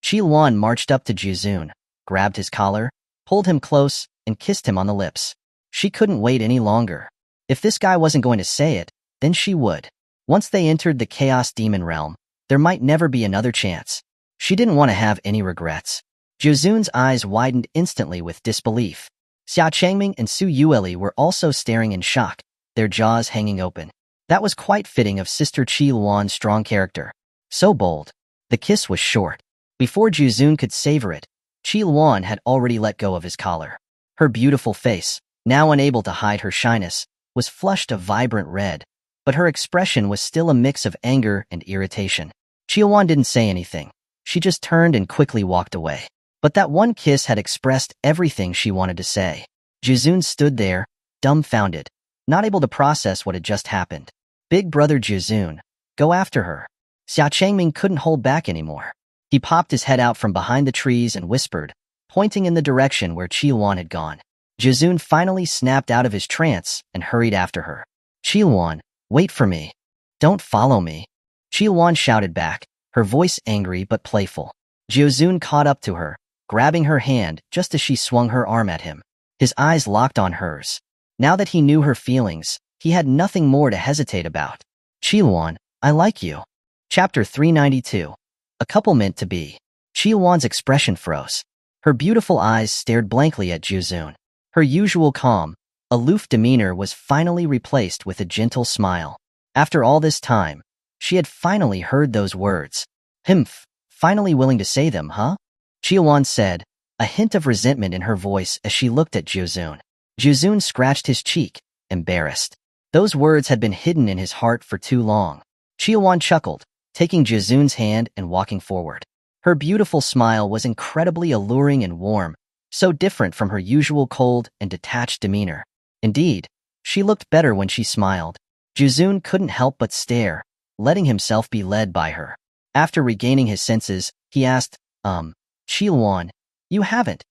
Xuanhuan marched up to Jiuzun, grabbed his collar, pulled him close, and kissed him on the lips. She couldn't wait any longer. If this guy wasn't going to say it, then she would. Once they entered the Chaos Demon realm, there might never be another chance. She didn't want to have any regrets. Jiuzun's eyes widened instantly with disbelief. Xia Changming and Xuanhuan were also staring in shock, their jaws hanging open. That was quite fitting of Sister Xuanhuan's strong character. So bold. The kiss was short. Before Jiuzun could savor it, Xuanhuan had already let go of his collar. Her beautiful face, now unable to hide her shyness, was flushed a vibrant red, but her expression was still a mix of anger and irritation. Xuanhuan didn't say anything. She just turned and quickly walked away. But that one kiss had expressed everything she wanted to say. Jiuzun stood there, dumbfounded, not able to process what had just happened. Big brother Jiuzun, go after her. Xia Changming couldn't hold back anymore. He popped his head out from behind the trees and whispered, pointing in the direction where Xuanhuan had gone. Jiuzun finally snapped out of his trance and hurried after her. Xuanhuan, wait for me. Don't follow me. Xuanhuan shouted back, her voice angry but playful. Jiuzun caught up to her, grabbing her hand just as she swung her arm at him. His eyes locked on hers. Now that he knew her feelings, he had nothing more to hesitate about. Xuanhuan, I like you. Chapter 392. A couple meant to be. Xuanhuan's expression froze. Her beautiful eyes stared blankly at Jiuzun. Her usual calm, aloof demeanor was finally replaced with a gentle smile. After all this time, she had finally heard those words. Himph, finally willing to say them, huh? Xuanhuan said, a hint of resentment in her voice as she looked at Jiuzun. Jiuzun scratched his cheek, embarrassed. Those words had been hidden in his heart for too long. Xuanhuan chuckled, taking Jiuzun's hand and walking forward. Her beautiful smile was incredibly alluring and warm, so different from her usual cold and detached demeanor. Indeed, she looked better when she smiled. Jiuzun couldn't help but stare, letting himself be led by her. After regaining his senses, he asked, Xuanhuan, you haven't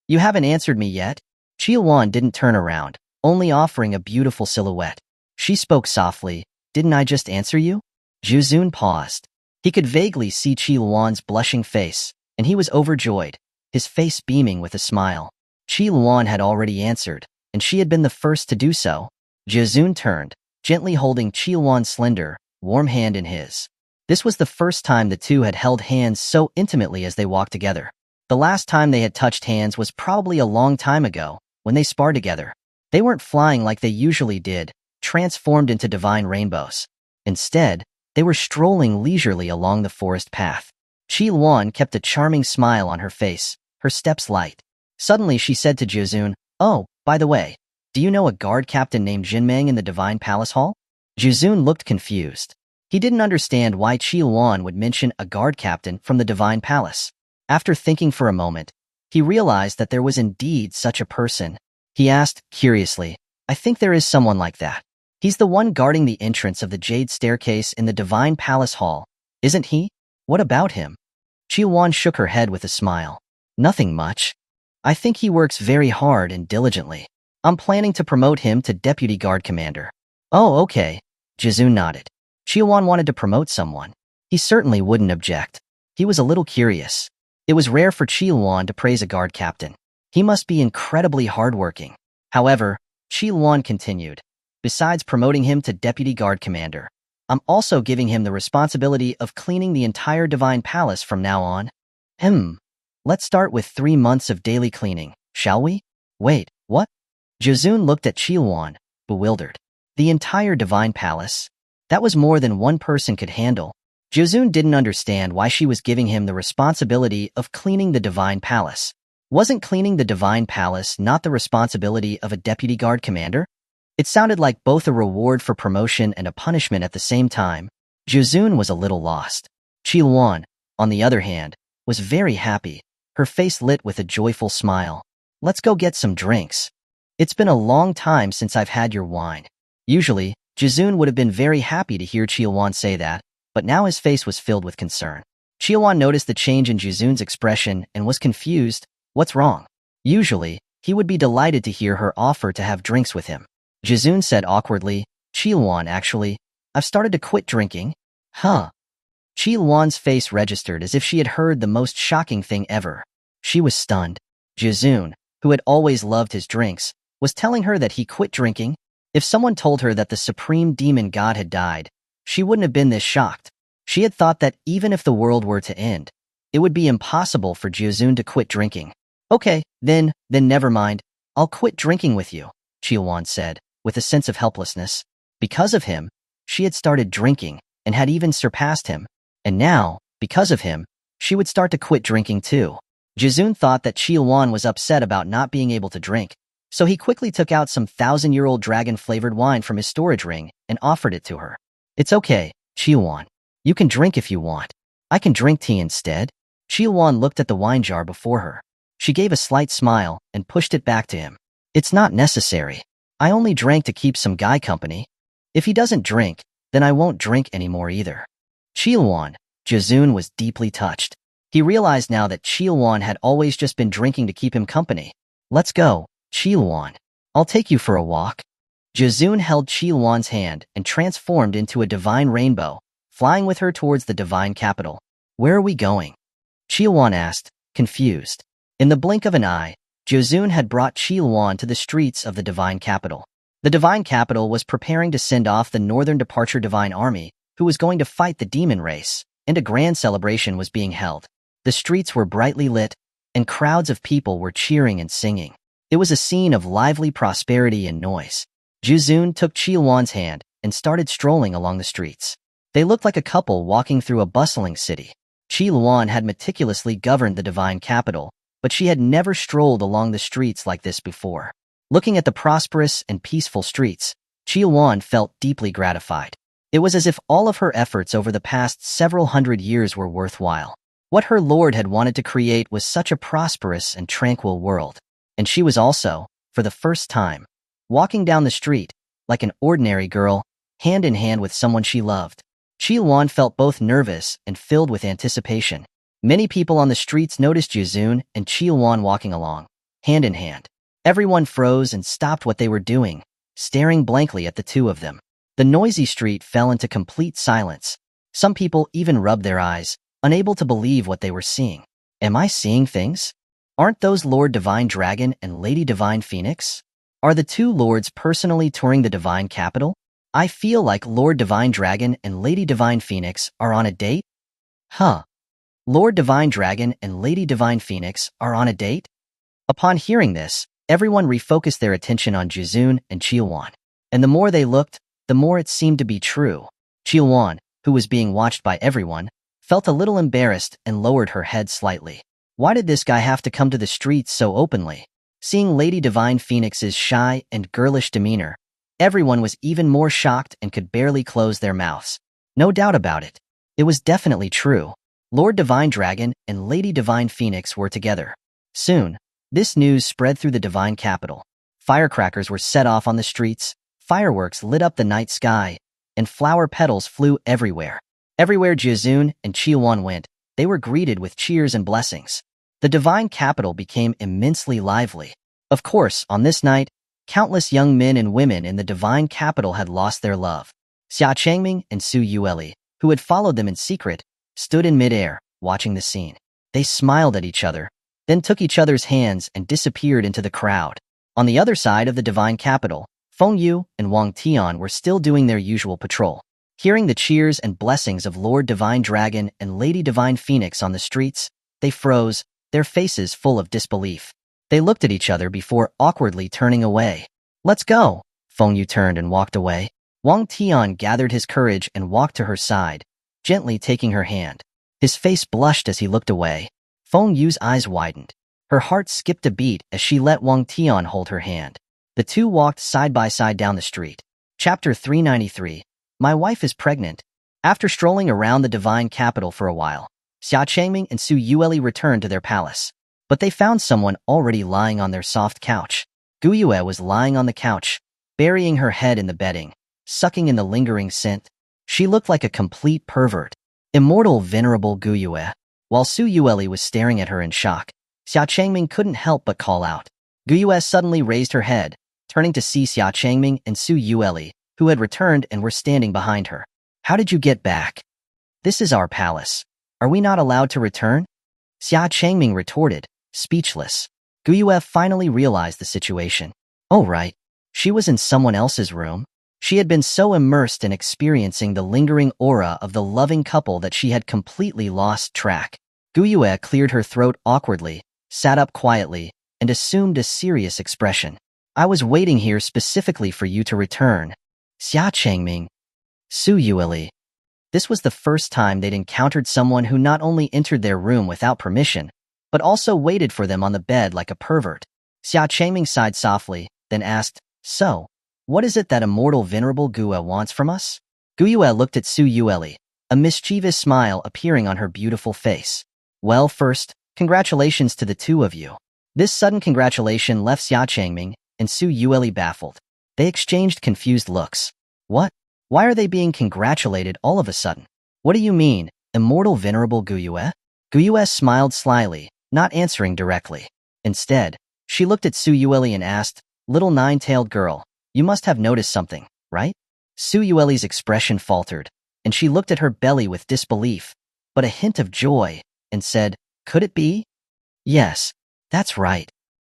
answered me yet? Xuanhuan didn't turn around, only offering a beautiful silhouette. She spoke softly, didn't I just answer you? Jiuzun paused. He could vaguely see Xuanhuan's blushing face, and he was overjoyed, his face beaming with a smile. Xuanhuan had already answered, and she had been the first to do so. Jiuzun turned, gently holding Xuanhuan's slender, warm hand in his. This was the first time the two had held hands so intimately as they walked together. The last time they had touched hands was probably a long time ago, when they sparred together. They weren't flying like they usually did, transformed into divine rainbows. Instead, they were strolling leisurely along the forest path. Xuanhuan kept a charming smile on her face, her steps light. Suddenly she said to Jiuzun, oh, by the way, do you know a guard captain named Jinmeng in the Divine Palace Hall? Jiuzun looked confused. He didn't understand why Xuanhuan would mention a guard captain from the Divine Palace. After thinking for a moment, he realized that there was indeed such a person. He asked, curiously, I think there is someone like that. He's the one guarding the entrance of the Jade Staircase in the Divine Palace Hall, isn't he? What about him? Xuanhuan shook her head with a smile. Nothing much. I think he works very hard and diligently. I'm planning to promote him to Deputy Guard Commander. Oh, okay. Jiuzun nodded. Xuanhuan wanted to promote someone. He certainly wouldn't object. He was a little curious. It was rare for Xuanhuan to praise a guard captain. He must be incredibly hardworking. However, Xuanhuan continued. Besides promoting him to deputy guard commander, I'm also giving him the responsibility of cleaning the entire divine palace from now on. Let's start with 3 months of daily cleaning, shall we? Wait, what? Jizun looked at Xuanhuan, bewildered. The entire divine palace? That was more than one person could handle. Jizun didn't understand why she was giving him the responsibility of cleaning the divine palace. Wasn't cleaning the divine palace not the responsibility of a deputy guard commander? It sounded like both a reward for promotion and a punishment at the same time. Jizun was a little lost. Xuanhuan, on the other hand, was very happy, her face lit with a joyful smile. Let's go get some drinks. It's been a long time since I've had your wine. Usually, Jizun would have been very happy to hear Xuanhuan say that, but now his face was filled with concern. Xuanhuan noticed the change in Jizun's expression and was confused. What's wrong? Usually, he would be delighted to hear her offer to have drinks with him. Jizun said awkwardly, Xuanhuan, actually, I've started to quit drinking. Huh? Xuanhuan's face registered as if she had heard the most shocking thing ever. She was stunned. Jizun, who had always loved his drinks, was telling her that he quit drinking. If someone told her that the supreme demon god had died, she wouldn't have been this shocked. She had thought that even if the world were to end, it would be impossible for Jizun to quit drinking. Okay, then never mind. I'll quit drinking with you, Xuanhuan said, with a sense of helplessness. Because of him, she had started drinking and had even surpassed him. And now, because of him, she would start to quit drinking too. Jizun thought that Xuanhuan was upset about not being able to drink, so he quickly took out some 1,000-year-old dragon-flavored wine from his storage ring and offered it to her. It's okay, Xuanhuan. You can drink if you want. I can drink tea instead. Xuanhuan looked at the wine jar before her. She gave a slight smile and pushed it back to him. It's not necessary. I only drank to keep some guy company. If he doesn't drink, then I won't drink anymore either. Xuanhuan, Jizun was deeply touched. He realized now that Xuanhuan had always just been drinking to keep him company. Let's go, Xuanhuan. I'll take you for a walk. Jizun held Xuanhuan's hand and transformed into a divine rainbow, flying with her towards the divine capital. Where are we going? Xuanhuan asked, confused. In the blink of an eye, Jizun had brought Xuanhuan to the streets of the divine capital. The divine capital was preparing to send off the Northern Departure Divine Army, who was going to fight the demon race, and a grand celebration was being held. The streets were brightly lit, and crowds of people were cheering and singing. It was a scene of lively prosperity and noise. Jizun took Xuanhuan's hand and started strolling along the streets. They looked like a couple walking through a bustling city. Xuanhuan had meticulously governed the divine capital, but she had never strolled along the streets like this before. Looking at the prosperous and peaceful streets, Xuanhuan felt deeply gratified. It was as if all of her efforts over the past several hundred years were worthwhile. What her lord had wanted to create was such a prosperous and tranquil world. And she was also, for the first time, walking down the street, like an ordinary girl, hand in hand with someone she loved. Xuanhuan felt both nervous and filled with anticipation. Many people on the streets noticed Jizun and Xuanhuan walking along, hand in hand. Everyone froze and stopped what they were doing, staring blankly at the two of them. The noisy street fell into complete silence. Some people even rubbed their eyes, unable to believe what they were seeing. Am I seeing things? Aren't those Lord Divine Dragon and Lady Divine Phoenix? Are the two lords personally touring the divine capital? I feel like Lord Divine Dragon and Lady Divine Phoenix are on a date? Huh. Lord Divine Dragon and Lady Divine Phoenix are on a date? Upon hearing this, everyone refocused their attention on Jizun and Xuanhuan. And the more they looked, the more it seemed to be true. Xuanhuan, who was being watched by everyone, felt a little embarrassed and lowered her head slightly. Why did this guy have to come to the streets so openly? Seeing Lady Divine Phoenix's shy and girlish demeanor, everyone was even more shocked and could barely close their mouths. No doubt about it. It was definitely true. Lord Divine Dragon and Lady Divine Phoenix were together. Soon, this news spread through the divine capital. Firecrackers were set off on the streets, fireworks lit up the night sky, and flower petals flew everywhere. Everywhere Jizun and Xuanhuan went, they were greeted with cheers and blessings. The divine capital became immensely lively. Of course, on this night, countless young men and women in the divine capital had lost their love. Xia Changming and Su Yueli, who had followed them in secret, stood in midair, watching the scene. They smiled at each other, then took each other's hands and disappeared into the crowd. On the other side of the divine capital, Feng Yu and Wang Tian were still doing their usual patrol. Hearing the cheers and blessings of Lord Divine Dragon and Lady Divine Phoenix on the streets, they froze, their faces full of disbelief. They looked at each other before awkwardly turning away. "Let's go." Feng Yu turned and walked away. Wang Tian gathered his courage and walked to her side, gently taking her hand. His face blushed as he looked away. Feng Yu's eyes widened. Her heart skipped a beat as she let Wang Tian hold her hand. The two walked side by side down the street. Chapter 393. My wife is pregnant. After strolling around the divine capital for a while, Xia Changming and Su Yueli returned to their palace. But they found someone already lying on their soft couch. Gu Yue was lying on the couch, burying her head in the bedding, sucking in the lingering scent. She looked like a complete pervert. Immortal venerable Gu Yue. While Su Yueli was staring at her in shock, Xia Changming couldn't help but call out. Gu Yue suddenly raised her head, turning to see Xia Changming and Su Yueli, who had returned and were standing behind her. How did you get back? This is our palace. Are we not allowed to return? Xia Changming retorted, speechless. Gu Yue finally realized the situation. Oh right, she was in someone else's room. She had been so immersed in experiencing the lingering aura of the loving couple that she had completely lost track. Gu Yue cleared her throat awkwardly, sat up quietly, and assumed a serious expression. I was waiting here specifically for you to return. Xia Changming. Su Yueli. This was the first time they'd encountered someone who not only entered their room without permission, but also waited for them on the bed like a pervert. Xia Changming sighed softly, then asked, So, what is it that immortal venerable Gu Yue wants from us? Gu Yue looked at Su Yueli, a mischievous smile appearing on her beautiful face. Well, first, congratulations to the two of you. This sudden congratulation left Xia Changming and Su Yueli baffled. They exchanged confused looks. What? Why are they being congratulated all of a sudden? What do you mean, immortal venerable Gu Yue? Gu Yue smiled slyly, not answering directly. Instead, she looked at Su Yueli and asked, Little nine-tailed girl, you must have noticed something, right? Su Yueli's expression faltered, and she looked at her belly with disbelief, but a hint of joy, and said, Could it be? Yes, that's right.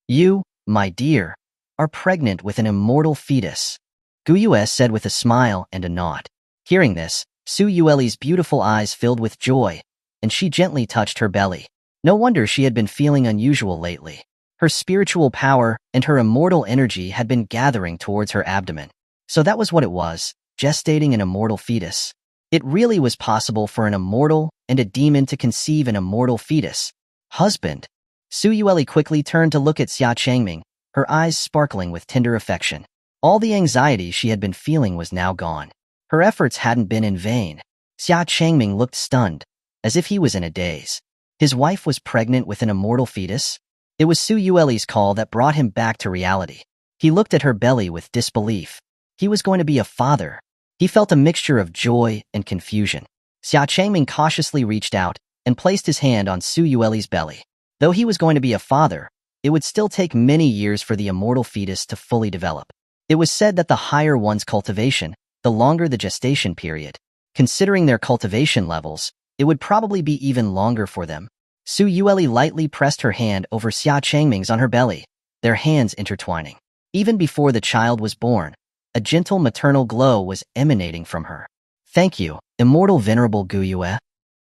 You, my dear, are pregnant with an immortal fetus. Gu Yue said with a smile and a nod. Hearing this, Su Yueli's beautiful eyes filled with joy, and she gently touched her belly. No wonder she had been feeling unusual lately. Her spiritual power and her immortal energy had been gathering towards her abdomen. So that was what it was, gestating an immortal fetus. It really was possible for an immortal and a demon to conceive an immortal fetus. Husband. Su Yueli quickly turned to look at Xia Changming, her eyes sparkling with tender affection. All the anxiety she had been feeling was now gone. Her efforts hadn't been in vain. Xia Changming looked stunned, as if he was in a daze. His wife was pregnant with an immortal fetus? It was Su Yueli's call that brought him back to reality. He looked at her belly with disbelief. He was going to be a father. He felt a mixture of joy and confusion. Xia Changming cautiously reached out and placed his hand on Su Yueli's belly. Though he was going to be a father, it would still take many years for the immortal fetus to fully develop. It was said that the higher one's cultivation, the longer the gestation period. Considering their cultivation levels, it would probably be even longer for them. Su Yueli lightly pressed her hand over Xia Changming's on her belly, their hands intertwining. Even before the child was born, a gentle maternal glow was emanating from her. Thank you, immortal venerable Gu Yue.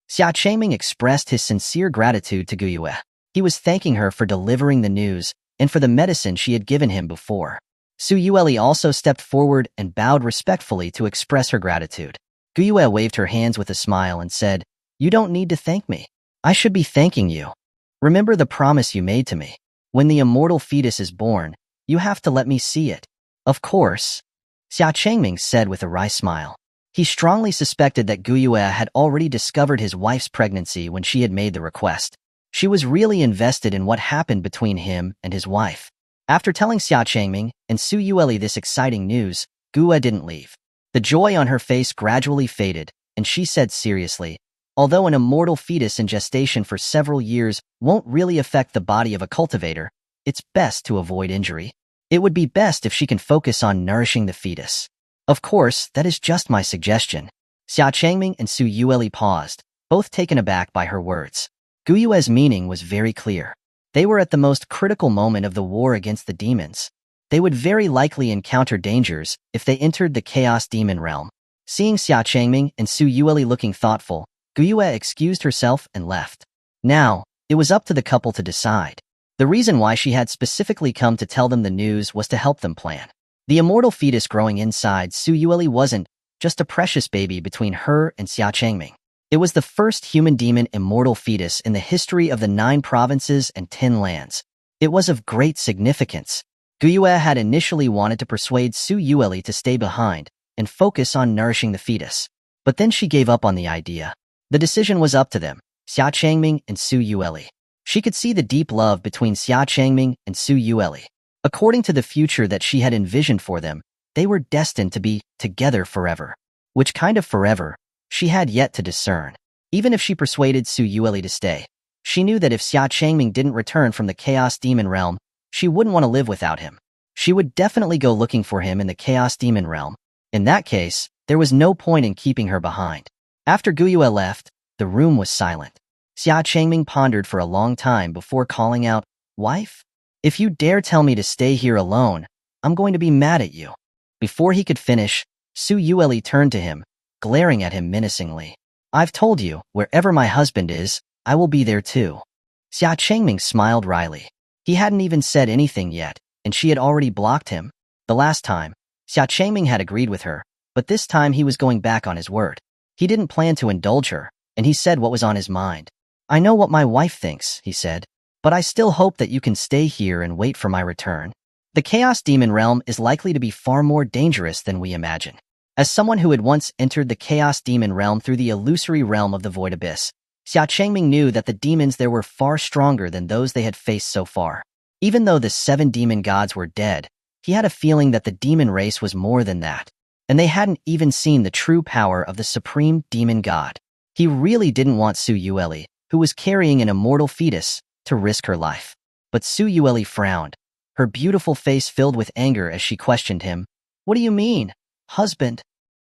Xia Changming expressed his sincere gratitude to Gu Yue. He was thanking her for delivering the news and for the medicine she had given him before. Su Yueli also stepped forward and bowed respectfully to express her gratitude. Gu Yue waved her hands with a smile and said, You don't need to thank me. I should be thanking you. Remember the promise you made to me. When the immortal fetus is born, you have to let me see it. Of course, Xia Changming said with a wry smile. He strongly suspected that Gu Yue had already discovered his wife's pregnancy when she had made the request. She was really invested in what happened between him and his wife. After telling Xia Changming and Su Yueli this exciting news, Gu Yue didn't leave. The joy on her face gradually faded, and she said seriously, Although an immortal fetus in gestation for several years won't really affect the body of a cultivator, it's best to avoid injury. It would be best if she can focus on nourishing the fetus. Of course, that is just my suggestion. Xia Changming and Su Yueli paused, both taken aback by her words. Guyue's meaning was very clear. They were at the most critical moment of the war against the demons. They would very likely encounter dangers if they entered the Chaos Demon realm. Seeing Xia Changming and Su Yueli looking thoughtful, Guyue excused herself and left. Now, it was up to the couple to decide. The reason why she had specifically come to tell them the news was to help them plan. The immortal fetus growing inside Su Yueli wasn't just a precious baby between her and Xia Changming. It was the first human-demon immortal fetus in the history of the 9 provinces and 10 lands. It was of great significance. Guyue had initially wanted to persuade Su Yueli to stay behind and focus on nourishing the fetus. But then she gave up on the idea. The decision was up to them, Xia Changming and Su Yueli. She could see the deep love between Xia Changming and Su Yueli. According to the future that she had envisioned for them, they were destined to be together forever. Which kind of forever, she had yet to discern. Even if she persuaded Su Yueli to stay, she knew that if Xia Changming didn't return from the Chaos Demon realm, she wouldn't want to live without him. She would definitely go looking for him in the Chaos Demon realm. In that case, there was no point in keeping her behind. After Guyue left, the room was silent. Xia Changming pondered for a long time before calling out, "Wife? If you dare tell me to stay here alone, I'm going to be mad at you." Before he could finish, Su Yueli turned to him, glaring at him menacingly. "I've told you, wherever my husband is, I will be there too." Xia Changming smiled wryly. He hadn't even said anything yet, and she had already blocked him. The last time, Xia Changming had agreed with her, but this time he was going back on his word. He didn't plan to indulge her, and he said what was on his mind. "I know what my wife thinks," he said, "but I still hope that you can stay here and wait for my return. The Chaos Demon realm is likely to be far more dangerous than we imagine." As someone who had once entered the Chaos Demon realm through the illusory realm of the Void Abyss, Xia Changming knew that the demons there were far stronger than those they had faced so far. Even though the 7 demon gods were dead, he had a feeling that the demon race was more than that, and they hadn't even seen the true power of the supreme demon god. He really didn't want Su Yueli, who was carrying an immortal fetus, to risk her life. But Su Yueli frowned, her beautiful face filled with anger as she questioned him. "What do you mean, husband?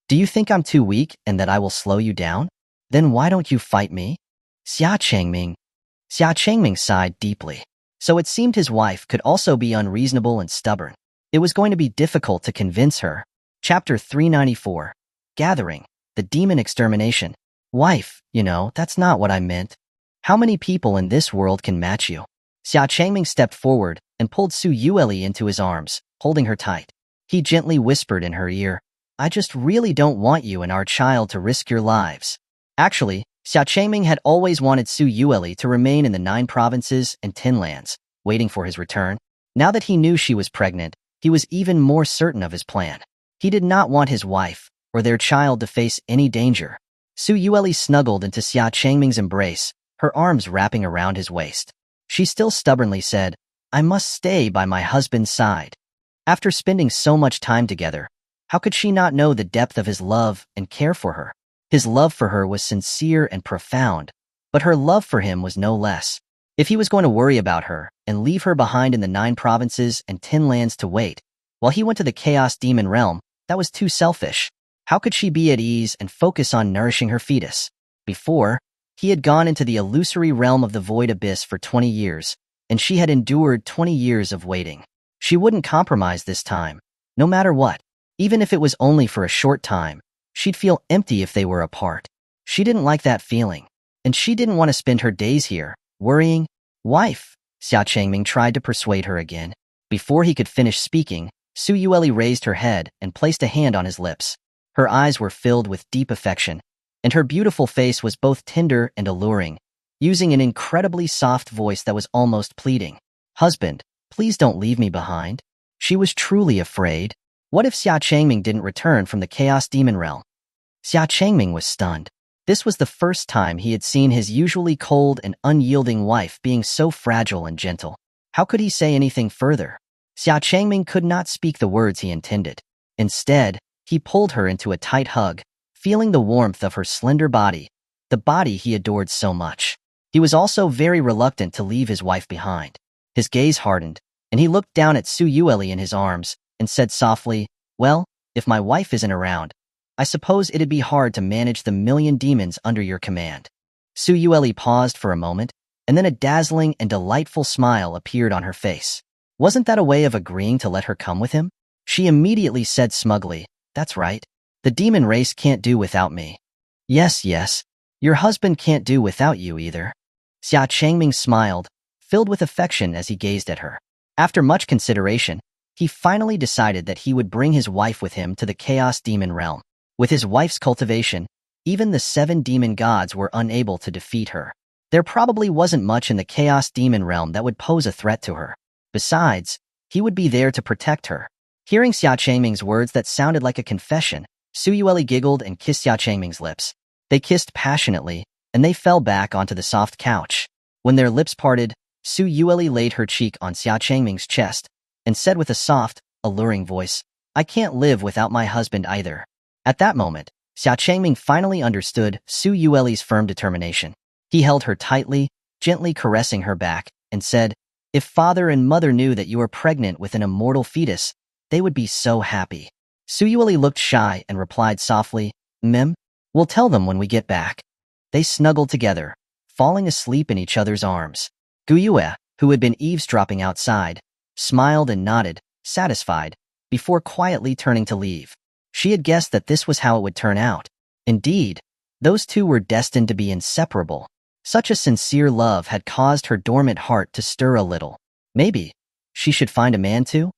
Do you think I'm too weak and that I will slow you down? Then why don't you fight me?" Xia Changming sighed deeply. So it seemed his wife could also be unreasonable and stubborn. It was going to be difficult to convince her. Chapter 394. Gathering. The Demon Extermination. "Wife, that's not what I meant. How many people in this world can match you?" Xia Changming stepped forward and pulled Su Yueli into his arms, holding her tight. He gently whispered in her ear, "I just really don't want you and our child to risk your lives." Actually, Xia Changming had always wanted Su Yueli to remain in the 9 provinces and 10 lands, waiting for his return. Now that he knew she was pregnant, he was even more certain of his plan. He did not want his wife or their child to face any danger. Su Yueli snuggled into Xia Changming's embrace, her arms wrapping around his waist. She still stubbornly said, "I must stay by my husband's side." After spending so much time together, how could she not know the depth of his love and care for her? His love for her was sincere and profound, but her love for him was no less. If he was going to worry about her and leave her behind in the 9 provinces and 10 lands to wait, while he went to the Chaos Demon realm, that was too selfish. How could she be at ease and focus on nourishing her fetus? Before, he had gone into the illusory realm of the Void Abyss for 20 years, and she had endured 20 years of waiting. She wouldn't compromise this time, no matter what. Even if it was only for a short time, she'd feel empty if they were apart. She didn't like that feeling, and she didn't want to spend her days here, worrying. "Wife," Xia Changming tried to persuade her again. Before he could finish speaking, Su Yueli raised her head and placed a hand on his lips. Her eyes were filled with deep affection, and her beautiful face was both tender and alluring, using an incredibly soft voice that was almost pleading. "Husband, please don't leave me behind." She was truly afraid. What if Xia Changming didn't return from the Chaos Demon realm? Xia Changming was stunned. This was the first time he had seen his usually cold and unyielding wife being so fragile and gentle. How could he say anything further? Xia Changming could not speak the words he intended. Instead, he pulled her into a tight hug, feeling the warmth of her slender body, the body he adored so much. He was also very reluctant to leave his wife behind. His gaze hardened, and he looked down at Su Yueli in his arms and said softly, "Well, if my wife isn't around, I suppose it'd be hard to manage the 1,000,000 demons under your command." Su Yueli paused for a moment, and then a dazzling and delightful smile appeared on her face. Wasn't that a way of agreeing to let her come with him? She immediately said smugly, "That's right. The demon race can't do without me." "Yes, yes. Your husband can't do without you either." Xia Changming smiled, filled with affection as he gazed at her. After much consideration, he finally decided that he would bring his wife with him to the Chaos Demon realm. With his wife's cultivation, even the 7 demon gods were unable to defeat her. There probably wasn't much in the Chaos Demon realm that would pose a threat to her. Besides, he would be there to protect her. Hearing Xia Changming's words that sounded like a confession, Su Yueli giggled and kissed Xia Changming's lips. They kissed passionately, and they fell back onto the soft couch. When their lips parted, Su Yueli laid her cheek on Xia Changming's chest and said with a soft, alluring voice, "I can't live without my husband either." At that moment, Xia Changming finally understood Su Yueli's firm determination. He held her tightly, gently caressing her back, and said, "If father and mother knew that you were pregnant with an immortal fetus, they would be so happy." Su Yueli looked shy and replied softly, "We'll tell them when we get back." They snuggled together, falling asleep in each other's arms. Gu Yue, who had been eavesdropping outside, smiled and nodded, satisfied, before quietly turning to leave. She had guessed that this was how it would turn out. Indeed, those two were destined to be inseparable. Such a sincere love had caused her dormant heart to stir a little. Maybe she should find a man too?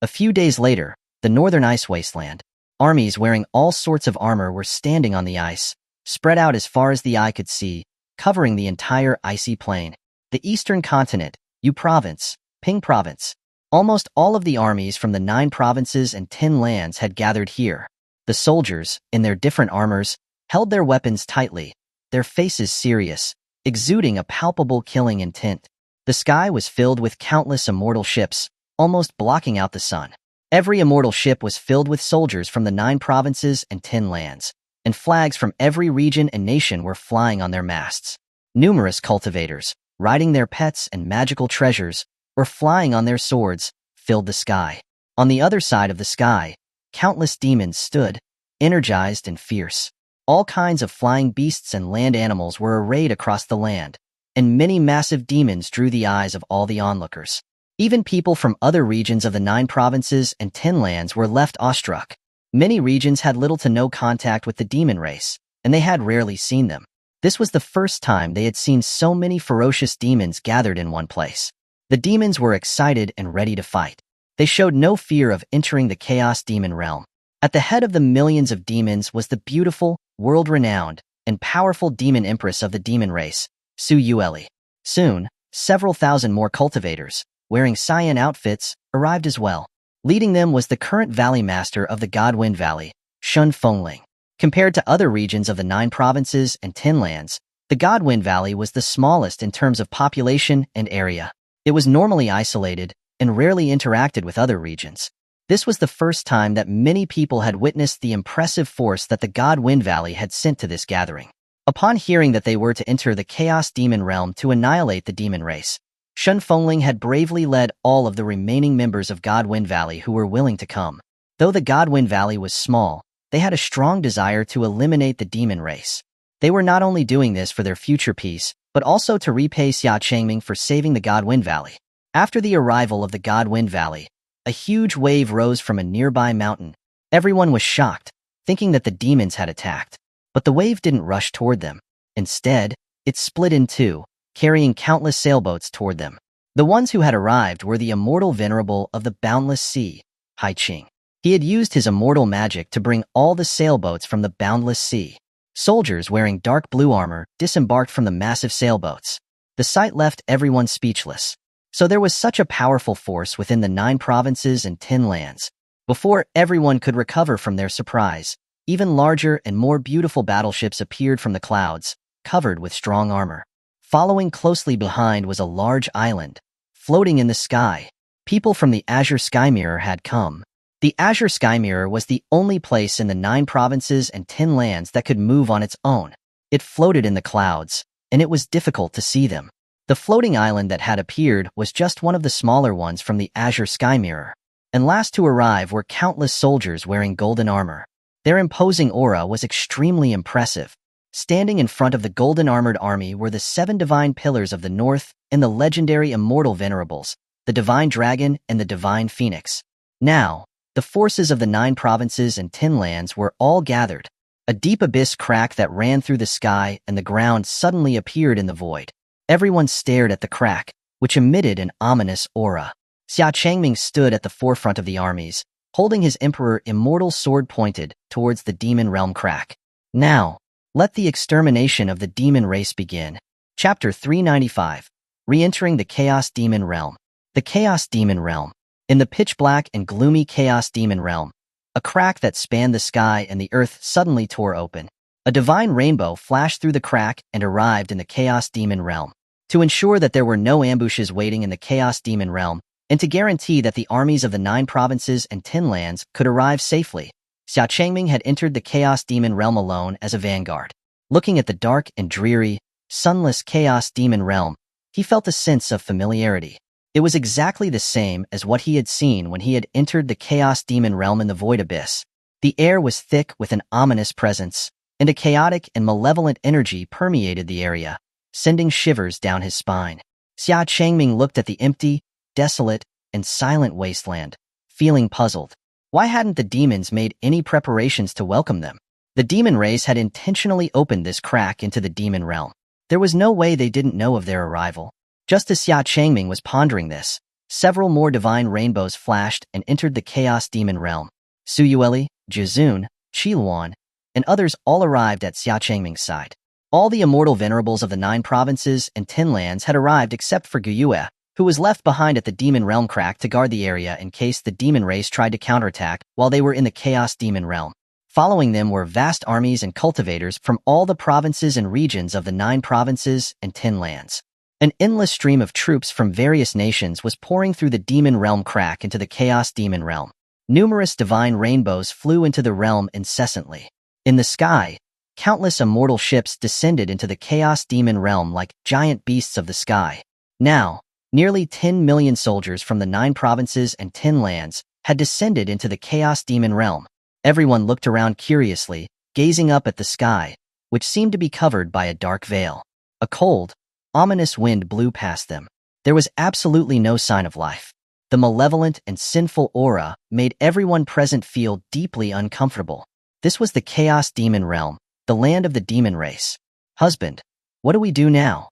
A few days later, the northern ice wasteland. Armies wearing all sorts of armor were standing on the ice, spread out as far as the eye could see, covering the entire icy plain. The eastern continent, Yu Province, Ping Province. Almost all of the armies from the 9 provinces and 10 lands had gathered here. The soldiers, in their different armors, held their weapons tightly, their faces serious, exuding a palpable killing intent. The sky was filled with countless immortal ships, almost blocking out the sun. Every immortal ship was filled with soldiers from the 9 provinces and 10 lands, and flags from every region and nation were flying on their masts. Numerous cultivators, riding their pets and magical treasures, or flying on their swords, filled the sky. On the other side of the sky, countless demons stood, energized and fierce. All kinds of flying beasts and land animals were arrayed across the land, and many massive demons drew the eyes of all the onlookers. Even people from other regions of the 9 provinces and 10 lands were left awestruck. Many regions had little to no contact with the demon race, and they had rarely seen them. This was the first time they had seen so many ferocious demons gathered in one place. The demons were excited and ready to fight. They showed no fear of entering the Chaos Demon realm. At the head of the millions of demons was the beautiful, world-renowned, and powerful Demon Empress of the demon race, Su Yueli. Soon, several thousand more cultivators, wearing cyan outfits, arrived as well. Leading them was the current Valley Master of the Godwind Valley, Xuanhuan. Compared to other regions of the 9 provinces and 10 lands, the Godwind Valley was the smallest in terms of population and area. It was normally isolated and rarely interacted with other regions. This was the first time that many people had witnessed the impressive force that the Godwind Valley had sent to this gathering. Upon hearing that they were to enter the Chaos Demon realm to annihilate the demon race, Xuanhuan had bravely led all of the remaining members of Godwind Valley who were willing to come. Though the Godwind Valley was small, they had a strong desire to eliminate the demon race. They were not only doing this for their future peace, but also to repay Xia Changming for saving the Godwind Valley. After the arrival of the Godwind Valley, a huge wave rose from a nearby mountain. Everyone was shocked, thinking that the demons had attacked. But the wave didn't rush toward them. Instead, it split in two, carrying countless sailboats toward them. The ones who had arrived were the immortal venerable of the boundless sea, Hai Qing. He had used his immortal magic to bring all the sailboats from the boundless sea. Soldiers wearing dark blue armor disembarked from the massive sailboats. The sight left everyone speechless. So there was such a powerful force within the 9 provinces and 10 lands. Before everyone could recover from their surprise, even larger and more beautiful battleships appeared from the clouds, covered with strong armor. Following closely behind was a large island, floating in the sky. People from the Azure Sky Mirror had come. The Azure Sky Mirror was the only place in the 9 provinces and 10 lands that could move on its own. It floated in the clouds, and it was difficult to see them. The floating island that had appeared was just one of the smaller ones from the Azure Sky Mirror. And last to arrive were countless soldiers wearing golden armor. Their imposing aura was extremely impressive. Standing in front of the golden armored army were the 7 divine pillars of the north and the legendary immortal venerables, the divine dragon and the divine phoenix. Now, the forces of the 9 provinces and 10 lands were all gathered. A deep abyss crack that ran through the sky and the ground suddenly appeared in the void. Everyone stared at the crack, which emitted an ominous aura. Xia Changming stood at the forefront of the armies, holding his emperor immortal sword pointed towards the demon realm crack. Now, let the extermination of the demon race begin. Chapter 395. Re-entering the Chaos Demon Realm. The Chaos Demon Realm. In the pitch-black and gloomy Chaos Demon Realm, a crack that spanned the sky and the earth suddenly tore open. A divine rainbow flashed through the crack and arrived in the Chaos Demon Realm. To ensure that there were no ambushes waiting in the Chaos Demon Realm, and to guarantee that the armies of the 9 provinces and 10 lands could arrive safely, Xia Changming had entered the Chaos Demon Realm alone as a vanguard. Looking at the dark and dreary, sunless Chaos Demon Realm, he felt a sense of familiarity. It was exactly the same as what he had seen when he had entered the Chaos Demon Realm in the Void Abyss. The air was thick with an ominous presence, and a chaotic and malevolent energy permeated the area, sending shivers down his spine. Xia Changming looked at the empty, desolate, and silent wasteland, feeling puzzled. Why hadn't the demons made any preparations to welcome them? The demon race had intentionally opened this crack into the demon realm. There was no way they didn't know of their arrival. Just as Xia Changming was pondering this, several more divine rainbows flashed and entered the Chaos Demon Realm. Suyueli, Jizun, Xuanhuan, and others all arrived at Xia Changming's side. All the immortal venerables of the 9 provinces and 10 lands had arrived except for Guyue, who was left behind at the Demon Realm crack to guard the area in case the demon race tried to counterattack while they were in the Chaos Demon Realm. Following them were vast armies and cultivators from all the provinces and regions of the 9 provinces and 10 lands. An endless stream of troops from various nations was pouring through the Demon Realm crack into the Chaos Demon Realm. Numerous divine rainbows flew into the realm incessantly. In the sky, countless immortal ships descended into the Chaos Demon Realm like giant beasts of the sky. Now, nearly 10 million soldiers from the 9 provinces and 10 lands had descended into the Chaos Demon Realm. Everyone looked around curiously, gazing up at the sky, which seemed to be covered by a dark veil. A cold, ominous wind blew past them. There was absolutely no sign of life. The malevolent and sinful aura made everyone present feel deeply uncomfortable. This was the Chaos Demon Realm, the land of the demon race. "Husband, what do we do now?"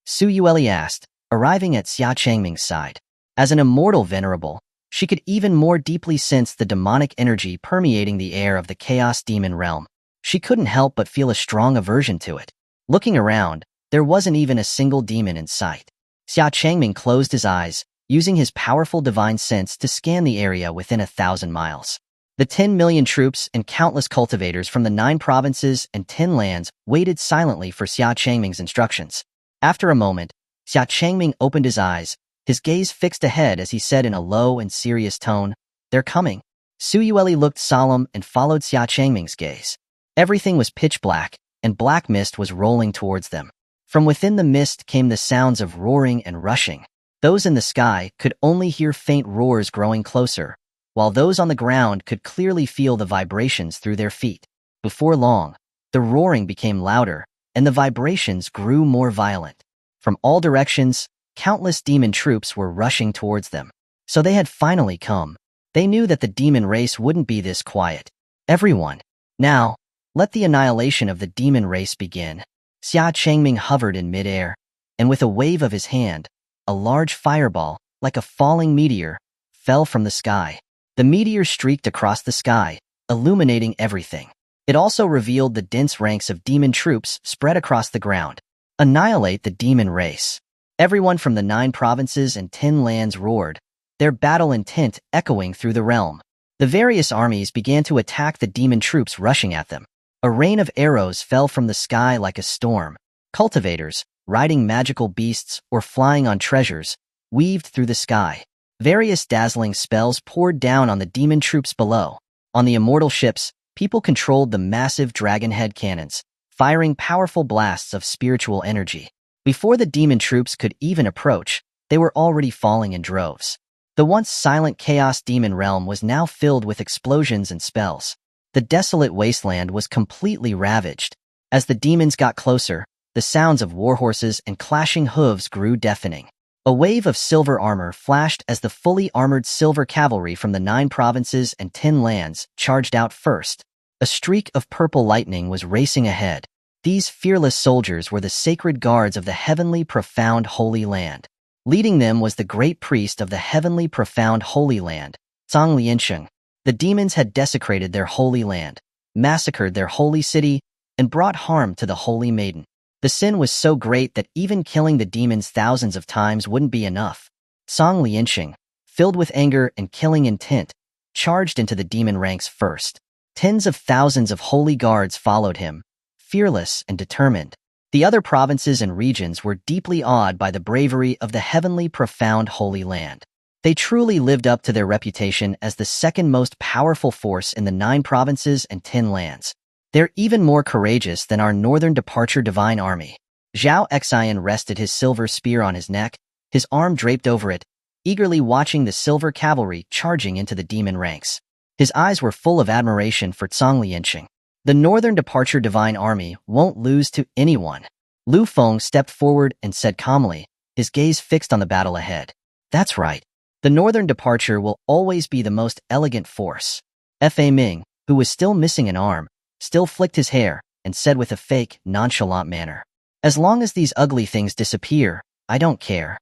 Suyueli asked, arriving at Xia Changming's side. As an immortal venerable, she could even more deeply sense the demonic energy permeating the air of the Chaos Demon Realm. She couldn't help but feel a strong aversion to it. Looking around, there wasn't even a single demon in sight. Xia Changming closed his eyes, using his powerful divine sense to scan the area within 1,000 miles. The 10 million troops and countless cultivators from the 9 provinces and 10 lands waited silently for Xia Changming's instructions. After a moment, Xia Changming opened his eyes, his gaze fixed ahead as he said in a low and serious tone, "They're coming." Suyueli looked solemn and followed Xia Changming's gaze. Everything was pitch black, and black mist was rolling towards them. From within the mist came the sounds of roaring and rushing. Those in the sky could only hear faint roars growing closer, while those on the ground could clearly feel the vibrations through their feet. Before long, the roaring became louder, and the vibrations grew more violent. From all directions, countless demon troops were rushing towards them. So they had finally come. They knew that the demon race wouldn't be this quiet. Everyone, now, let the annihilation of the demon race begin. Xia Changming hovered in midair, and with a wave of his hand, a large fireball, like a falling meteor, fell from the sky. The meteor streaked across the sky, illuminating everything. It also revealed the dense ranks of demon troops spread across the ground. Annihilate the demon race. Everyone from the 9 provinces and 10 lands roared, their battle intent echoing through the realm. The various armies began to attack the demon troops rushing at them. A rain of arrows fell from the sky like a storm. Cultivators, riding magical beasts or flying on treasures, weaved through the sky. Various dazzling spells poured down on the demon troops below. On the immortal ships, people controlled the massive dragon head cannons, firing powerful blasts of spiritual energy. Before the demon troops could even approach, they were already falling in droves. The once silent Chaos Demon Realm was now filled with explosions and spells. The desolate wasteland was completely ravaged. As the demons got closer, the sounds of warhorses and clashing hooves grew deafening. A wave of silver armor flashed as the fully armored silver cavalry from the 9 provinces and 10 lands charged out first. A streak of purple lightning was racing ahead. These fearless soldiers were the sacred guards of the heavenly profound Holy Land. Leading them was the great priest of the heavenly profound Holy Land, Liansheng. The demons had desecrated their holy land, massacred their holy city, and brought harm to the holy maiden. The sin was so great that even killing the demons thousands of times wouldn't be enough. Liansheng, filled with anger and killing intent, charged into the demon ranks first. Tens of thousands of holy guards followed him, fearless and determined. The other provinces and regions were deeply awed by the bravery of the heavenly profound Holy Land. They truly lived up to their reputation as the second most powerful force in the 9 provinces and 10 lands. They're even more courageous than our Northern Departure Divine Army. Zhao Xian rested his silver spear on his neck, his arm draped over it, eagerly watching the silver cavalry charging into the demon ranks. His eyes were full of admiration for Liansheng. The Northern Departure Divine Army won't lose to anyone. Lu Feng stepped forward and said calmly, his gaze fixed on the battle ahead. That's right. The Northern Departure will always be the most elegant force. Fa Ming, who was still missing an arm, still flicked his hair and said with a fake, nonchalant manner, as long as these ugly things disappear, I don't care.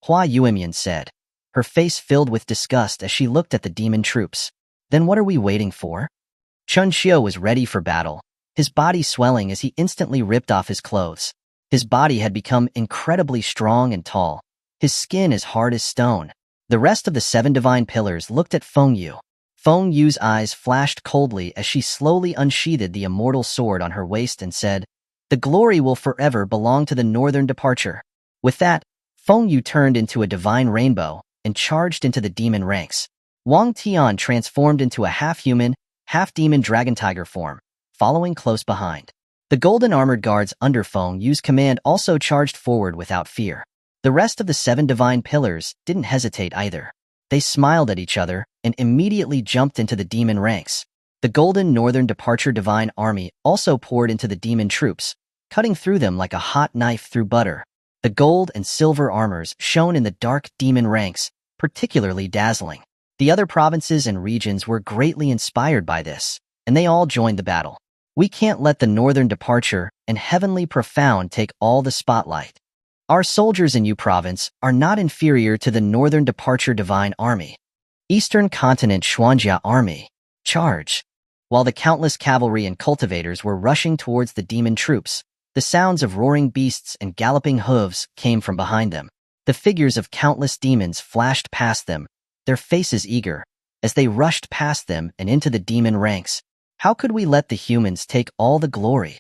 Hua Yuemian said, her face filled with disgust as she looked at the demon troops. Then what are we waiting for? Chun Xiu was ready for battle, his body swelling as he instantly ripped off his clothes. His body had become incredibly strong and tall, his skin as hard as stone. The rest of the 7 divine pillars looked at Feng Yu. Feng Yu's eyes flashed coldly as she slowly unsheathed the immortal sword on her waist and said, the glory will forever belong to the Northern Departure. With that, Feng Yu turned into a divine rainbow and charged into the demon ranks. Wang Tian transformed into a half-human, half-demon dragon tiger form, following close behind. The golden armored guards under Feng Yu's command also charged forward without fear. The rest of the 7 divine pillars didn't hesitate either. They smiled at each other and immediately jumped into the demon ranks. The golden Northern Departure Divine Army also poured into the demon troops, cutting through them like a hot knife through butter. The gold and silver armors shone in the dark demon ranks, particularly dazzling. The other provinces and regions were greatly inspired by this, and they all joined the battle. We can't let the Northern Departure and Heavenly Profound take all the spotlight. Our soldiers in Yu Province are not inferior to the Northern Departure Divine Army. Eastern Continent Xuanjia Army. Charge! While the countless cavalry and cultivators were rushing towards the demon troops, the sounds of roaring beasts and galloping hooves came from behind them. The figures of countless demons flashed past them, their faces eager, as they rushed past them and into the demon ranks. How could we let the humans take all the glory?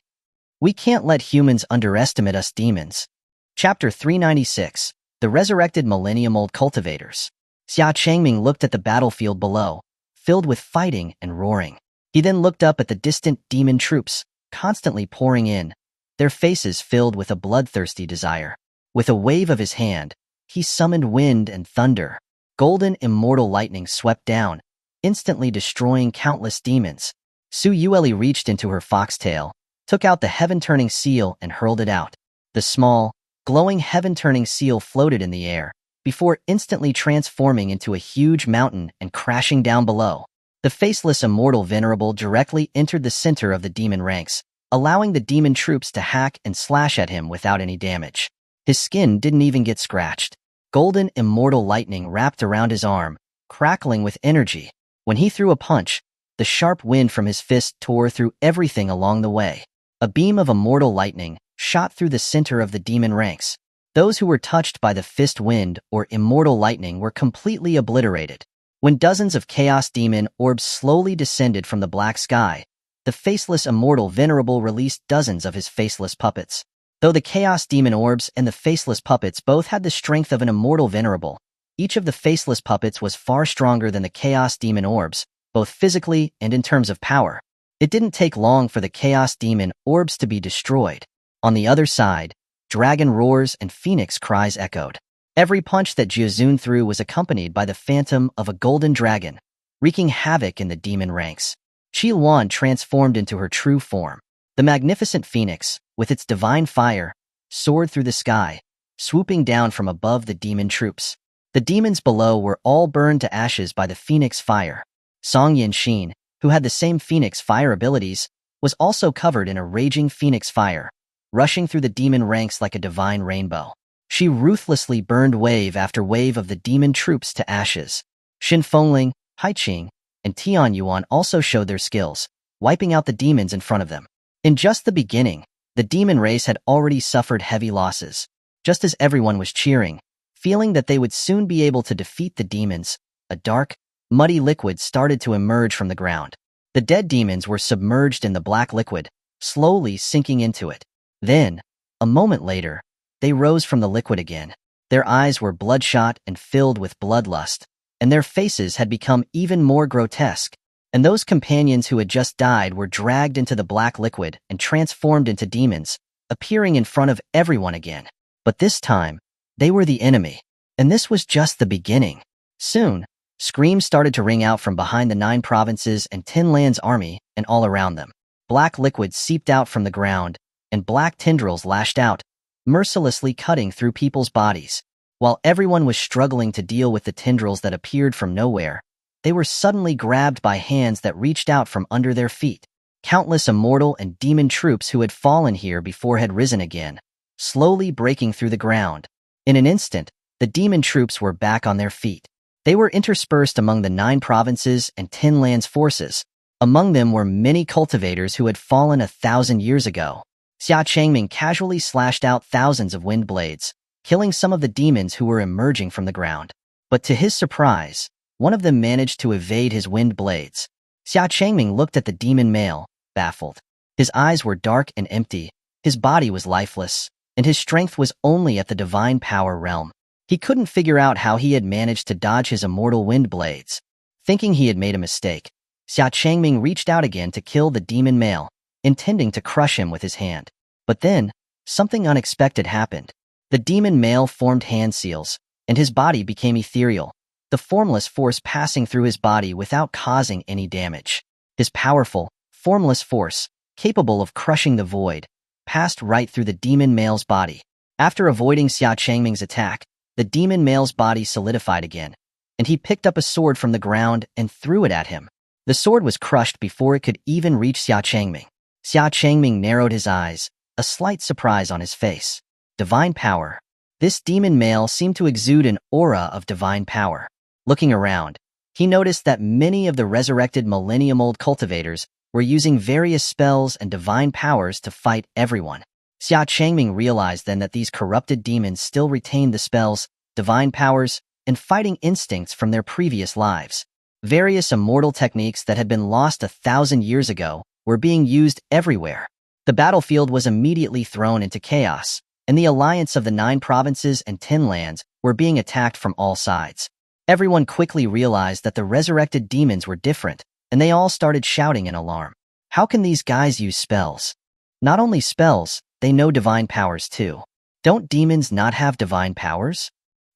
We can't let humans underestimate us demons. Chapter 396, The Resurrected Millennium-Old Cultivators. Xia Changming looked at the battlefield below, filled with fighting and roaring. He then looked up at the distant demon troops, constantly pouring in, their faces filled with a bloodthirsty desire. With a wave of his hand, he summoned wind and thunder. Golden immortal lightning swept down, instantly destroying countless demons. Su Yueli reached into her foxtail, took out the heaven-turning seal and hurled it out. The small, glowing heaven-turning seal floated in the air, before instantly transforming into a huge mountain and crashing down below. The faceless immortal venerable directly entered the center of the demon ranks, allowing the demon troops to hack and slash at him without any damage. His skin didn't even get scratched. Golden immortal lightning wrapped around his arm, crackling with energy. When he threw a punch, the sharp wind from his fist tore through everything along the way. A beam of immortal lightning shot through the center of the demon ranks. Those who were touched by the fist wind or immortal lightning were completely obliterated. When dozens of chaos demon orbs slowly descended from the black sky, the faceless immortal venerable released dozens of his faceless puppets. Though the chaos demon orbs and the faceless puppets both had the strength of an immortal venerable, each of the faceless puppets was far stronger than the chaos demon orbs, both physically and in terms of power. It didn't take long for the chaos demon orbs to be destroyed. On the other side, dragon roars and phoenix cries echoed. Every punch that Jiazun threw was accompanied by the phantom of a golden dragon, wreaking havoc in the demon ranks. Xuanhuan transformed into her true form. The magnificent phoenix, with its divine fire, soared through the sky, swooping down from above the demon troops. The demons below were all burned to ashes by the phoenix fire. Song Yinshin, who had the same phoenix fire abilities, was also covered in a raging phoenix fire, rushing through the demon ranks like a divine rainbow. She ruthlessly burned wave after wave of the demon troops to ashes. Xin Fengling, Haiqing, and Tianyuan also showed their skills, wiping out the demons in front of them. In just the beginning, the demon race had already suffered heavy losses. Just as everyone was cheering, feeling that they would soon be able to defeat the demons, a dark, muddy liquid started to emerge from the ground. The dead demons were submerged in the black liquid, slowly sinking into it. Then, a moment later, they rose from the liquid again. Their eyes were bloodshot and filled with bloodlust, and their faces had become even more grotesque. And those companions who had just died were dragged into the black liquid and transformed into demons, appearing in front of everyone again. But this time, they were the enemy. And this was just the beginning. Soon, screams started to ring out from behind the 9 provinces and Tin Land's army and all around them. Black liquid seeped out from the ground, and black tendrils lashed out, mercilessly cutting through people's bodies. While everyone was struggling to deal with the tendrils that appeared from nowhere, they were suddenly grabbed by hands that reached out from under their feet. Countless immortal and demon troops who had fallen here before had risen again, slowly breaking through the ground. In an instant, the demon troops were back on their feet. They were interspersed among the 9 provinces and Tin Land's forces. Among them were many cultivators who had fallen 1,000 years ago. Xia Changming casually slashed out thousands of wind blades, killing some of the demons who were emerging from the ground. But to his surprise, one of them managed to evade his wind blades. Xia Changming looked at the demon male, baffled. His eyes were dark and empty, his body was lifeless, and his strength was only at the divine power realm. He couldn't figure out how he had managed to dodge his immortal wind blades. Thinking he had made a mistake, Xia Changming reached out again to kill the demon male, intending to crush him with his hand. But then, something unexpected happened. The demon male formed hand seals, and his body became ethereal, the formless force passing through his body without causing any damage. His powerful, formless force, capable of crushing the void, passed right through the demon male's body. After avoiding Xia Changming's attack, the demon male's body solidified again, and he picked up a sword from the ground and threw it at him. The sword was crushed before it could even reach Xia Changming. Xia Changming narrowed his eyes, a slight surprise on his face. Divine power. This demon male seemed to exude an aura of divine power. Looking around, he noticed that many of the resurrected millennium-old cultivators were using various spells and divine powers to fight everyone. Xia Changming realized then that these corrupted demons still retained the spells, divine powers, and fighting instincts from their previous lives. Various immortal techniques that had been lost 1,000 years ago were being used everywhere. The battlefield was immediately thrown into chaos, and the alliance of the 9 provinces and Tin Lands were being attacked from all sides. Everyone quickly realized that the resurrected demons were different, and they all started shouting in alarm. How can these guys use spells? Not only spells, they know divine powers too. Don't demons not have divine powers?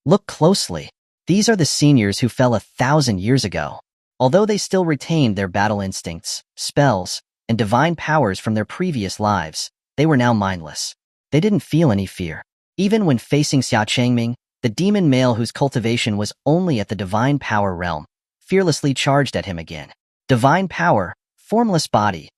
Look closely. These are the seniors who fell 1,000 years ago. Although they still retained their battle instincts, spells, and divine powers from their previous lives, they were now mindless. They didn't feel any fear. Even when facing Xia Changming, the demon male whose cultivation was only at the divine power realm, fearlessly charged at him again. Divine power, formless body.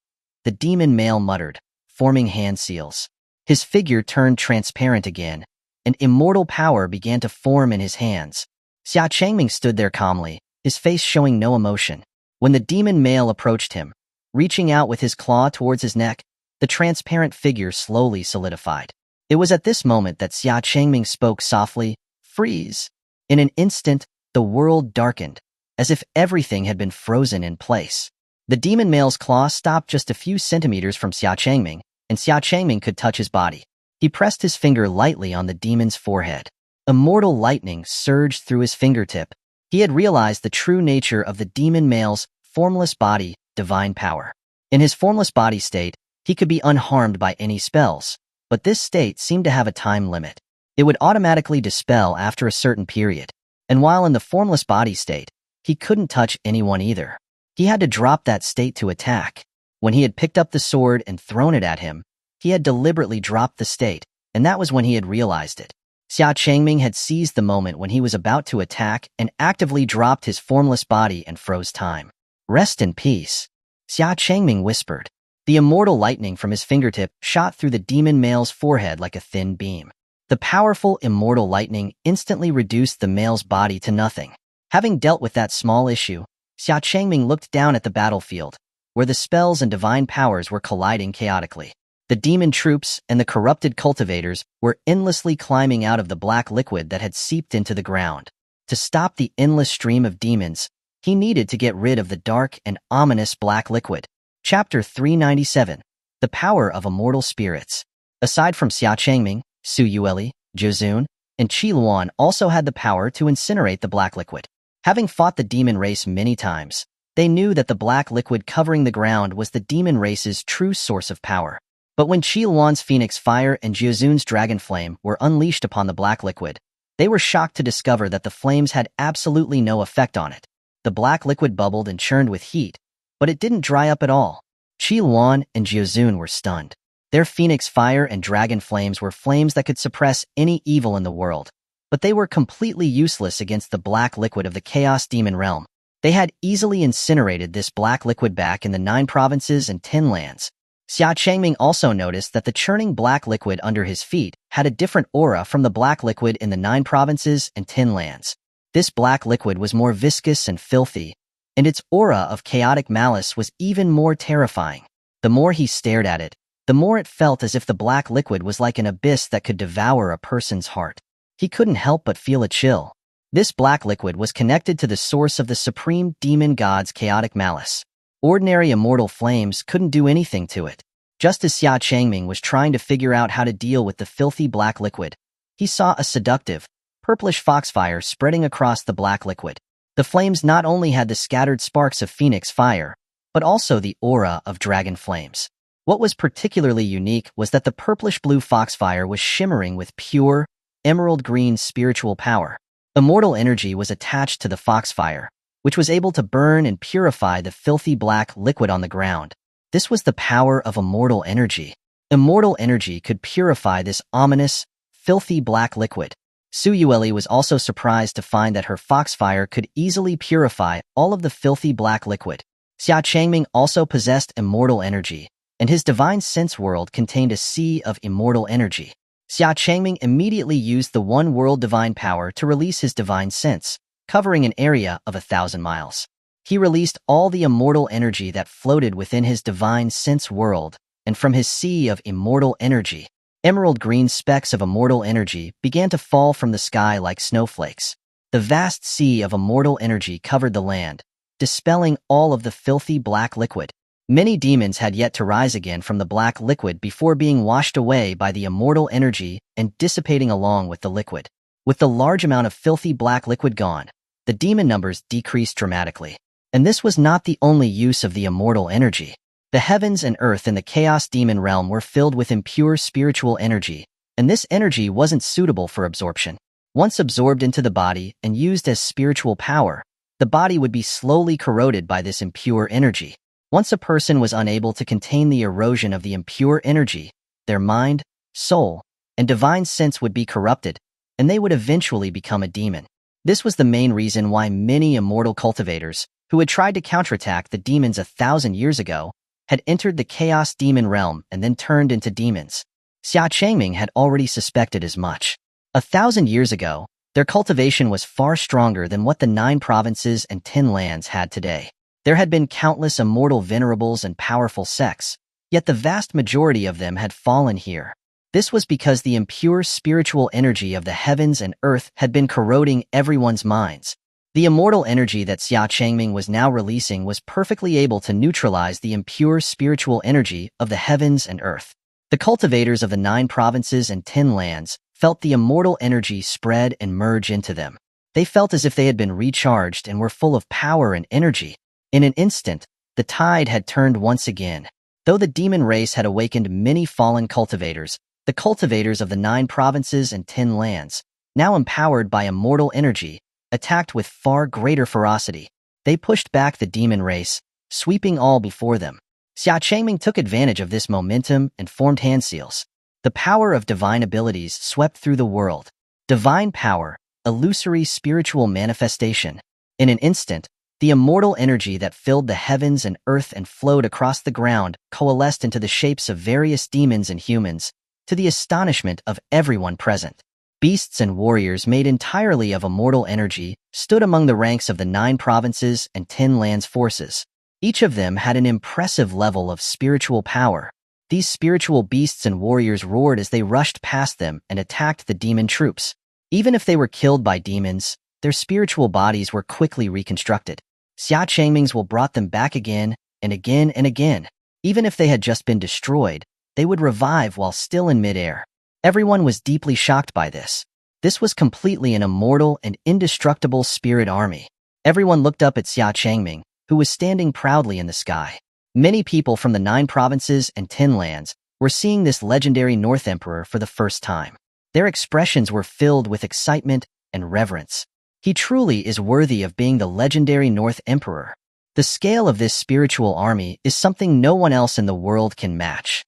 The demon male muttered, forming hand seals. His figure turned transparent again, and immortal power began to form in his hands. Xia Changming stood there calmly, his face showing no emotion. When the demon male approached him, reaching out with his claw towards his neck, the transparent figure slowly solidified. It was at this moment that Xia Changming spoke softly, "Freeze." In an instant, the world darkened, as if everything had been frozen in place. The demon male's claw stopped just a few centimeters from Xia Changming, and Xia Changming could touch his body. He pressed his finger lightly on the demon's forehead. Immortal lightning surged through his fingertip. He had realized the true nature of the demon male's formless body, divine power. In his formless body state, he could be unharmed by any spells, but this state seemed to have a time limit. It would automatically dispel after a certain period, and while in the formless body state, he couldn't touch anyone either. He had to drop that state to attack. When he had picked up the sword and thrown it at him, he had deliberately dropped the state, and that was when he had realized it. Xia Changming had seized the moment when he was about to attack and actively dropped his formless body and froze time. "Rest in peace," Xia Changming whispered. The immortal lightning from his fingertip shot through the demon male's forehead like a thin beam. The powerful immortal lightning instantly reduced the male's body to nothing. Having dealt with that small issue, Xia Changming looked down at the battlefield, where the spells and divine powers were colliding chaotically. The demon troops and the corrupted cultivators were endlessly climbing out of the black liquid that had seeped into the ground. To stop the endless stream of demons, he needed to get rid of the dark and ominous black liquid. Chapter 397. The Power of Immortal Spirits. Aside from Xia Changming, Su Yueli, Jiuzun, and Xuanhuan also had the power to incinerate the black liquid. Having fought the demon race many times, they knew that the black liquid covering the ground was the demon race's true source of power. But when Xuanhuan's phoenix fire and Jiuzun's dragon flame were unleashed upon the black liquid, they were shocked to discover that the flames had absolutely no effect on it. The black liquid bubbled and churned with heat, but it didn't dry up at all. Xuanhuan and Jiuzun were stunned. Their phoenix fire and dragon flames were flames that could suppress any evil in the world, but they were completely useless against the black liquid of the Chaos Demon realm. They had easily incinerated this black liquid back in the 9 provinces and 10 lands. Xia Changming also noticed that the churning black liquid under his feet had a different aura from the black liquid in the 9 provinces and 10 lands. This black liquid was more viscous and filthy, and its aura of chaotic malice was even more terrifying. The more he stared at it, the more it felt as if the black liquid was like an abyss that could devour a person's heart. He couldn't help but feel a chill. This black liquid was connected to the source of the supreme demon god's chaotic malice. Ordinary immortal flames couldn't do anything to it. Just as Xia Changming was trying to figure out how to deal with the filthy black liquid, he saw a seductive, purplish foxfire spreading across the black liquid. The flames not only had the scattered sparks of phoenix fire, but also the aura of dragon flames. What was particularly unique was that the purplish-blue foxfire was shimmering with pure, emerald-green spiritual power. Immortal energy was attached to the foxfire, which was able to burn and purify the filthy black liquid on the ground. This was the power of immortal energy. Immortal energy could purify this ominous, filthy black liquid. Su Yueli was also surprised to find that her foxfire could easily purify all of the filthy black liquid. Xia Changming also possessed immortal energy, and his divine sense world contained a sea of immortal energy. Xia Changming immediately used the One World divine power to release his divine sense, covering an area of 1,000 miles. He released all the immortal energy that floated within his divine sense world, and from his sea of immortal energy, emerald green specks of immortal energy began to fall from the sky like snowflakes. The vast sea of immortal energy covered the land, dispelling all of the filthy black liquid. Many demons had yet to rise again from the black liquid before being washed away by the immortal energy and dissipating along with the liquid. With the large amount of filthy black liquid gone, the demon numbers decreased dramatically. And this was not the only use of the immortal energy. The heavens and earth in the Chaos Demon realm were filled with impure spiritual energy, and this energy wasn't suitable for absorption. Once absorbed into the body and used as spiritual power, the body would be slowly corroded by this impure energy. Once a person was unable to contain the erosion of the impure energy, their mind, soul, and divine sense would be corrupted, and they would eventually become a demon. This was the main reason why many immortal cultivators, who had tried to counterattack the demons 1,000 years ago, had entered the Chaos Demon realm and then turned into demons. Xia Changming had already suspected as much. 1,000 years ago, their cultivation was far stronger than what the 9 provinces and 10 lands had today. There had been countless immortal venerables and powerful sects, yet the vast majority of them had fallen here. This was because the impure spiritual energy of the heavens and earth had been corroding everyone's minds. The immortal energy that Xia Changming was now releasing was perfectly able to neutralize the impure spiritual energy of the heavens and earth. The cultivators of the 9 provinces and 10 lands felt the immortal energy spread and merge into them. They felt as if they had been recharged and were full of power and energy. In an instant, the tide had turned once again. Though the demon race had awakened many fallen cultivators, the cultivators of the 9 provinces and 10 lands, now empowered by immortal energy, attacked with far greater ferocity. They pushed back the demon race, sweeping all before them. Xia Changming took advantage of this momentum and formed hand seals. The power of divine abilities swept through the world. Divine power, illusory spiritual manifestation. In an instant, the immortal energy that filled the heavens and earth and flowed across the ground coalesced into the shapes of various demons and humans, to the astonishment of everyone present. Beasts and warriors made entirely of immortal energy stood among the ranks of the 9 provinces and 10 lands forces. Each of them had an impressive level of spiritual power. These spiritual beasts and warriors roared as they rushed past them and attacked the demon troops. Even if they were killed by demons, their spiritual bodies were quickly reconstructed. Xia Changming's will brought them back again and again and again. Even if they had just been destroyed, they would revive while still in midair. Everyone was deeply shocked by this. This was completely an immortal and indestructible spirit army. Everyone looked up at Xia Changming, who was standing proudly in the sky. Many people from the 9 provinces and 10 lands were seeing this legendary North Emperor for the first time. Their expressions were filled with excitement and reverence. He truly is worthy of being the legendary North Emperor. The scale of this spiritual army is something no one else in the world can match.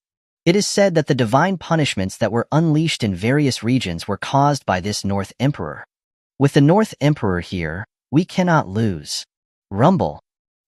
It is said that the divine punishments that were unleashed in various regions were caused by this North Emperor. With the North Emperor here, we cannot lose. Rumble.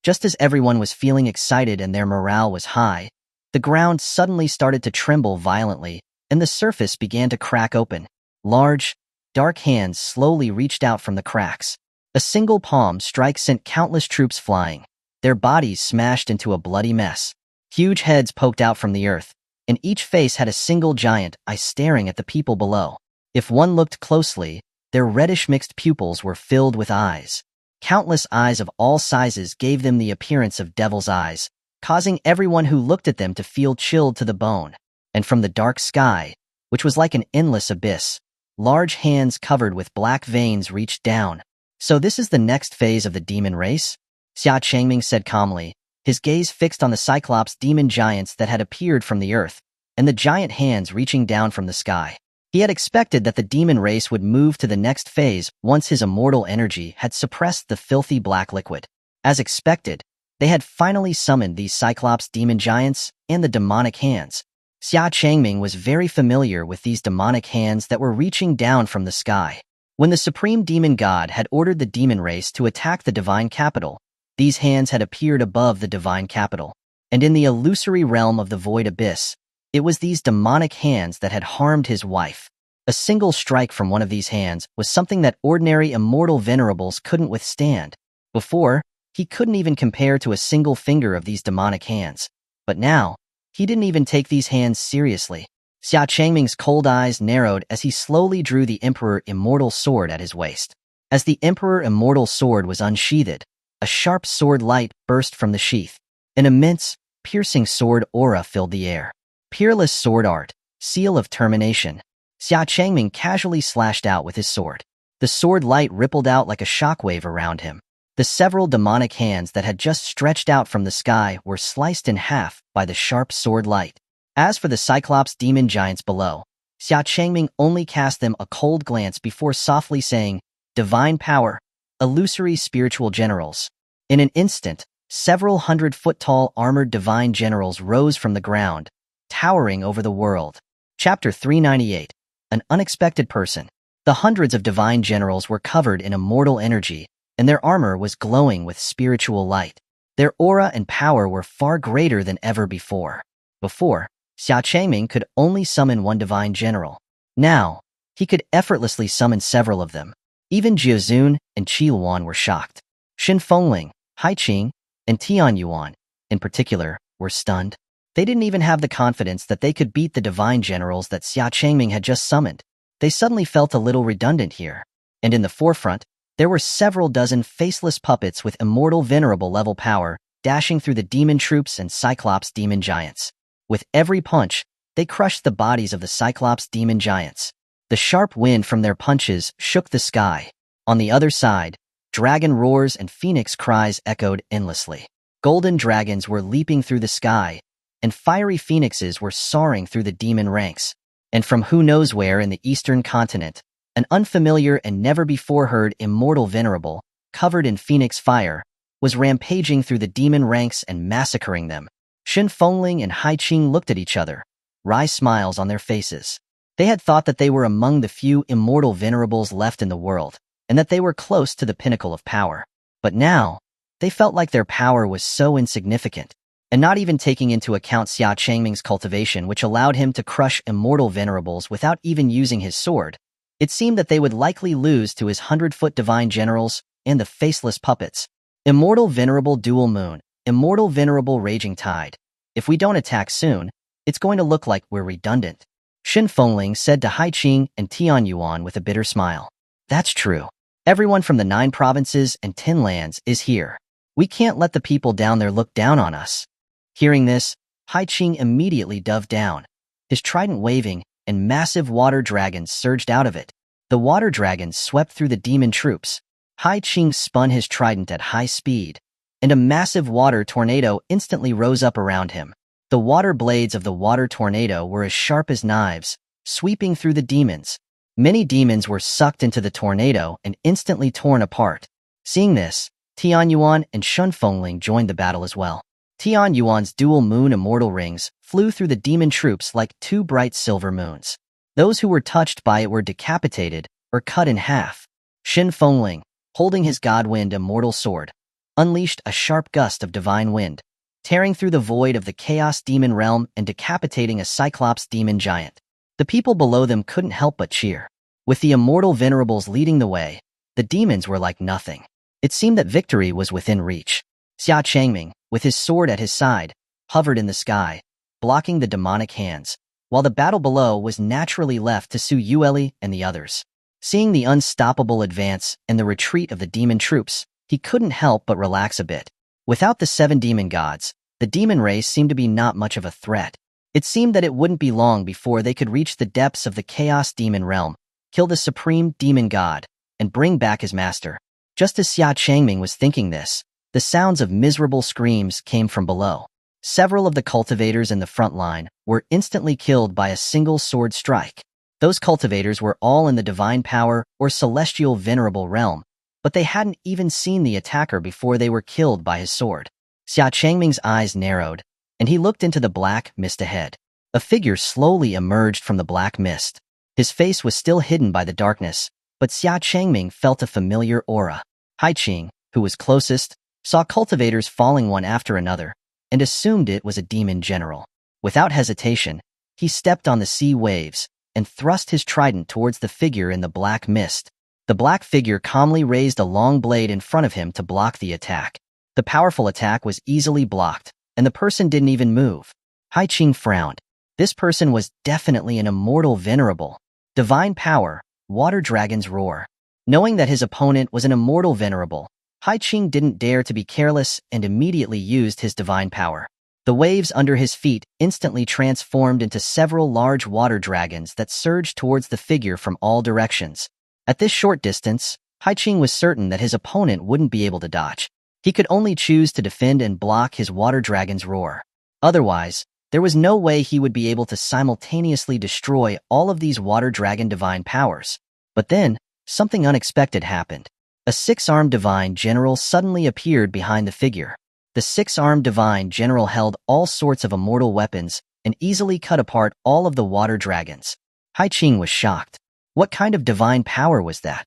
Just as everyone was feeling excited and their morale was high, the ground suddenly started to tremble violently, and the surface began to crack open. Large, dark hands slowly reached out from the cracks. A single palm strike sent countless troops flying, their bodies smashed into a bloody mess. Huge heads poked out from the earth, and each face had a single giant eye staring at the people below. If one looked closely, their reddish mixed pupils were filled with eyes. Countless eyes of all sizes gave them the appearance of devil's eyes, causing everyone who looked at them to feel chilled to the bone. And from the dark sky, which was like an endless abyss, large hands covered with black veins reached down. So this is the next phase of the demon race? Xia Changming said calmly, his gaze fixed on the Cyclops demon giants that had appeared from the earth, and the giant hands reaching down from the sky. He had expected that the demon race would move to the next phase once his immortal energy had suppressed the filthy black liquid. As expected, they had finally summoned these Cyclops demon giants and the demonic hands. Xia Changming was very familiar with these demonic hands that were reaching down from the sky. When the supreme demon god had ordered the demon race to attack the divine capital, these hands had appeared above the divine capital. And in the illusory realm of the void abyss, it was these demonic hands that had harmed his wife. A single strike from one of these hands was something that ordinary immortal venerables couldn't withstand. Before, he couldn't even compare to a single finger of these demonic hands. But now, he didn't even take these hands seriously. Xia Changming's cold eyes narrowed as he slowly drew the Emperor Immortal sword at his waist. As the Emperor Immortal sword was unsheathed, a sharp sword light burst from the sheath. An immense, piercing sword aura filled the air. Peerless sword art, seal of termination. Xia Changming casually slashed out with his sword. The sword light rippled out like a shockwave around him. The several demonic hands that had just stretched out from the sky were sliced in half by the sharp sword light. As for the Cyclops demon giants below, Xia Changming only cast them a cold glance before softly saying, "Divine power, illusory spiritual generals." In an instant, several 100-foot-tall armored divine generals rose from the ground, towering over the world. Chapter 398. An unexpected person. The hundreds of divine generals were covered in immortal energy, and their armor was glowing with spiritual light. Their aura and power were far greater than ever before. Before, Xia Changming could only summon one divine general. Now, he could effortlessly summon several of them. Even Jiuzun and Xuanhuan were shocked. Xin Fengling, Haiqing, and Tianzhou, in particular, were stunned. They didn't even have the confidence that they could beat the divine generals that Xia Changming had just summoned. They suddenly felt a little redundant here. And in the forefront, there were several dozen faceless puppets with immortal venerable level power dashing through the demon troops and Cyclops demon giants. With every punch, they crushed the bodies of the Cyclops demon giants. The sharp wind from their punches shook the sky. On the other side, dragon roars and phoenix cries echoed endlessly. Golden dragons were leaping through the sky, and fiery phoenixes were soaring through the demon ranks. And from who knows where in the eastern continent, an unfamiliar and never-before-heard immortal venerable, covered in phoenix fire, was rampaging through the demon ranks and massacring them. Shin Fengling and Hai Qing looked at each other, wry smiles on their faces. They had thought that they were among the few immortal venerables left in the world, and that they were close to the pinnacle of power. But now, they felt like their power was so insignificant, and not even taking into account Xia Changming's cultivation, which allowed him to crush immortal venerables without even using his sword, it seemed that they would likely lose to his 100-foot divine generals and the faceless puppets. Immortal Venerable Dual Moon, Immortal Venerable Raging Tide. If we don't attack soon, it's going to look like we're redundant. Shin Fengling said to Hai Qing and Tianzhou with a bitter smile. That's true. Everyone from the 9 provinces and 10 lands is here. We can't let the people down there look down on us. Hearing this, Hai Qing immediately dove down, his trident waving, and massive water dragons surged out of it. The water dragons swept through the demon troops. Hai Qing spun his trident at high speed, and a massive water tornado instantly rose up around him. The water blades of the water tornado were as sharp as knives, sweeping through the demons. Many demons were sucked into the tornado and instantly torn apart. Seeing this, Tianzhou and Shin Fengling joined the battle as well. Tianzhu's dual moon immortal rings flew through the demon troops like 2 bright silver moons. Those who were touched by it were decapitated or cut in half. Shin Fengling, holding his Godwind immortal sword, unleashed a sharp gust of divine wind, tearing through the void of the Chaos Demon realm and decapitating a Cyclops demon giant. The people below them couldn't help but cheer. With the immortal venerables leading the way, the demons were like nothing. It seemed that victory was within reach. Xia Changming, with his sword at his side, hovered in the sky, blocking the demonic hands, while the battle below was naturally left to Su Yueli and the others. Seeing the unstoppable advance and the retreat of the demon troops, he couldn't help but relax a bit. Without the 7 demon gods, the demon race seemed to be not much of a threat. It seemed that it wouldn't be long before they could reach the depths of the Chaos Demon realm, kill the supreme demon god, and bring back his master. Just as Xia Changming was thinking this, the sounds of miserable screams came from below. Several of the cultivators in the front line were instantly killed by a single sword strike. Those cultivators were all in the divine power or celestial venerable realm, but they hadn't even seen the attacker before they were killed by his sword. Xia Changming's eyes narrowed, and he looked into the black mist ahead. A figure slowly emerged from the black mist. His face was still hidden by the darkness, but Xia Changming felt a familiar aura. Hai Qing, who was closest, saw cultivators falling one after another, and assumed it was a demon general. Without hesitation, he stepped on the sea waves and thrust his trident towards the figure in the black mist. The black figure calmly raised a long blade in front of him to block the attack. The powerful attack was easily blocked, and the person didn't even move. Hai Qing frowned. This person was definitely an immortal venerable. Divine power, water dragon's roar. Knowing that his opponent was an immortal venerable, Hai Qing didn't dare to be careless and immediately used his divine power. The waves under his feet instantly transformed into several large water dragons that surged towards the figure from all directions. At this short distance, Hai Qing was certain that his opponent wouldn't be able to dodge. He could only choose to defend and block his water dragon's roar. Otherwise, there was no way he would be able to simultaneously destroy all of these water dragon divine powers. But then, something unexpected happened. A 6-armed divine general suddenly appeared behind the figure. The 6-armed divine general held all sorts of immortal weapons and easily cut apart all of the water dragons. Hai Qing was shocked. What kind of divine power was that?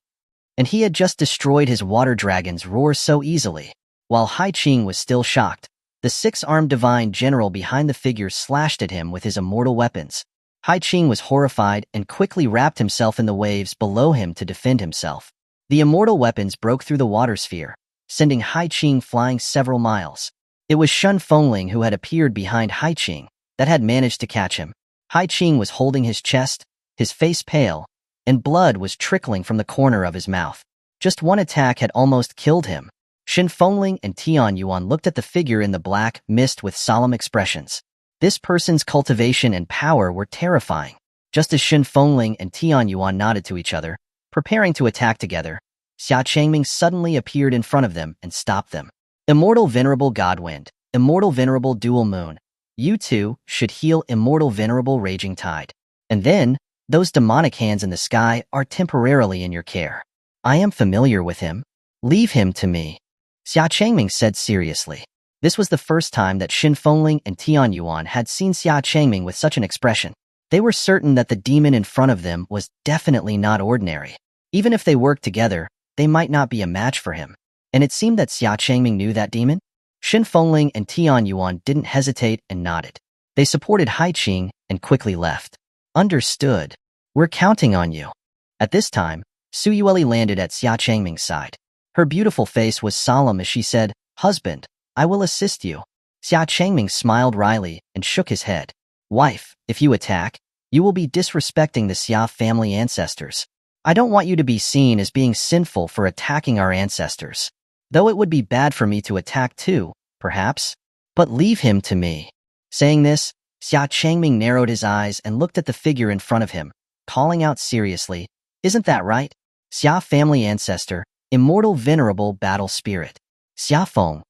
And he had just destroyed his water dragon's roar so easily. While Hai Qing was still shocked, the 6-armed divine general behind the figure slashed at him with his immortal weapons. Hai Qing was horrified and quickly wrapped himself in the waves below him to defend himself. The immortal weapons broke through the water sphere, sending Hai Qing flying several miles. It was Shin Fengling who had appeared behind Hai Qing that had managed to catch him. Hai Qing was holding his chest, his face pale, and blood was trickling from the corner of his mouth. Just one attack had almost killed him. Shin Fengling and Tianzhou looked at the figure in the black mist with solemn expressions. This person's cultivation and power were terrifying. Just as Shin Fengling and Tianzhou nodded to each other, preparing to attack together, Xia Changming suddenly appeared in front of them and stopped them. Immortal Venerable Godwind, Immortal Venerable Dual Moon. You two should heal Immortal Venerable Raging Tide. And then, those demonic hands in the sky are temporarily in your care. I am familiar with him. Leave him to me. Xia Changming said seriously. This was the first time that Xin Fengling and Tianyuan had seen Xia Changming with such an expression. They were certain that the demon in front of them was definitely not ordinary. Even if they worked together, they might not be a match for him. And it seemed that Xia Changming knew that demon. Xin Fengling and Tianyuan didn't hesitate and nodded. They supported Haiqing and quickly left. Understood. We're counting on you. At this time, Su Yueli landed at Xia Changming's side. Her beautiful face was solemn as she said, "Husband, I will assist you." Xia Changming smiled wryly and shook his head. "Wife, if you attack, you will be disrespecting the Xia family ancestors. I don't want you to be seen as being sinful for attacking our ancestors. Though it would be bad for me to attack too, perhaps. But leave him to me." Saying this, Xia Changming narrowed his eyes and looked at the figure in front of him, calling out seriously, "Isn't that right? Xia family ancestor, immortal venerable battle spirit. Xia Feng."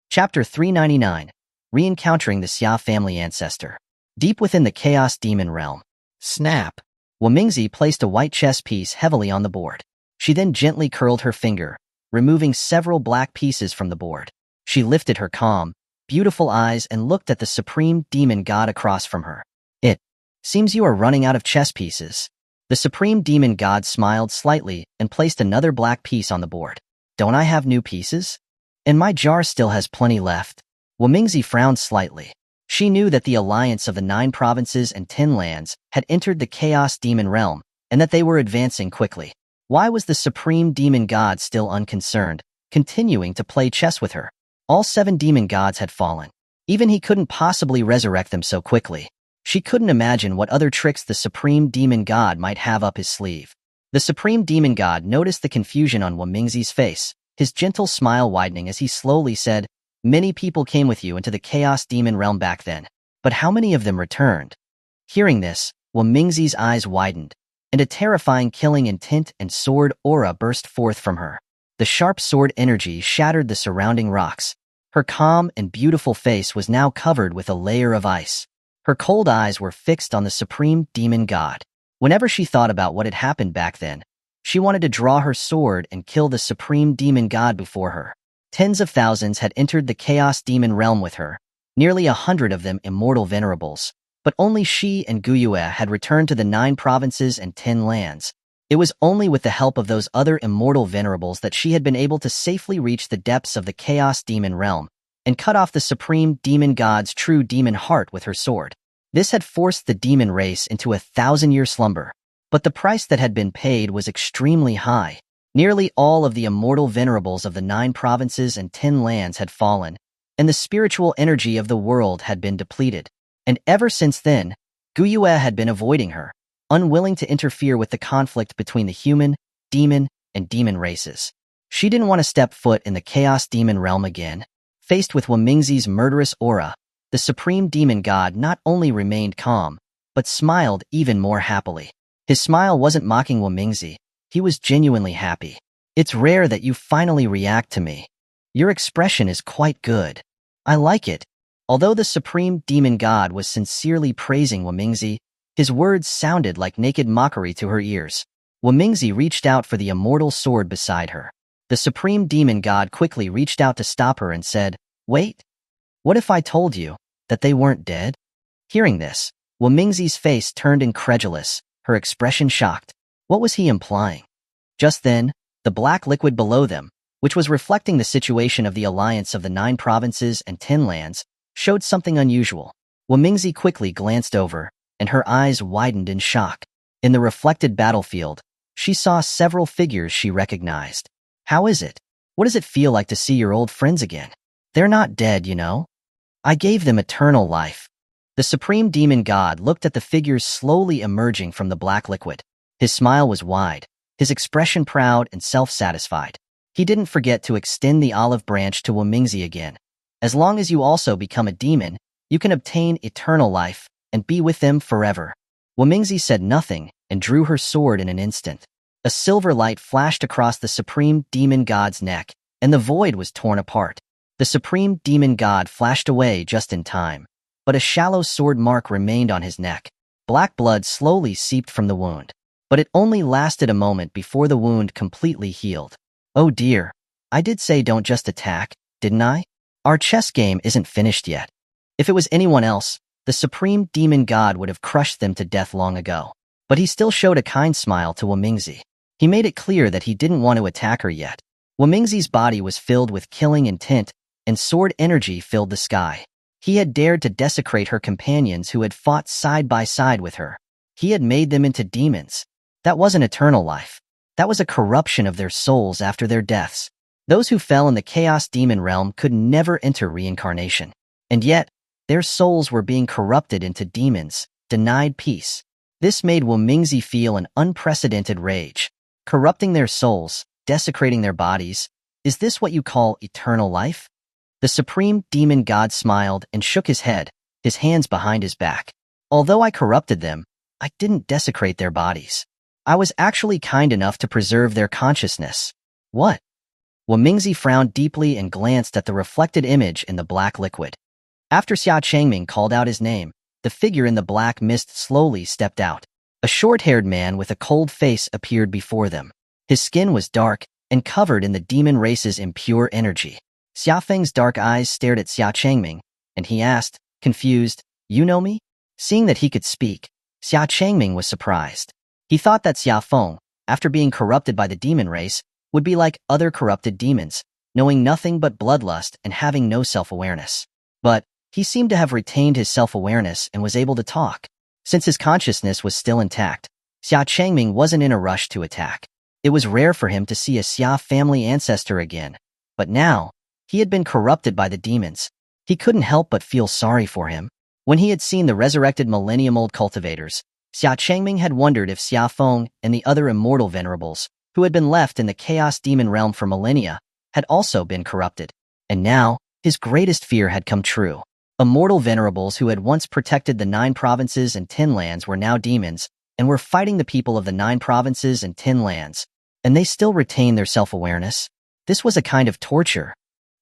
Chapter 399. Re-encountering the Xia family ancestor. Deep within the Chaos Demon realm. Snap! Wamingzi placed a white chess piece heavily on the board. She then gently curled her finger, removing several black pieces from the board. She lifted her calm, beautiful eyes and looked at the supreme demon god across from her. "It seems you are running out of chess pieces." The supreme demon god smiled slightly and placed another black piece on the board. "Don't I have new pieces? And my jar still has plenty left." Wamingzi frowned slightly. She knew that the alliance of the 9 provinces and 10 lands had entered the Chaos Demon realm, and that they were advancing quickly. Why was the supreme demon god still unconcerned, continuing to play chess with her? All 7 demon gods had fallen. Even he couldn't possibly resurrect them so quickly. She couldn't imagine what other tricks the supreme demon god might have up his sleeve. The supreme demon god noticed the confusion on Wamingzi's face, his gentle smile widening as he slowly said, "Many people came with you into the Chaos Demon realm back then, but how many of them returned?" Hearing this, Wamingzi's eyes widened, and a terrifying killing intent and sword aura burst forth from her. The sharp sword energy shattered the surrounding rocks. Her calm and beautiful face was now covered with a layer of ice. Her cold eyes were fixed on the supreme demon god. Whenever she thought about what had happened back then, she wanted to draw her sword and kill the supreme demon god before her. Tens of thousands had entered the Chaos Demon realm with her, nearly 100 of them immortal venerables, but only she and Guyue had returned to the 9 provinces and 10 lands. It was only with the help of those other immortal venerables that she had been able to safely reach the depths of the Chaos Demon realm and cut off the supreme demon god's true demon heart with her sword. This had forced the demon race into a 1,000-year slumber, but the price that had been paid was extremely high. Nearly all of the immortal venerables of the 9 provinces and 10 lands had fallen, and the spiritual energy of the world had been depleted. And ever since then, Guyue had been avoiding her, unwilling to interfere with the conflict between the human, demon, and demon races. She didn't want to step foot in the Chaos Demon realm again. Faced with Wamingzi's murderous aura, the supreme demon god not only remained calm, but smiled even more happily. His smile wasn't mocking Wamingzi. He was genuinely happy. "It's rare that you finally react to me. Your expression is quite good. I like it." Although the supreme demon god was sincerely praising Wamingzi, his words sounded like naked mockery to her ears. Wamingzi reached out for the immortal sword beside her. The supreme demon god quickly reached out to stop her and said, "Wait. What if I told you that they weren't dead?" Hearing this, Wamingzi's face turned incredulous, her expression shocked. What was he implying? Just then, the black liquid below them, which was reflecting the situation of the alliance of the 9 provinces and 10 lands, showed something unusual. Wamingzi quickly glanced over, and her eyes widened in shock. In the reflected battlefield, she saw several figures she recognized. "How is it? What does it feel like to see your old friends again? They're not dead, you know. I gave them eternal life." The supreme demon god looked at the figures slowly emerging from the black liquid. His smile was wide, his expression proud and self-satisfied. He didn't forget to extend the olive branch to Wamingzi again. "As long as you also become a demon, you can obtain eternal life and be with them forever." Wamingzi said nothing and drew her sword in an instant. A silver light flashed across the supreme demon god's neck, and the void was torn apart. The supreme demon god flashed away just in time, but a shallow sword mark remained on his neck. Black blood slowly seeped from the wound, but it only lasted a moment before the wound completely healed. "Oh dear, I did say don't just attack, didn't I?" Our chess game isn't finished yet. If it was anyone else, the supreme demon god would have crushed them to death long ago. But he still showed a kind smile to Wamingzi. He made it clear that he didn't want to attack her yet. Wamingzi's body was filled with killing intent, and sword energy filled the sky. He had dared to desecrate her companions who had fought side by side with her. He had made them into demons. That wasn't eternal life. That was a corruption of their souls after their deaths. Those who fell in the chaos demon realm could never enter reincarnation. And yet, their souls were being corrupted into demons, denied peace. This made Wamingzi feel an unprecedented rage. Corrupting their souls, desecrating their bodies, is this what you call eternal life? The supreme demon god smiled and shook his head, his hands behind his back. Although I corrupted them, I didn't desecrate their bodies. I was actually kind enough to preserve their consciousness. What? Wamingzi frowned deeply and glanced at the reflected image in the black liquid. After Xia Changming called out his name, the figure in the black mist slowly stepped out. A short-haired man with a cold face appeared before them. His skin was dark and covered in the demon race's impure energy. Xia Feng's dark eyes stared at Xia Changming, and he asked, confused, "You know me?" Seeing that he could speak, Xia Changming was surprised. He thought that Xia Feng, after being corrupted by the demon race, would be like other corrupted demons, knowing nothing but bloodlust and having no self-awareness. But he seemed to have retained his self-awareness and was able to talk. Since his consciousness was still intact, Xia Changming wasn't in a rush to attack. It was rare for him to see a Xia family ancestor again, but now, he had been corrupted by the demons. He couldn't help but feel sorry for him. When he had seen the resurrected millennium-old cultivators, Xia Changming had wondered if Xia Feng and the other immortal venerables, who had been left in the chaos demon realm for millennia, had also been corrupted. And now, his greatest fear had come true. Immortal venerables who had once protected the 9 provinces and 10 lands were now demons, and were fighting the people of the 9 provinces and 10 lands. And they still retained their self-awareness? This was a kind of torture.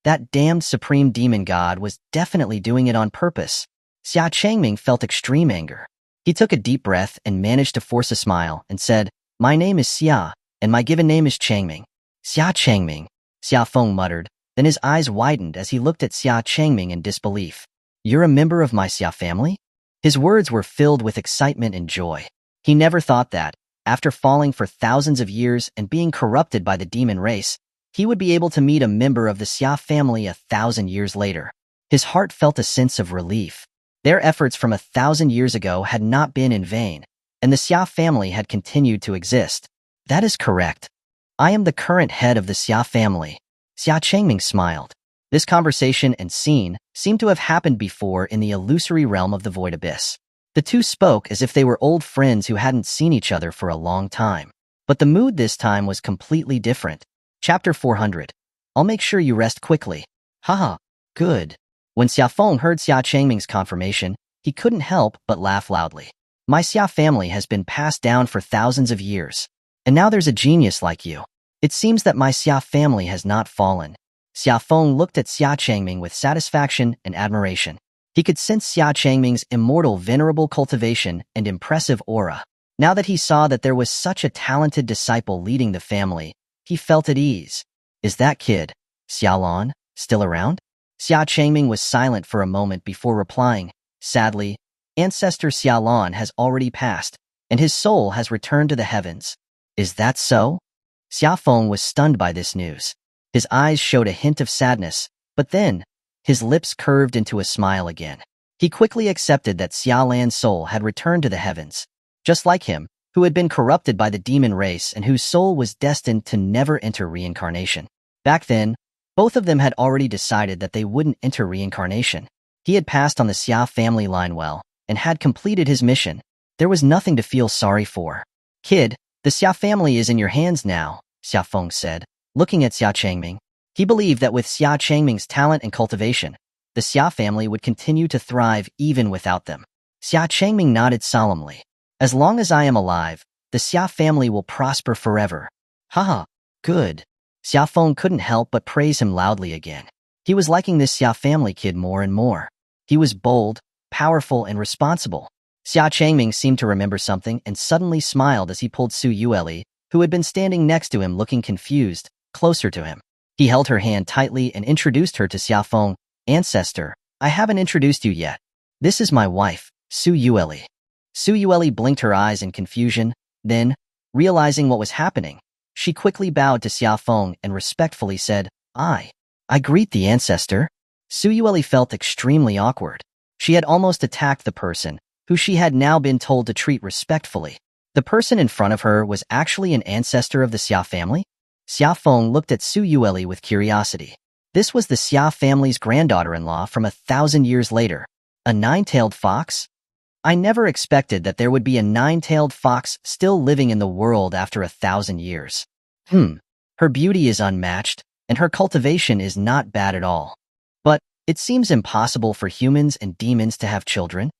That damned supreme demon god was definitely doing it on purpose. Xia Changming felt extreme anger. He took a deep breath and managed to force a smile and said, "My name is Xia, and my given name is Changming." "Xia Changming," Xia Feng muttered, then his eyes widened as he looked at Xia Changming in disbelief. "You're a member of my Xia family?" His words were filled with excitement and joy. He never thought that, after falling for thousands of years and being corrupted by the demon race, he would be able to meet a member of the Xia family 1,000 years later. His heart felt a sense of relief. Their efforts from 1,000 years ago had not been in vain, and the Xia family had continued to exist. "That is correct. I am the current head of the Xia family." Xia Changming smiled. This conversation and scene seemed to have happened before in the illusory realm of the Void Abyss. The two spoke as if they were old friends who hadn't seen each other for a long time. But the mood this time was completely different. Chapter 400. I'll make sure you rest quickly. Haha, good. When Xia Feng heard Xia Changming's confirmation, he couldn't help but laugh loudly. My Xia family has been passed down for thousands of years. And now there's a genius like you. It seems that my Xia family has not fallen. Xia Feng looked at Xia Changming with satisfaction and admiration. He could sense Xia Changming's immortal venerable cultivation and impressive aura. Now that he saw that there was such a talented disciple leading the family, he felt at ease. Is that kid, Xuanhuan, still around? Xia Changming was silent for a moment before replying. Sadly, Ancestor Xuanhuan has already passed, and his soul has returned to the heavens. Is that so? Xia Feng was stunned by this news. His eyes showed a hint of sadness, but then, his lips curved into a smile again. He quickly accepted that Xiaolan's soul had returned to the heavens. Just like him, who had been corrupted by the demon race and whose soul was destined to never enter reincarnation. Back then, both of them had already decided that they wouldn't enter reincarnation. He had passed on the Xia family line well, and had completed his mission. There was nothing to feel sorry for. Kid, the Xia family is in your hands now, Xia Feng said, looking at Xia Changming. He believed that with Xia Changming's talent and cultivation, the Xia family would continue to thrive even without them. Xia Changming nodded solemnly. As long as I am alive, the Xia family will prosper forever. Haha, good. Xia Feng couldn't help but praise him loudly again. He was liking this Xia family kid more and more. He was bold, powerful, and responsible. Xia Changming seemed to remember something and suddenly smiled as he pulled Su Yueli, who had been standing next to him looking confused, closer to him. He held her hand tightly and introduced her to Xia Feng, Ancestor, I haven't introduced you yet. This is my wife, Su Yueli. Su Yueli blinked her eyes in confusion, then, realizing what was happening, she quickly bowed to Xia Feng and respectfully said, I greet the ancestor. Su Yueli felt extremely awkward. She had almost attacked the person, who she had now been told to treat respectfully. The person in front of her was actually an ancestor of the Xia family? Xia Feng looked at Su Yueli with curiosity. This was the Xia family's granddaughter-in-law from 1,000 years later. A nine-tailed fox? I never expected that there would be a nine-tailed fox still living in the world after 1,000 years. Her beauty is unmatched, and her cultivation is not bad at all. But it seems impossible for humans and demons to have children.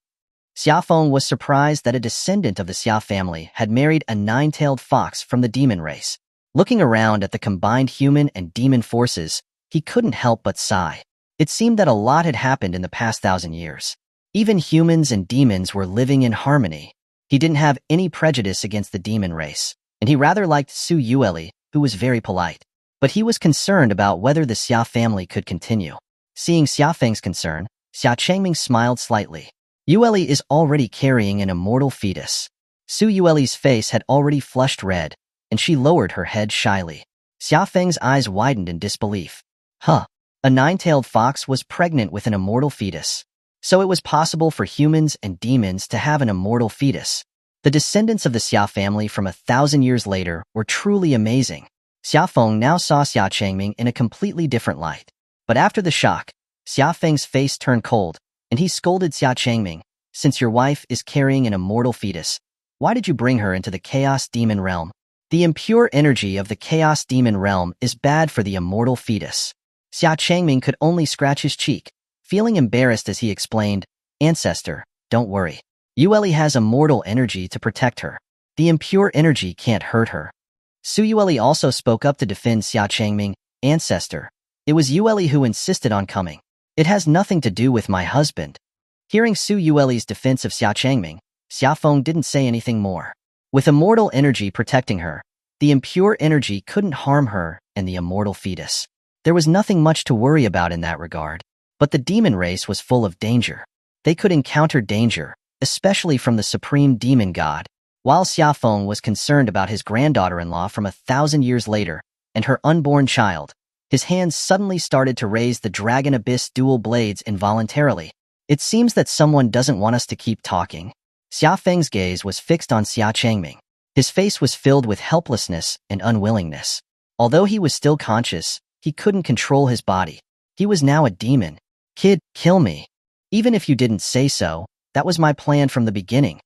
Xia Feng was surprised that a descendant of the Xia family had married a nine-tailed fox from the demon race. Looking around at the combined human and demon forces, he couldn't help but sigh. It seemed that a lot had happened in the past 1,000 years. Even humans and demons were living in harmony. He didn't have any prejudice against the demon race, and he rather liked Su Yueli, who was very polite. But he was concerned about whether the Xia family could continue. Seeing Xia Feng's concern, Xia Changming smiled slightly. Yueli is already carrying an immortal fetus. Su Yueli's face had already flushed red, and she lowered her head shyly. Xia Feng's eyes widened in disbelief. A nine-tailed fox was pregnant with an immortal fetus. So it was possible for humans and demons to have an immortal fetus. The descendants of the Xia family from 1,000 years later were truly amazing. Xia Feng now saw Xia Changming in a completely different light. But after the shock, Xia Feng's face turned cold, and he scolded Xia Changming, "Since your wife is carrying an immortal fetus, why did you bring her into the Chaos Demon realm? The impure energy of the Chaos Demon realm is bad for the immortal fetus." Xia Changming could only scratch his cheek, feeling embarrassed as he explained, "Ancestor, don't worry. Yueli has immortal energy to protect her. The impure energy can't hurt her." Su Yueli also spoke up to defend Xia Changming, "Ancestor, it was Yueli who insisted on coming. It has nothing to do with my husband." Hearing Su Yueli's defense of Xia Changming, Xia Feng didn't say anything more. With immortal energy protecting her, the impure energy couldn't harm her and the immortal fetus. There was nothing much to worry about in that regard. But the demon race was full of danger. They could encounter danger, especially from the supreme demon god. While Xia Feng was concerned about his granddaughter-in-law from 1,000 years later and her unborn child, his hands suddenly started to raise the Dragon Abyss dual blades involuntarily. It seems that someone doesn't want us to keep talking. Xia Feng's gaze was fixed on Xia Changming. His face was filled with helplessness and unwillingness. Although he was still conscious, he couldn't control his body. He was now a demon. "Kid, kill me. Even if you didn't say so, that was my plan from the beginning."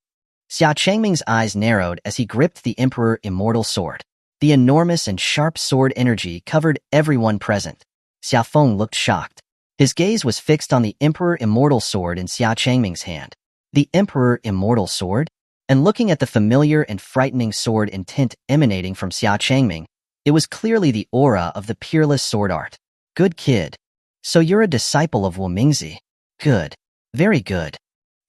Xia Changming's eyes narrowed as he gripped the Emperor Immortal Sword. The enormous and sharp sword energy covered everyone present. Xia Feng looked shocked. His gaze was fixed on the Emperor Immortal Sword in Xia Changming's hand. The Emperor Immortal Sword? And looking at the familiar and frightening sword intent emanating from Xia Changming, it was clearly the aura of the peerless sword art. "Good kid. So you're a disciple of Wu Mingzi. Good. Very good."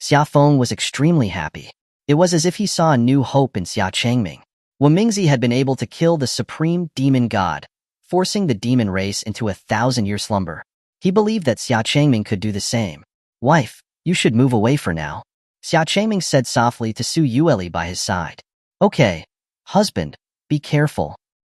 Xia Feng was extremely happy. It was as if he saw a new hope in Xia Changming. Wu Mingzi had been able to kill the supreme demon god, forcing the demon race into a 1,000-year slumber. He believed that Xia Changming could do the same. "Wife, you should move away for now," Xia Changming said softly to Su Yueli by his side. "Okay. Husband, be careful."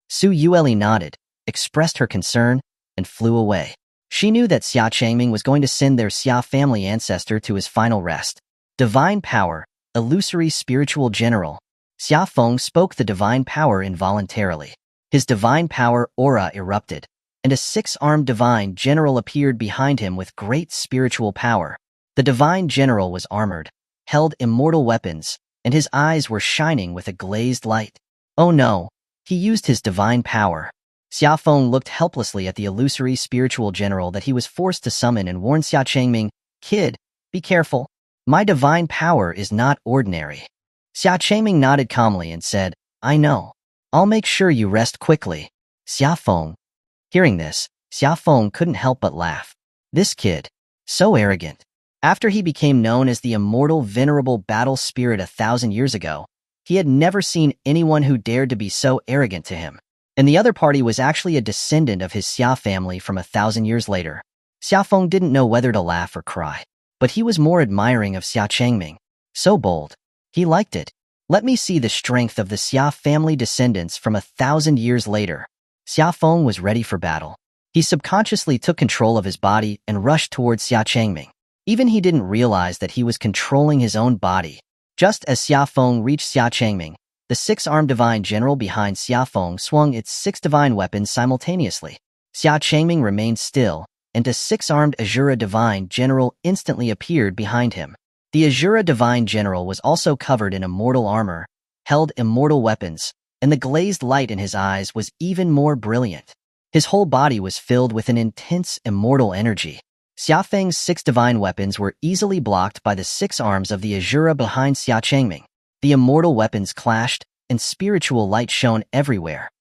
Su Yueli nodded, expressed her concern, and flew away. She knew that Xia Changming was going to send their Xia family ancestor to his final rest. Divine power, illusory spiritual general. Xia Feng spoke the divine power involuntarily. His divine power aura erupted, and a 6-armed divine general appeared behind him with great spiritual power. The divine general was armored, held immortal weapons, and his eyes were shining with a glazed light. Oh no, he used his divine power. Xia Feng looked helplessly at the illusory spiritual general that he was forced to summon and warned Xia Changming, "Kid, be careful. My divine power is not ordinary." Xia Changming nodded calmly and said, "I know. I'll make sure you rest quickly." Xia Feng. Hearing this, Xia Feng couldn't help but laugh. This kid. So arrogant. After he became known as the immortal venerable battle spirit 1,000 years ago, he had never seen anyone who dared to be so arrogant to him. And the other party was actually a descendant of his Xia family from 1,000 years later. Xiafeng didn't know whether to laugh or cry, but he was more admiring of Xia Changming. So bold. He liked it. Let me see the strength of the Xia family descendants from 1,000 years later. Xiafeng was ready for battle. He subconsciously took control of his body and rushed towards Xia Changming. Even he didn't realize that he was controlling his own body. Just as Xiafeng reached Xia Changming, the six-armed divine general behind Xiafeng swung its six divine weapons simultaneously. Xia Changming remained still, and a six-armed Azura divine general instantly appeared behind him. The Azura divine general was also covered in immortal armor, held immortal weapons, and the glazed light in his eyes was even more brilliant. His whole body was filled with an intense immortal energy. Xiafeng's six divine weapons were easily blocked by the six arms of the Azura behind Xia Changming. The immortal weapons clashed, and spiritual light shone everywhere.